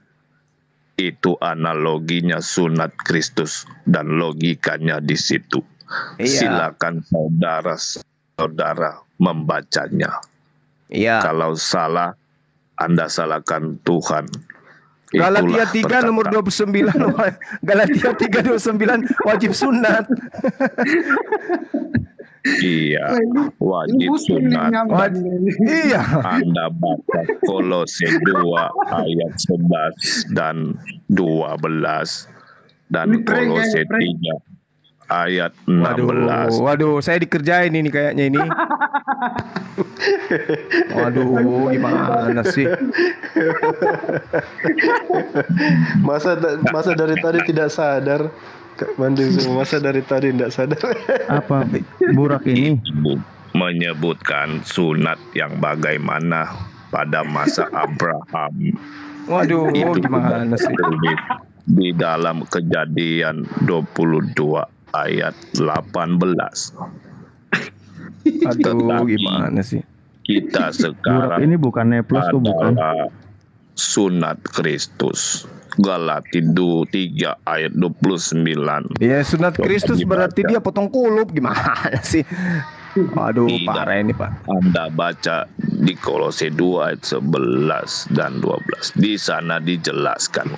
Speaker 16: Itu analoginya sunat Kristus dan logikanya di situ.
Speaker 2: Iya.
Speaker 16: Silakan saudara-saudara membacanya.
Speaker 2: Iya.
Speaker 16: Kalau salah, Anda salahkan Tuhan.
Speaker 2: Galatia
Speaker 16: Itulah
Speaker 2: 3 nomor 29. Galatia 3:29 wajib sunat.
Speaker 16: Iya, wajib sunat.
Speaker 2: Iya.
Speaker 16: Anda baca Kolose 2 ayat 11 dan 12 dan Kolose 3 ayat 16.
Speaker 2: Waduh, saya dikerjain ini kayaknya ini. Waduh, gimana sih?
Speaker 1: Masa dari tadi tidak sadar? Mandi semua, masa dari tadi tidak sadar?
Speaker 15: Apa Burak ini?
Speaker 16: Menyebutkan sunat yang bagaimana pada masa Abraham.
Speaker 2: Waduh, gimana sih?
Speaker 16: Di dalam Kejadian 22 ayat 18.
Speaker 2: Aduh, gimana sih?
Speaker 16: Kita sekarang
Speaker 15: Burak ini bukan Neplos kok, bukan?
Speaker 16: Sunat Kristus. Galati 3 ayat 29.
Speaker 2: Ya, sunat Kristus berarti dia potong kulup, gimana sih? Waduh, parah ini Pak.
Speaker 16: Anda baca di Kolose 2 ayat 11 dan 12. Di sana dijelaskan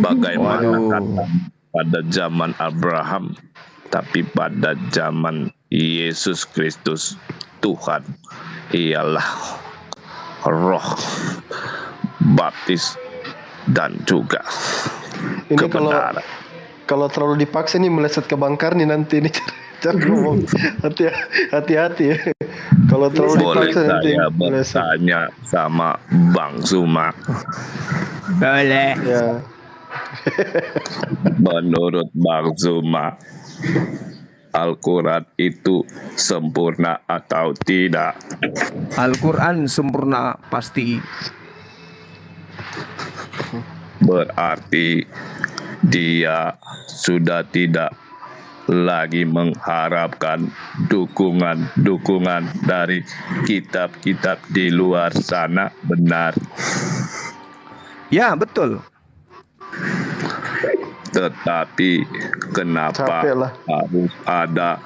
Speaker 16: bagaimana kata pada zaman Abraham, tapi pada zaman Yesus Kristus Tuhan ialah roh baptis dan juga
Speaker 1: ini
Speaker 16: kebenaran.
Speaker 1: Kalau terlalu dipaksa ini meleset ke Bang Karni nanti ini cara ngomong. Hati-hati ya. Kalau terlalu
Speaker 16: Boleh
Speaker 1: dipaksa nanti
Speaker 16: saya bertanya sama Bang Suma?
Speaker 2: Boleh.
Speaker 1: Ya.
Speaker 16: Menurut Bang Zuma, Al-Quran itu sempurna atau tidak?
Speaker 2: Al-Quran sempurna pasti.
Speaker 16: Berarti dia sudah tidak lagi mengharapkan dukungan dari kitab-kitab di luar sana, benar?
Speaker 2: Ya, betul.
Speaker 16: Tetapi kenapa harus ada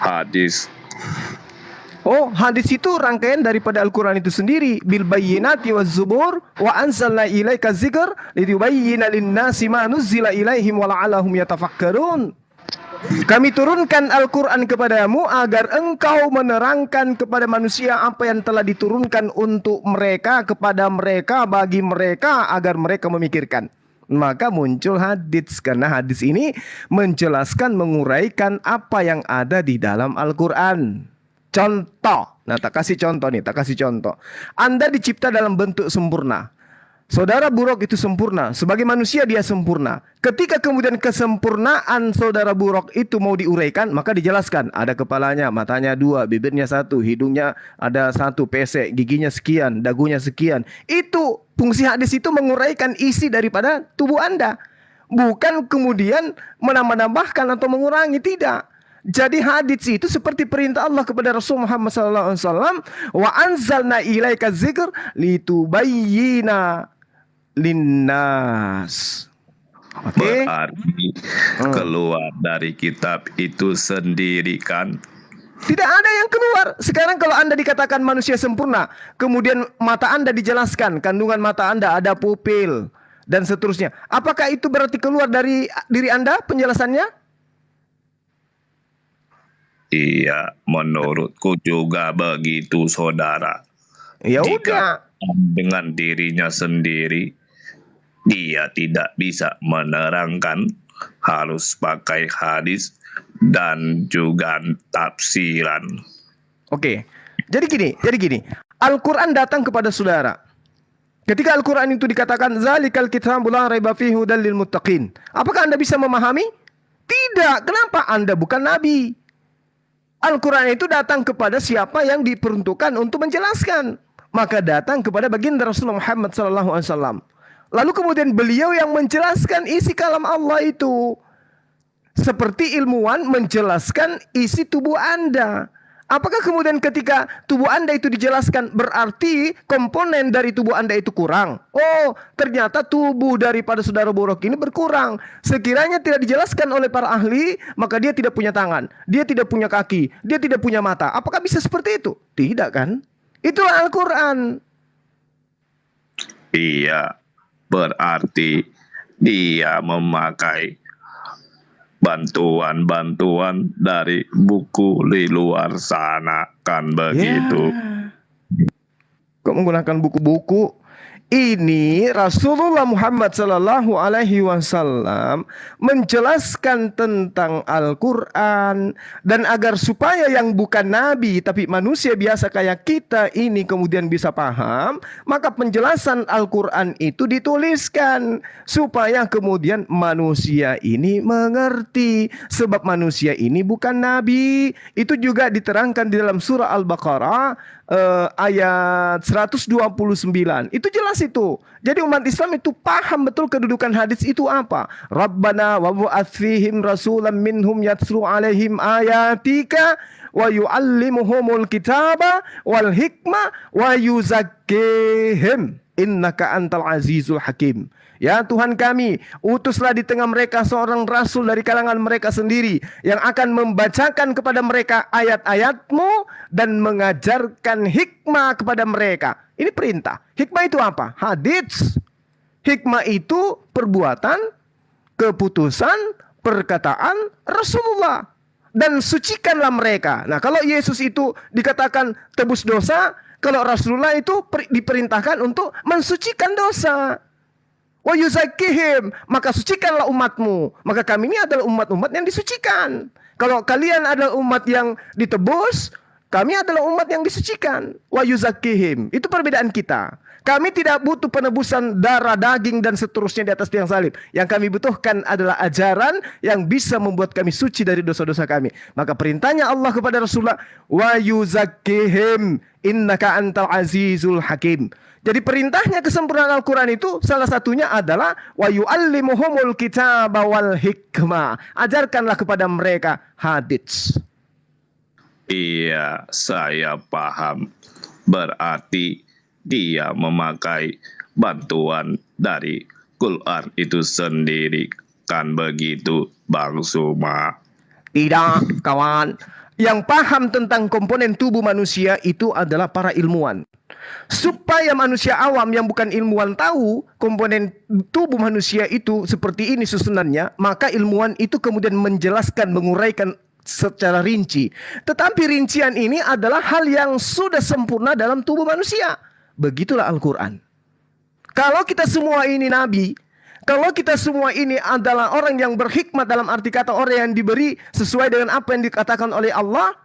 Speaker 16: hadis?
Speaker 2: Oh, hadis itu rangkaian daripada Al-Quran itu sendiri. Bil bayyinati waz zubur wa anzalna ilaika dzikr litubayyana lin-nasi ma nuzzila ilaihim wa la'allahum yatafakkarun. Kami turunkan Al-Quran kepadamu agar engkau menerangkan kepada manusia apa yang telah diturunkan untuk mereka, kepada mereka, bagi mereka, agar mereka memikirkan. Maka muncul hadis, karena hadis ini menjelaskan, menguraikan apa yang ada di dalam Al-Quran. Contoh, nah tak kasih contoh nih, tak kasih contoh. Anda dicipta dalam bentuk sempurna. Saudara Buruk itu sempurna, sebagai manusia dia sempurna. Ketika kemudian kesempurnaan saudara Buruk itu mau diuraikan, maka dijelaskan. Ada kepalanya, matanya 2, bibirnya 1, hidungnya ada 1, pesek, giginya sekian, dagunya sekian. Itu fungsi hadis itu menguraikan isi daripada tubuh Anda. Bukan kemudian menambah-nambahkan atau mengurangi, tidak. Jadi hadits itu seperti perintah Allah kepada Rasul Muhammad SAW. Wa anzalna ilaika dzikr litubayyina linnas.
Speaker 16: Berarti keluar dari kitab itu sendiri kan?
Speaker 2: Tidak ada yang keluar. Sekarang kalau Anda dikatakan manusia sempurna, kemudian mata Anda dijelaskan, kandungan mata Anda ada pupil dan seterusnya. Apakah itu berarti keluar dari diri Anda penjelasannya?
Speaker 16: Iya, menurutku juga begitu, saudara.
Speaker 2: Ya
Speaker 16: Jika dengan dirinya sendiri, dia tidak bisa menerangkan, harus pakai hadis dan juga tafsiran.
Speaker 2: Oke. Jadi gini. Al-Qur'an datang kepada saudara. Ketika Al-Qur'an itu dikatakan zalikal kitabul la raiba fihi hudal lil muttaqin. Apakah Anda bisa memahami? Tidak. Kenapa? Anda bukan nabi. Al-Quran itu datang kepada siapa yang diperuntukkan untuk menjelaskan. Maka datang kepada baginda Rasulullah Muhammad SAW. Lalu kemudian beliau yang menjelaskan isi kalam Allah itu. Seperti ilmuwan menjelaskan isi tubuh Anda. Apakah kemudian ketika tubuh Anda itu dijelaskan berarti komponen dari tubuh Anda itu kurang? Oh, ternyata tubuh daripada saudara Borok ini berkurang. Sekiranya tidak dijelaskan oleh para ahli, maka dia tidak punya tangan, dia tidak punya kaki, dia tidak punya mata. Apakah bisa seperti itu? Tidak kan? Itulah Al-Quran.
Speaker 16: Iya, berarti dia memakai bantuan-bantuan dari buku di luar sana, kan begitu?
Speaker 2: Kok menggunakan buku-buku? Ini Rasulullah Muhammad Sallallahu Alaihi Wasallam menjelaskan tentang Al-Quran, dan agar supaya yang bukan nabi tapi manusia biasa kayak kita ini kemudian bisa paham, maka penjelasan Al-Quran itu dituliskan supaya kemudian manusia ini mengerti, sebab manusia ini bukan nabi. Itu juga diterangkan di dalam surah Al-Baqarah ayat 129. Itu jelas itu. Jadi umat Islam itu paham betul kedudukan hadis itu apa. Rabbana wa bu'ats fihim rasulan minhum yatslu alaihim ayatika wa yu'allimuhumul kitaba wal hikmah wa yuzakkihim innaka antal azizul hakim. Ya Tuhan kami, utuslah di tengah mereka seorang rasul dari kalangan mereka sendiri yang akan membacakan kepada mereka ayat-ayat-Mu dan mengajarkan hikmah kepada mereka. Ini perintah. Hikmah itu apa? Hadits. Hikmah itu perbuatan, keputusan, perkataan Rasulullah. Dan sucikanlah mereka. Nah, kalau Yesus itu dikatakan tebus dosa, kalau Rasulullah itu diperintahkan untuk mensucikan dosa. Wa yuzakkihim, maka sucikanlah umatmu. Maka kami ini adalah umat-umat yang disucikan. Kalau kalian adalah umat yang ditebus, kami adalah umat yang disucikan. Wa yuzakkihim, itu perbedaan kita. Kami tidak butuh penebusan darah, daging dan seterusnya di atas tiang salib. Yang kami butuhkan adalah ajaran yang bisa membuat kami suci dari dosa-dosa kami. Maka perintahnya Allah kepada Rasulullah, wa yuzakkihim innaka antal azizul hakim. Jadi perintahnya kesempurnaan Al-Quran itu salah satunya adalah wa yu'allimuhumul kitaba wal hikmah. Ajarkanlah kepada mereka hadits.
Speaker 16: Iya, saya paham. Berarti dia memakai bantuan dari Quran itu sendiri, kan begitu, Bang Suma?
Speaker 2: Tidak, kawan. Yang paham tentang komponen tubuh manusia itu adalah para ilmuwan. Supaya manusia awam yang bukan ilmuwan tahu komponen tubuh manusia itu seperti ini susunannya, maka ilmuwan itu kemudian menjelaskan, menguraikan secara rinci. Tetapi rincian ini adalah hal yang sudah sempurna dalam tubuh manusia. Begitulah Al-Quran. Kalau kita semua ini nabi, kalau kita semua ini adalah orang yang berhikmat dalam arti kata orang yang diberi sesuai dengan apa yang dikatakan oleh Allah,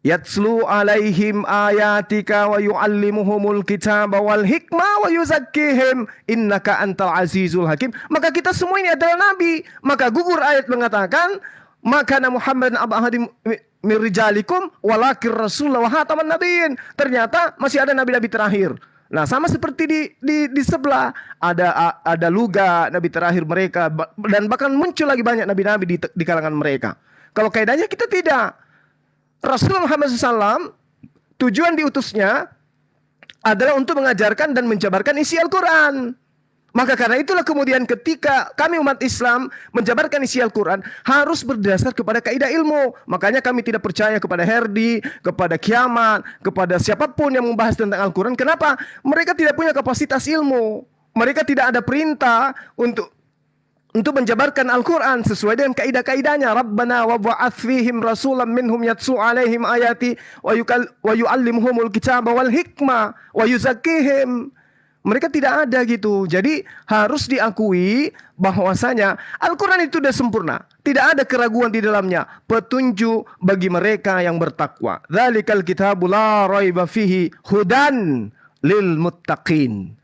Speaker 2: yatslu alaihim ayatika wa yu'allimuhumul kitaba wal hikmah wa yuzakkihim innaka antal azizul hakim. Maka kita semua ini adalah nabi. Maka gugur ayat mengatakan, maka Muhammad abahadim mirijalikum walakir rasulullah wa hataman nabiyyin. Ternyata masih ada nabi-nabi terakhir. Nah, sama seperti di sebelah ada Luga nabi terakhir mereka, dan bahkan muncul lagi banyak nabi-nabi di kalangan mereka. Kalau kaidahnya kita tidak. Rasulullah Muhammad SAW tujuan diutusnya adalah untuk mengajarkan dan menjabarkan isi Al-Quran. Maka karena itulah kemudian ketika kami umat Islam menjabarkan isi Al-Quran harus berdasar kepada kaidah ilmu. Makanya kami tidak percaya kepada Herdi, kepada Kiamat, kepada siapapun yang membahas tentang Al-Quran. Kenapa? Mereka tidak punya kapasitas ilmu. Mereka tidak ada perintah untuk menjabarkan Al-Quran sesuai dengan kaidah-kaidahnya. Rabbana wa ba'ath fihim rasulam minhum yatsu alaihim ayati wa yu'allimuhumul kitaba wal hikmah wa yuzakkihim. Mereka tidak ada gitu. Jadi harus diakui bahwasanya Al-Quran itu sudah sempurna. Tidak ada keraguan di dalamnya. Petunjuk bagi mereka yang bertakwa. Dzalikal kitabu la raiba fihi hudan lil muttaqin.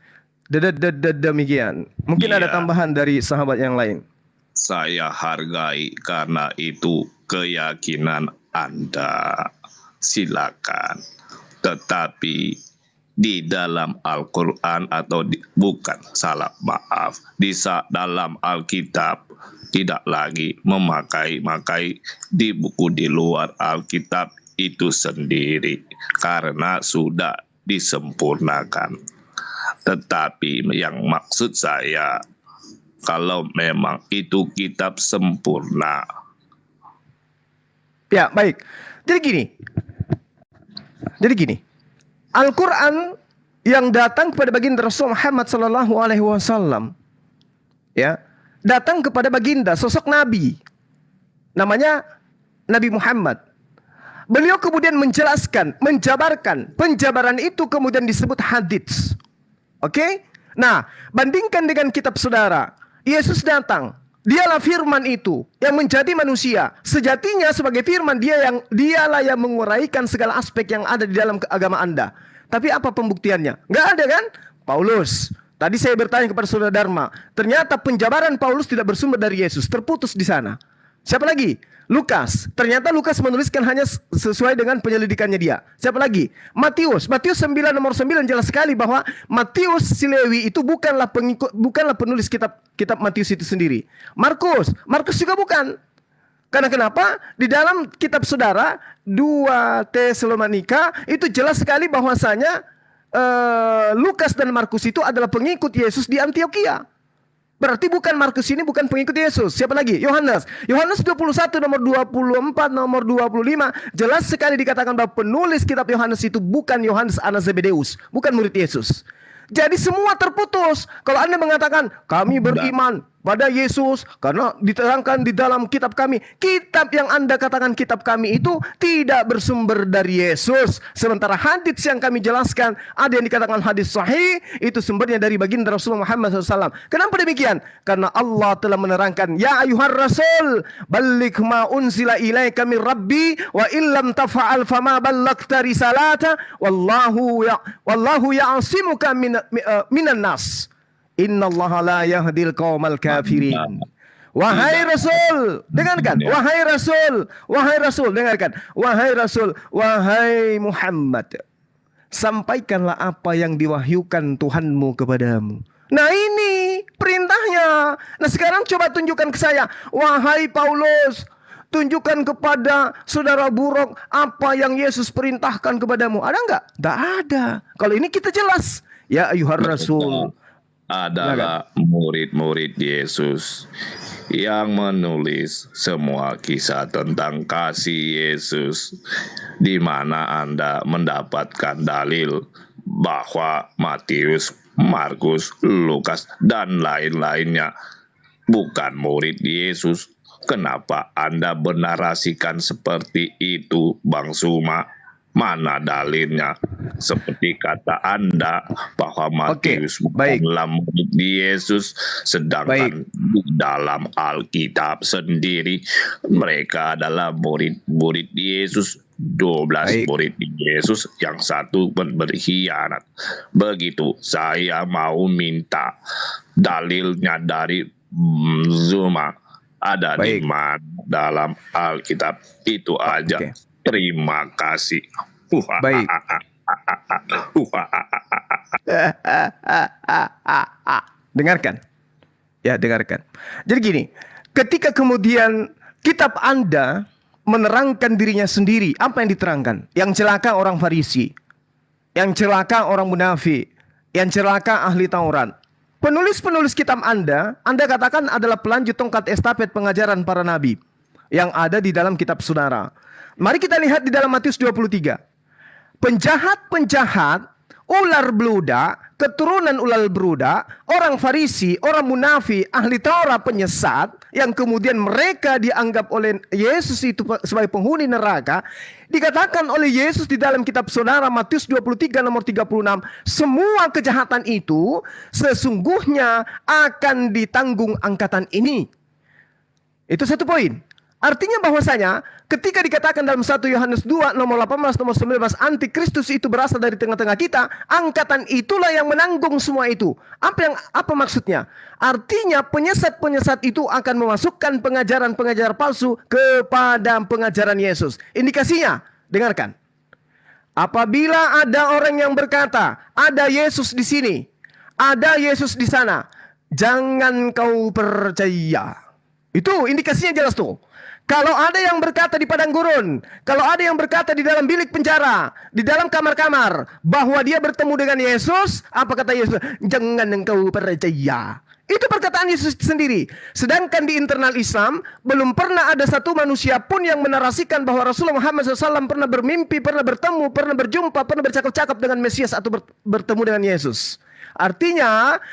Speaker 2: Demikian. Mungkin ada tambahan dari sahabat yang lain.
Speaker 16: Saya hargai karena itu keyakinan Anda. Silakan. Tetapi di dalam Al-Quran dalam Alkitab tidak lagi memakai di buku di luar Alkitab itu sendiri karena sudah disempurnakan. Tetapi yang maksud saya, kalau memang itu kitab sempurna.
Speaker 2: Ya, baik. Jadi gini. Al-Quran yang datang kepada baginda Rasul Muhammad sallallahu alaihi wasallam, ya, datang kepada baginda sosok nabi. Namanya Nabi Muhammad. Beliau kemudian menjelaskan, menjabarkan. Penjabaran itu kemudian disebut hadits. Oke? Nah, bandingkan dengan kitab saudara. Yesus datang. Dialah firman itu yang menjadi manusia. Sejatinya sebagai firman dialah yang menguraikan segala aspek yang ada di dalam agama Anda. Tapi apa pembuktiannya? Nggak ada kan? Paulus. Tadi saya bertanya kepada saudara Dharma. Ternyata penjabaran Paulus tidak bersumber dari Yesus. Terputus di sana. Siapa lagi? Lukas. Ternyata Lukas menuliskan hanya sesuai dengan penyelidikannya dia. Siapa lagi? Matius. Matius 9 nomor 9 jelas sekali bahwa Matius si Lewi itu bukanlah penulis kitab Matius itu sendiri. Markus juga bukan. Karena kenapa? Di dalam kitab saudara 2 Tesalonika itu jelas sekali bahwasanya Lukas dan Markus itu adalah pengikut Yesus di Antioquia. Berarti bukan Markus ini bukan pengikut Yesus. Siapa lagi? Yohanes. Yohanes 21 nomor 24 nomor 25 jelas sekali dikatakan bahwa penulis kitab Yohanes itu bukan Yohanes anak Zebedeus, bukan murid Yesus. Jadi semua terputus. Kalau Anda mengatakan kami beriman pada Yesus karena diterangkan di dalam kitab kami. Kitab yang Anda katakan kitab kami itu tidak bersumber dari Yesus. Sementara hadis yang kami jelaskan, ada yang dikatakan hadis sahih, itu sumbernya dari baginda Rasulullah Muhammad SAW. Kenapa demikian? Karena Allah telah menerangkan, ya ayuhar rasul, balligh ma unzila ilaika min rabbi, wa illam tafa'al fama ballagta risalata, wallahu ya'asimuka minan nas. Innallaha la yahdil qaumal kafirin. Wahai Rasul, dengarkan. Wahai Rasul, dengarkan. Wahai Rasul, wahai Muhammad, sampaikanlah apa yang diwahyukan Tuhanmu kepadamu. Nah ini perintahnya. Nah sekarang coba tunjukkan ke saya. Wahai Paulus, tunjukkan kepada saudara Buruk apa yang Yesus perintahkan kepadamu. Ada enggak? Tidak ada. Kalau ini kita jelas. Ya ayuhar Rasul
Speaker 16: adalah murid-murid Yesus yang menulis semua kisah tentang kasih Yesus, di mana Anda mendapatkan dalil bahwa Matius, Markus, Lukas, dan lain-lainnya bukan murid Yesus. Kenapa Anda menarasikan seperti itu, Bang Suma? Mana dalilnya? Seperti kata Anda bahwa Matius bukanlah murid Yesus, sedangkan di dalam Alkitab sendiri mereka adalah murid Yesus. 12 murid Yesus, yang satu berkhianat. Begitu, saya mau minta dalilnya dari Zuma. Ada di mana dalam Alkitab? Itu aja. Terima kasih.
Speaker 2: Baik. Dengarkan. Ya, dengarkan. Jadi gini, ketika kemudian kitab Anda menerangkan dirinya sendiri, apa yang diterangkan? Yang celaka orang Farisi, yang celaka orang munafik, yang celaka ahli Taurat. Penulis-penulis kitab Anda katakan adalah pelanjut tongkat estafet pengajaran para nabi yang ada di dalam kitab saudara. Mari kita lihat di dalam Matius 23. Penjahat-penjahat, ular beludak, keturunan ular beludak, orang Farisi, orang munafik, ahli Taurat penyesat, yang kemudian mereka dianggap oleh Yesus itu sebagai penghuni neraka, dikatakan oleh Yesus di dalam kitab saudara Matius 23 nomor 36, semua kejahatan itu sesungguhnya akan ditanggung angkatan ini. Itu satu poin. Artinya bahwasanya ketika dikatakan dalam 1 Yohanes 2 nomor 18 nomor 19 antikristus itu berasal dari tengah-tengah kita, angkatan itulah yang menanggung semua itu. Apa maksudnya? Artinya penyesat-penyesat itu akan memasukkan pengajaran-pengajaran palsu kepada pengajaran Yesus. Indikasinya, dengarkan. Apabila ada orang yang berkata, ada Yesus di sini, ada Yesus di sana, jangan kau percaya. Itu indikasinya jelas tuh. Kalau ada yang berkata di padang gurun, kalau ada yang berkata di dalam bilik penjara, di dalam kamar-kamar, bahwa dia bertemu dengan Yesus, apa kata Yesus? Jangan engkau percaya. Itu perkataan Yesus sendiri. Sedangkan di internal Islam, belum pernah ada satu manusia pun yang menarasikan bahwa Rasulullah Muhammad SAW pernah bermimpi, pernah bertemu, pernah berjumpa, pernah bercakap-cakap dengan Mesias atau bertemu dengan Yesus. Artinya,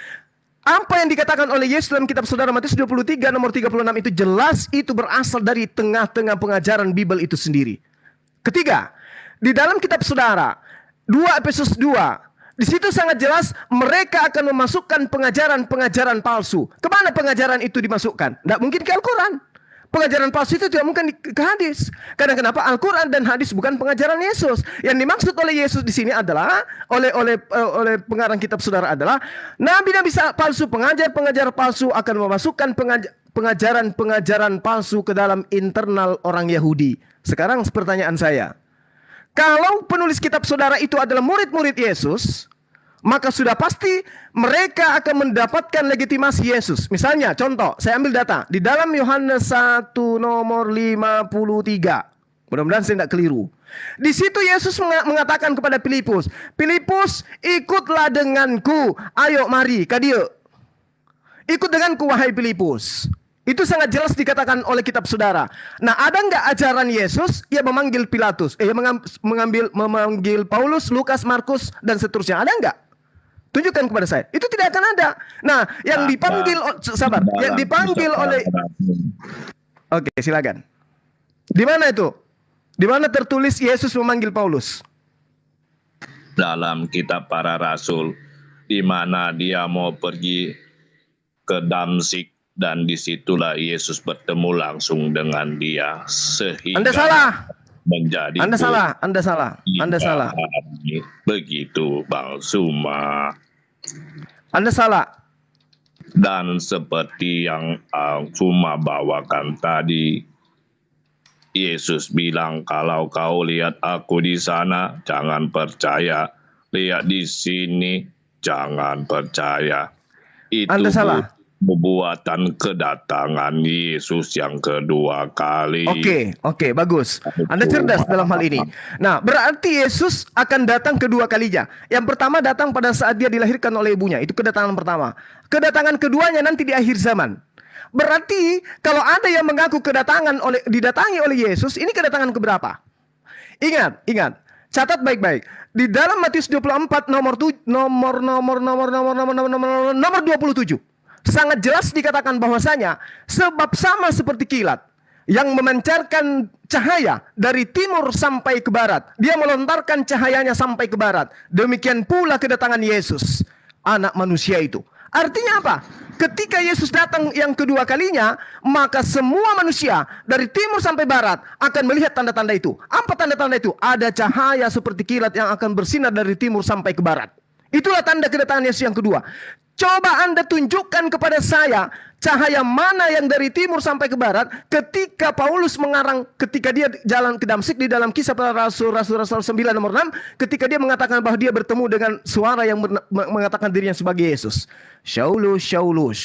Speaker 2: apa yang dikatakan oleh Yesus dalam kitab saudara Matius 23 nomor 36 itu jelas itu berasal dari tengah-tengah pengajaran Bible itu sendiri. Ketiga, di dalam kitab saudara 2 Efesus 2, di situ sangat jelas mereka akan memasukkan pengajaran-pengajaran palsu. Kemana pengajaran itu dimasukkan? Tidak mungkin ke Al-Quran. Pengajaran palsu itu tidak mungkin ke hadis. Karena kenapa? Al-Quran dan hadis bukan pengajaran Yesus. Yang dimaksud oleh Yesus di sini adalah oleh pengarang kitab saudara adalah nabi-nabi palsu, pengajar-pengajar palsu akan memasukkan pengajaran-pengajaran palsu ke dalam internal orang Yahudi. Sekarang pertanyaan saya, kalau penulis kitab saudara itu adalah murid-murid Yesus, maka sudah pasti mereka akan mendapatkan legitimasi Yesus. Misalnya, contoh, saya ambil data. Di dalam Yohanes 1 nomor 53. Mudah-mudahan saya tidak keliru. Di situ Yesus mengatakan kepada Filipus, Filipus, ikutlah denganku. Ayo, mari, kadio. Ikut denganku, wahai Filipus. Itu sangat jelas dikatakan oleh kitab saudara. Nah, ada nggak ajaran Yesus yang memanggil Pilatus? Memanggil Paulus, Lukas, Markus, dan seterusnya. Ada nggak? Tunjukkan kepada saya. Itu tidak akan ada. Nah, yang dipanggil yang dipanggil oleh Oke, silakan. Di mana itu? Di mana tertulis Yesus memanggil Paulus?
Speaker 16: Dalam kitab para rasul, di mana dia mau pergi ke Damsyik dan disitulah Yesus bertemu langsung dengan dia sehingga
Speaker 2: Anda salah.
Speaker 16: Menjadi
Speaker 2: Anda salah.
Speaker 16: Begitu Bang Suma.
Speaker 2: Anda salah.
Speaker 16: Dan seperti yang Suma bawakan tadi, Yesus bilang, kalau kau lihat aku di sana, jangan percaya. Lihat di sini, jangan percaya. Itu
Speaker 2: Anda salah.
Speaker 16: Perbuatan kedatangan Yesus yang kedua kali.
Speaker 2: Oke, bagus. Anda cerdas dalam hal ini. Nah, berarti Yesus akan datang kedua kalinya. Yang pertama datang pada saat dia dilahirkan oleh ibunya. Itu kedatangan pertama. Kedatangan keduanya nanti di akhir zaman. Berarti kalau ada yang mengaku didatangi oleh Yesus, ini kedatangan keberapa? Ingat. Catat baik-baik. Di dalam Matius 24 nomor 27. Sangat jelas dikatakan bahwasanya sebab sama seperti kilat yang memancarkan cahaya dari timur sampai ke barat, dia melontarkan cahayanya sampai ke barat. Demikian pula kedatangan Yesus, anak manusia itu. Artinya apa? Ketika Yesus datang yang kedua kalinya, maka semua manusia dari timur sampai barat akan melihat tanda-tanda itu. Apa tanda-tanda itu? Ada cahaya seperti kilat yang akan bersinar dari timur sampai ke barat. Itulah tanda kedatangan Yesus yang kedua. Coba Anda tunjukkan kepada saya cahaya mana yang dari timur sampai ke barat ketika Paulus mengarang, ketika dia jalan ke Damsyik di dalam Kisah Para Rasul 9 nomor 6, ketika dia mengatakan bahwa dia bertemu dengan suara yang mengatakan dirinya sebagai Yesus. Shaulus, Shaulus,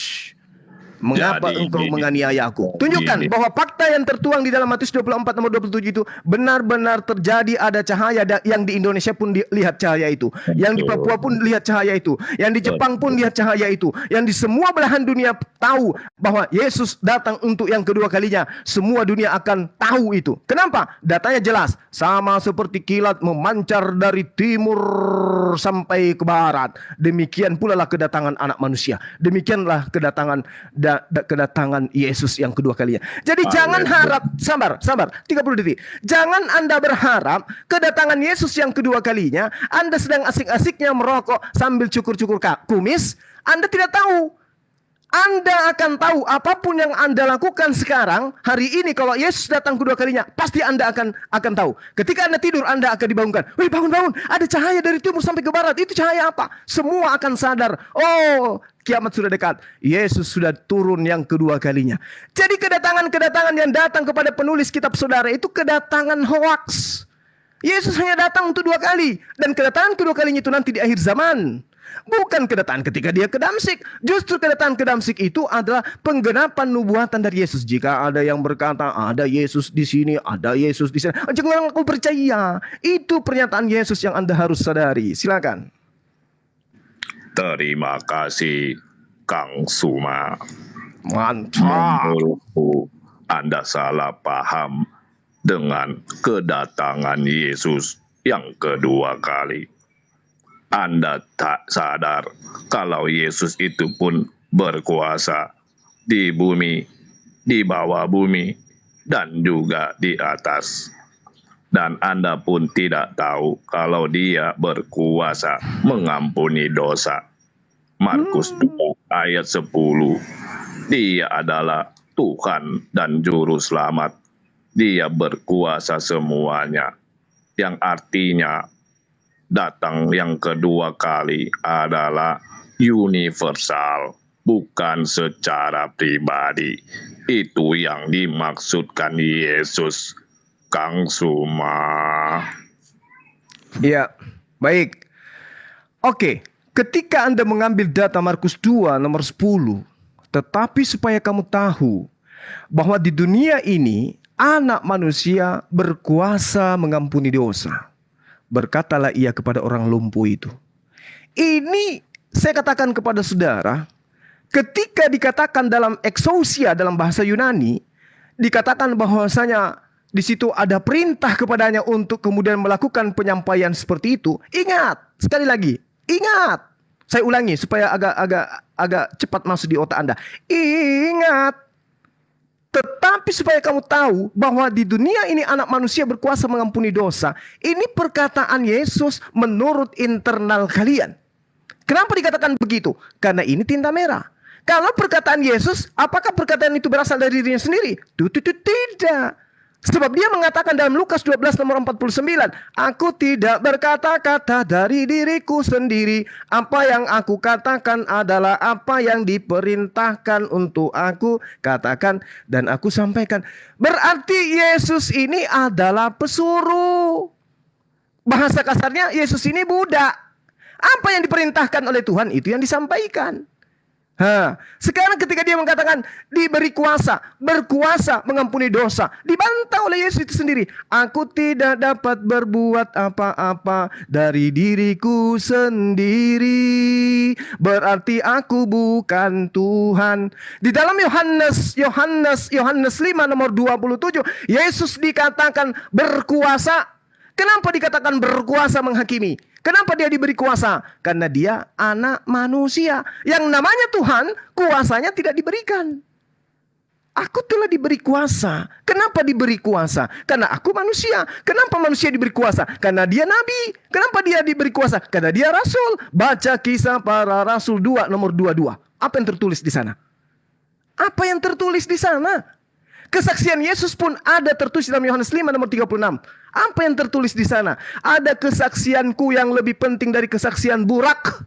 Speaker 2: Mengapa engkau menganiaya aku? Tunjukkan bahwa fakta yang tertuang di dalam Matius 24 nomor 27 itu benar-benar terjadi. Ada cahaya yang di Indonesia pun lihat cahaya itu, yang di Papua pun lihat cahaya itu, yang di Jepang pun lihat cahaya itu, yang di semua belahan dunia tahu bahwa Yesus datang untuk yang kedua kalinya. Semua dunia akan tahu itu. Kenapa? Datanya jelas, sama seperti kilat memancar dari timur sampai ke barat. Demikian pula lah kedatangan Anak Manusia. Demikianlah kedatangan Yesus yang kedua kalinya. Jadi jangan harap, sabar 30 detik. Jangan Anda berharap kedatangan Yesus yang kedua kalinya Anda sedang asik-asiknya merokok sambil cukur-cukur kumis. Anda tidak tahu. Anda akan tahu apapun yang Anda lakukan sekarang, hari ini kalau Yesus datang kedua kalinya, pasti Anda akan tahu. Ketika Anda tidur, Anda akan dibangunkan. Wih, bangun, ada cahaya dari timur sampai ke barat. Itu cahaya apa? Semua akan sadar. Oh, kiamat sudah dekat. Yesus sudah turun yang kedua kalinya. Jadi kedatangan-kedatangan yang datang kepada penulis kitab saudara itu kedatangan hoax. Yesus hanya datang untuk 2 kali. Dan kedatangan kedua kalinya itu nanti di akhir zaman. Bukan kedatangan ketika dia ke Damsyik. Justru kedatangan ke Damsyik itu adalah penggenapan nubuatan dari Yesus. Jika ada yang berkata ada Yesus di sini, ada Yesus di sana, jangan aku percaya. Itu pernyataan Yesus yang Anda harus sadari. Silakan.
Speaker 16: Terima kasih Kang Suma.
Speaker 2: Mantap.
Speaker 16: Menurutku Anda salah paham dengan kedatangan Yesus yang kedua kali. Anda tak sadar kalau Yesus itu pun berkuasa di bumi, di bawah bumi, dan juga di atas. Dan Anda pun tidak tahu kalau dia berkuasa mengampuni dosa. Markus 2 ayat 10. Dia adalah Tuhan dan Juru Selamat. Dia berkuasa semuanya. Yang artinya datang yang kedua kali adalah universal, bukan secara pribadi. Itu yang dimaksudkan Yesus, Kang Suma.
Speaker 2: Ya, baik. Oke, ketika Anda mengambil data Markus 2 nomor 10, tetapi supaya kamu tahu bahwa di dunia ini Anak Manusia berkuasa mengampuni dosa. Berkatalah ia kepada orang lumpuh itu. Ini saya katakan kepada saudara, ketika dikatakan dalam exousia dalam bahasa Yunani, dikatakan bahwasanya di situ ada perintah kepadanya untuk kemudian melakukan penyampaian seperti itu. Ingat, sekali lagi, ingat. Saya ulangi supaya agak cepat masuk di otak Anda. Ingat. Tetapi supaya kamu tahu bahwa di dunia ini Anak Manusia berkuasa mengampuni dosa. Ini perkataan Yesus menurut internal kalian. Kenapa dikatakan begitu? Karena ini tinta merah. Kalau perkataan Yesus, apakah perkataan itu berasal dari dirinya sendiri? Tidak. Sebab dia mengatakan dalam Lukas 12 nomor 49, aku tidak berkata-kata dari diriku sendiri. Apa yang aku katakan adalah apa yang diperintahkan untuk aku katakan dan aku sampaikan. Berarti Yesus ini adalah pesuruh. Bahasa kasarnya Yesus ini budak. Apa yang diperintahkan oleh Tuhan itu yang disampaikan. Sekarang ketika dia mengatakan diberi kuasa, berkuasa mengampuni dosa, dibantah oleh Yesus itu sendiri. Aku tidak dapat berbuat apa-apa dari diriku sendiri. Berarti aku bukan Tuhan. Di dalam Yohanes 5 nomor 27, Yesus dikatakan berkuasa. Kenapa dikatakan berkuasa menghakimi? Kenapa dia diberi kuasa? Karena dia Anak Manusia. Yang namanya Tuhan, kuasanya tidak diberikan. Aku telah diberi kuasa. Kenapa diberi kuasa? Karena aku manusia. Kenapa manusia diberi kuasa? Karena dia nabi. Kenapa dia diberi kuasa? Karena dia rasul. Baca Kisah Para Rasul 2 nomor 22. Apa yang tertulis di sana? Apa yang tertulis di sana? Kesaksian Yesus pun ada tertulis dalam Yohanes 5 nomor 36. Apa yang tertulis di sana? Ada kesaksianku yang lebih penting dari kesaksian Burak.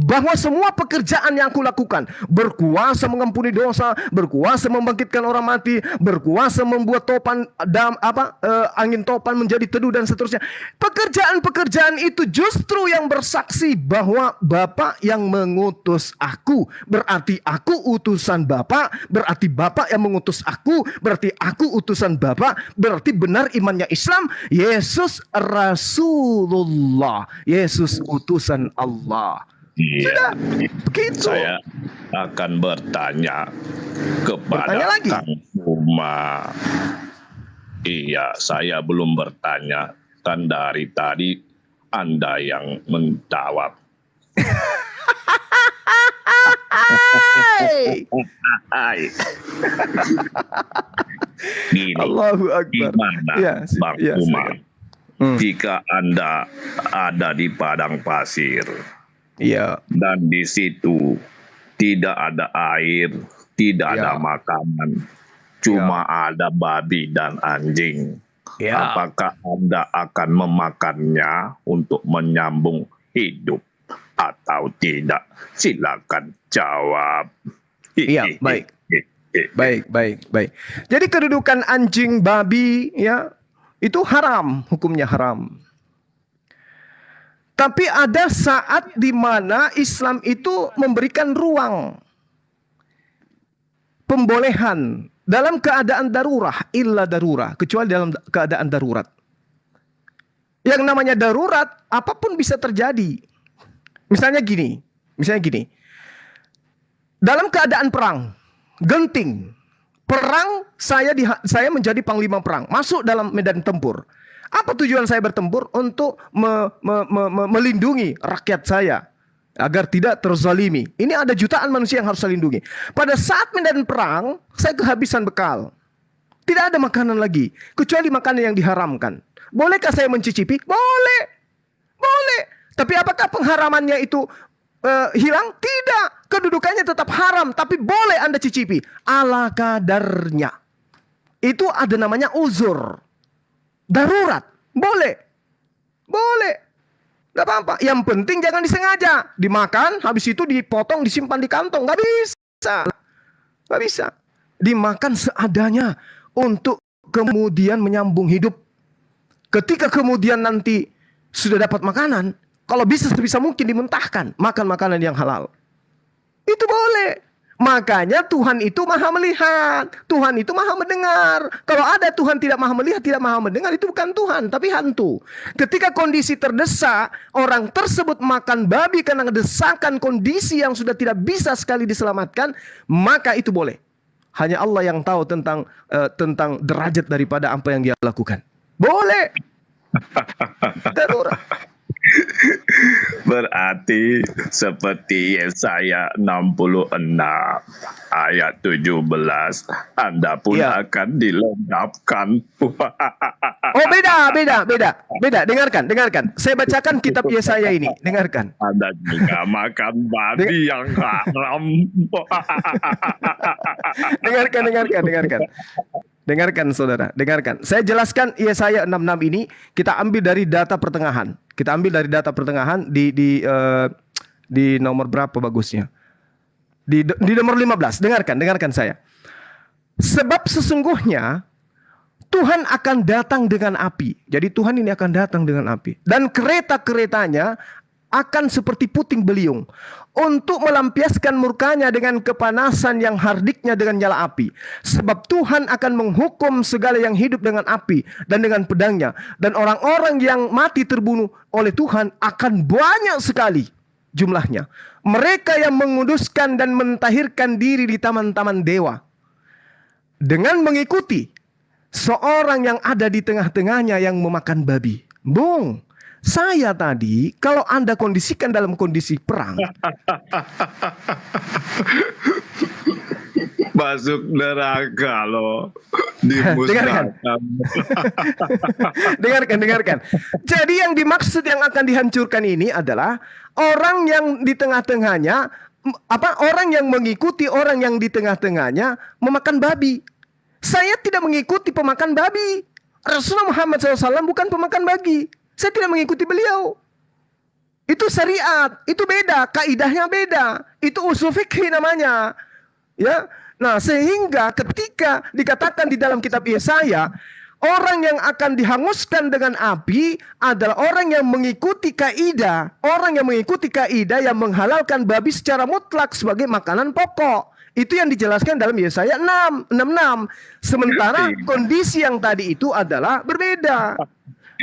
Speaker 2: bahwa semua pekerjaan yang aku lakukan, berkuasa mengampuni dosa, berkuasa membangkitkan orang mati, berkuasa membuat topan angin topan menjadi teduh dan seterusnya. Pekerjaan-pekerjaan itu justru yang bersaksi bahwa Bapa yang mengutus aku. Berarti aku utusan Bapa, berarti Bapa yang mengutus aku, berarti aku utusan Bapa, berarti benar imannya Islam. Yesus Rasulullah, Yesus utusan Allah.
Speaker 16: Iya.
Speaker 2: Begitu.
Speaker 16: Saya akan bertanya kepada Kang Uma. Iya, saya belum bertanya. Kan dari tadi Anda yang menjawab. Gini,
Speaker 2: Allahu Akbar.
Speaker 16: Gimana
Speaker 2: Ya,
Speaker 16: Bang
Speaker 2: ya,
Speaker 16: Umar, jika Anda ada di padang pasir,
Speaker 2: iya,
Speaker 16: dan di situ tidak ada air, tidak ada makanan, cuma ada babi dan anjing.
Speaker 2: Ya.
Speaker 16: Apakah Anda akan memakannya untuk menyambung hidup atau tidak? Silakan jawab.
Speaker 2: Iya, baik. Baik. Jadi kedudukan anjing, babi, ya, itu haram, hukumnya haram. Tapi ada saat di mana Islam itu memberikan ruang pembolehan dalam keadaan darurah, illa darurah, kecuali dalam keadaan darurat. Yang namanya darurat, apapun bisa terjadi. Misalnya gini. Dalam keadaan perang, genting, perang, saya menjadi panglima perang, masuk dalam medan tempur. Apa tujuan saya bertempur? Untuk melindungi rakyat saya agar tidak terzalimi. Ini ada jutaan manusia yang harus saya lindungi. Pada saat medan perang, saya kehabisan bekal. Tidak ada makanan lagi, kecuali makanan yang diharamkan. Bolehkah saya mencicipi? Boleh. Tapi apakah pengharamannya itu hilang? Tidak. Kedudukannya tetap haram, tapi boleh Anda cicipi. Ala kadarnya. Itu ada namanya uzur. Darurat. Boleh. Gak apa-apa. Yang penting jangan disengaja. Dimakan, habis itu dipotong, disimpan di kantong. Gak bisa. Dimakan seadanya untuk kemudian menyambung hidup. Ketika kemudian nanti sudah dapat makanan, kalau bisa sebisa mungkin dimuntahkan. Makan makanan yang halal. Itu boleh. Makanya Tuhan itu maha melihat. Tuhan itu maha mendengar. Kalau ada Tuhan tidak maha melihat, tidak maha mendengar, itu bukan Tuhan, tapi hantu. Ketika kondisi terdesak, orang tersebut makan babi karena desakan kondisi yang sudah tidak bisa sekali diselamatkan, maka itu boleh. Hanya Allah yang tahu tentang derajat daripada apa yang dia lakukan. Boleh. Darurat.
Speaker 16: Berarti seperti Yesaya 66 ayat 17, Anda pun akan dilengkapkan.
Speaker 2: Oh, beda. Dengarkan. Saya bacakan kitab Yesaya ini. Dengarkan.
Speaker 16: Anda juga makan babi yang haram.
Speaker 2: Dengarkan saudara, dengarkan. Saya jelaskan Yesaya 66 ini kita ambil dari data pertengahan. Di nomor berapa bagusnya? Di nomor 15. Dengarkan saya. Sebab sesungguhnya Tuhan akan datang dengan api. Jadi Tuhan ini akan datang dengan api. Dan kereta-keretanya akan seperti puting beliung. Untuk melampiaskan murkanya dengan kepanasan yang hardiknya dengan nyala api. Sebab Tuhan akan menghukum segala yang hidup dengan api dan dengan pedangnya. Dan orang-orang yang mati terbunuh oleh Tuhan akan banyak sekali jumlahnya. Mereka yang menguduskan dan mentahirkan diri di taman-taman dewa. Dengan mengikuti seorang yang ada di tengah-tengahnya yang memakan babi. Saya tadi, kalau Anda kondisikan dalam kondisi perang.
Speaker 16: Masuk neraka loh. Dimusnahkan.
Speaker 2: Dengarkan. Jadi yang dimaksud yang akan dihancurkan ini adalah orang yang di tengah-tengahnya, orang yang mengikuti orang yang di tengah-tengahnya memakan babi. Saya tidak mengikuti pemakan babi. Rasulullah Muhammad SAW bukan pemakan babi. Saya tidak mengikuti beliau. Itu syariat, itu beda, kaidahnya beda. Itu usul fikih namanya. Ya. Nah, sehingga ketika dikatakan di dalam kitab Yesaya, orang yang akan dihanguskan dengan api adalah orang yang mengikuti kaidah, orang yang mengikuti kaidah yang menghalalkan babi secara mutlak sebagai makanan pokok. Itu yang dijelaskan dalam Yesaya 66. Sementara kondisi yang tadi itu adalah berbeda.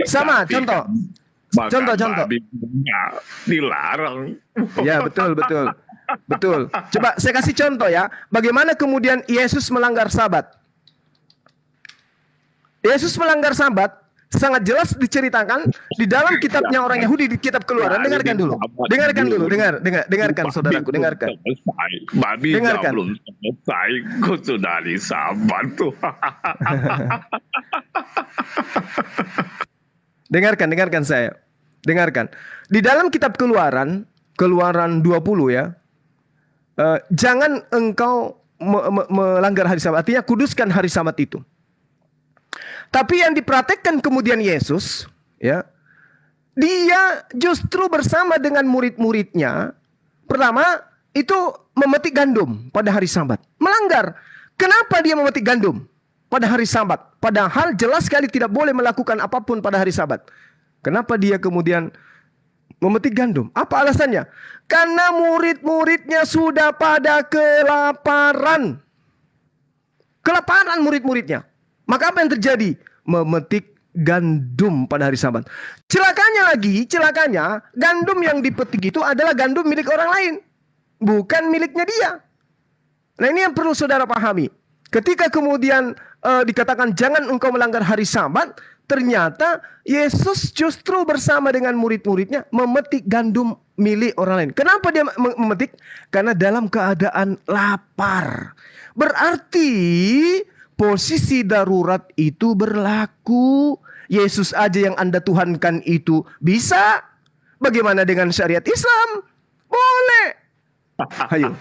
Speaker 2: Sama, contoh. Contoh.
Speaker 16: Dilarang.
Speaker 2: Ya, betul. Betul. Coba saya kasih contoh ya. Bagaimana kemudian Yesus melanggar Sabat? Yesus melanggar Sabat sangat jelas diceritakan di dalam kitabnya orang Yahudi di kitab Keluaran. Dengarkan dulu. Dengarkan saudaraku, dengarkan.
Speaker 16: Babi
Speaker 2: Dengarkan.
Speaker 16: belum selesai, kok sudah di Sabat tuh.
Speaker 2: Dengarkan saya. Dengarkan. Di dalam kitab Keluaran 20 ya. Jangan engkau melanggar hari Sabat. Artinya kuduskan hari Sabat itu. Tapi yang dipraktekkan kemudian Yesus, ya, dia justru bersama dengan murid-muridnya, pertama itu memetik gandum pada hari Sabat. Melanggar. Kenapa dia memetik gandum pada hari Sabat? Padahal jelas sekali tidak boleh melakukan apapun pada hari Sabat. Kenapa dia kemudian memetik gandum? Apa alasannya? Karena murid-muridnya sudah pada kelaparan. Kelaparan murid-muridnya. Maka apa yang terjadi? Memetik gandum pada hari Sabat. Celakanya gandum yang dipetik itu adalah gandum milik orang lain, bukan miliknya dia. Nah, ini yang perlu saudara pahami. Ketika kemudian dikatakan jangan engkau melanggar hari Sabat, ternyata Yesus justru bersama dengan murid-muridnya memetik gandum milik orang lain. Kenapa dia memetik? Karena dalam keadaan lapar. Berarti posisi darurat itu berlaku. Yesus aja yang Anda tuhankan itu bisa. Bagaimana dengan syariat Islam? Boleh. Ayo.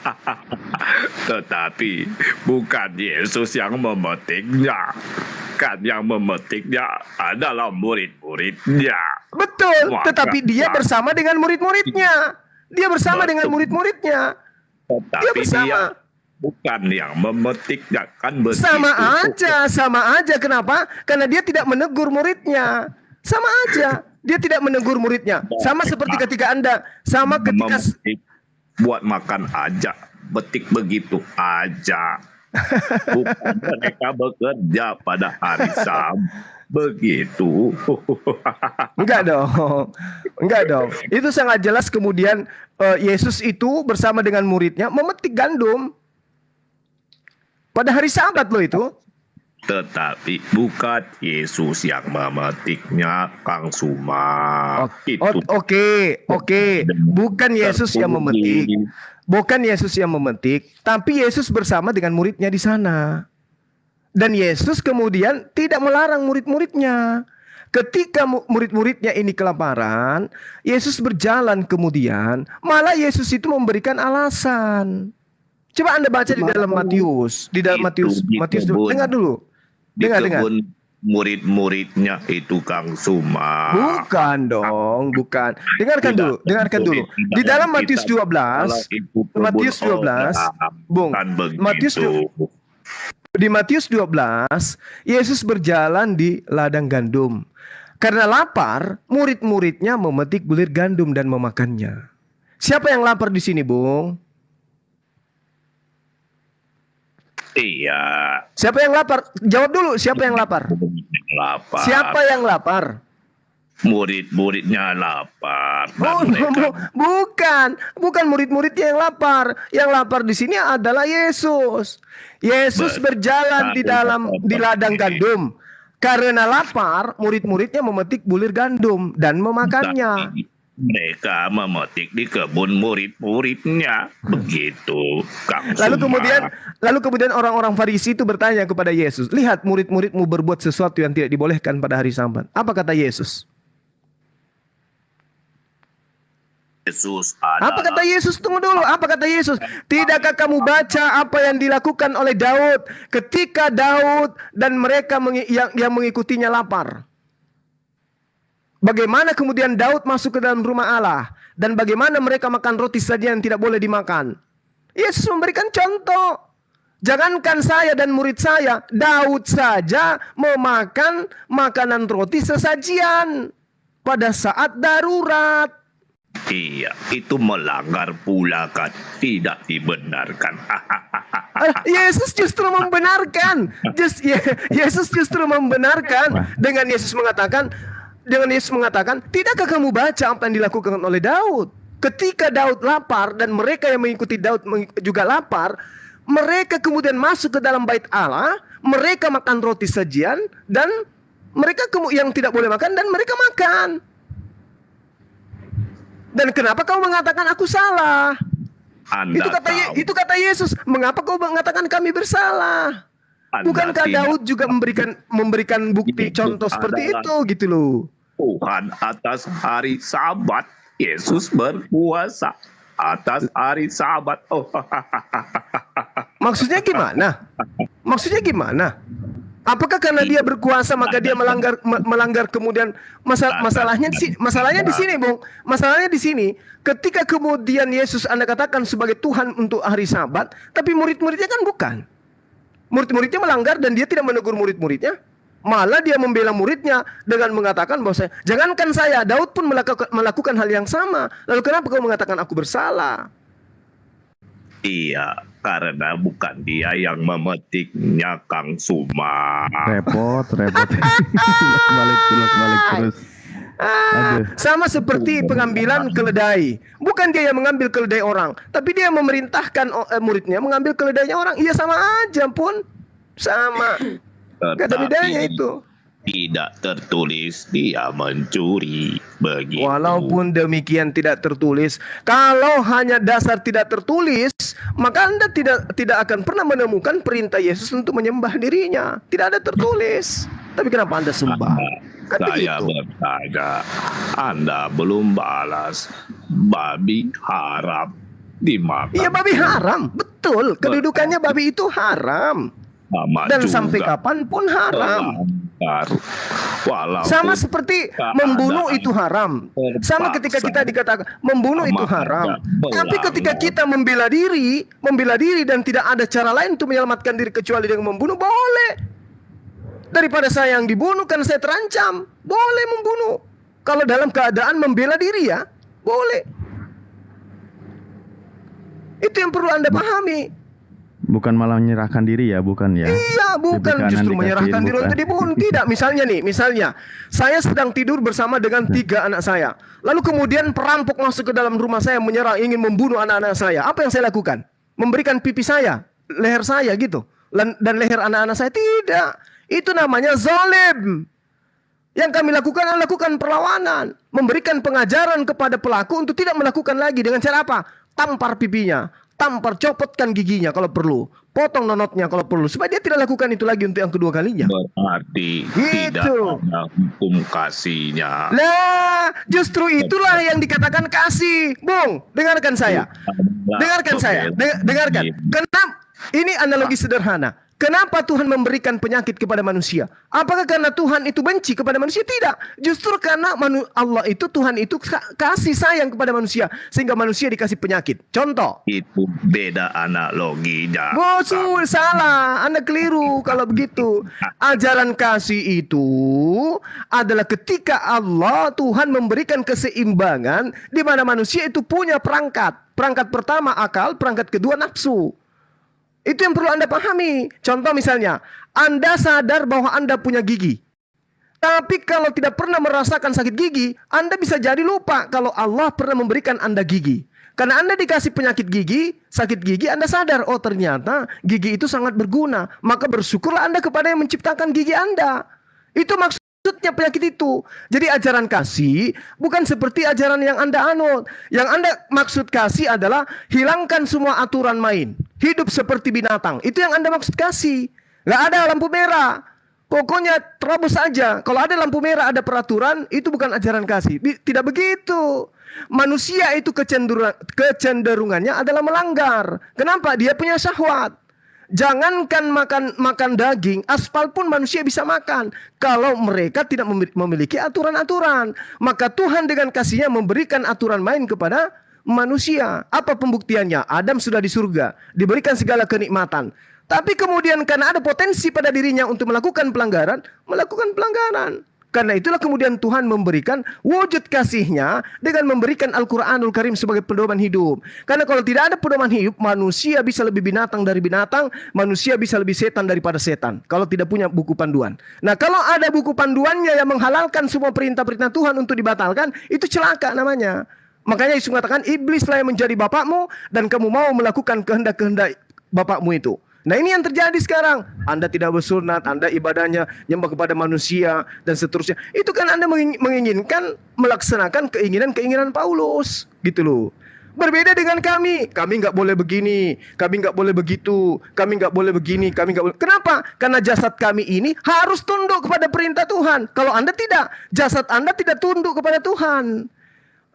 Speaker 16: Tetapi bukan Yesus yang memetiknya. Kan yang memetiknya adalah murid-muridnya.
Speaker 2: Betul, tetapi dia bersama dengan murid-muridnya. Dia bersama dengan murid-muridnya. Dia bersama.
Speaker 16: Bukan yang memetiknya, kan begitu.
Speaker 2: Sama aja. Kenapa? Karena dia tidak menegur muridnya. Sama aja. Dia tidak menegur muridnya. Sama seperti ketika Anda, ketika
Speaker 16: memetik buat makan aja, betik begitu aja. Bukan mereka bekerja pada hari Sabat. Begitu.
Speaker 2: Enggak dong. Itu sangat jelas kemudian Yesus itu bersama dengan muridnya memetik gandum pada hari Sabat loh itu.
Speaker 16: Tetapi bukan Yesus yang memetiknya, Kang Suma.
Speaker 2: Oke. Bukan Yesus yang memetik. Tapi Yesus bersama dengan muridnya di sana. Dan Yesus kemudian tidak melarang murid-muridnya. Ketika murid-muridnya ini kelaparan, Yesus berjalan kemudian, malah Yesus itu memberikan alasan. Coba Anda baca di dalam Matius. Dengar dulu. Dengar.
Speaker 16: Murid-muridnya itu Kang Suma.
Speaker 2: Bukan. Dengarkan dulu. Di dalam Matius 12, Bung. Di Matius 12, Yesus berjalan di ladang gandum. Karena lapar, murid-muridnya memetik bulir gandum dan memakannya. Siapa yang lapar di sini, Bung?
Speaker 16: Iya.
Speaker 2: Siapa yang lapar? Jawab dulu, siapa yang lapar? Siapa yang lapar?
Speaker 16: Murid-muridnya lapar.
Speaker 2: Bukan murid-muridnya yang lapar. Yang lapar di sini adalah Yesus. Yesus berjalan di ladang gandum. Karena lapar, murid-muridnya memetik bulir gandum dan memakannya.
Speaker 16: Mereka memetik di kebun murid-muridnya. Begitu, Kang
Speaker 2: Lalu
Speaker 16: Suma.
Speaker 2: kemudian orang-orang Farisi itu bertanya kepada Yesus, "Lihat murid-muridmu berbuat sesuatu yang tidak dibolehkan pada hari Sabat." Apa kata Yesus? Apa kata Yesus? Tunggu dulu. Apa kata Yesus? Tidakkah kamu baca apa yang dilakukan oleh Daud ketika Daud dan mereka yang mengikutinya lapar? Bagaimana kemudian Daud masuk ke dalam rumah Allah? Dan bagaimana mereka makan roti saja yang tidak boleh dimakan. Yesus memberikan contoh. Jangankan saya dan murid saya, Daud saja memakan makanan roti sesajian pada saat darurat.
Speaker 16: Iya, itu melanggar pula kan, tidak dibenarkan.
Speaker 2: Yesus justru membenarkan. Yesus justru membenarkan dengan Yesus mengatakan, tidakkah kamu baca apa yang dilakukan oleh Daud? Ketika Daud lapar dan mereka yang mengikuti Daud juga lapar, mereka kemudian masuk ke dalam bait Allah, mereka makan roti sajian dan mereka yang tidak boleh makan dan mereka makan. Dan kenapa kau mengatakan aku salah? Itu kata Yesus. Mengapa kau mengatakan kami bersalah? Bukankah Daud juga memberikan bukti contoh seperti itu gitu loh?
Speaker 16: Tuhan atas hari Sabat, Yesus berpuasa atas hari Sabat.
Speaker 2: Maksudnya gimana? Apakah karena dia berkuasa maka dia melanggar kemudian masalahnya di sini, Bung. Masalahnya di sini, ketika kemudian Yesus Anda katakan sebagai Tuhan untuk hari Sabat, tapi murid-muridnya kan bukan. Murid-muridnya melanggar dan dia tidak menegur murid-muridnya. Malah dia membela muridnya dengan mengatakan bahwa jangankan saya, Daud pun melakukan hal yang sama. Lalu kenapa kau mengatakan aku bersalah?
Speaker 16: Iya, karena bukan dia yang memetiknya, Kang Suma.
Speaker 15: Repot. balik terus.
Speaker 2: Sama seperti pengambilan keledai. Bukan dia yang mengambil keledai orang, tapi dia memerintahkan muridnya mengambil keledainya orang. Iya, sama aja pun. Sama. Gak ada bedanya itu.
Speaker 16: Tidak tertulis dia mencuri begitu.
Speaker 2: Walaupun demikian tidak tertulis, kalau hanya dasar tidak tertulis, maka Anda tidak akan pernah menemukan perintah Yesus untuk menyembah dirinya. Tidak ada tertulis. Tapi kenapa Anda sembah?
Speaker 16: Saya bertanya, Anda belum balas. Babi haram dimakan.
Speaker 2: Iya, babi haram, betul. Kedudukannya babi itu haram. Dan sampai kapanpun haram. Sama seperti membunuh itu haram. Sama ketika kita dikatakan membunuh itu haram. Tapi ketika kita membela diri dan tidak ada cara lain untuk menyelamatkan diri kecuali dengan membunuh, boleh. Daripada saya yang dibunuh karena saya terancam, boleh membunuh. Kalau dalam keadaan membela diri ya, boleh. Itu yang perlu Anda pahami.
Speaker 15: Bukan malah menyerahkan diri ya, bukan ya?
Speaker 2: Iya, bukan justru menyerahkan diri untuk dibunuh. Tidak, misalnya saya sedang tidur bersama dengan 3 anak saya. Lalu kemudian perampok masuk ke dalam rumah saya menyerang, ingin membunuh anak-anak saya. Apa yang saya lakukan? Memberikan pipi saya, leher saya gitu. Dan leher anak-anak saya? Tidak. Itu namanya zalim. Yang kami lakukan perlawanan. Memberikan pengajaran kepada pelaku untuk tidak melakukan lagi. Dengan cara apa? Tampar pipinya. Tampar, copotkan giginya kalau perlu, potong nonotnya kalau perlu, supaya dia tidak lakukan itu lagi untuk yang kedua kalinya.
Speaker 16: Berarti tidak ada hukum kasihnya.
Speaker 2: Nah, justru itulah yang dikatakan kasih, Bung. Dengarkan saya. Dengarkan. Kenapa? Ini analogi sederhana. Kenapa Tuhan memberikan penyakit kepada manusia? Apakah karena Tuhan itu benci kepada manusia? Tidak. Justru karena Tuhan itu kasih sayang kepada manusia. Sehingga manusia dikasih penyakit. Contoh.
Speaker 16: Itu beda analoginya.
Speaker 2: Bosul, salah. Anda keliru kalau begitu. Ajaran kasih itu adalah ketika Tuhan memberikan keseimbangan di mana manusia itu punya perangkat. Perangkat pertama akal, perangkat kedua nafsu. Itu yang perlu Anda pahami. Contoh misalnya, Anda sadar bahwa Anda punya gigi. Tapi kalau tidak pernah merasakan sakit gigi, Anda bisa jadi lupa kalau Allah pernah memberikan Anda gigi. Karena Anda dikasih penyakit gigi, sakit gigi, Anda sadar, oh ternyata gigi itu sangat berguna. Maka bersyukurlah Anda kepada yang menciptakan gigi Anda. Itu maksudnya penyakit itu. Jadi ajaran kasih bukan seperti ajaran yang Anda anut. Yang Anda maksud kasih adalah hilangkan semua aturan main. Hidup seperti binatang. Itu yang Anda maksud kasih. Gak ada lampu merah. Pokoknya terobos saja. Kalau ada lampu merah, ada peraturan, itu bukan ajaran kasih. Tidak begitu. Manusia itu kecenderungannya adalah melanggar. Kenapa? Dia punya syahwat. Jangankan makan daging, aspal pun manusia bisa makan. Kalau mereka tidak memiliki aturan-aturan, maka Tuhan dengan kasih-Nya memberikan aturan main kepada manusia. Apa pembuktiannya? Adam sudah di surga, diberikan segala kenikmatan. Tapi kemudian karena ada potensi pada dirinya untuk melakukan pelanggaran. Karena itulah kemudian Tuhan memberikan wujud kasih-Nya dengan memberikan Al-Quranul Karim sebagai pedoman hidup. Karena kalau tidak ada pedoman hidup, manusia bisa lebih binatang dari binatang, manusia bisa lebih setan daripada setan. Kalau tidak punya buku panduan. Nah, kalau ada buku panduannya yang menghalalkan semua perintah-perintah Tuhan untuk dibatalkan, itu celaka namanya. Makanya Yesus mengatakan, iblislah yang menjadi bapakmu dan kamu mau melakukan kehendak-kehendak bapakmu itu. Nah, ini yang terjadi sekarang. Anda tidak bersunat, Anda ibadahnya nyembah kepada manusia dan seterusnya. Itu kan Anda menginginkan melaksanakan keinginan-keinginan Paulus, gitu loh. Berbeda dengan kami nggak boleh begini, kami nggak boleh begitu, kami nggak boleh begini, kami nggak boleh. Kenapa? Karena jasad kami ini harus tunduk kepada perintah Tuhan. Kalau Anda tidak, jasad Anda tidak tunduk kepada Tuhan.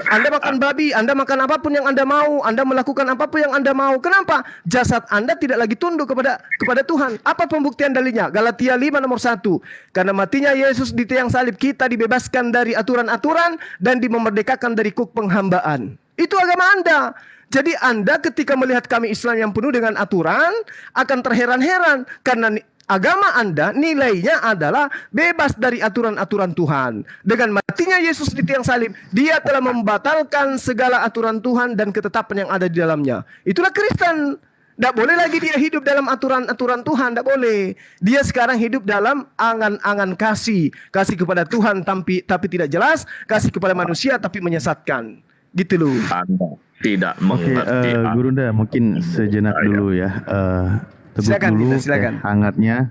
Speaker 2: Anda makan babi, Anda makan apapun yang Anda mau, Anda melakukan apapun yang Anda mau. Kenapa? Jasad Anda tidak lagi tunduk kepada Tuhan. Apa pembuktian dalilnya? Galatia 5 nomor 1. Karena matinya Yesus di tiang salib, kita dibebaskan dari aturan-aturan dan dimerdekakan dari kuk penghambaan. Itu agama Anda. Jadi Anda ketika melihat kami Islam yang penuh dengan aturan akan terheran-heran karena agama Anda nilainya adalah bebas dari aturan-aturan Tuhan. Dengan matinya Yesus di tiang salib, Dia telah membatalkan segala aturan Tuhan dan ketetapan yang ada di dalamnya. Itulah Kristen. Tidak boleh lagi dia hidup dalam aturan-aturan Tuhan. Tidak boleh. Dia sekarang hidup dalam angan-angan kasih. Kasih kepada Tuhan tapi tidak jelas. Kasih kepada manusia tapi menyesatkan. Gitu loh.
Speaker 16: Anda tidak mengerti.
Speaker 15: Gurunda mungkin sejenak dulu ya. Teguh dulu hangatnya,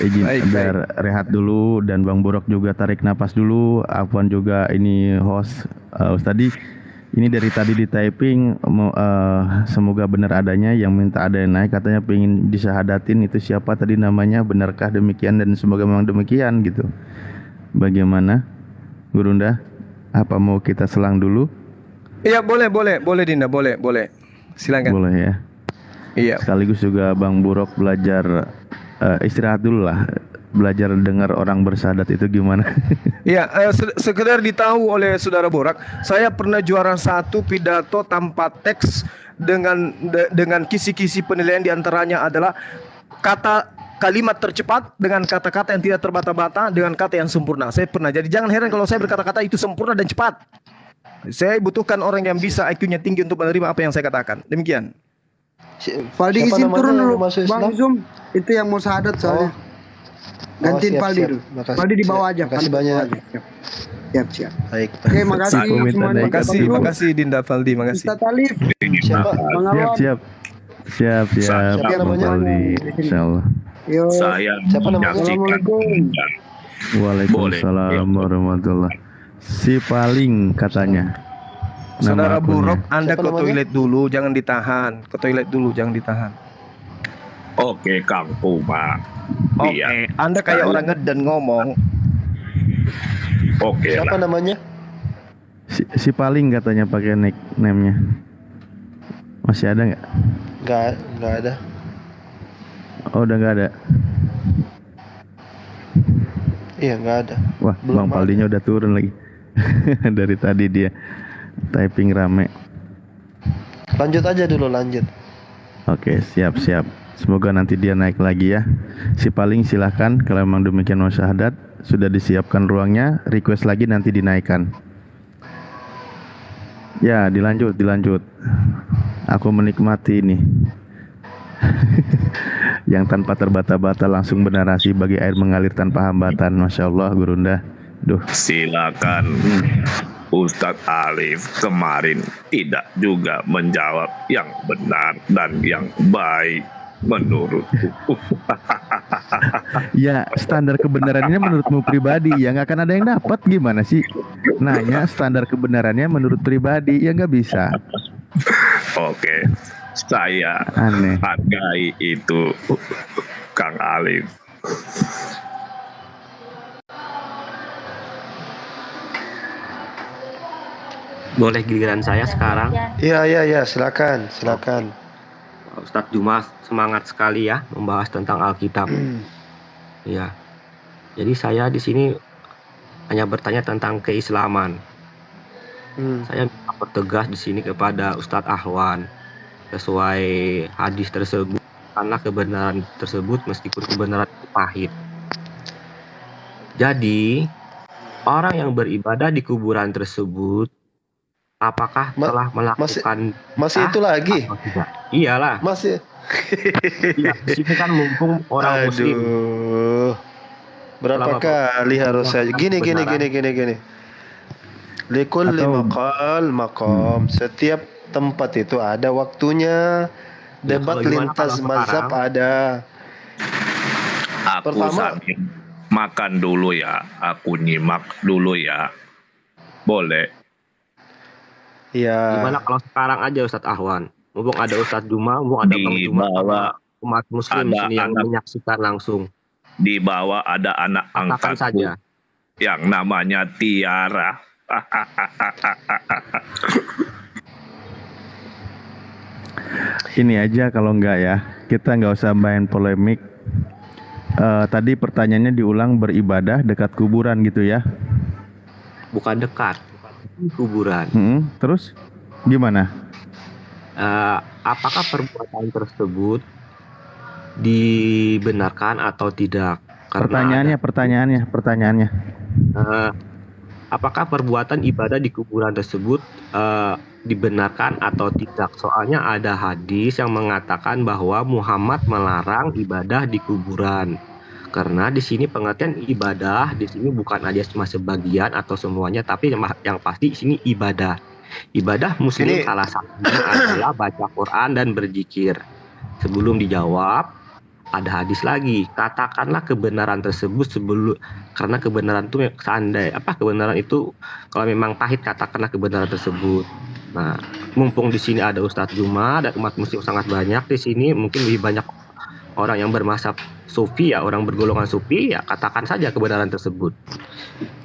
Speaker 15: izin biar rehat dulu, dan Bang Borok juga tarik napas dulu. Afwan juga ini host Ustadi, ini dari tadi di typing semoga benar adanya yang minta ada yang naik, katanya pengen disyahadatin. Itu siapa tadi namanya, benarkah demikian? Dan semoga memang demikian gitu. Bagaimana Gurunda, apa mau kita selang dulu?
Speaker 2: Iya, boleh Dinda, boleh. Silakan.
Speaker 15: Boleh ya.
Speaker 2: Iya.
Speaker 15: Sekaligus juga Bang Burok belajar istirahat dulu lah, belajar dengar orang bersyahadat itu gimana.
Speaker 2: Iya, sekedar ditahu oleh Saudara Borak, saya pernah juara 1 pidato tanpa teks dengan kisi-kisi penilaian, diantaranya adalah kalimat tercepat dengan kata-kata yang tidak terbata-bata dengan kata yang sempurna. Saya pernah. Jadi jangan heran kalau saya berkata-kata itu sempurna dan cepat. Saya butuhkan orang yang bisa IQ-nya tinggi untuk menerima apa yang saya katakan. Demikian.
Speaker 12: Faldi izin turun dulu Bang Zoom, itu yang mau syahadat soalnya. Gantiin Faldi dulu. Faldi di bawah aja.
Speaker 1: Makasih banyak.
Speaker 12: Siap.
Speaker 1: Baik.
Speaker 12: Oke, makasih semuanya.
Speaker 2: Makasih Dinda Faldi, makasih.
Speaker 12: Ustaz Alif.
Speaker 15: Siap.
Speaker 1: Siapa namanya?
Speaker 15: Faldi, insyaallah.
Speaker 16: Saya
Speaker 1: siapa namanya?
Speaker 15: Waalaikumsalam warahmatullahi. Si paling katanya.
Speaker 2: Saudara Buruk, Anda ke toilet dulu, jangan ditahan. Ke toilet dulu, jangan ditahan.
Speaker 16: Oke, Kang Puma.
Speaker 2: Oke, Anda kayak orang ngeden ngomong.
Speaker 16: Oke.
Speaker 1: Siapa namanya?
Speaker 15: Si paling katanya pakai name-nya. Masih ada nggak?
Speaker 1: Nggak ada.
Speaker 15: Oh, udah nggak ada.
Speaker 1: Iya, nggak ada.
Speaker 15: Wah, Bang Paldinya udah turun lagi. Dari tadi dia typing rame.
Speaker 1: Lanjut aja dulu, lanjut.
Speaker 15: Oke, siap. Semoga nanti dia naik lagi ya. Si paling silahkan, kalau memang demikian mau syahadat, sudah disiapkan ruangnya, request lagi nanti dinaikkan. Ya, dilanjut. Aku menikmati ini. Yang tanpa terbata-bata langsung bernarasi bagi air mengalir tanpa hambatan. Masya Allah, Gurunda. Duh.
Speaker 16: Silakan. Ustadz Alif kemarin tidak juga menjawab yang benar dan yang baik menurutku.
Speaker 15: Ya, standar kebenarannya menurutmu pribadi, ya nggak akan ada yang dapat. Gimana sih? Nanya standar kebenarannya menurut pribadi, ya nggak bisa.
Speaker 16: Oke, saya hargai itu, Kang Alif.
Speaker 8: Boleh giliran saya sekarang?
Speaker 1: Iya, silakan.
Speaker 8: Ustadz Juma semangat sekali ya membahas tentang Alkitab. Ya. Jadi saya di sini hanya bertanya tentang keislaman. Saya bertegas di sini kepada Ustadz Ahwan sesuai hadis tersebut, karena kebenaran tersebut meskipun kebenaran itu pahit. Jadi orang yang beribadah di kuburan tersebut apakah telah melakukan
Speaker 1: masih itu lagi?
Speaker 8: Iyalah.
Speaker 1: Masih.
Speaker 8: Iya, di sini kan mumpung orang muslim.
Speaker 1: Berapa kali harus saya gini. Likulli maqam. Setiap tempat itu ada waktunya. Debat lintas mazhab ada.
Speaker 16: Aku sambil makan dulu ya. Aku nyimak dulu ya. Boleh.
Speaker 1: Ya.
Speaker 8: Gimana kalau sekarang aja Ustadz Ahwan? Mumpung ada Ustadz Juma, mumpung ada Bang Juma, umat muslim di sini yang menyaksikan langsung.
Speaker 16: Di bawah ada anak angkat
Speaker 8: saja
Speaker 16: yang namanya Tiara.
Speaker 15: Ini aja kalau enggak ya, kita nggak usah main polemik. Tadi pertanyaannya diulang, beribadah dekat kuburan gitu ya?
Speaker 8: Bukan dekat, kuburan.
Speaker 15: Terus gimana?
Speaker 8: Apakah perbuatan tersebut dibenarkan atau tidak?
Speaker 15: Karena pertanyaannya.
Speaker 8: Apakah perbuatan ibadah di kuburan tersebut dibenarkan atau tidak? Soalnya ada hadis yang mengatakan bahwa Muhammad melarang ibadah di kuburan. Karena di sini pengertian ibadah di sini bukan aja cuma sebagian atau semuanya, tapi yang pasti di sini ibadah. Ibadah muslim salah satunya adalah baca Quran dan berzikir. Sebelum dijawab, ada hadis lagi. Katakanlah kebenaran tersebut karena kebenaran itu kebenaran itu kalau memang pahit, katakanlah kebenaran tersebut. Nah, mumpung di sini ada Ustadz Juma dan umat muslim sangat banyak di sini, mungkin lebih banyak orang yang bermazhab sufi ya, orang bergolongan sufi ya, katakan saja kebenaran tersebut.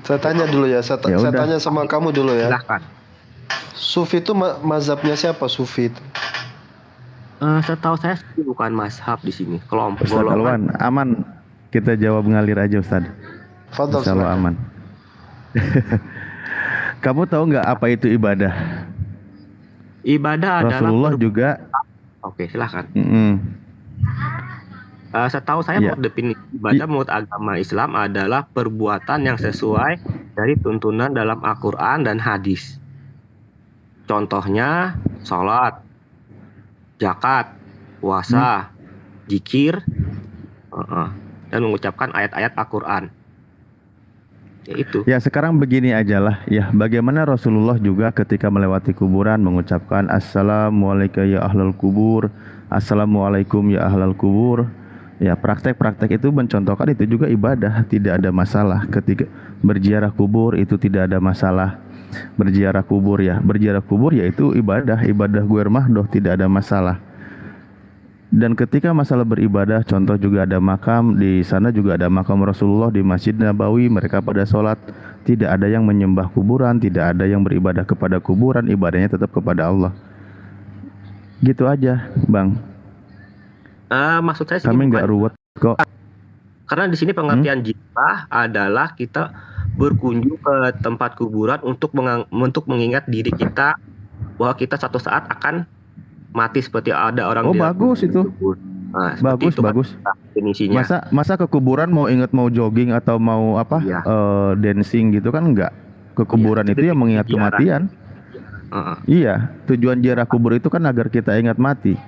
Speaker 1: Saya tanya dulu ya, saya tanya sama kamu dulu ya.
Speaker 8: Silahkan.
Speaker 1: Sufi itu mazhabnya siapa Sufi itu?
Speaker 8: Setahu saya bukan mazhab di sini, kelompok
Speaker 15: Ustaz Alwan, aman. Kita jawab ngalir aja Ustaz. Insyaallah aman. Kamu tahu nggak apa itu ibadah?
Speaker 8: Ibadah adalah
Speaker 15: Rasulullah juga.
Speaker 8: Oke, silahkan. Setahu saya definisi ibadah menurut agama Islam adalah perbuatan yang sesuai dari tuntunan dalam Al-Quran dan hadis. Contohnya sholat, zakat, puasa, zikir, dan mengucapkan ayat-ayat Al-Quran. Ya itu.
Speaker 15: Ya sekarang begini aja lah ya, bagaimana Rasulullah juga ketika melewati kuburan mengucapkan Assalamualaikum ya ahlal kubur, Assalamualaikum ya ahlal kubur. Ya praktek-praktek itu mencontohkan itu juga ibadah, tidak ada masalah. Ketika berziarah kubur itu tidak ada masalah. Berziarah kubur yaitu ibadah guer mahdoh, tidak ada masalah. Dan ketika masalah beribadah, contoh juga ada makam, di sana juga ada makam Rasulullah di Masjid Nabawi, mereka pada sholat, tidak ada yang menyembah kuburan, tidak ada yang beribadah kepada kuburan, ibadahnya tetap kepada Allah. Gitu aja, Bang.
Speaker 8: Maksud saya
Speaker 15: kami nggak ruwet kok.
Speaker 8: Karena di sini pengertian ziarah adalah kita berkunjung ke tempat kuburan untuk mengingat diri kita bahwa kita suatu saat akan mati seperti ada orang.
Speaker 15: Oh bagus itu.
Speaker 8: Nah,
Speaker 15: bagus.
Speaker 8: Definisinya.
Speaker 15: Masa ke kuburan mau ingat mau jogging atau mau apa? Dancing gitu kan enggak. Ke kuburan itu yang mengingat kematian. Iya, tujuan ziarah kubur itu kan agar kita ingat mati.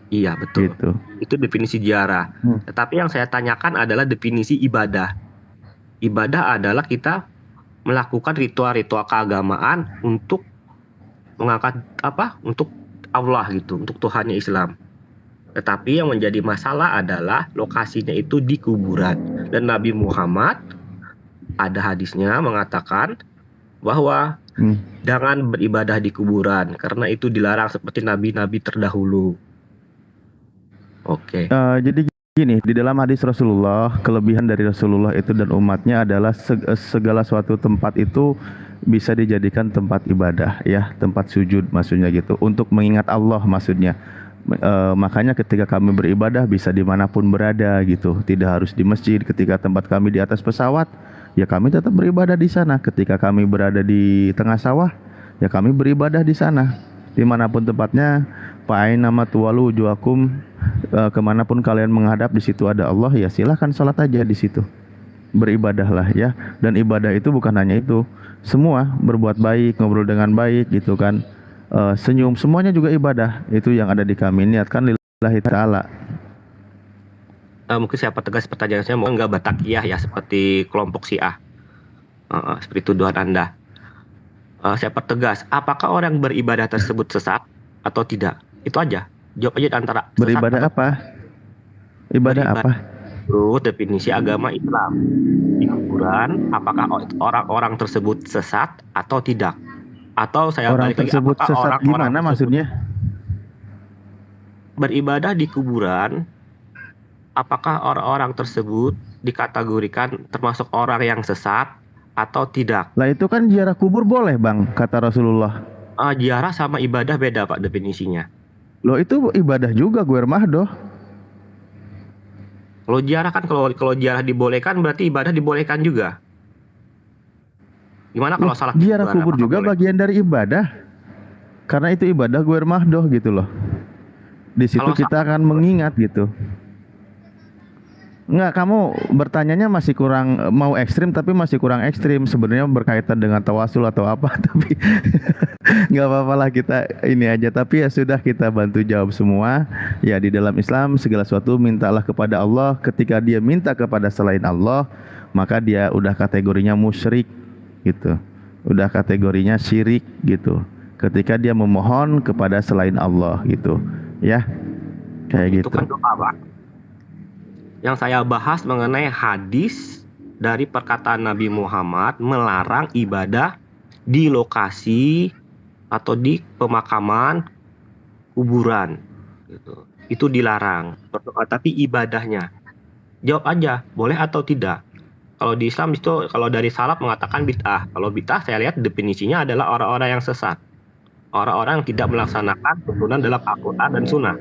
Speaker 8: Iya betul.
Speaker 15: Gitu.
Speaker 8: Itu definisi ziarah. Tetapi yang saya tanyakan adalah definisi ibadah. Ibadah adalah kita melakukan ritual-ritual keagamaan untuk mengangkat untuk Allah gitu, untuk Tuhannya Islam. Tetapi yang menjadi masalah adalah lokasinya itu di kuburan. Dan Nabi Muhammad ada hadisnya mengatakan bahwa jangan beribadah di kuburan karena itu dilarang seperti nabi-nabi terdahulu. Oke.
Speaker 15: Jadi gini, di dalam hadis Rasulullah, kelebihan dari Rasulullah itu dan umatnya adalah segala suatu tempat itu bisa dijadikan tempat ibadah ya, tempat sujud maksudnya gitu, untuk mengingat Allah maksudnya. Makanya ketika kami beribadah bisa dimanapun berada gitu, tidak harus di masjid. Ketika tempat kami di atas pesawat, ya kami tetap beribadah di sana. Ketika kami berada di tengah sawah, ya kami beribadah di sana. Dimanapun tempatnya, fa'aina ma tuwallu wujuhakum, kemanapun kalian menghadap di situ ada Allah, ya silahkan sholat aja di situ. Beribadahlah ya. Dan ibadah itu bukan hanya itu, semua berbuat baik, ngobrol dengan baik gitu kan. Senyum, semuanya juga ibadah. Itu yang ada di kami, niatkan lillahi ta'ala.
Speaker 8: Mungkin saya pertegas pertanyaan saya, mau nggak batakiyah ya seperti kelompok Syiah, seperti tuduhan Anda. Saya pertegas, apakah orang beribadah tersebut sesat atau tidak? Itu aja. Jawab aja antara
Speaker 15: beribadah apa? Ibadah apa?
Speaker 8: Menurut definisi agama Islam di kuburan, apakah orang-orang tersebut sesat atau tidak? Atau saya
Speaker 15: orang
Speaker 8: balik lagi,
Speaker 15: tersebut
Speaker 8: apakah
Speaker 15: sesat
Speaker 8: orang-orang
Speaker 15: gimana maksudnya?
Speaker 8: Beribadah di kuburan, apakah orang-orang tersebut dikategorikan termasuk orang yang sesat atau tidak?
Speaker 15: Lah itu kan ziarah kubur boleh bang, kata Rasulullah.
Speaker 8: Ziarah sama ibadah beda pak definisinya.
Speaker 15: Loh itu ibadah juga gue mahdoh.
Speaker 8: Kalau ziarah kan kalau ziarah dibolehkan berarti ibadah dibolehkan juga. Gimana kalau salah
Speaker 15: ziarah kubur juga boleh? Bagian dari ibadah. Karena itu ibadah gue mahdoh gitu loh. Di situ kalau kita akan mengingat gitu. Enggak, kamu bertanyanya masih kurang mau ekstrim tapi masih kurang ekstrim. Sebenarnya berkaitan dengan tawasul atau apa tapi nggak apa-apa lah kita ini aja. Tapi ya sudah, kita bantu jawab semua. Ya di dalam Islam segala sesuatu mintalah kepada Allah. Ketika dia minta kepada selain Allah, maka dia udah kategorinya musyrik gitu. Udah kategorinya syirik gitu. Ketika dia memohon kepada selain Allah gitu. Ya. Kayak gitu.
Speaker 8: Itu kan doa, Pak. Yang saya bahas mengenai hadis dari perkataan Nabi Muhammad melarang ibadah di lokasi atau di pemakaman kuburan gitu. Itu dilarang berdoa, tapi ibadahnya jawab aja boleh atau tidak. Kalau di Islam itu, kalau dari salaf mengatakan bid'ah. Kalau bid'ah saya lihat definisinya adalah orang-orang yang sesat, orang-orang yang tidak melaksanakan tuntunan dalam Al-Quran dan Sunnah.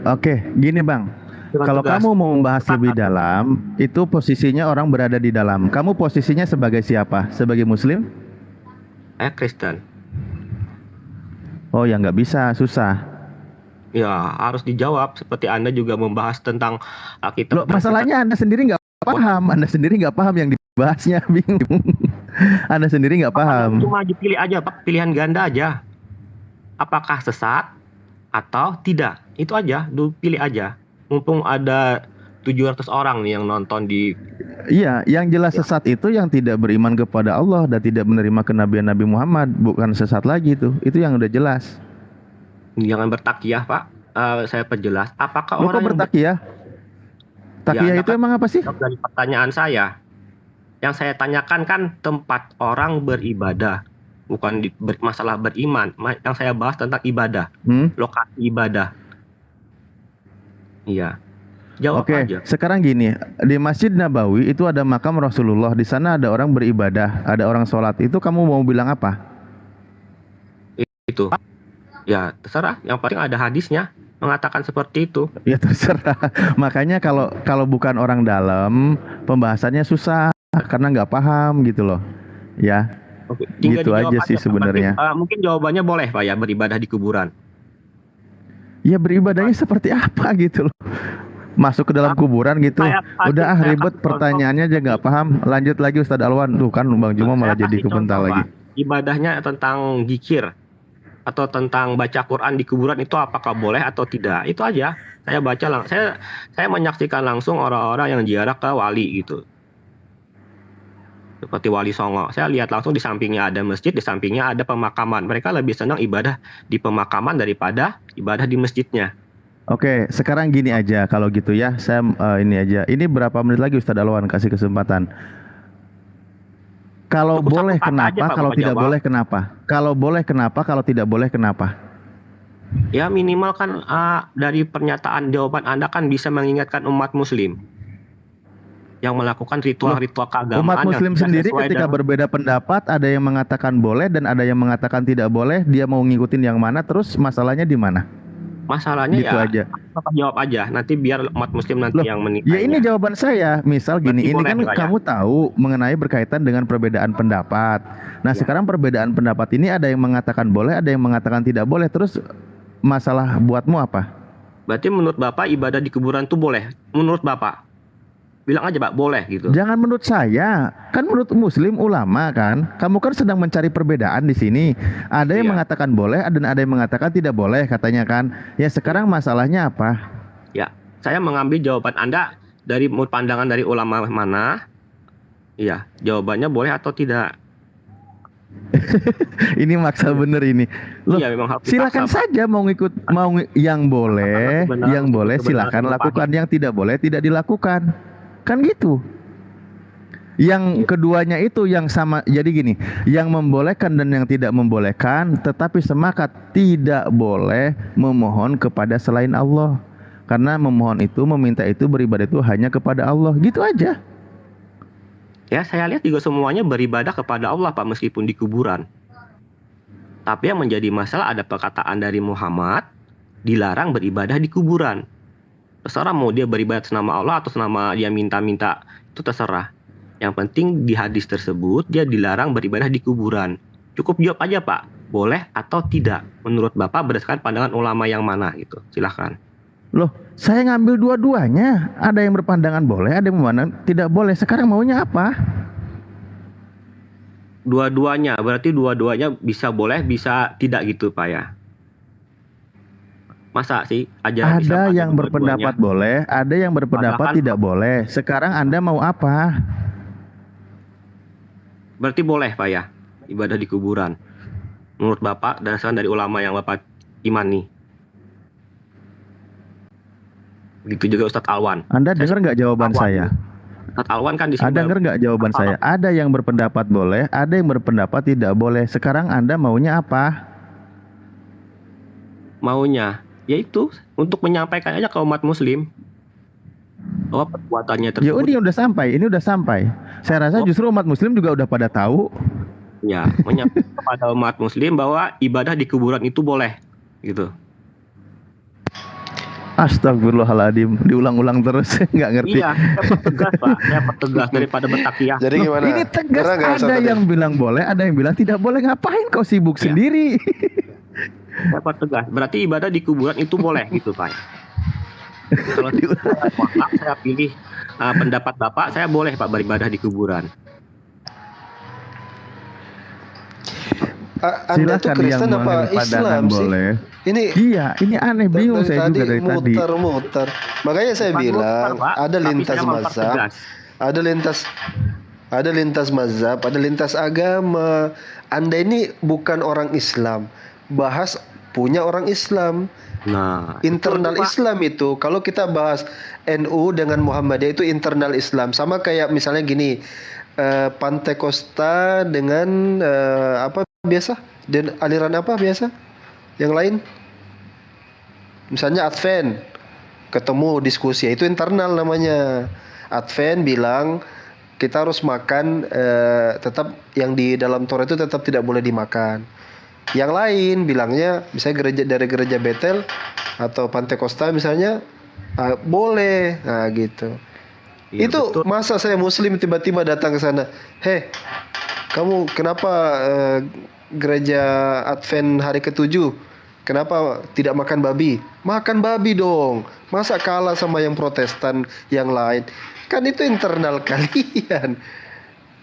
Speaker 15: Oke, gini bang, kalau kamu mau membahas lebih dalam, itu posisinya orang berada di dalam. Kamu posisinya sebagai siapa? Sebagai Muslim?
Speaker 8: Kristen.
Speaker 15: Oh ya nggak bisa, susah.
Speaker 8: Ya harus dijawab. Seperti Anda juga membahas tentang Alkitab.
Speaker 15: Loh, masalahnya Anda sendiri nggak paham. Anda sendiri nggak paham yang dibahasnya, bingung. Anda sendiri nggak paham.
Speaker 8: Cuma dipilih aja, Pak. Pilihan ganda aja. Apakah sesat atau tidak? Itu aja, pilih aja. Mumpung ada 700 orang nih yang nonton di...
Speaker 15: Iya, yang jelas sesat itu yang tidak beriman kepada Allah dan tidak menerima kenabian Nabi Muhammad. Bukan sesat lagi itu yang udah jelas.
Speaker 8: Jangan bertakiyah Pak. Saya perjelas. Apakah
Speaker 15: orang yang bertakiyah? Takiyah itu emang apa sih?
Speaker 8: Dari pertanyaan saya. Yang saya tanyakan kan tempat orang beribadah. Bukan masalah beriman. Yang saya bahas tentang ibadah. Lokasi ibadah. Iya. Jawab aja.
Speaker 15: Sekarang gini, di Masjid Nabawi itu ada makam Rasulullah. Di sana ada orang beribadah, ada orang sholat. Itu kamu mau bilang apa?
Speaker 8: Itu. Ya terserah. Yang penting ada hadisnya mengatakan seperti itu.
Speaker 15: Ya terserah. Makanya kalau bukan orang dalam, pembahasannya susah karena nggak paham gitu loh. Ya.
Speaker 8: Oke,
Speaker 15: gitu aja sih sebenarnya.
Speaker 8: Mungkin jawabannya boleh Pak ya, beribadah di kuburan.
Speaker 15: Ya beribadahnya seperti apa gitu loh. Masuk ke dalam kuburan gitu. Udah ribet pertanyaannya aja nggak paham. Lanjut lagi Ustadz Alwan. Tuh kan Bang Juma malah jadi kebental lagi.
Speaker 8: Ibadahnya tentang zikir atau tentang baca Quran di kuburan itu apakah boleh atau tidak? Itu aja. Saya baca saya menyaksikan langsung orang-orang yang ziarah ke wali gitu. Seperti Wali Songo. Saya lihat langsung di sampingnya ada masjid, di sampingnya ada pemakaman. Mereka lebih senang ibadah di pemakaman daripada ibadah di masjidnya.
Speaker 15: Oke, sekarang gini aja kalau gitu ya. Saya ini aja. Ini berapa menit lagi Ustadz Alwan kasih kesempatan. Kalau boleh kenapa, kalau tidak boleh kenapa? Kalau boleh kenapa, kalau tidak boleh kenapa?
Speaker 8: Ya minimal kan dari pernyataan jawaban Anda kan bisa mengingatkan umat muslim yang melakukan ritual-ritual keagamaan.
Speaker 15: Umat muslim sendiri ketika berbeda pendapat, ada yang mengatakan boleh dan ada yang mengatakan tidak boleh, dia mau ngikutin yang mana, terus masalahnya di mana?
Speaker 8: Masalahnya
Speaker 15: Gitu
Speaker 8: ya
Speaker 15: aja.
Speaker 8: Bapak jawab aja, nanti biar umat muslim nanti
Speaker 15: Loh,
Speaker 8: yang menilai.
Speaker 15: ya ini jawaban saya. Misal gini,
Speaker 8: Berarti
Speaker 15: ini
Speaker 8: boleh
Speaker 15: kan
Speaker 8: enggak ya?
Speaker 15: kamu tahu mengenai berkaitan dengan perbedaan pendapat. Nah, sekarang perbedaan pendapat ini ada yang mengatakan boleh, ada yang mengatakan tidak boleh. Terus masalah buatmu apa?
Speaker 8: Berarti menurut Bapak ibadah di kuburan itu boleh? Menurut Bapak? Bilang aja Pak, boleh gitu.
Speaker 15: Jangan menurut saya, kan menurut Muslim ulama kan. Kamu kan sedang mencari perbedaan di sini. Ada yang mengatakan boleh, dan ada yang mengatakan tidak boleh katanya kan. Ya sekarang masalahnya apa?
Speaker 8: Ya, saya mengambil jawaban Anda dari pandangan dari ulama mana. Iya, jawabannya boleh atau tidak.
Speaker 15: Ini maksa bener ini. Loh,
Speaker 8: Iya, memang harus
Speaker 15: silakan
Speaker 8: dipaksa, Pak.
Speaker 15: saja mau yang boleh,
Speaker 8: kebenaran-
Speaker 15: yang boleh
Speaker 8: kebenaran
Speaker 15: silakan
Speaker 8: Bapak.
Speaker 15: lakukan, yang tidak boleh tidak dilakukan. Kan gitu. Yang keduanya itu yang sama. Jadi gini, yang membolehkan dan yang tidak membolehkan, tetapi sepakat tidak boleh memohon kepada selain Allah. Karena memohon itu, meminta itu, beribadah itu hanya kepada Allah. Gitu aja.
Speaker 8: Ya, saya lihat juga semuanya beribadah kepada Allah Pak, meskipun di kuburan. Tapi yang menjadi masalah ada perkataan dari Muhammad, dilarang beribadah di kuburan. Terserah mau dia beribadah atas nama Allah atau nama dia minta-minta, itu terserah. Yang penting di hadis tersebut dia dilarang beribadah di kuburan. Cukup jawab aja Pak, boleh atau tidak. Menurut Bapak berdasarkan pandangan ulama yang mana gitu. Silahkan.
Speaker 15: Loh, saya ngambil dua-duanya. Ada yang berpandangan boleh, ada yang berpandangan tidak boleh. Sekarang maunya apa?
Speaker 8: Dua-duanya, berarti dua-duanya bisa boleh, bisa tidak gitu Pak ya. Masa sih ajaran Islam
Speaker 15: Ada yang
Speaker 8: dua-duanya?
Speaker 15: berpendapat boleh, ada yang berpendapat
Speaker 8: Padahal-
Speaker 15: tidak boleh. Sekarang Anda mau apa?
Speaker 8: Berarti boleh Pak ya, ibadah di kuburan. Menurut Bapak, berdasarkan dari ulama yang Bapak imani. Begitu juga Ustadz Alwan.
Speaker 15: Anda dengar nggak jawaban saya?
Speaker 8: Ustadz Alwan kan di sini.
Speaker 15: Anda dengar nggak jawaban saya? Ada yang berpendapat boleh, ada yang berpendapat tidak boleh. Sekarang Anda maunya apa?
Speaker 8: Maunya, yaitu untuk menyampaikan aja ke umat muslim bahwa perbuatannya
Speaker 15: Ya
Speaker 8: tersebut
Speaker 15: ini udah sampai, ini udah sampai. Saya rasa justru umat Muslim juga udah pada tahu.
Speaker 8: ya menyampaikan kepada umat muslim bahwa ibadah di kuburan itu boleh gitu.
Speaker 15: Astagfirullahaladzim, diulang-ulang terus, nggak ngerti.
Speaker 8: Iya, saya pertegas Pak, saya pertegas daripada bertakiyah.
Speaker 1: Jadi
Speaker 15: Loh,
Speaker 1: gimana?
Speaker 15: ini tegas,
Speaker 1: Benar nggak, Ustaz
Speaker 15: ada
Speaker 1: tadi?
Speaker 15: yang bilang boleh, ada yang bilang tidak boleh. Ngapain kau sibuk sendiri?
Speaker 8: Saya pertegas, berarti ibadah di kuburan itu boleh gitu Pak. Kalau saya pilih pendapat Bapak, saya boleh Pak beribadah di kuburan.
Speaker 1: Anda tuh
Speaker 15: Silakan
Speaker 1: Kristen
Speaker 15: yang
Speaker 1: apa
Speaker 15: berpandangan
Speaker 1: Islam sih?
Speaker 15: boleh.
Speaker 1: Ini
Speaker 15: Iya, ini aneh, bingung saya juga dari tadi.
Speaker 1: muter-muter. Makanya saya
Speaker 8: Bukan
Speaker 1: bilang
Speaker 8: muter, Pak,
Speaker 1: ada
Speaker 8: tapi
Speaker 1: lintas
Speaker 8: saya
Speaker 1: mazhab,
Speaker 8: mempertegas.
Speaker 1: ada lintas mazhab, ada lintas agama. Anda ini bukan orang Islam, bahas punya orang Islam.
Speaker 8: Nah,
Speaker 1: Internal
Speaker 8: itu, Pak.
Speaker 1: Islam itu, kalau kita bahas NU dengan Muhammadiyah itu internal Islam. Sama kayak misalnya gini, Pantekosta dengan apa biasa? Dan aliran apa biasa? Yang lain? Misalnya Advent, ketemu diskusi, itu internal namanya. Advent bilang kita harus makan, tetap yang di dalam Torah itu tetap tidak boleh dimakan. Yang lain bilangnya, misalnya dari gereja Betel atau Pantekosta misalnya, boleh, nah gitu.
Speaker 8: Iya,
Speaker 1: Itu
Speaker 8: betul.
Speaker 1: masa saya Muslim tiba-tiba datang ke sana, kamu kenapa gereja Advent hari ke-7 kenapa tidak makan babi? Makan babi dong. Masa kalah sama yang Protestan yang lain? Kan itu internal kalian.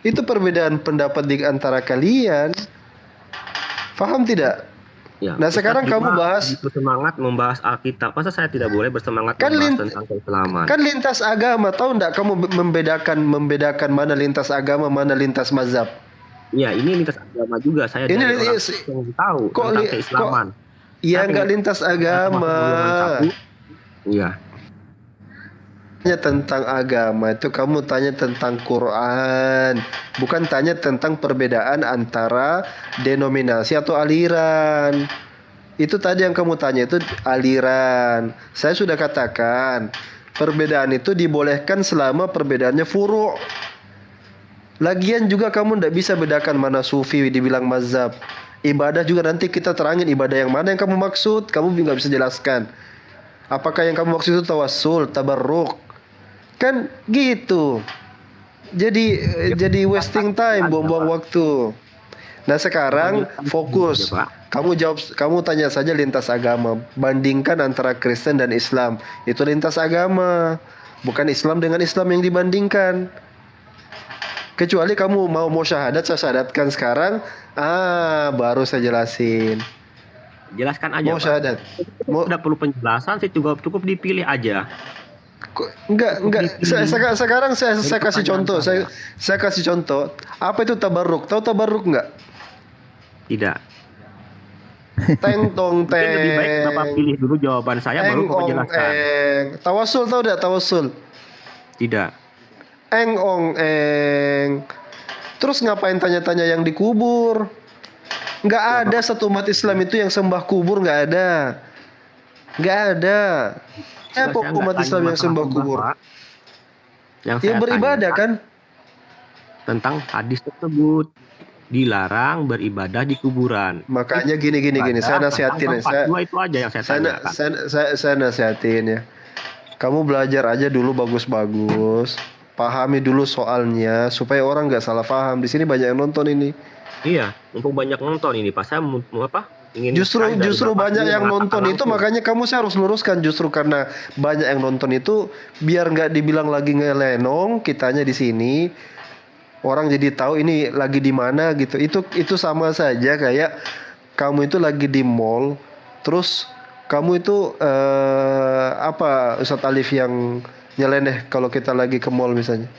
Speaker 1: Itu perbedaan pendapat di antara kalian. Paham tidak?
Speaker 8: Ya,
Speaker 1: Nah, sekarang
Speaker 8: Ustadz
Speaker 1: kamu
Speaker 8: juga
Speaker 1: bahas
Speaker 8: begitu semangat membahas Alkitab. Masa saya tidak boleh bersemangat
Speaker 1: Kan
Speaker 8: membahas tentang keislaman?
Speaker 1: kan lintas agama. Tahu enggak kamu membedakan mana lintas agama, mana lintas mazhab?
Speaker 8: Iya, ini lintas agama juga. Saya
Speaker 1: Ini
Speaker 8: dari orang
Speaker 1: li-
Speaker 8: yang tahu
Speaker 1: kok
Speaker 8: tentang
Speaker 1: li-
Speaker 8: keislaman.
Speaker 1: Iya,
Speaker 8: Tapi
Speaker 1: enggak lintas agama.
Speaker 8: Iya.
Speaker 1: Tanya tentang agama itu kamu tanya tentang Quran, bukan tanya tentang perbedaan antara denominasi atau aliran. Itu tadi yang kamu tanya itu aliran. Saya sudah katakan perbedaan itu dibolehkan selama perbedaannya furu'. Lagian juga kamu tidak bisa bedakan mana sufi dibilang mazhab, Ibadah juga nanti kita terangin ibadah yang mana yang kamu maksud, kamu nggak bisa jelaskan. Apakah yang kamu maksud itu tawassul, tabarruk? Kan gitu. Jadi wasting time, buang-buang waktu. Nah sekarang fokus. Kamu tanya saja lintas agama. Bandingkan antara Kristen dan Islam. Itu lintas agama. Bukan Islam dengan Islam yang dibandingkan. Kecuali kamu mau syahadat, saya syahadatkan sekarang. Baru saya jelasin.
Speaker 8: Jelaskan aja.
Speaker 1: Mau syahadat.
Speaker 8: Tidak perlu penjelasan, saya juga cukup dipilih aja.
Speaker 1: Enggak. Sekarang saya kasih contoh. Saya kasih contoh. Apa itu tabarruk? Tahu tabarruk enggak?
Speaker 8: Tidak.
Speaker 1: Teng tong teng.
Speaker 8: Mungkin lebih baik Bapak pilih dulu jawaban saya baru Bapak jelaskan.
Speaker 1: Tawasul tahu enggak tawasul?
Speaker 8: Tidak.
Speaker 1: Eng ong eng. Terus ngapain tanya-tanya yang dikubur? Nggak ada satu umat Islam itu yang sembah kubur, nggak ada. Nggak ada. Siapa umat Islam yang sembah kubur?
Speaker 8: Yang
Speaker 1: ya beribadah kan?
Speaker 8: Tentang hadis tersebut. Dilarang beribadah di kuburan.
Speaker 1: Makanya gini. Saya nasihatin.
Speaker 8: Itu aja yang saya tanyakan.
Speaker 1: Saya nasihatin ya. Kamu belajar aja dulu bagus-bagus. Pahami dulu soalnya supaya orang nggak salah paham. Di sini banyak yang nonton ini.
Speaker 8: Iya, mumpung banyak nonton ini, Pak. Saya mau apa?
Speaker 1: Justru banyak yang nonton itu, makanya saya harus luruskan. Justru karena banyak yang nonton itu, biar nggak dibilang lagi ngelenong, kitanya di sini. Orang jadi tahu ini lagi di mana gitu. Itu sama saja kayak kamu itu lagi di mall, terus kamu itu apa Ustadz Alif yang nyeleneh kalau kita lagi ke mall misalnya.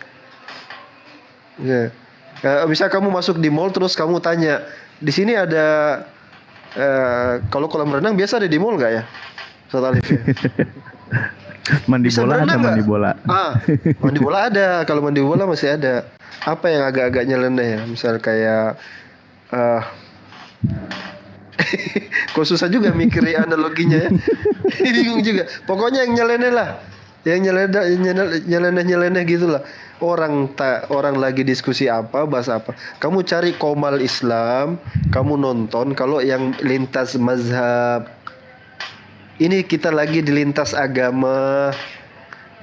Speaker 1: Ya. Bisa kamu masuk di mall terus kamu tanya, di sini ada kalau kolam renang biasa ada di mall nggak ya? Ustadz Alif ya?
Speaker 15: Mandi bola ada mandi bola.
Speaker 1: Mandi bola ada. Kalau mandi bola masih ada. Apa yang agak-agak nyeleneh ya? Misal kayak kok susah juga mikir analoginya ya. Bingung juga. Pokoknya yang nyeleneh lah. Yang nyeleneh gitulah. Orang lagi diskusi apa, bahas apa. Kamu cari Komal Islam, kamu nonton. Kalau yang lintas mazhab, ini kita lagi di lintas agama,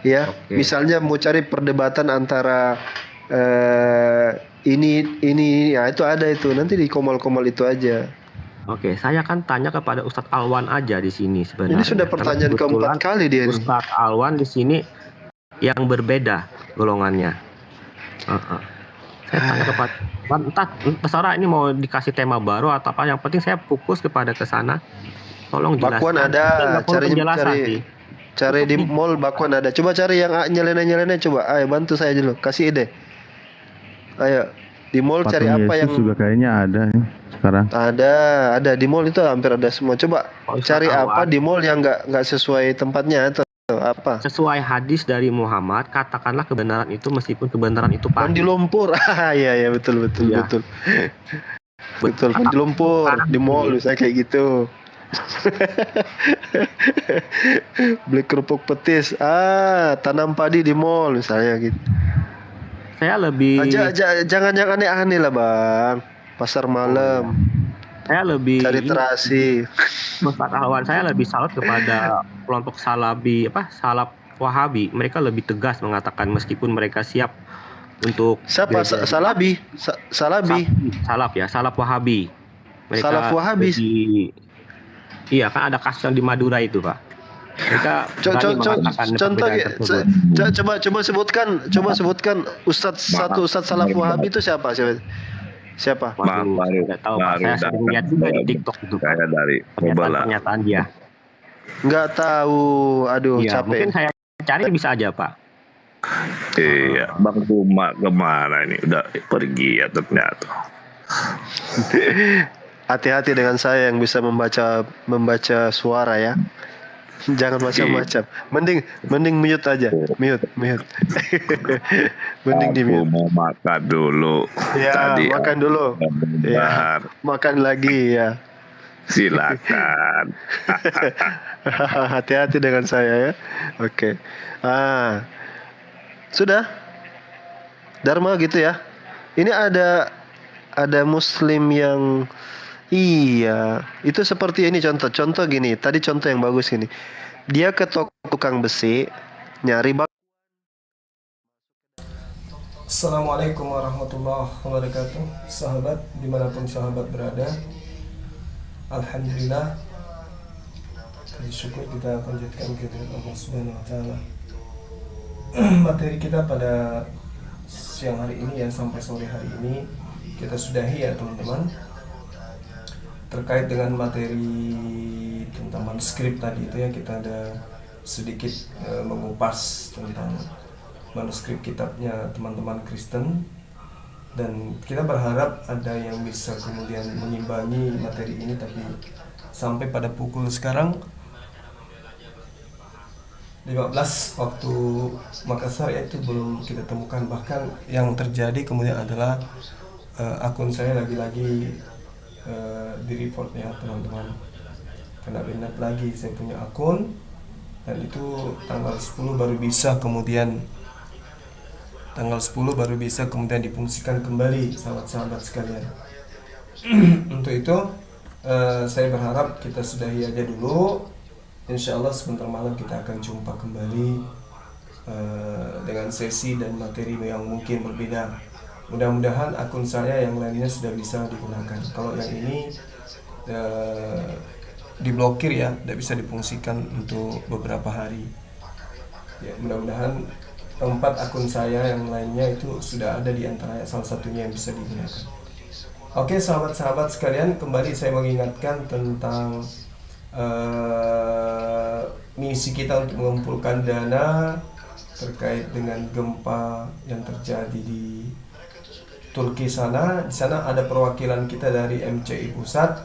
Speaker 1: ya. Okay. Misalnya mau cari perdebatan antara ini, ya itu ada itu. Nanti di Komal-Komal itu aja.
Speaker 8: Oke, saya akan tanya kepada Ustadz Alwan aja di sini sebenarnya.
Speaker 1: Ini sudah pertanyaan keempat kali dia.
Speaker 8: Ustadz Alwan di sini yang berbeda golongannya. Saya tanya kepada entah terserah ini mau dikasih tema baru atau apa. Yang penting saya fokus kepada ke sana. Tolong jelaskan.
Speaker 1: Bakwan ada, cari di mall bakwan ada. Coba cari yang nyeleneh coba. Ayo bantu saya dulu, kasih ide. Ayo di mall cari apa yang
Speaker 15: juga kayaknya ada nih sekarang.
Speaker 1: Ada di mall itu hampir ada semua. Coba cari apa di mall yang nggak sesuai tempatnya atau apa?
Speaker 8: Sesuai hadis dari Muhammad, katakanlah kebenaran itu meskipun kebenaran itu pahit.
Speaker 1: Mandi lumpur. Iya betul. Betul, mandi lumpur di mall misalnya kayak gitu. Beli kerupuk petis. Tanam padi di mall misalnya gitu.
Speaker 8: Saya lebih
Speaker 1: jangan yang aneh-aneh lah Bang. Pasar malam.
Speaker 8: Saya lebih
Speaker 1: cari terasi.
Speaker 8: Ustadz Alwan, saya lebih salut kepada kelompok salaf Wahabi. Mereka lebih tegas mengatakan meskipun mereka siap untuk
Speaker 1: siapa? Salabi.
Speaker 8: Salaf Wahabi. Mereka
Speaker 1: Salaf Wahabi.
Speaker 8: Iya kan ada kasus yang di Madura itu Pak. Mereka
Speaker 1: coba sebutkan Ustadz Salaf Wahabi itu siapa?
Speaker 8: Baru tahu Pak. Saya sering lihat juga di TikTok itu.
Speaker 16: Saya dari
Speaker 8: pernyataan dia.
Speaker 1: Nggak tahu, aduh capek.
Speaker 8: Mungkin saya cari bisa aja Pak.
Speaker 16: Iya, Bang Kuma kemana ini? Udah pergi ya ternyata.
Speaker 1: Hati-hati dengan saya yang bisa membaca suara ya. Jangan macam-macam. Mending mute aja. Mute. Mending di mute.
Speaker 16: Mau makan dulu.
Speaker 1: Ya, tadi makan dulu. Ya, makan lagi ya.
Speaker 16: Silakan.
Speaker 1: Hati-hati dengan saya ya. Oke. Sudah. Dharma gitu ya. Ini ada muslim yang Iya, itu seperti ini contoh gini. Tadi contoh yang bagus gini. Dia ke toko tukang besi nyari
Speaker 17: Assalamualaikum warahmatullahi wabarakatuh. Sahabat, dimanapun sahabat berada, alhamdulillah, puji syukur kita panjatkan kehadirat Allah Subhanahu wa taala. Materi kita pada siang hari ini ya, sampai sore hari ini kita sudahi ya teman-teman, terkait dengan materi tentang manuskrip tadi itu ya. Kita ada sedikit mengupas tentang manuskrip kitabnya teman-teman Kristen, dan kita berharap ada yang bisa kemudian mengimbangi materi ini. Tapi sampai pada pukul sekarang 15 waktu Makassar ya, itu belum kita temukan. Bahkan yang terjadi kemudian adalah akun saya lagi-lagi di report ya teman-teman, kena banned lagi saya punya akun, dan itu tanggal 10 baru bisa kemudian difungsikan kembali sahabat-sahabat sekalian. Untuk itu saya berharap kita sudahi aja dulu. Insya Allah sebentar malam kita akan jumpa kembali dengan sesi dan materi yang mungkin berbeda. Mudah-mudahan akun saya yang lainnya sudah bisa digunakan. Kalau yang ini diblokir ya, tidak bisa difungsikan untuk beberapa hari. Ya, mudah-mudahan 4 akun saya yang lainnya itu sudah ada di antara salah satunya yang bisa digunakan. Oke sahabat-sahabat sekalian, kembali saya mengingatkan tentang misi kita untuk mengumpulkan dana terkait dengan gempa yang terjadi di Turki sana. Di sana ada perwakilan kita dari MCI Pusat.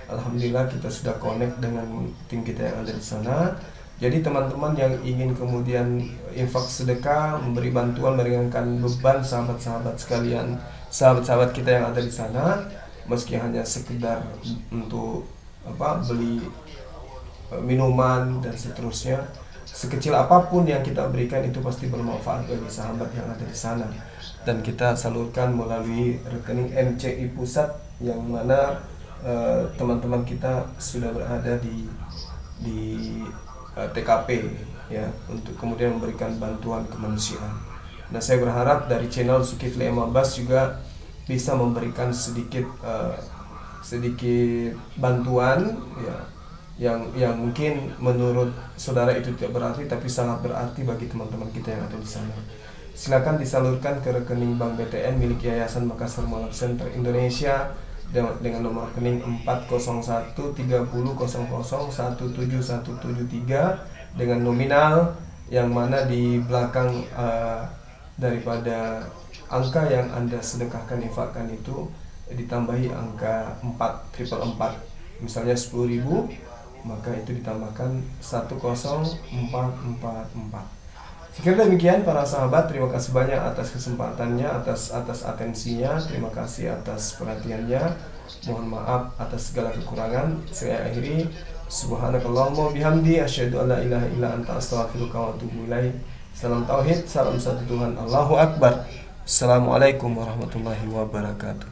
Speaker 17: Alhamdulillah kita sudah connect dengan tim kita yang ada di sana. Jadi teman-teman yang ingin kemudian infak sedekah, memberi bantuan, meringankan beban sahabat-sahabat sekalian, sahabat-sahabat kita yang ada di sana, meski hanya sekedar untuk beli minuman dan seterusnya, sekecil apapun yang kita berikan itu pasti bermanfaat bagi sahabat yang ada di sana. Dan kita salurkan melalui rekening MCI Pusat, yang mana teman-teman kita sudah berada di TKP ya, untuk kemudian memberikan bantuan kemanusiaan. Nah, saya berharap dari channel Zulkifli M. Abbas juga bisa memberikan sedikit bantuan ya, yang mungkin menurut saudara itu tidak berarti, tapi sangat berarti bagi teman-teman kita yang ada di sana. Silakan disalurkan ke rekening Bank BTN milik Yayasan Makassar Moab Center Indonesia dengan nomor rekening 4013000177173 dengan nominal yang mana di belakang daripada angka yang Anda sedekahkan, infakkan itu ditambahi angka 444. Misalnya 10.000, maka itu ditambahkan 10444. Sekiranya demikian para sahabat, terima kasih banyak atas kesempatannya, atas atensinya, terima kasih atas perhatiannya. Mohon maaf atas segala kekurangan. Saya akhiri, subhanakallahumma bihamdi asyhadu an la ilaha illa anta astaghfiruka wa atubu ilaik. Salam tauhid, salam satu Tuhan, Allahu akbar. Assalamualaikum warahmatullahi wabarakatuh.